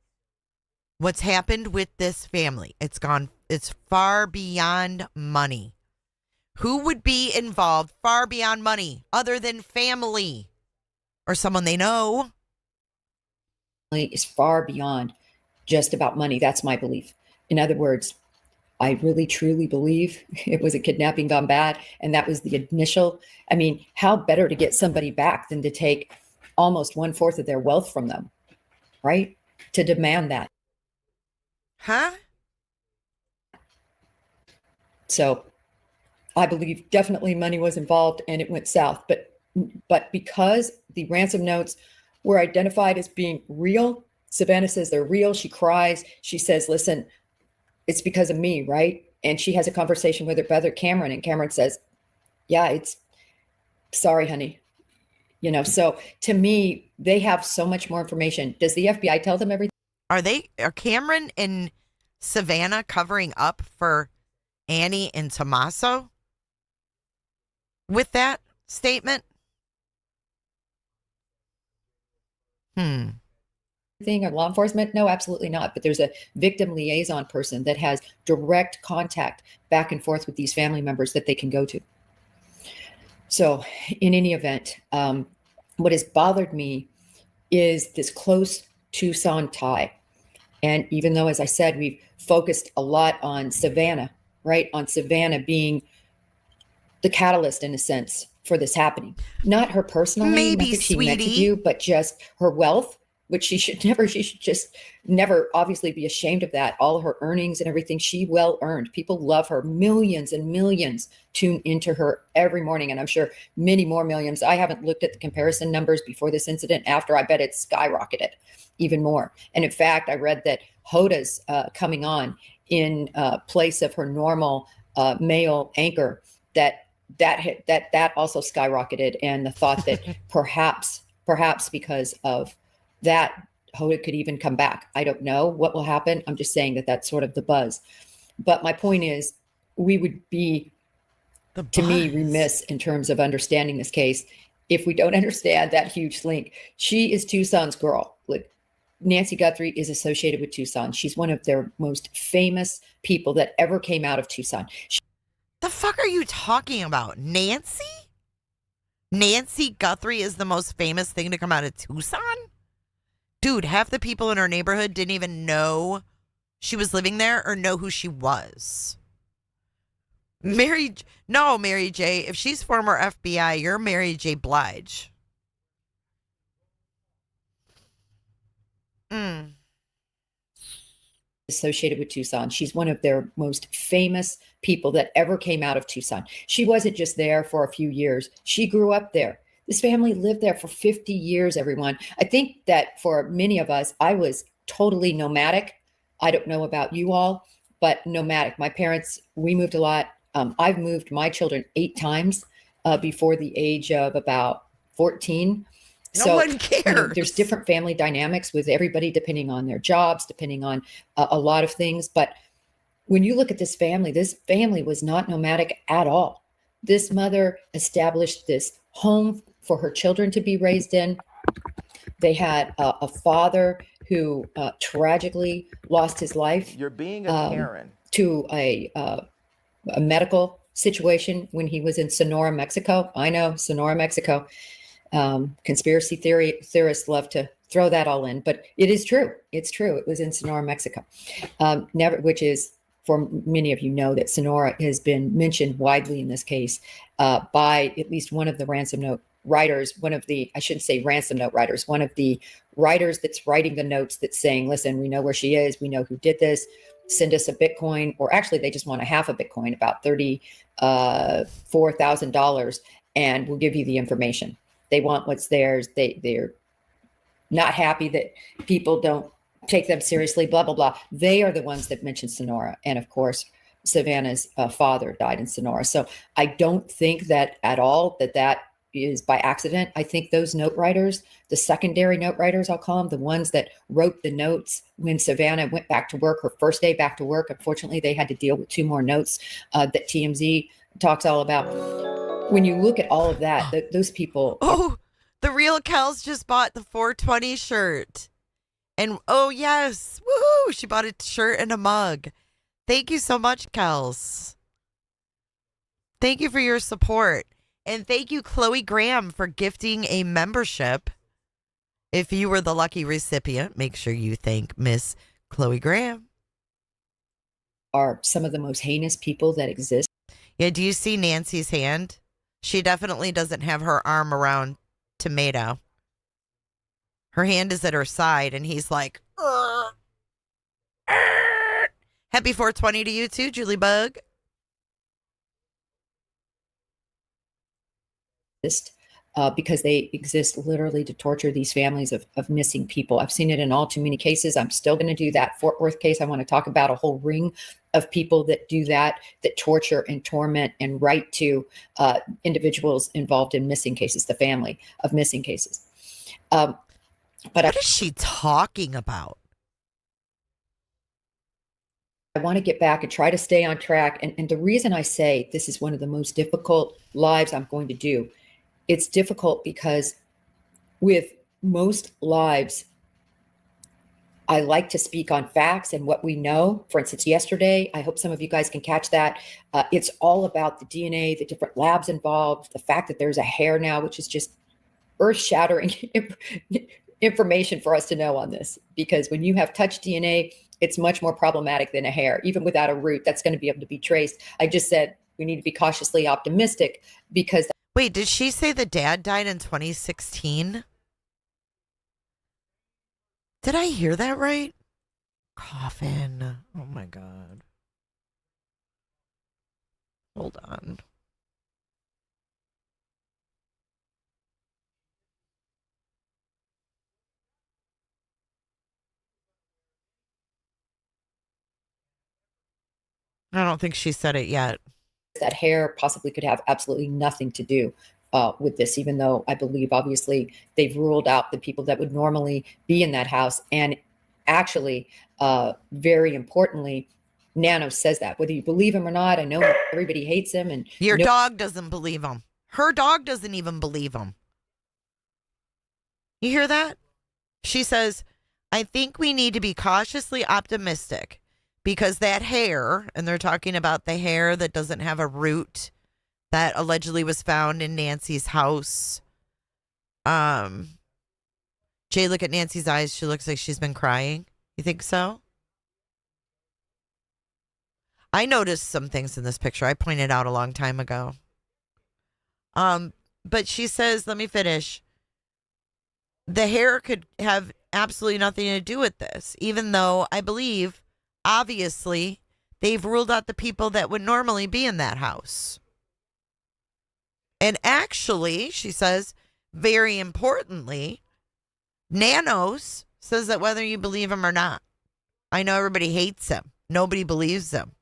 What's happened with this family? It's far beyond money. Who would be involved far beyond money other than family or someone they know? Is far beyond just about money. That's my belief. In other words, I really truly believe it was a kidnapping gone bad. And that was the initial. I mean, how better to get somebody back than to take almost 1/4 of their wealth from them, right? To demand that. Huh? So I believe definitely money was involved and it went south. But because the ransom notes were identified as being real, Savannah says they're real. She cries. She says, listen, it's because of me, right? And she has a conversation with her brother, Cameron, and Cameron says, yeah, it's sorry, honey. So to me, they have so much more information. Does the FBI tell them everything? Are Cameron and Savannah covering up for Annie and Tomasso with that statement? Or law enforcement? No, absolutely not. But there's a victim liaison person that has direct contact back and forth with these family members that they can go to. So in any event, what has bothered me is this close Tucson tie. And even though, as I said, we've focused a lot on Savannah, right? On Savannah being the catalyst in a sense for this happening. Not her personally, maybe, not that she meant to sweetie. do, but just her wealth, which she should just never obviously be ashamed of that. All her earnings and everything, she well earned. People love her. Millions and millions tune into her every morning. And I'm sure many more millions. I haven't looked at the comparison numbers before this incident. After, I bet it skyrocketed even more. And in fact, I read that Hoda's coming on in place of her normal male anchor, that also skyrocketed. And the thought that perhaps because of that, Hoda could even come back. I don't know what will happen. I'm just saying that that's sort of the buzz. But my point is, we would be, to me, remiss in terms of understanding this case if we don't understand that huge link. She is Tucson's girl. Like, Nancy Guthrie is associated with Tucson. She's one of their most famous people that ever came out of Tucson. The fuck are you talking about? Nancy? Nancy Guthrie is the most famous thing to come out of Tucson? Dude, half the people in her neighborhood didn't even know she was living there or know who she was. Mary J. If she's former FBI, you're Mary J. Blige. Associated with Tucson. She's one of their most famous people that ever came out of Tucson. She wasn't just there for a few years. She grew up there. This family lived there for 50 years, everyone. I think that for many of us, I was totally nomadic. I don't know about you all, but nomadic. My parents, we moved a lot. I've moved my children 8 times before the age of about 14. No one cares. There's different family dynamics with everybody depending on their jobs, depending on a lot of things. But when you look at this family was not nomadic at all. This mother established this home for her children to be raised in. They had a father who tragically lost his life. You're being a Karen. To a medical situation when he was in Sonora, Mexico. I know, Sonora, Mexico. Conspiracy theorists love to throw that all in, but it is true. It's true. It was in Sonora, Mexico. Which is, for many of you know, that Sonora has been mentioned widely in this case by at least one of the ransom note writers, one of the writers that's writing the notes that's saying, listen, we know where she is. We know who did this. Send us a Bitcoin, or actually they just want a half a Bitcoin, about $34,000, and we'll give you the information. They want what's theirs. They're not happy that people don't take them seriously, blah, blah, blah. They are the ones that mentioned Sonora. And of course, Savannah's father died in Sonora. So I don't think that at all that is by accident. I think those note writers, the secondary note writers, I'll call them, the ones that wrote the notes when Savannah went back to work, her first day back to work. Unfortunately, they had to deal with 2 more notes that TMZ talks all about. When you look at all of that, those people. Oh, the real Kels just bought the 420 shirt. And oh, yes. Woohoo. She bought a shirt and a mug. Thank you so much, Kels. Thank you for your support. And thank you, Chloe Graham, for gifting a membership. If you were the lucky recipient, make sure you thank Miss Chloe Graham. Are some of the most heinous people that exist. Yeah, do you see Nancy's hand? She definitely doesn't have her arm around Tomato. Her hand is at her side, and he's like, Happy 420 to you too, Julie Bug. Because they exist literally to torture these families of missing people. I've seen it in all too many cases. I'm still going to do that Fort Worth case. I want to talk about a whole ring of people that do that torture and torment and write to individuals involved in missing cases, the family of missing cases. But what is she talking about? I want to get back and try to stay on track. And the reason I say this is one of the most difficult lives I'm going to do, it's difficult because with most lives, I like to speak on facts and what we know. For instance, yesterday, I hope some of you guys can catch that. It's all about the DNA, the different labs involved, the fact that there's a hair now, which is just earth-shattering information for us to know on this. Because when you have touch DNA, it's much more problematic than a hair, even without a root that's going to be able to be traced. I just said we need to be cautiously optimistic because. Wait, did she say the dad died in 2016? Did I hear that right? Coffin. Oh my God. Hold on. I don't think she said it yet. That hair possibly could have absolutely nothing to do with this, even though I believe obviously they've ruled out the people that would normally be in that house. And actually, very importantly, Nanos says that. Whether you believe him or not, I know everybody hates him. And your dog doesn't believe him. Her dog doesn't even believe him. You hear that? She says, I think we need to be cautiously optimistic. Because that hair, and they're talking about the hair that doesn't have a root that allegedly was found in Nancy's house. Jay, look at Nancy's eyes. She looks like she's been crying. You think so? I noticed some things in this picture I pointed out a long time ago. But she says, let me finish. The hair could have absolutely nothing to do with this, even though I believe obviously, they've ruled out the people that would normally be in that house. And actually, she says, very importantly, Nanos says that whether you believe him or not, I know everybody hates him. Nobody believes him.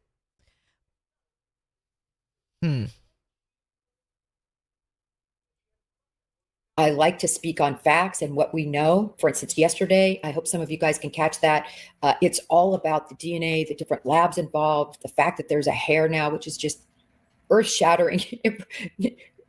I like to speak on facts and what we know. For instance, yesterday, I hope some of you guys can catch that. It's all about the DNA, the different labs involved, the fact that there's a hair now, which is just earth-shattering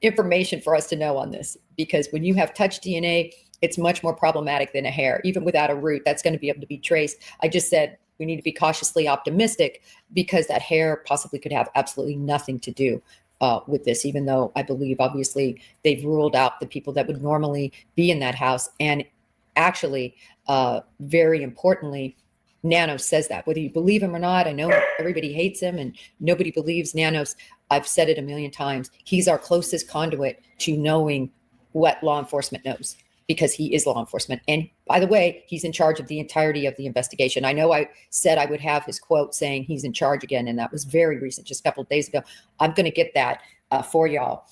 information for us to know on this. Because when you have touch DNA, it's much more problematic than a hair, even without a root that's going to be able to be traced. I just said we need to be cautiously optimistic because that hair possibly could have absolutely nothing to do with this, even though I believe obviously they've ruled out the people that would normally be in that house. And actually, very importantly, Nanos says that. Whether you believe him or not, I know everybody hates him and nobody believes Nanos. I've said it a million times. He's our closest conduit to knowing what law enforcement knows because he is law enforcement. And by the way, he's in charge of the entirety of the investigation. I know I said I would have his quote saying he's in charge again, and that was very recent, just a couple of days ago. I'm going to get that for y'all.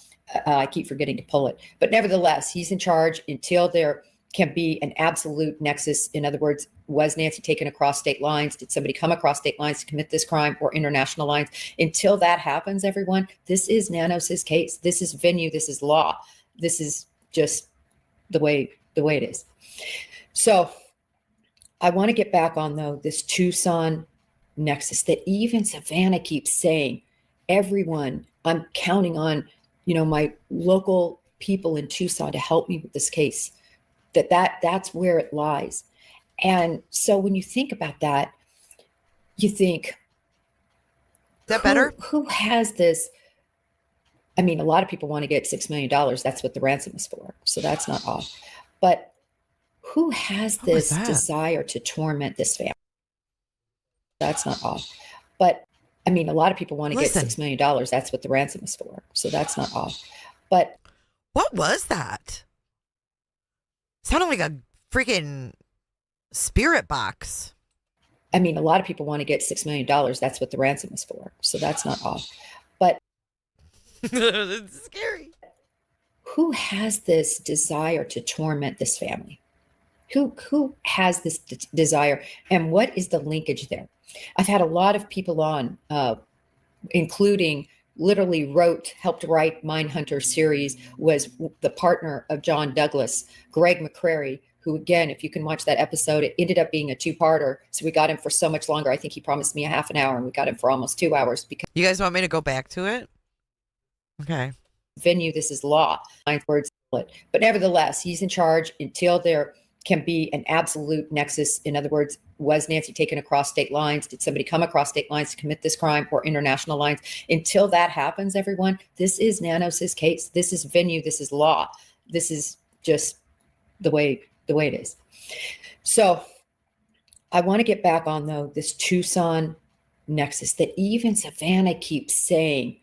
I keep forgetting to pull it. But nevertheless, he's in charge until there can be an absolute nexus. In other words, was Nancy taken across state lines? Did somebody come across state lines to commit this crime or international lines? Until that happens, everyone, this is Nanos's case. This is venue. This is law. this is just the way it is. So I want to get back on, though, this Tucson nexus that even Savannah keeps saying, everyone, I'm counting on, my local people in Tucson to help me with this case, that's where it lies. And so when you think about that, you think, is that better? Who has this? I mean, a lot of people want to get $6 million. That's what the ransom is for. So that's not off. But who has this desire to torment this family? That's not off. But I mean, a lot of people want to get $6 million. That's what the ransom is for. So that's not off. But what was that? Sounded like a freaking spirit box. I mean, a lot of people want to get $6 million. That's what the ransom is for. So that's not off. But it's scary. Who has this desire to torment this family? Who has this desire, and what is the linkage there? I've had a lot of people on, including literally helped write Mindhunter series, was the partner of John Douglas, Greg McCrary, who, again, if you can watch that episode, it ended up being a 2-parter. So we got him for so much longer. I think he promised me a half an hour, and we got him for almost 2 hours. Because you guys want me to go back to it? Okay. Venue, this is law. 9 words. But nevertheless, he's in charge until there can be an absolute nexus. In other words, was Nancy taken across state lines? Did somebody come across state lines to commit this crime, or international lines? Until that happens, everyone, this is Nanos' case. This is venue. This is law. This is just the way it is. So I want to get back on, though, this Tucson nexus that even Savannah keeps saying,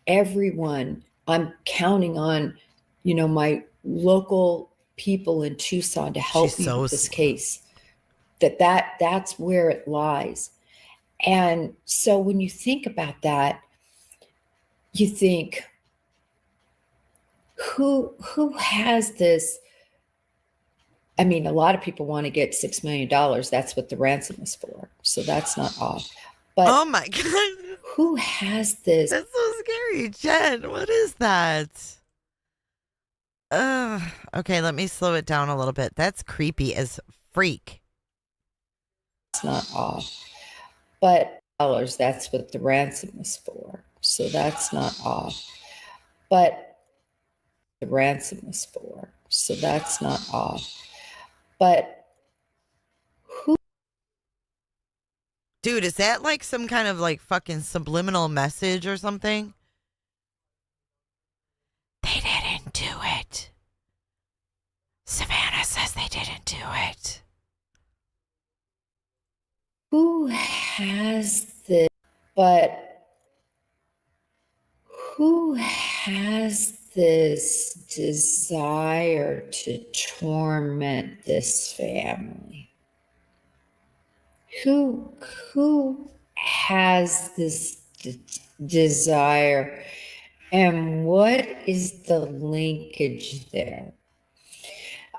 everyone, I'm counting on, my local people in Tucson to help me with this case, that's where it lies. And so when you think about that, you think, who has this? I mean, a lot of people want to get $6 million. That's what the ransom is for. So that's not off. But oh my God, who has this? That's so scary, Jen. What is that? Okay, let me slow it down a little bit. That's creepy as freak. It's not off. But dollars, that's what the ransom is for. So that's not off. But the ransom is for. So that's not off. But who? Dude, is that like some kind of like fucking subliminal message or something? They didn't do it. Savannah says they didn't do it. Who has this? But who has this desire to torment this family? Who has this desire, and what is the linkage there?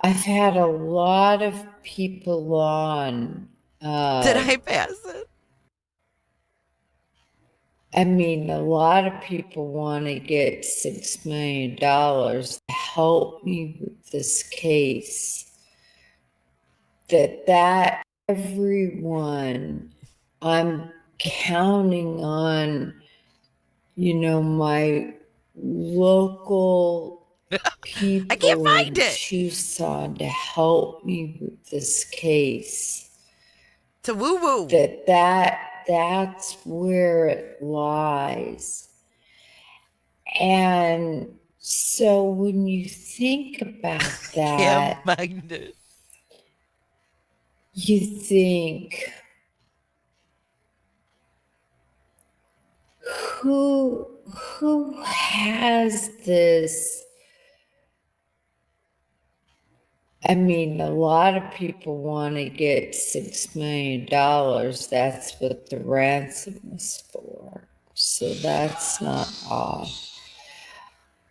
I've had a lot of people on. Did I pass it? I mean, a lot of people want to get $6 million to help me with this case. That everyone, I'm counting on, my local people I can't find in it. Tucson to help me with this case. To woo woo. That's where it lies. And so when you think about that, Can't find it. you think, who has this? I mean, a lot of people want to get $6 million. That's what the ransom is for. So that's not off.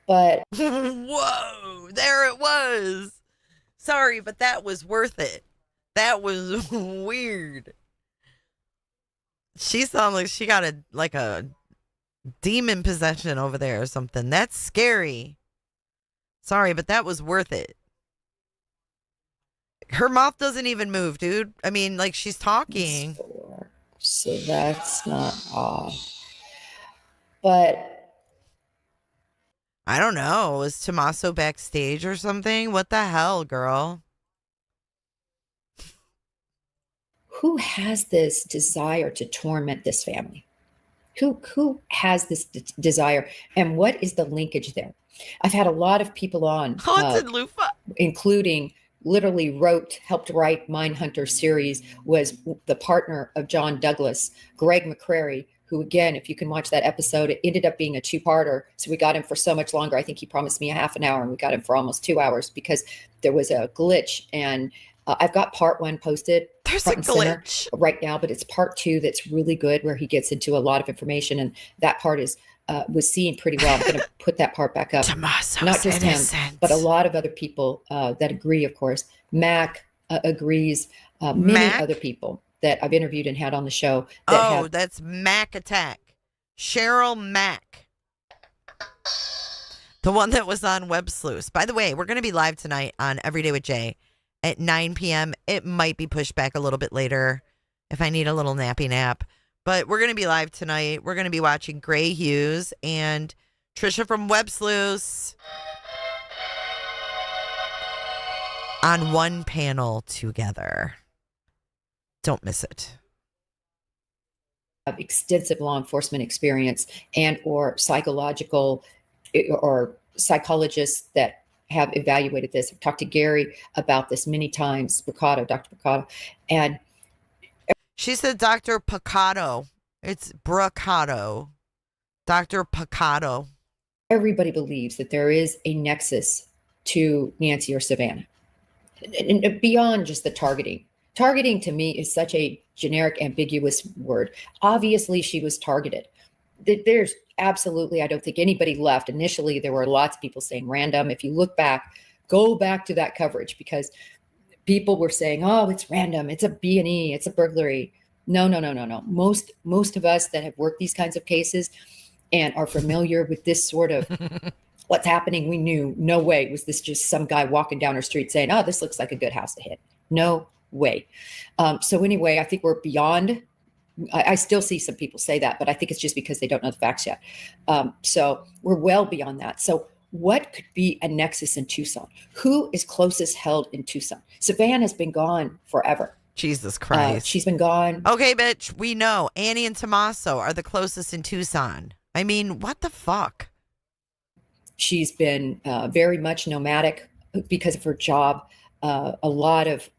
But whoa, there it was. Sorry, but that was worth it. That was weird. She sounds like she got a demon possession over there or something. That's scary. Sorry, but that was worth it. Her mouth doesn't even move, dude. I mean, like, she's talking. So that's not odd. But I don't know. Was Tomasso backstage or something? What the hell, girl? who has this desire to torment this family? Who has this desire, and what is the linkage there? I've had a lot of people on, Haunted Loofah, including literally helped write Mindhunter series, was the partner of John Douglas, Greg McCrary, who, again, if you can watch that episode, it ended up being a two-parter. So we got him for so much longer. I think he promised me a half an hour, and we got him for almost 2 hours because there was a glitch. And I've got part one posted. There's a glitch right now, but it's part two that's really good, where he gets into a lot of information, and that part is was seen pretty well. I'm going to put that part back up. Tomasso's Not just innocent. him, but a lot of other people that agree. Of course, Mac agrees. Many other people that I've interviewed and had on the show. That that's Mac Attack. Cheryl Mack. The one that was on Web Sleuths. By the way, we're going to be live tonight on Everyday with Jay at 9 p.m. It might be pushed back a little bit later if I need a little nappy nap. But we're going to be live tonight. We're going to be watching Gray Hughes and Trisha from Web Sleuths on one panel together. Don't miss it. Extensive law enforcement experience and or psychological or psychologists that have evaluated this. I've talked to Gary about this many times, Dr. Picotto, and she said Dr. Picotto. It's Brocado. Dr. Picotto. Everybody believes that there is a nexus to Nancy or Savannah, and beyond just the targeting. Targeting to me is such a generic, ambiguous word. Obviously, she was targeted. There's absolutely, I don't think anybody left. Initially, there were lots of people saying random. If you look back, go back to that coverage, because people were saying, oh, it's random. It's a B&E. It's a burglary. No. Most of us that have worked these kinds of cases and are familiar with this sort of what's happening, we knew no way was this just some guy walking down our street saying, oh, this looks like a good house to hit. No way. So anyway, I think we're beyond. I still see some people say that, but I think it's just because they don't know the facts yet. So we're well beyond that. So what could be a nexus in Tucson? Who is closest held in Tucson? Savannah's been gone forever. Jesus Christ. She's been gone. Okay, bitch, we know Annie and Tomasso are the closest in Tucson. I mean, what the fuck? She's been very much nomadic because of her job. A lot of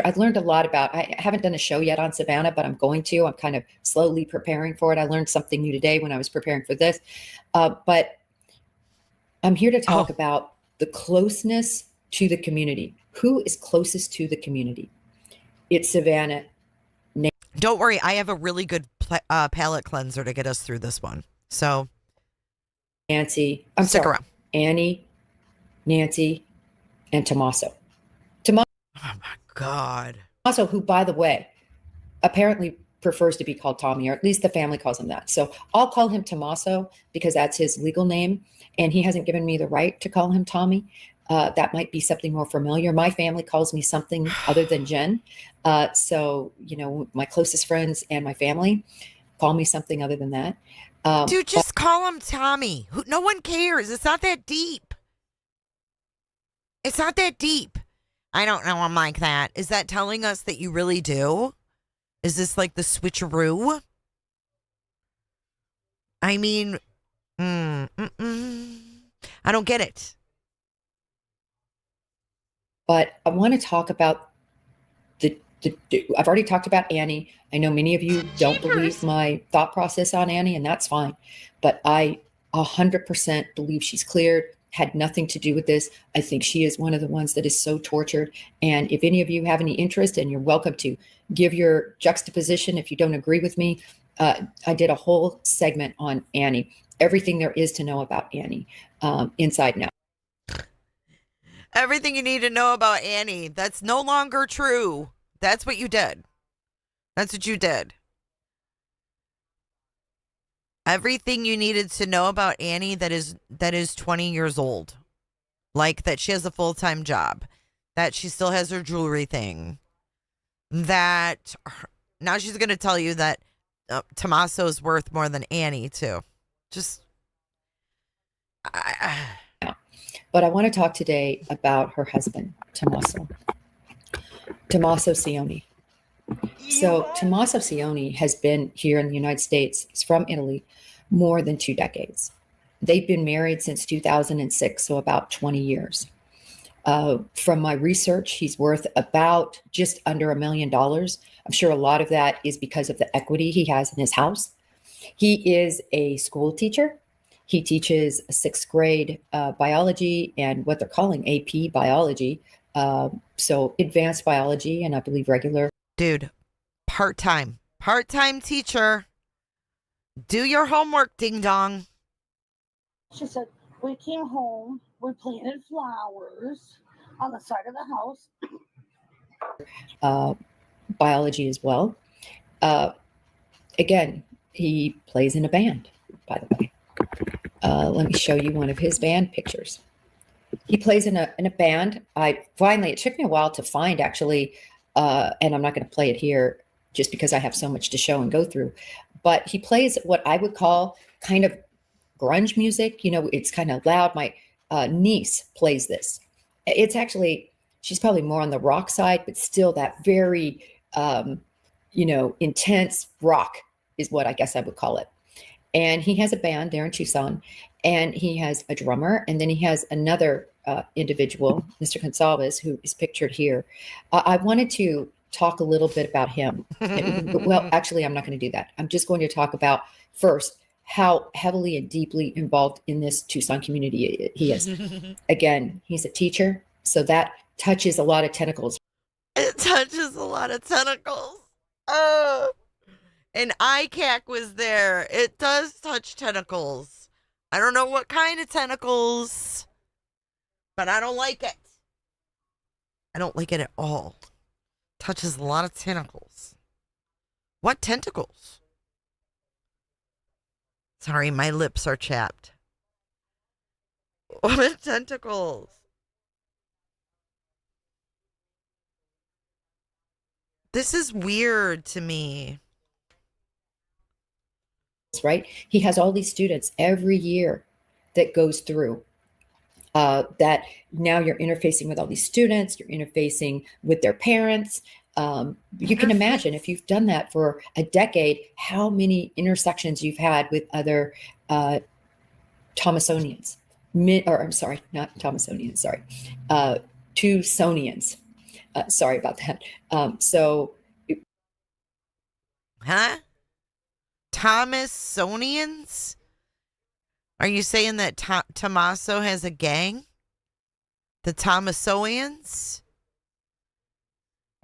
I've learned a lot about, I haven't done a show yet on Savannah, but I'm going to. I'm kind of slowly preparing for it. I learned something new today when I was preparing for this. But I'm here to talk about the closeness to the community. Who is closest to the community? It's Savannah. Don't worry. I have a really good palate cleanser to get us through this one. So Nancy, stick around. Annie, Nancy, and Tomasso. Oh my God. Also, who, by the way, apparently prefers to be called Tommy, or at least the family calls him that. So I'll call him Tomasso because that's his legal name, and he hasn't given me the right to call him Tommy. That might be something more familiar. My family calls me something other than Jen. So, my closest friends and my family call me something other than that. Dude, just call him Tommy. No one cares. It's not that deep. It's not that deep. I don't know him like that. Is that telling us that you really do? Is this like the switcheroo? I mean, I don't get it. But I want to talk about I've already talked about Annie. I know many of you don't believe my thought process on Annie, and that's fine. But I 100% believe she's cleared. Had nothing to do with this. I think she is one of the ones that is so tortured. And if any of you have any interest, and you're welcome to give your juxtaposition if you don't agree with me, I did a whole segment on Annie. Everything there is to know about Annie, inside and out. Everything you need to know about Annie. That's no longer true. That's what you did. That's what you did. Everything you needed to know about Annie that is 20 years old. like that she has a full-time job, that she still has her jewelry thing, that now she's going to tell you that Tomasso is worth more than Annie too. Just But I want to talk today about her husband, Tomasso Cioni. So Tomasso Cioni has been here in the United States. He's from Italy, more than 2 decades. They've been married since 2006, so about 20 years. From my research, he's worth about just under $1 million. I'm sure a lot of that is because of the equity he has in his house. He is a school teacher. He teaches 6th grade biology and what they're calling AP biology. So advanced biology and I believe regular. dude, part-time teacher. Do your homework, ding dong. She said, we came home, we planted flowers on the side of the house. Biology as well. Again, he plays in a band, by the way. Let me show you one of his band pictures. He plays in a band. It took me a while to find actually, and I'm not going to play it here just because I have so much to show and go through, but he plays what I would call kind of grunge music. You know, it's kind of loud. My niece plays this. It's actually, she's probably more on the rock side, but still that very, intense rock is what I guess I would call it. And he has a band there in Tucson, and he has a drummer, and then he has another individual, Mr. Gonzalez, who is pictured here. I wanted to talk a little bit about him. Well, actually, I'm not going to do that. I'm just going to talk about first how heavily and deeply involved in this Tucson community he is. Again, he's a teacher, so that touches a lot of tentacles. It touches a lot of tentacles. Oh, and ICAC was there. It does touch tentacles. I don't know what kind of tentacles, but I don't like it. I don't like it at all. Touches a lot of tentacles. What tentacles? Sorry, my lips are chapped. What tentacles? This is weird to me. Right? He has all these students every year that goes through that. Now you're interfacing with all these students, you're interfacing with their parents. You can imagine if you've done that for a decade, how many intersections you've had with other Thomasonians. I'm sorry, not Thomasonians, sorry. Tucsonians. Sorry about that. Huh? Thomasonians? Are you saying that Tomasso has a gang? The Tomassoians?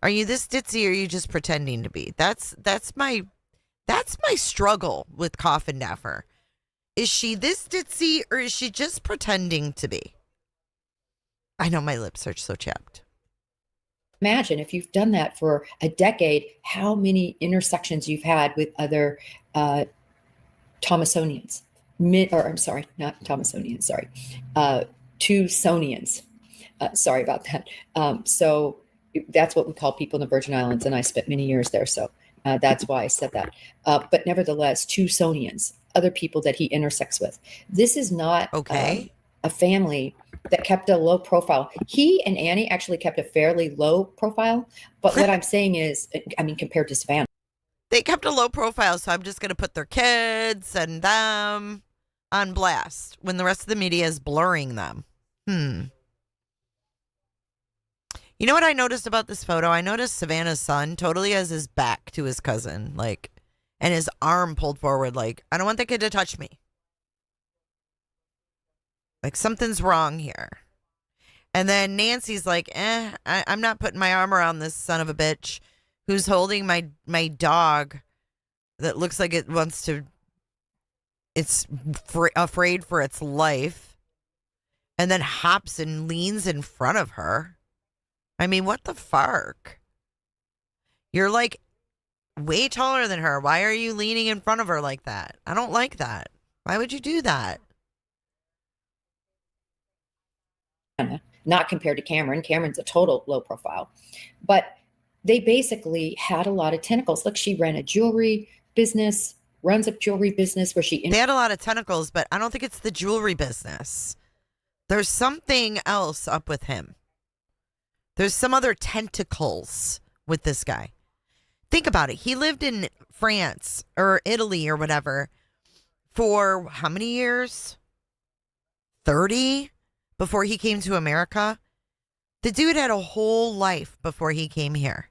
Are you this ditzy or are you just pretending to be? That's my struggle with Coffin Daffer. Is she this ditzy or is she just pretending to be? I know my lips are so chapped. Imagine if you've done that for a decade, how many intersections you've had with other Thomasonians. I'm sorry, not Thomasonians, sorry. Tucsonians. Sorry about that. So that's what we call people in the Virgin Islands, and I spent many years there, so that's why I said that. But nevertheless, Tucsonians, other people that he intersects with. This is not a family that kept a low profile. He and Annie actually kept a fairly low profile, but what I'm saying is, I mean, compared to Savannah. They kept a low profile, so I'm just going to put their kids and them on blast when the rest of the media is blurring them. You know what I noticed about this photo? I noticed Savannah's son totally has his back to his cousin, like, and his arm pulled forward, like, I don't want that kid to touch me. Like, something's wrong here. And then Nancy's like, I'm not putting my arm around this son of a bitch who's holding my dog that looks like it wants to, it's afraid for its life, and then hops and leans in front of her. I mean, what the fuck? You're like way taller than her. Why are you leaning in front of her like that? I don't like that. Why would you do that? not compared to Cameron. Cameron's a total low profile. But they basically had a lot of tentacles. Look, she ran a jewelry business, runs a jewelry business where she... They had a lot of tentacles, but I don't think it's the jewelry business. There's something else up with him. There's some other tentacles with this guy. Think about it. He lived in France or Italy or whatever for how many years? 30 before he came to America. The dude had a whole life before he came here.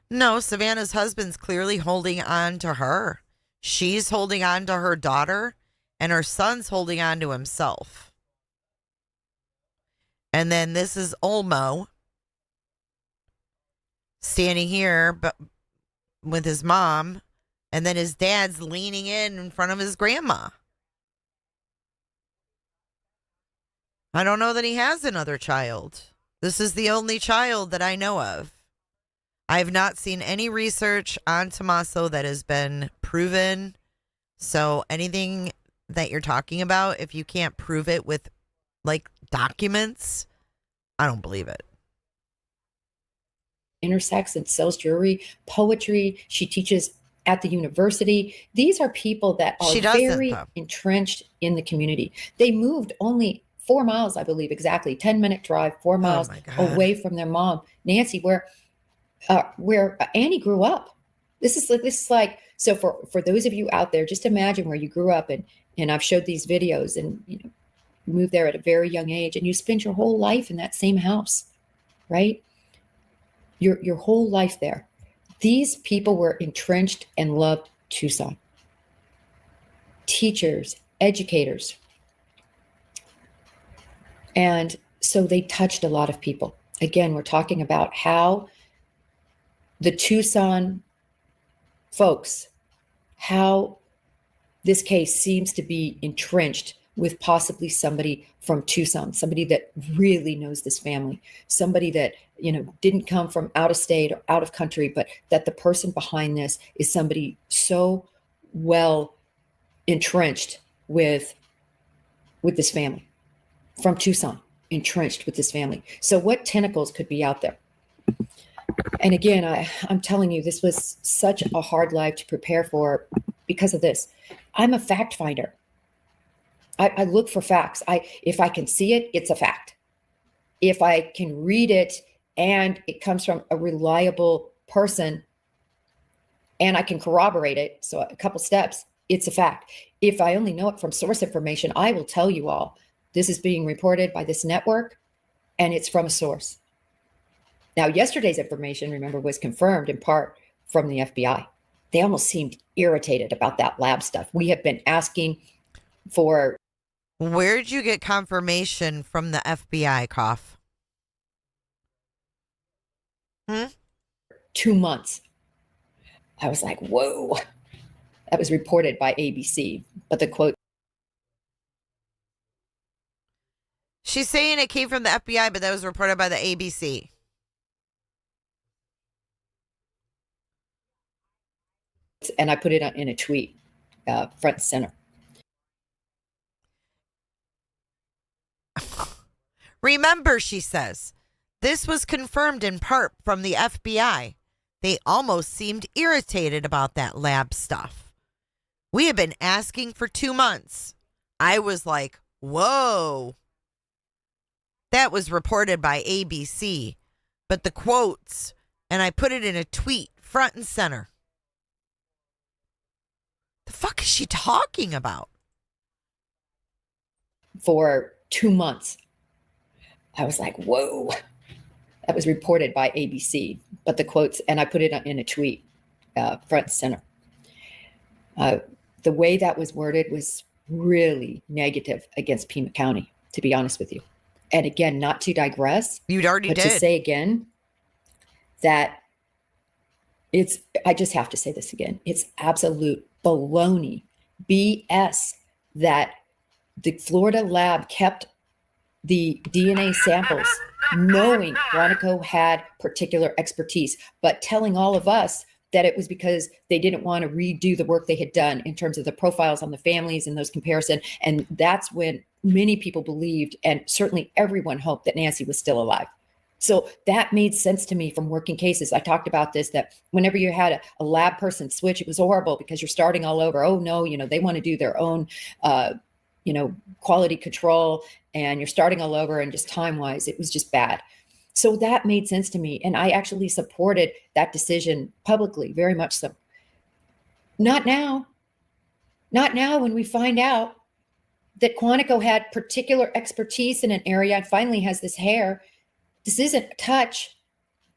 No, Savannah's husband's clearly holding on to her. She's holding on to her daughter, and her son's holding on to himself. And then this is Olmo standing here but with his mom, and then his dad's leaning in front of his grandma. I don't know that he has another child. This is the only child that I know of. I have not seen any research on Tomasso that has been proven. So anything that you're talking about, if you can't prove it with like documents, I don't believe it. Intersex and sells jewelry, poetry. She teaches at the university. These are people that are very entrenched in the community. They moved only 4 miles, I believe, exactly 10-minute drive, 4 miles away from their mom, Nancy, where Annie grew up. This is like so for those of you out there, just imagine where you grew up, and I've showed these videos, and you know, moved there at a very young age, and you spent your whole life in that same house, right? Your whole life there. These people were entrenched and loved Tucson. Teachers, educators. And so they touched a lot of people. Again, we're talking about how the Tucson folks, how this case seems to be entrenched with possibly somebody from Tucson, somebody that really knows this family, somebody that, you know, didn't come from out of state or out of country, but that the person behind this is somebody so well entrenched with this family from Tucson, entrenched with this family. So what tentacles could be out there? And again, I'm telling you, this was such a hard life to prepare for because of this. I'm a fact finder. I look for facts. If I can see it, it's a fact. If I can read it and it comes from a reliable person and I can corroborate it, so a couple steps, it's a fact. If I only know it from source information, I will tell you all, this is being reported by this network and it's from a source. Now, yesterday's information, remember, was confirmed in part from the FBI. They almost seemed irritated about that lab stuff. We have been asking for... Where'd you get confirmation from the FBI, Cough? 2 months. I was like, whoa. That was reported by ABC. But the quote... She's saying it came from the FBI, but that was reported by the ABC. And I put it in a tweet, front and center. Remember, she says, this was confirmed in part from the FBI. They almost seemed irritated about that lab stuff. We have been asking for 2 months. I was like, whoa. That was reported by ABC. But the quotes, and I put it in a tweet, front and center. The fuck is she talking about? For 2 months. I was like, whoa. That was reported by ABC. But the quotes, and I put it in a tweet, front and center. The way that was worded was really negative against Pima County, to be honest with you. And again, not to digress. You'd already but did. To say again that it's, I just have to say this again. It's absolute baloney, BS, that the Florida lab kept the DNA samples knowing Quantico had particular expertise, but telling all of us that it was because they didn't want to redo the work they had done in terms of the profiles on the families and those comparison. And that's when many people believed, and certainly everyone hoped, that Nancy was still alive. So that made sense to me from working cases. I talked about this, that whenever you had a lab person switch, it was horrible because you're starting all over. Oh no, they want to do their own, quality control, and you're starting all over, and just time-wise, it was just bad. So that made sense to me. And I actually supported that decision publicly, very much so. Not now. Not now when we find out that Quantico had particular expertise in an area and finally has this hair. This isn't a touch.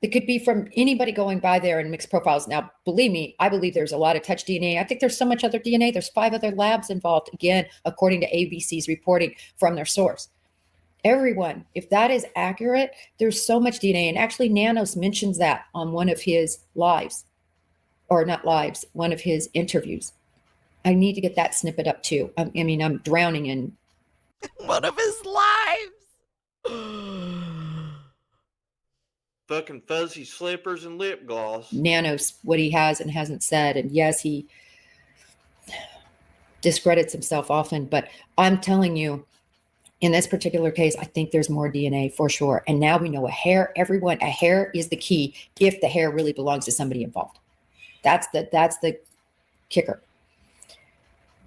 It could be from anybody going by there and mixed profiles. Now, believe me, I believe there's a lot of touch DNA. I think there's so much other DNA. There's 5 other labs involved, again, according to ABC's reporting from their source. Everyone, if that is accurate, there's so much DNA. And actually, Nanos mentions that on one of his lives, or not lives, one of his interviews. I need to get that snippet up too. I'm drowning in one of his lives. Fucking fuzzy slippers and lip gloss. Nanos, what he has and hasn't said. And yes, he discredits himself often, but I'm telling you, in this particular case, I think there's more DNA for sure. And now we know a hair is the key if the hair really belongs to somebody involved. That's the kicker.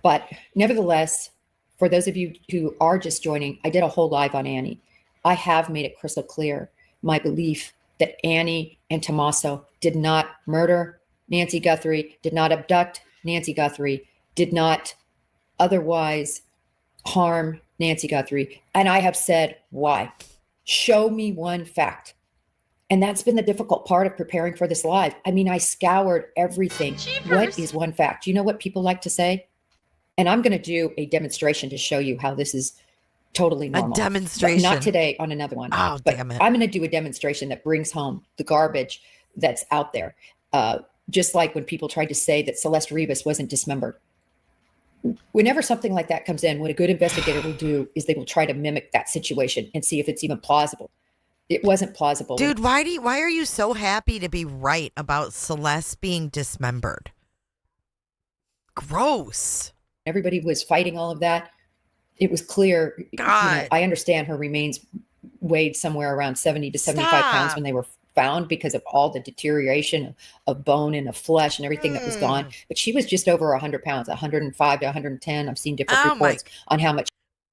But nevertheless, for those of you who are just joining, I did a whole live on Annie. I have made it crystal clear my belief that Annie and Tomasso did not murder Nancy Guthrie, did not abduct Nancy Guthrie, did not otherwise harm Nancy Guthrie. And I have said, why? Show me one fact. And that's been the difficult part of preparing for this live. I scoured everything. What is one fact? You know what people like to say? And I'm going to do a demonstration to show you how this is totally normal. A demonstration. But not today, on another one. Oh, but damn it. I'm going to do a demonstration that brings home the garbage that's out there. Just like when people tried to say that Celeste Rivas wasn't dismembered. Whenever something like that comes in, what a good investigator will do is they will try to mimic that situation and see if it's even plausible. It wasn't plausible. Dude, why are you so happy to be right about Celeste being dismembered? Gross. Everybody was fighting all of that. It was clear. God. I understand her remains weighed somewhere around 70 to 75 pounds when they were found because of all the deterioration of bone and of flesh and everything that was gone. But she was just over 100 pounds, 105 to 110. I've seen different reports on how much.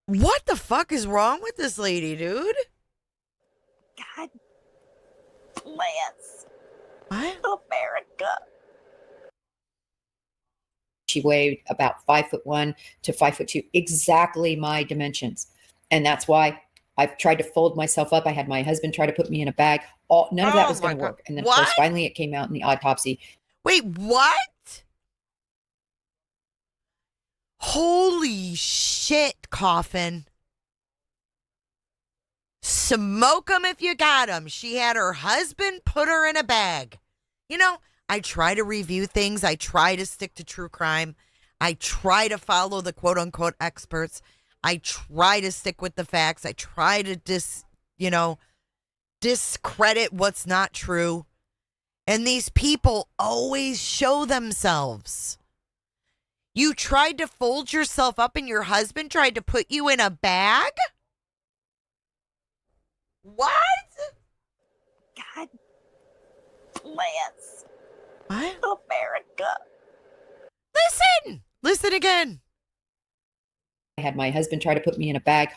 What the fuck is wrong with this lady, dude? God bless what? America. She weighed about 5'1" to 5'2", exactly my dimensions. And that's why I've tried to fold myself up. I had my husband try to put me in a bag. None of that was going to work. And then, of course, finally it came out in the autopsy. Wait, what? Holy shit, Coffin. Smoke 'em if you got 'em. She had her husband put her in a bag. I try to review things. I try to stick to true crime. I try to follow the quote unquote experts. I try to stick with the facts. I try to discredit what's not true. And these people always show themselves. You tried to fold yourself up and your husband tried to put you in a bag? What? God bless what? America. Listen again. I had my husband try to put me in a bag.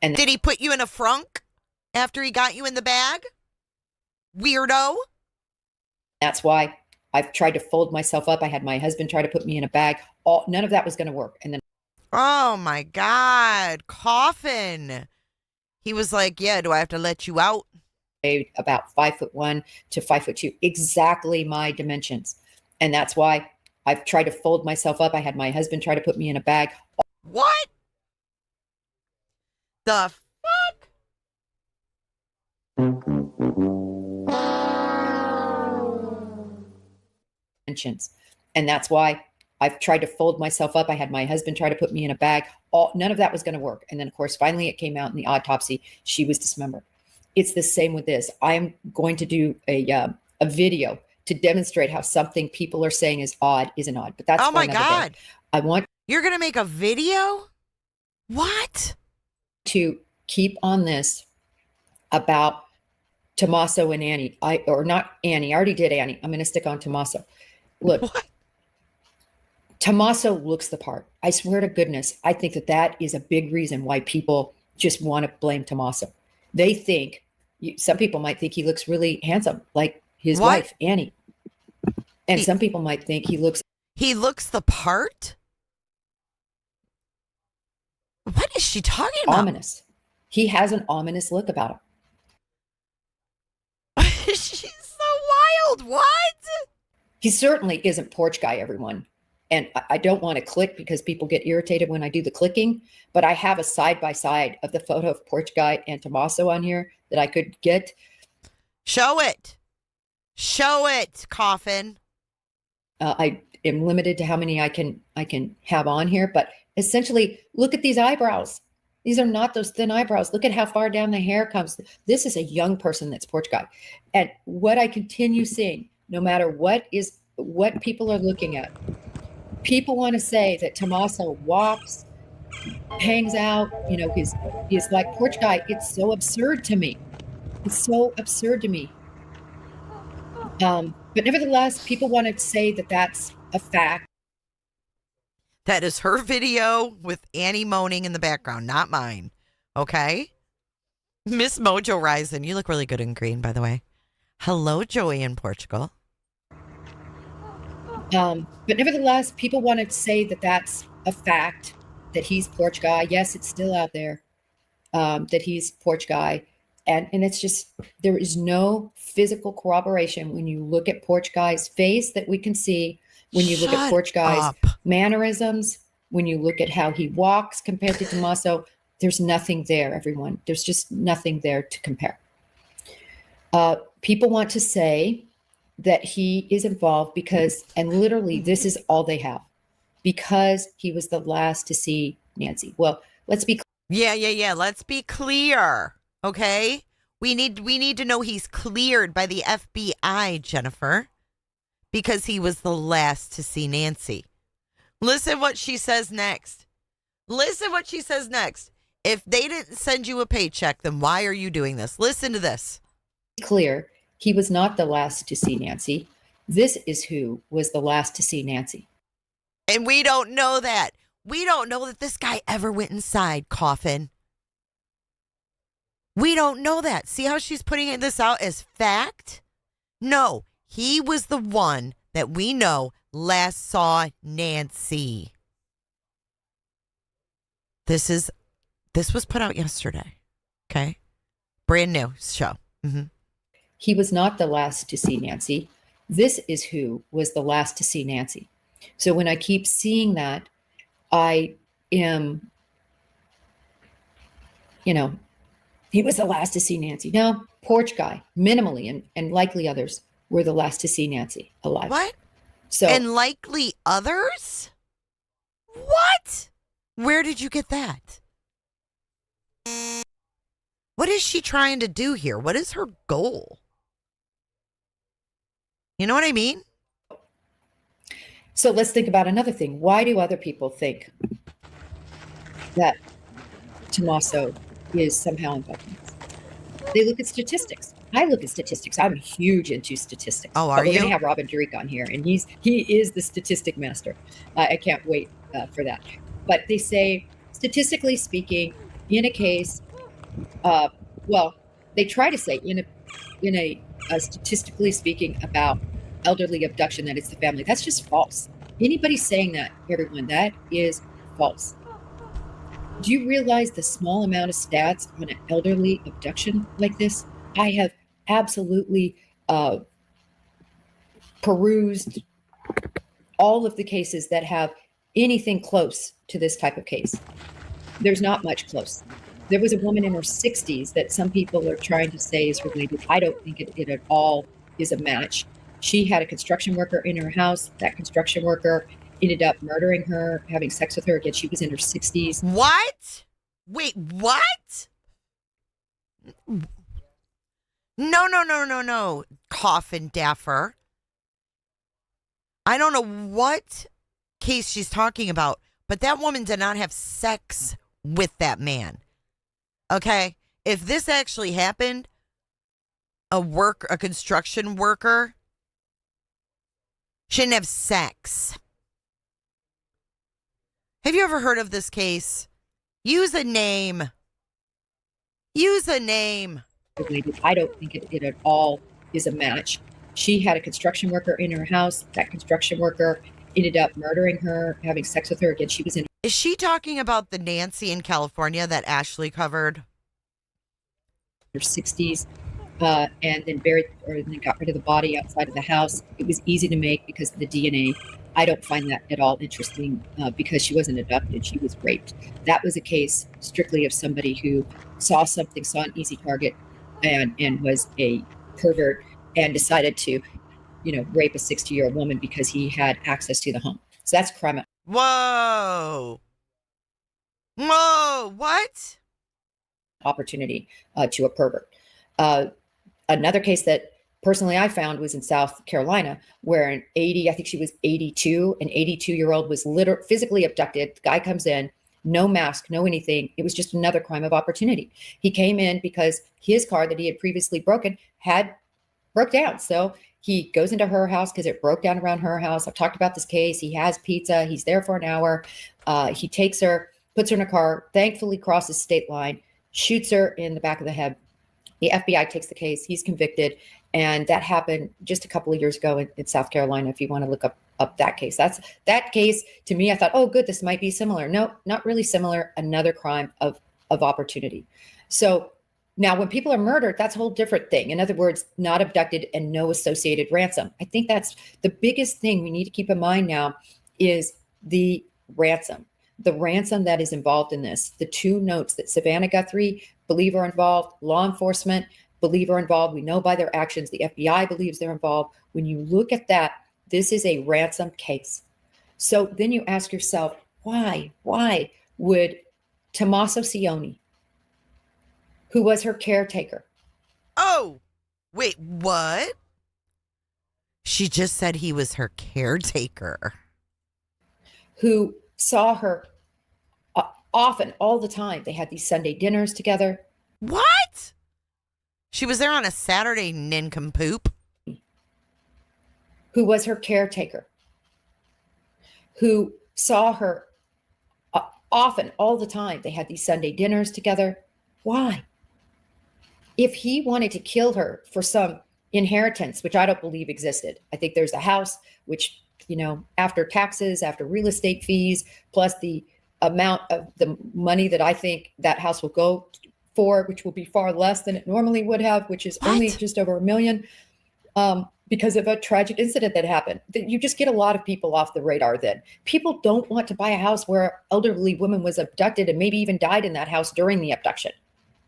And did he put you in a frunk after he got you in the bag? Weirdo. That's why I've tried to fold myself up. I had my husband try to put me in a bag. None of that was going to work. And then, oh my God, Coffin. He was like, yeah, do I have to let you out? About 5'1" to 5'2", exactly my dimensions. And that's why I've tried to fold myself up. I had my husband try to put me in a bag. What the fuck? Dimensions. And that's why I've tried to fold myself up. I had my husband try to put me in a bag. None of that was going to work. And then, of course, finally it came out in the autopsy. She was dismembered. It's the same with this. I'm going to do a video to demonstrate how something people are saying is odd isn't odd. But that's Oh for my another God. day. You're going to make a video? What? To keep on this about Tomasso and Annie. Or not Annie. I already did Annie. I'm going to stick on Tomasso. Look. What? Tomasso looks the part. I swear to goodness, I think that is a big reason why people just want to blame Tomasso. They think, some people might think he looks really handsome, like his wife, Annie. And some people might think he looks the part? What is she talking about? Ominous. He has an ominous look about him. She's so wild. What? He certainly isn't porch guy, everyone. And I don't want to click because people get irritated when I do the clicking, but I have a side-by-side of the photo of porch guy and Tomasso on here that I could get. Show it. Show it, Coffin. I am limited to how many I can have on here, but essentially, look at these eyebrows. These are not those thin eyebrows. Look at how far down the hair comes. This is a young person that's porch guy. And what I continue seeing, no matter what people are looking at, people want to say that Tomasso walks, hangs out, he's like porch guy. It's so absurd to me. It's so absurd to me. But nevertheless, people want to say that that's a fact. That is her video with Annie moaning in the background, not mine. Okay? Miss Mojo Rising, you look really good in green, by the way. Hello, Joey in Portugal. But nevertheless, people want to say that that's a fact, that he's porch guy. Yes, it's still out there, that he's porch guy. And it's just, there is no physical corroboration when you look at porch guy's face that we can see, when you look at porch guy's mannerisms, when you look at how he walks compared to Tomasso. There's nothing there, everyone. There's just nothing there to compare. People want to say that he is involved because, and literally this is all they have, because he was the last to see Nancy. Well, let's be clear. Yeah. Let's be clear. Okay? We need to know he's cleared by the FBI, Jennifer, because he was the last to see Nancy. Listen what she says next. If they didn't send you a paycheck, then why are you doing this? Listen to this. Clear. He was not the last to see Nancy. This is who was the last to see Nancy. And we don't know that. We don't know that this guy ever went inside, Coffin. We don't know that. See how she's putting this out as fact? No, he was the one that we know last saw Nancy. This was put out yesterday. Okay? Brand new show. Mm-hmm. He was not the last to see Nancy. This is who was the last to see Nancy. So when I keep seeing that, I am, he was the last to see Nancy. No, porch guy, minimally, and likely others were the last to see Nancy alive. What? So, and likely others? What? Where did you get that? What is she trying to do here? What is her goal? You know what I mean? So let's think about another thing. Why do other people think that Tomasso is somehow involved in this? They look at statistics. I look at statistics. I'm huge into statistics. Oh, are you? We're going to have Robin Drake on here, and he is the statistic master. I can't wait for that. But they say, statistically speaking, in a case, they try to say in a statistically speaking about elderly abduction that it's the family. That's just false. Anybody saying that, everyone, that is false. Do you realize the small amount of stats on an elderly abduction like this? I have absolutely perused all of the cases that have anything close to this type of case. There's not much close. There was a woman in her 60s that some people are trying to say is related. I don't think it at all is a match. She had a construction worker in her house. That construction worker ended up murdering her, having sex with her. Again, she was in her 60s. What? Wait, what? No. Coffin Daffer. I don't know what case she's talking about, but that woman did not have sex with that man. Okay? If this actually happened, a construction worker shouldn't have sex. Have you ever heard of this case? Use a name. I don't think it at all is a match. She had a construction worker in her house. That construction worker ended up murdering her, having sex with her again. She was in. Is she talking about the Nancy in California that Ashley covered? Her 60s, and then then got rid of the body outside of the house. It was easy to make because of the DNA. I don't find that at all interesting because she wasn't abducted. She was raped. That was a case strictly of somebody who saw something, saw an easy target, and was a pervert and decided to, rape a 60-year-old woman because he had access to the home. So that's crime. Whoa, what? Opportunity to a pervert. Another case that personally I found was in South Carolina, where I think she was 82, an 82-year-old was physically abducted. The guy comes in, no mask, no anything. It was just another crime of opportunity. He came in because his car that he had previously broken broke down. So he goes into her house because it broke down around her house. I've talked about this case. He has pizza. He's there for an hour. He takes her, puts her in a car, thankfully crosses state line, shoots her in the back of the head. The FBI takes the case. He's convicted. And that happened just a couple of years ago in South Carolina, if you want to look up that case. That case, to me, I thought, oh, good, this might be similar. No, not really similar. Another crime of opportunity. So now when people are murdered, that's a whole different thing. In other words, not abducted and no associated ransom. I think that's the biggest thing we need to keep in mind now is the ransom that is involved in this. The two notes that Savannah Guthrie believe are involved, law enforcement believe are involved. We know by their actions, the FBI believes they're involved. When you look at that, this is a ransom case. So then you ask yourself, why would Tomasso Cioni, who was her caretaker? Oh, wait, what? She just said he was her caretaker. Who saw her often, all the time. They had these Sunday dinners together. What? She was there on a Saturday, nincompoop. Who was her caretaker, who saw her often, all the time. They had these Sunday dinners together. Why? If he wanted to kill her for some inheritance, which I don't believe existed. I think there's a house, which, after taxes, after real estate fees, plus the amount of the money that I think that house will go for, which will be far less than it normally would have, which is only just over $1 million, because of a tragic incident that happened. You just get a lot of people off the radar then. People don't want to buy a house where an elderly woman was abducted and maybe even died in that house during the abduction,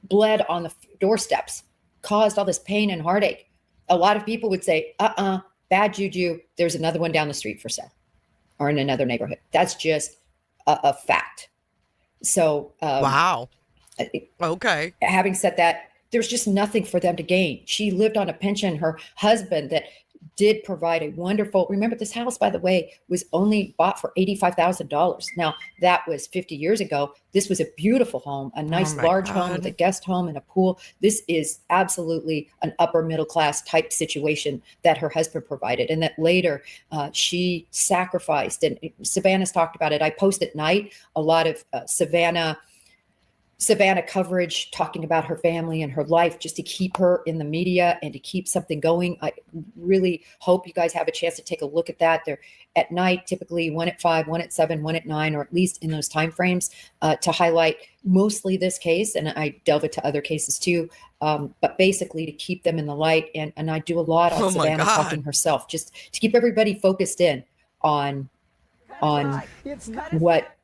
bled on the doorsteps, caused all this pain and heartache. A lot of people would say, bad juju, there's another one down the street for sale or in another neighborhood. That's just a fact. So, wow. Okay. Having said that, there's just nothing for them to gain. She lived on a pension. Her husband that did provide a wonderful, remember this house, by the way, was only bought for $85,000. Now that was 50 years ago. This was a beautiful home, a nice large home with a guest home and a pool. This is absolutely an upper middle class type situation that her husband provided. And that later she sacrificed, and Savannah's talked about it. I post at night a lot of Savannah coverage talking about her family and her life just to keep her in the media and to keep something going. I really hope you guys have a chance to take a look at that. They're at night, typically 1 at 5, 1 at 7, 1 at 9, or at least in those timeframes to highlight mostly this case. And I delve into other cases too, but basically to keep them in the light. And I do a lot on Savannah talking herself, just to keep everybody focused in on what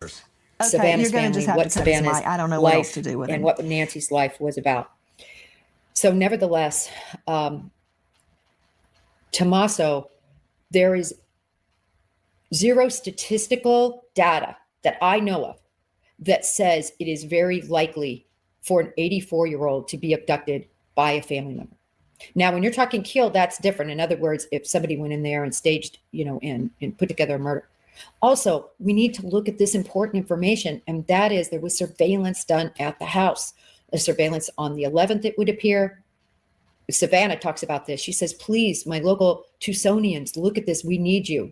Savannah's family, what Savannah's I don't know life what else to do with and him. what Nancy's life was about. So nevertheless, Tomasso, there is zero statistical data that I know of that says it is very likely for an 84-year-old to be abducted by a family member. Now, when you're talking kill, that's different. In other words, if somebody went in there and staged, and put together a murder. Also, we need to look at this important information, and that is there was surveillance done at the house. A surveillance on the 11th, it would appear. Savannah talks about this. She says, please, my local Tucsonians, look at this. We need you.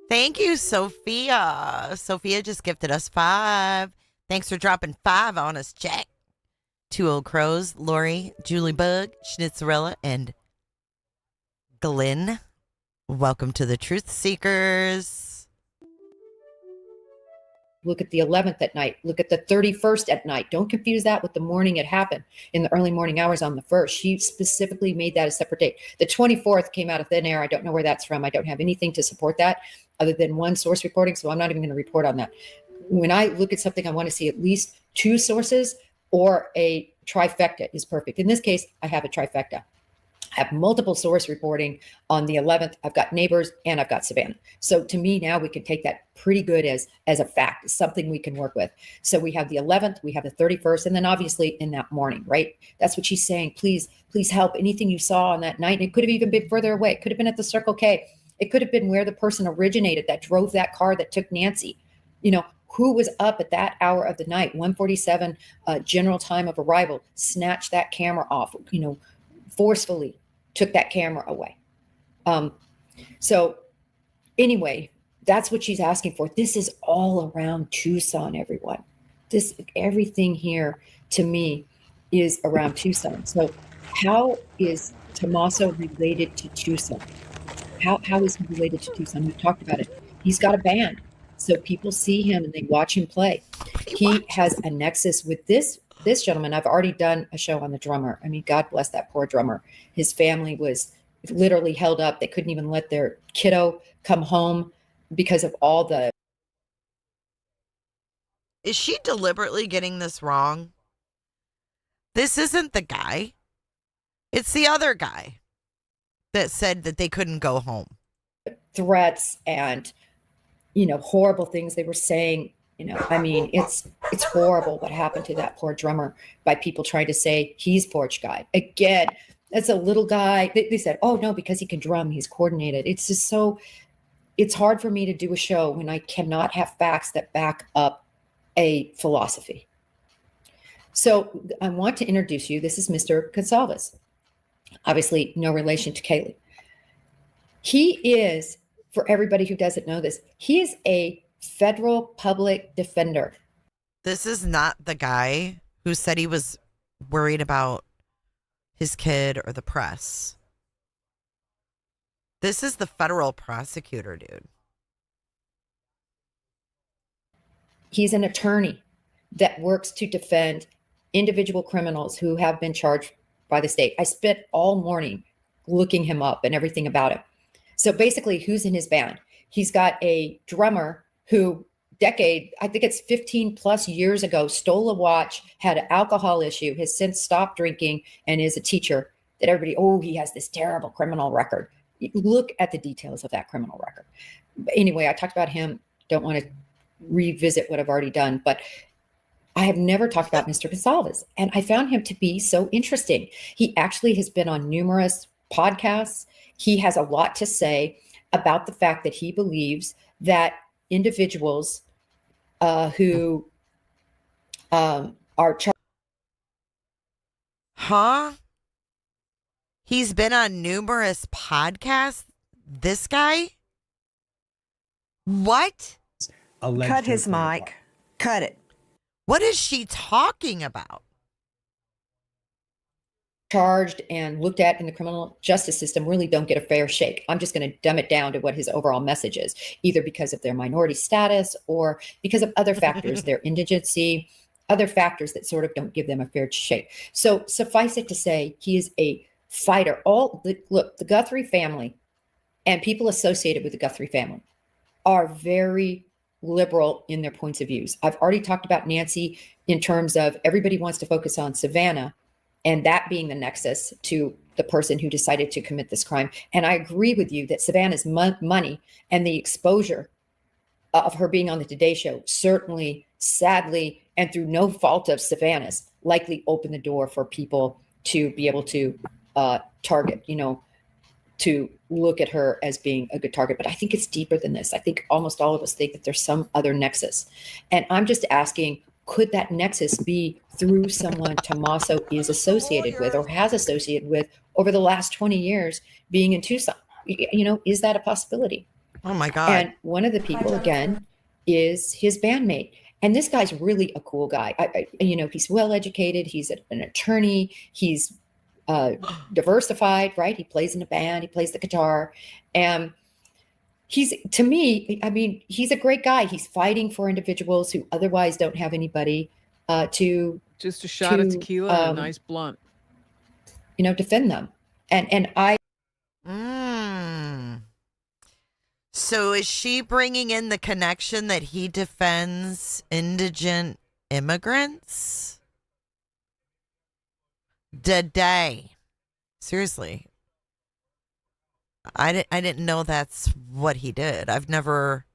Thank you, Sophia. Sophia just gifted us 5. Thanks for dropping 5 on us, Jack. 2 Old Crows, Lori, Julie Bug, Schnitzerella, and Glenn. Welcome to the Truth Seekers. Look at the 11th at night. Look at the 31st at night. Don't confuse that with the morning it happened in the early morning hours on the 1st. She specifically made that a separate date. The 24th came out of thin air. I don't know where that's from. I don't have anything to support that other than one source reporting, so I'm not even going to report on that. When I look at something, I want to see at least 2 sources, or a trifecta is perfect. In this case, I have a trifecta. I have multiple source reporting on the 11th. I've got neighbors and I've got Savannah. So to me now we can take that pretty good as a fact, something we can work with. So we have the 11th, we have the 31st, and then obviously in that morning, right? That's what she's saying. Please help. Anything you saw on that night. And it could have even been further away. It could have been at the Circle K. It could have been where the person originated that drove that car that took Nancy. Who was up at that hour of the night, 1:47 general time of arrival, snatched that camera off, forcefully took that camera away. So anyway, that's what she's asking for. This is all around Tucson, everyone. Everything here to me is around Tucson. So how is Tomasso related to Tucson? How is he related to Tucson? We've talked about it. He's got a band. So people see him and they watch him play. He has a nexus with this gentleman. I've already done a show on the drummer. I mean, God bless that poor drummer. His family was literally held up. They couldn't even let their kiddo come home because of all the... Is she deliberately getting this wrong? This isn't the guy. It's the other guy that said that they couldn't go home. Threats and, horrible things they were saying. I mean, it's horrible what happened to that poor drummer by people trying to say he's porch guy. Again, that's a little guy. They said, oh no, because he can drum, he's coordinated. It's just it's hard for me to do a show when I cannot have facts that back up a philosophy. So I want to introduce you. This is Mr. Gonsalves. Obviously, no relation to Kaylee. He is, for everybody who doesn't know this, he is a federal public defender. This is not the guy who said he was worried about his kid or the press. This is the federal prosecutor, dude. He's an attorney that works to defend individual criminals who have been charged by the state. I spent all morning looking him up and everything about him. So basically, who's in his band? He's got a drummer who I think it's 15 plus years ago, stole a watch, had an alcohol issue, has since stopped drinking, and is a teacher that everybody, he has this terrible criminal record. Look at the details of that criminal record. But anyway, I talked about him. Don't want to revisit what I've already done, but I have never talked about Mr. Gonsalves, and I found him to be so interesting. He actually has been on numerous podcasts. He has a lot to say about the fact that he believes that individuals who are He's been on numerous podcasts. This guy? What? Cut his mic. Cut it. What is she talking about? Charged and looked at in the criminal justice system really don't get a fair shake. I'm just going to dumb it down to what his overall message is, either because of their minority status or because of other factors, their indigency, other factors that sort of don't give them a fair shake. So suffice it to say, he is a fighter. Look, the Guthrie family and people associated with the Guthrie family are very liberal in their points of views. I've already talked about Nancy in terms of everybody wants to focus on Savannah, and that being the nexus to the person who decided to commit this crime. And I agree with you that Savannah's money and the exposure of her being on the Today Show certainly, sadly, and through no fault of Savannah's, likely opened the door for people to be able to target, to look at her as being a good target. But I think it's deeper than this. I think almost all of us think that there's some other nexus. And I'm just asking, could that nexus be through someone Tomasso is associated with or has associated with over the last 20 years being in Tucson? Is that a possibility? Oh my God. And one of the people, again, is his bandmate. And this guy's really a cool guy. He's well-educated. He's an attorney. He's diversified, right? He plays in a band. He plays the guitar. And he's a great guy. He's fighting for individuals who otherwise don't have anybody to just a shot of tequila and a nice blunt, defend them. And I. So is she bringing in the connection that he defends indigent immigrants? Today. Seriously. I didn't know that's what he did. I've never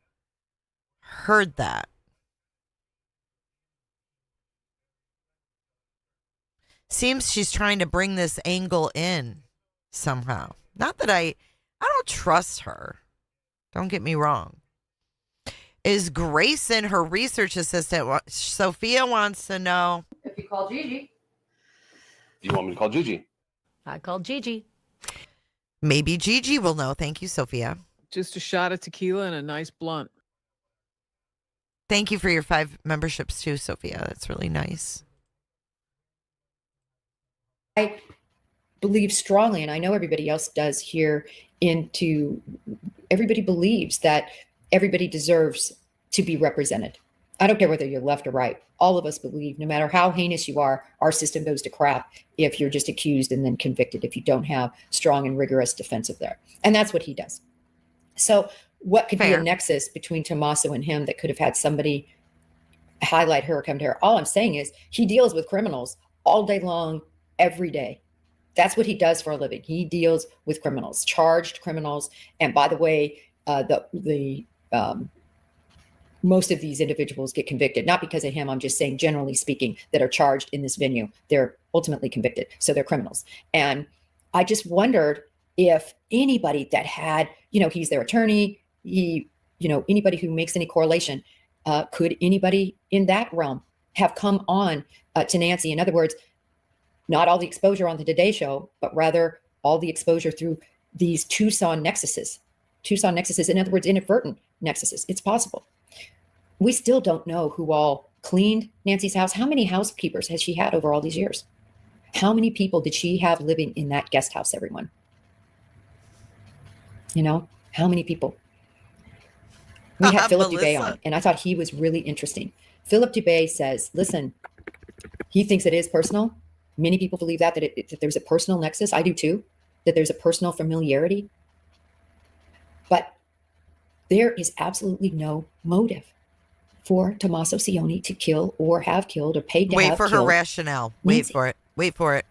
heard that. Seems she's trying to bring this angle in somehow. Not that I don't trust her. Don't get me wrong. Is Grayson her research assistant? Sophia wants to know. If you call Gigi. Do you want me to call Gigi? I called Gigi. Maybe Gigi will know. Thank you, Sophia. Just a shot of tequila and a nice blunt. Thank you for your 5 memberships too, Sophia. That's really nice. I believe strongly, and I know everybody else does here, everybody believes that everybody deserves to be represented. I don't care whether you're left or right. All of us believe, no matter how heinous you are, our system goes to crap if you're just accused and then convicted, if you don't have strong and rigorous defensive there. And that's what he does. So what could be a nexus between Tomasso and him that could have had somebody highlight her or come to her? All I'm saying is he deals with criminals all day long, every day. That's what he does for a living. He deals with criminals, charged criminals. And by the way, most of these individuals get convicted, not because of him. I'm just saying, generally speaking, that are charged in this venue, they're ultimately convicted. So they're criminals. And I just wondered if anybody that had, he's their attorney, anybody who makes any correlation, could anybody in that realm have come on to Nancy? In other words, not all the exposure on the Today Show, but rather all the exposure through these Tucson nexuses. In other words, inadvertent nexuses. It's possible. We still don't know who all cleaned Nancy's house. How many housekeepers has she had over all these years? How many people did she have living in that guest house, everyone? How many people? We had Philip Dubé on, and I thought he was really interesting. Philip Dubé says, listen, he thinks it is personal. Many people believe that there's a personal nexus. I do too, that there's a personal familiarity. But there is absolutely no motive for Tomasso Sioni to kill or have killed or paid to have killed. Wait for her rationale. Wait for it.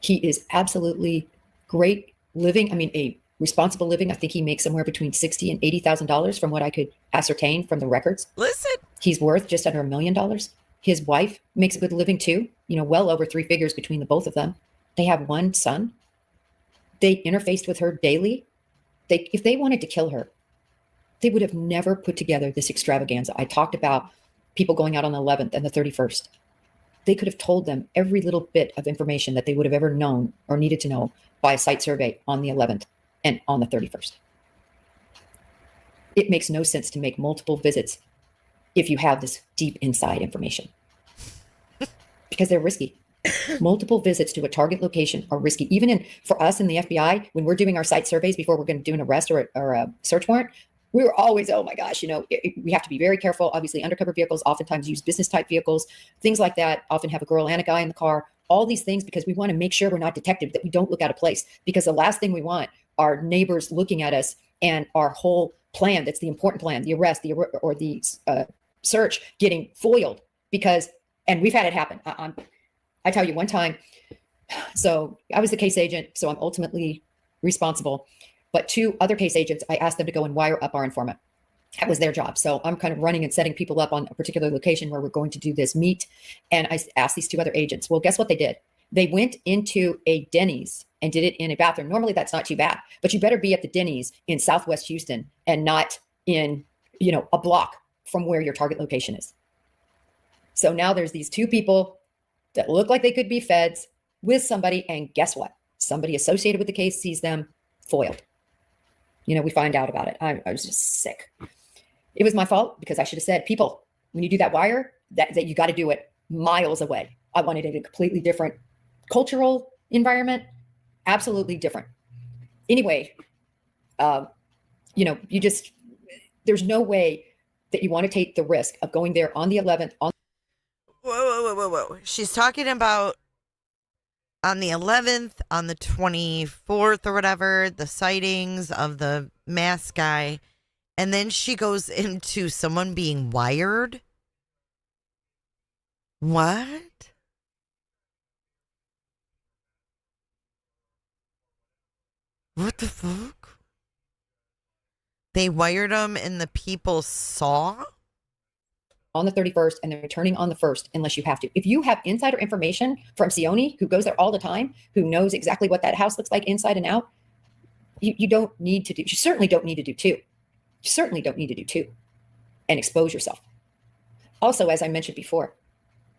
He is absolutely great living. A responsible living. I think he makes somewhere between $60,000 and $80,000 from what I could ascertain from the records. Listen. He's worth just under $1 million. His wife makes a good living too, well over 3 figures between the both of them. They have 1 son. They interfaced with her daily. If they wanted to kill her, they would have never put together this extravaganza. I talked about people going out on the 11th and the 31st. They could have told them every little bit of information that they would have ever known or needed to know by a site survey on the 11th and on the 31st. It makes no sense to make multiple visits if you have this deep inside information, because they're risky. Multiple visits to a target location are risky. Even for us in the FBI, when we're doing our site surveys before we're going to do an arrest or a search warrant, we were always, oh my gosh, we have to be very careful. Obviously, undercover vehicles oftentimes use business type vehicles, things like that, often have a girl and a guy in the car, all these things, because we want to make sure we're not detected, that we don't look out of place, because the last thing we want are neighbors looking at us and our whole plan, that's the important plan, the arrest, or the search, getting foiled. And we've had it happen. I tell you, one time, so I was the case agent, so I'm ultimately responsible. But 2 other case agents, I asked them to go and wire up our informant. That was their job. So I'm kind of running and setting people up on a particular location where we're going to do this meet. And I asked these 2 other agents, well, guess what they did? They went into a Denny's and did it in a bathroom, normally that's not too bad, but you better be at the Denny's in Southwest Houston and not in, a block from where your target location is. So now there's these two people that look like they could be feds with somebody, and guess what? Somebody associated with the case sees them, foiled. We find out about it. I was just sick. It was my fault because I should have said, people, when you do that wire, that you got to do it miles away. I wanted it in a completely different cultural environment, absolutely different. Anyway, there's no way that you want to take the risk of going there on the 11th. Whoa. She's talking about on the 11th, on the 24th or whatever, the sightings of the masked guy. And then she goes into someone being wired. What? What the fuck? They wired them and the people saw? On the 31st, and they're returning on the 1st unless you have to. If you have insider information from Sione, who goes there all the time, who knows exactly what that house looks like inside and out, you don't need to do, you certainly don't need to do two. You certainly don't need to do two and expose yourself. Also, as I mentioned before,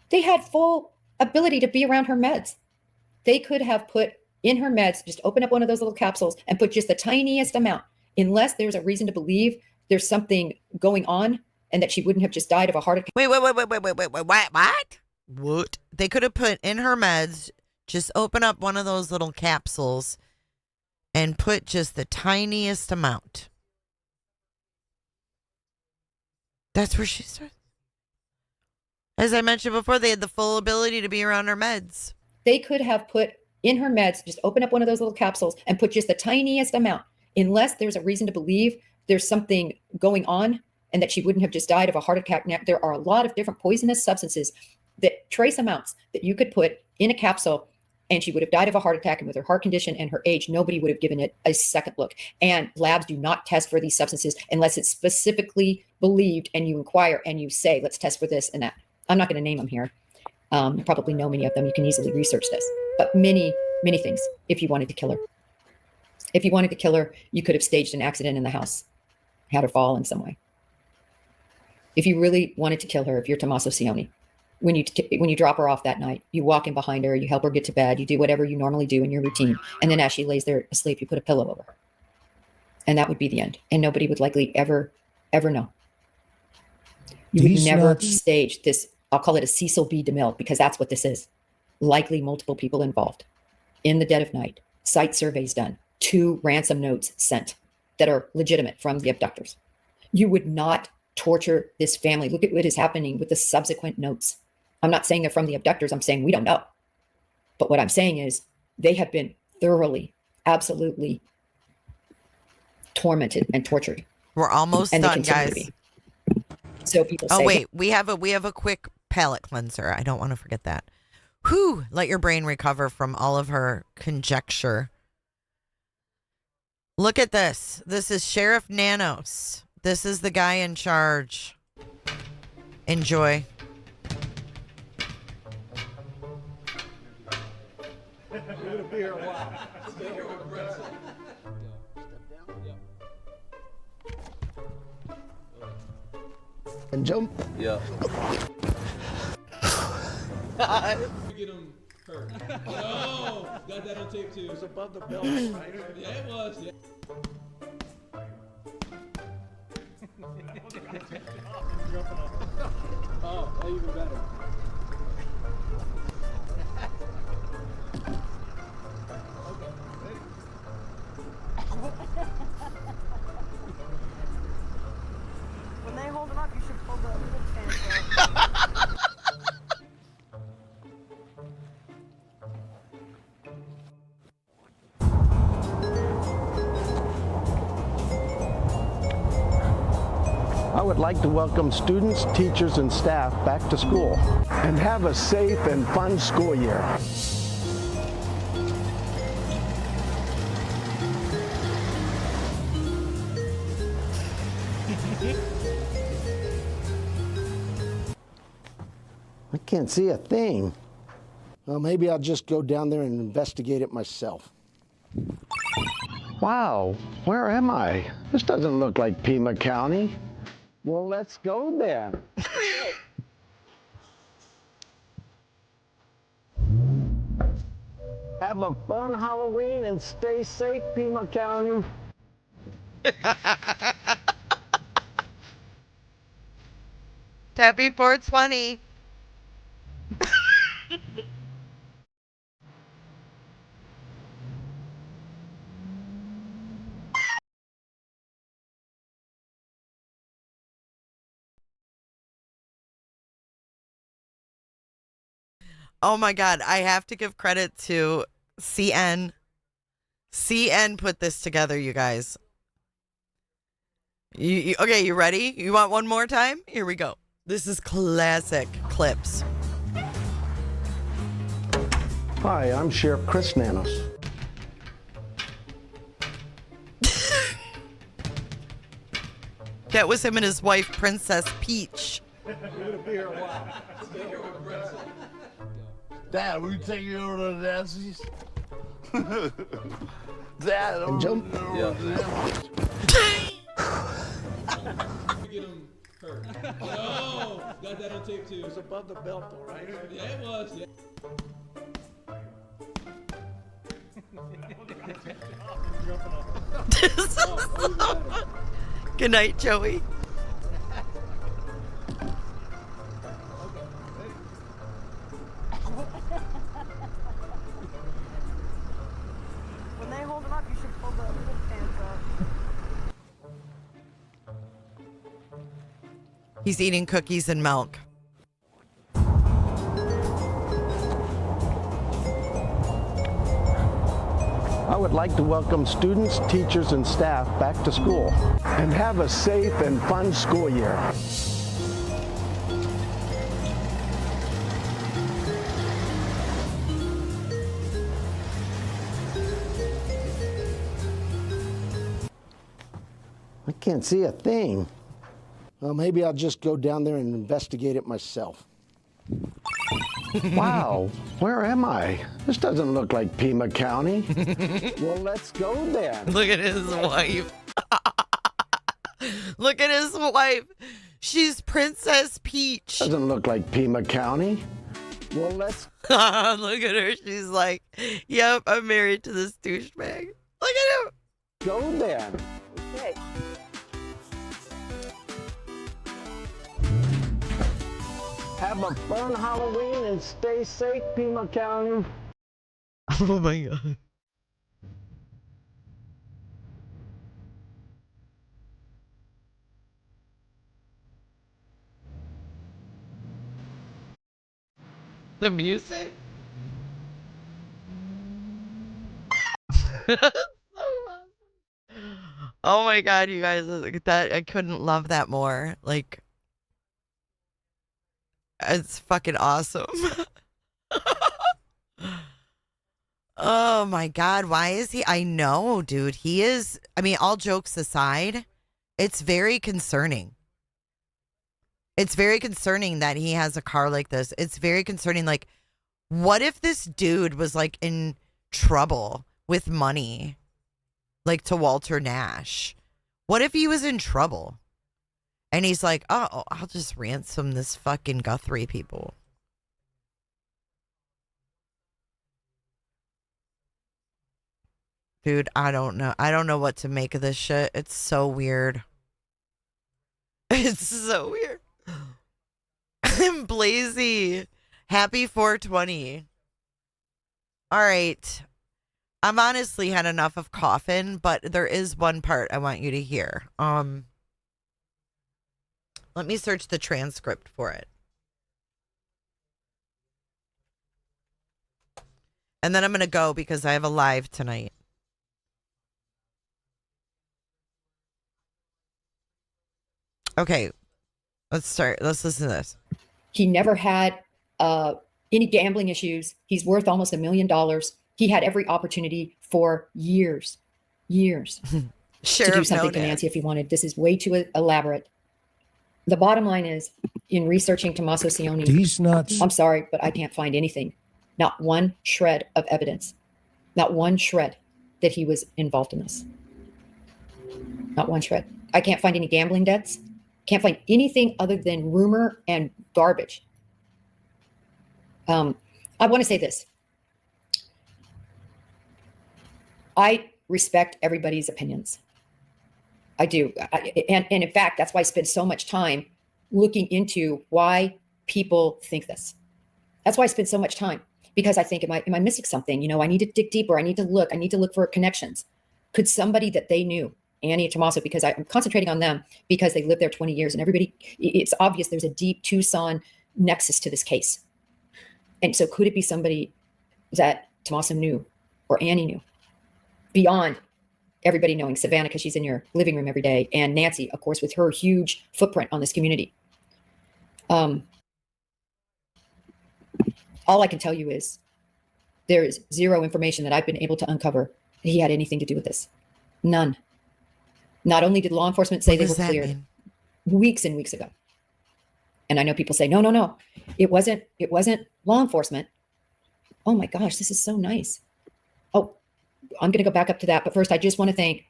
they had full ability to be around her meds. They could have put in her meds, just open up one of those little capsules and put just the tiniest amount, unless there's a reason to believe there's something going on and that she wouldn't have just died of a heart attack. Wait, what? They could have put in her meds, just open up one of those little capsules and put just the tiniest amount. That's where she started. As I mentioned before, they had the full ability to be around her meds. They could have put in her meds, just open up one of those little capsules and put just the tiniest amount, unless there's a reason to believe there's something going on and that she wouldn't have just died of a heart attack. Now, there are a lot of different poisonous substances that trace amounts that you could put in a capsule and she would have died of a heart attack, and with her heart condition and her age, nobody would have given it a second look. And labs do not test for these substances unless it's specifically believed and you inquire and you say, let's test for this and that. I'm not going to name them here. You probably know many of them. You can easily research this. But many, many things if you wanted to kill her. If you wanted to kill her, you could have staged an accident in the house, had her fall in some way. If you really wanted to kill her, if you're Tomasso Sione, when you drop her off that night, you walk in behind her, you help her get to bed, you do whatever you normally do in your routine. And then as she lays there asleep, you put a pillow over her. And that would be the end. And nobody would likely ever know. You would never stage this. I'll call it a Cecil B. DeMille, because that's what this is. Likely multiple people involved in the dead of night, site surveys done, 2 ransom notes sent that are legitimate from the abductors. You would not torture this family. Look at what is happening with the subsequent notes. I'm not saying they're from the abductors. I'm saying we don't know. But what I'm saying is they have been thoroughly, absolutely tormented and tortured. We're almost done, guys. So people say, oh wait, we have a quick palate cleanser. I don't want to forget that. Whew, let your brain recover from all of her conjecture. Look at this. This is Sheriff Nanos. This is the guy in charge. Enjoy. And jump. Yeah. Get him hurt. No, got that on tape too. It was above the belt, right? Yeah, it was. Yeah. Oh, even better. When they hold him up, you should pull the little stand out. I would like to welcome students, teachers, and staff back to school and have a safe and fun school year. I can't see a thing. Well, maybe I'll just go down there and investigate it myself. Wow, where am I? This doesn't look like Pima County. Well, let's go then. Have a fun Halloween and stay safe, Pima County. Happy 420. Oh my God, I have to give credit to CN. CN put this together, you guys. Okay, you ready? You want one more time? Here we go. This is classic clips. Hi, I'm Sheriff Chris Nanos. That was him and his wife, Princess Peach. Dad, will you take me over to the Nancy's? Dad, And jump. Yeah. Get him hurt. No, got that on tape too. It was above the belt, though, right? Yeah, it was. Yeah. Good night, Joey. When they hold them up, you should pull the pants up. He's eating cookies and milk. I would like to welcome students, teachers, and staff back to school and have a safe and fun school year. I can't see a thing. Well, maybe I'll just go down there and investigate it myself. Wow, where am I? This doesn't look like Pima County. Well, let's go then. Look at his wife. Look at his wife. She's Princess Peach. Doesn't look like Pima County. Well, let's... Look at her. She's like, yep, I'm married to this douchebag. Look at him. Go then. Okay. Have a fun Halloween and stay safe, Pima County. Oh my God. The music. Oh my God, you guys, that I couldn't love that more. Like, it's fucking awesome. Oh my God, why is he? I know, dude. He is, I mean, all jokes aside, it's very concerning. It's very concerning that he has a car like this. It's very concerning. Like, what if this dude was like in trouble with money, like to Walter Nash? What if he was in trouble? And he's like, oh, I'll just ransom this fucking Guthrie people. Dude, I don't know. I don't know what to make of this shit. It's so weird. It's so weird. Blazy. Happy 420. All right. I've honestly had enough of coffin, but there is one part I want you to hear. Let me search the transcript for it. And then I'm going to go because I have a live tonight. Okay. Let's start. Let's listen to this. He never had any gambling issues. He's worth almost $1 million. He had every opportunity for years to do something to Nancy if he wanted. This is way too elaborate. The bottom line is, in researching Tomasso Cioni, These nuts. I'm sorry, but I can't find anything. Not one shred of evidence. Not one shred. that he was involved in this. Not one shred. I can't find any gambling debts. Can't find anything other than rumor and garbage. I want to say this. I respect everybody's opinions. I do. And in fact, that's why I spend so much time looking into why people think this. That's why I spend so much time, because I think, am I missing something? You know, I need to dig deeper. I need to look for connections. Could somebody that they knew, Annie and Tomasso, because I'm concentrating on them because they lived there 20 years and everybody, it's obvious there's a deep Tucson nexus to this case. And so could it be somebody that Tomasso knew or Annie knew beyond everybody knowing Savannah, because she's in your living room every day, and Nancy, of course, with her huge footprint on this community. All I can tell you is there is zero information that I've been able to uncover that he had anything to do with this. None. Not only did law enforcement say they were cleared weeks and weeks ago. And I know people say, no, it wasn't law enforcement. Oh my gosh, this is so nice. Oh, I'm going to go back up to that. But first, I just want to thank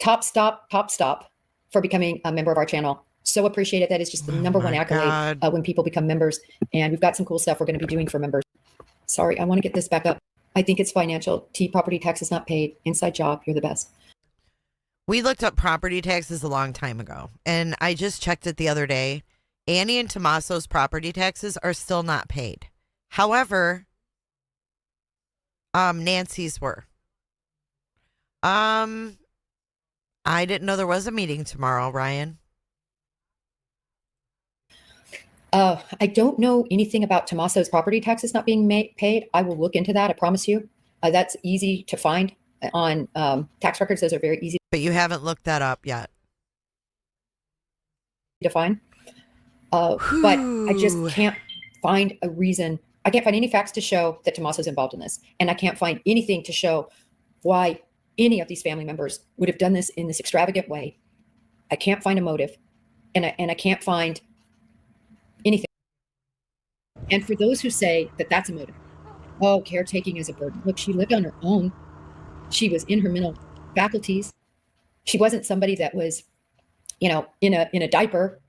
Top Stop for becoming a member of our channel. So appreciate it. That is just the number one accolade when people become members. And we've got some cool stuff we're going to be doing for members. Sorry, I want to get this back up. I think it's financial. T, property taxes not paid. Inside job. You're the best. We looked up property taxes a long time ago, and I just checked it the other day. Annie and Tomasso's property taxes are still not paid. However, Nancy's were. I didn't know there was a meeting tomorrow, Ryan. I don't know anything about Tomasso's property taxes not being paid. I will look into that. I promise you. That's easy to find on tax records. Those are very easy. But you haven't looked that up yet. To find. But I just can't find a reason. I can't find any facts to show that Tomasso's involved in this. And I can't find anything to show why any of these family members would have done this in this extravagant way. I can't find a motive. And I can't find anything. And for those who say that that's a motive, oh, caretaking is a burden. Look, she lived on her own. She was in her mental faculties. She wasn't somebody that was, in a diaper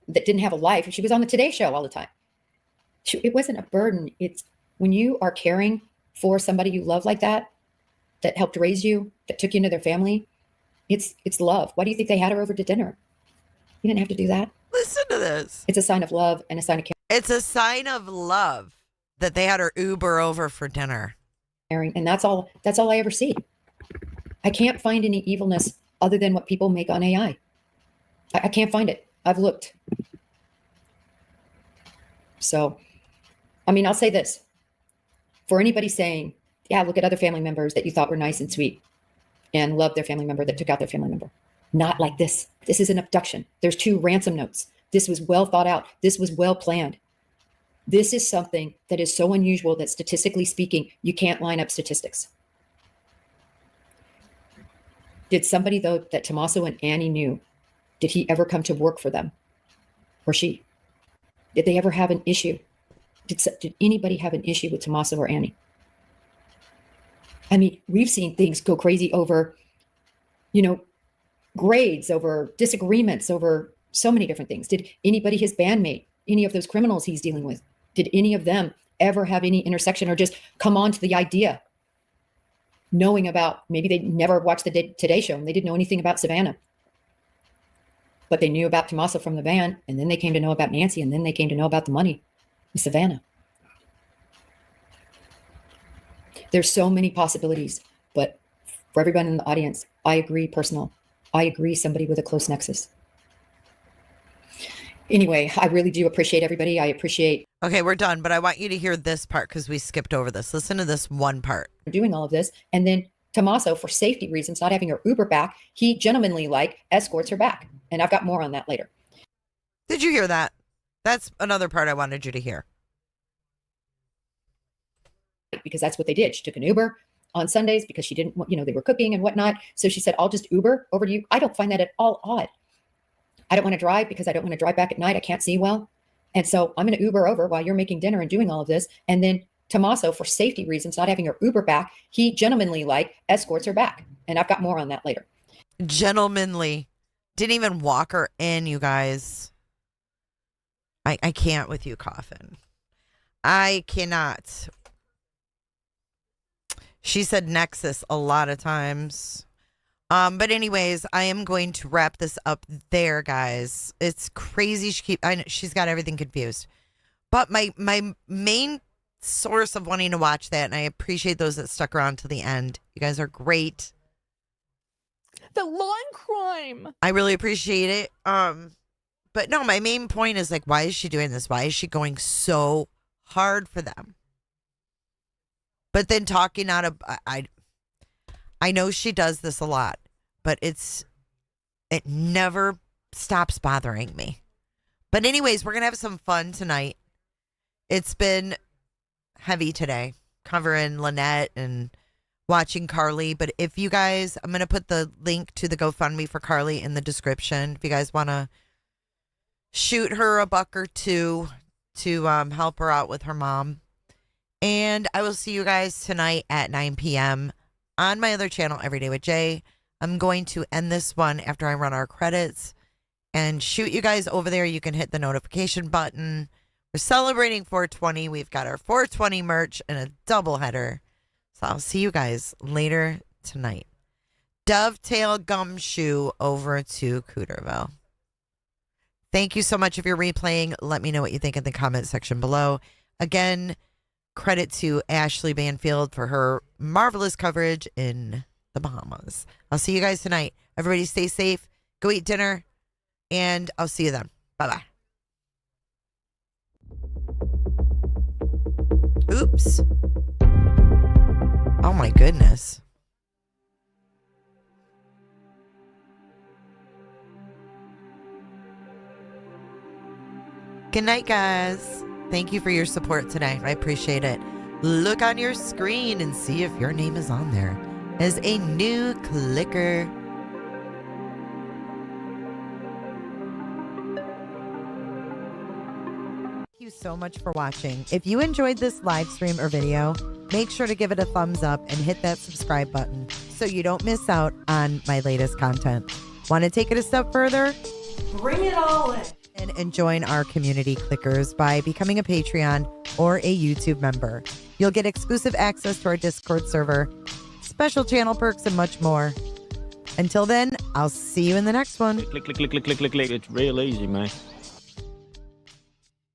that didn't have a life. She was on the Today Show all the time. It wasn't a burden. It's when you are caring for somebody you love like that helped raise you, that took you into their family. It's love. Why do you think they had her over to dinner? You didn't have to do that. Listen to this. It's a sign of love and a sign of care. It's a sign of love that they had her Uber over for dinner. And that's all I ever see. I can't find any evilness other than what people make on AI. I can't find it. I've looked. So, I'll say this. For anybody saying, yeah, look at other family members that you thought were nice and sweet and loved their family member that took out their family member. Not like this. This is an abduction. There's 2 ransom notes. This was well thought out. This was well planned. This is something that is so unusual that statistically speaking, you can't line up statistics. Did somebody, though, that Tomasso and Annie knew, did he ever come to work for them? Or she? Did they ever have an issue? Did anybody have an issue with Tomasso or Annie? We've seen things go crazy over, grades, over disagreements, over so many different things. Did anybody, his bandmate, any of those criminals he's dealing with, did any of them ever have any intersection or just come on to the idea, knowing about, maybe they never watched the Today Show and they didn't know anything about Savannah, but they knew about Tomasso from the van, and then they came to know about Nancy, and then they came to know about the money with Savannah. There's so many possibilities, but for everyone in the audience, I agree, I agree, somebody with a close nexus. Anyway, I really do appreciate everybody. I appreciate. Okay, we're done, but I want you to hear this part because we skipped over this. Listen to this one part. Doing all of this. And then Tomasso, for safety reasons, not having her Uber back, he gentlemanly escorts her back. And I've got more on that later. Did you hear that? That's another part I wanted you to hear. Because that's what they did. She took an Uber on Sundays because she didn't want, they were cooking and whatnot. So she said, I'll just Uber over to you. I don't find that at all odd. I don't want to drive because I don't want to drive back at night. I can't see well. And so I'm going to Uber over while you're making dinner and doing all of this. And then Tomasso, for safety reasons, not having her Uber back, he gentlemanly escorts her back. And I've got more on that later. Gentlemanly. Didn't even walk her in, you guys. I can't with you, Coffin. I cannot. She said Nexus a lot of times. But anyways, I am going to wrap this up there, guys. It's crazy. She's got everything confused. But my main source of wanting to watch that, and I appreciate those that stuck around to the end. You guys are great. The law and crime. I really appreciate it. But no, my main point is like, why is she doing this? Why is she going so hard for them? But then talking out of, I know she does this a lot, but it never stops bothering me. But anyways, we're going to have some fun tonight. It's been heavy today, covering Lynette and watching Carly. But if you guys, I'm going to put the link to the GoFundMe for Carly in the description. If you guys want to shoot her a buck or two to help her out with her mom. And I will see you guys tonight at 9 p.m. on my other channel, Everyday with Jay. I'm going to end this one after I run our credits and shoot you guys over there. You can hit the notification button. We're celebrating 420. We've got our 420 merch and a double header. So I'll see you guys later tonight. Dovetail Gumshoe over to Cooterville. Thank you so much. If you're replaying, let me know what you think in the comment section below. Again, credit to Ashley Banfield for her marvelous coverage in the Bahamas. I'll see you guys tonight. Everybody stay safe. Go eat dinner. And I'll see you then. Bye-bye. Oops. Oh my goodness. Good night, guys. Thank you for your support today. I appreciate it. Look on your screen and see if your name is on there as a new clicker. Thank you so much for watching. If you enjoyed this live stream or video, make sure to give it a thumbs up and hit that subscribe button so you don't miss out on my latest content. Want to take it a step further? Bring it all in. And join our community clickers by becoming a Patreon or a YouTube member. You'll get exclusive access to our Discord server, special channel perks, and much more. Until then, I'll see you in the next one. Click. It's real easy, man.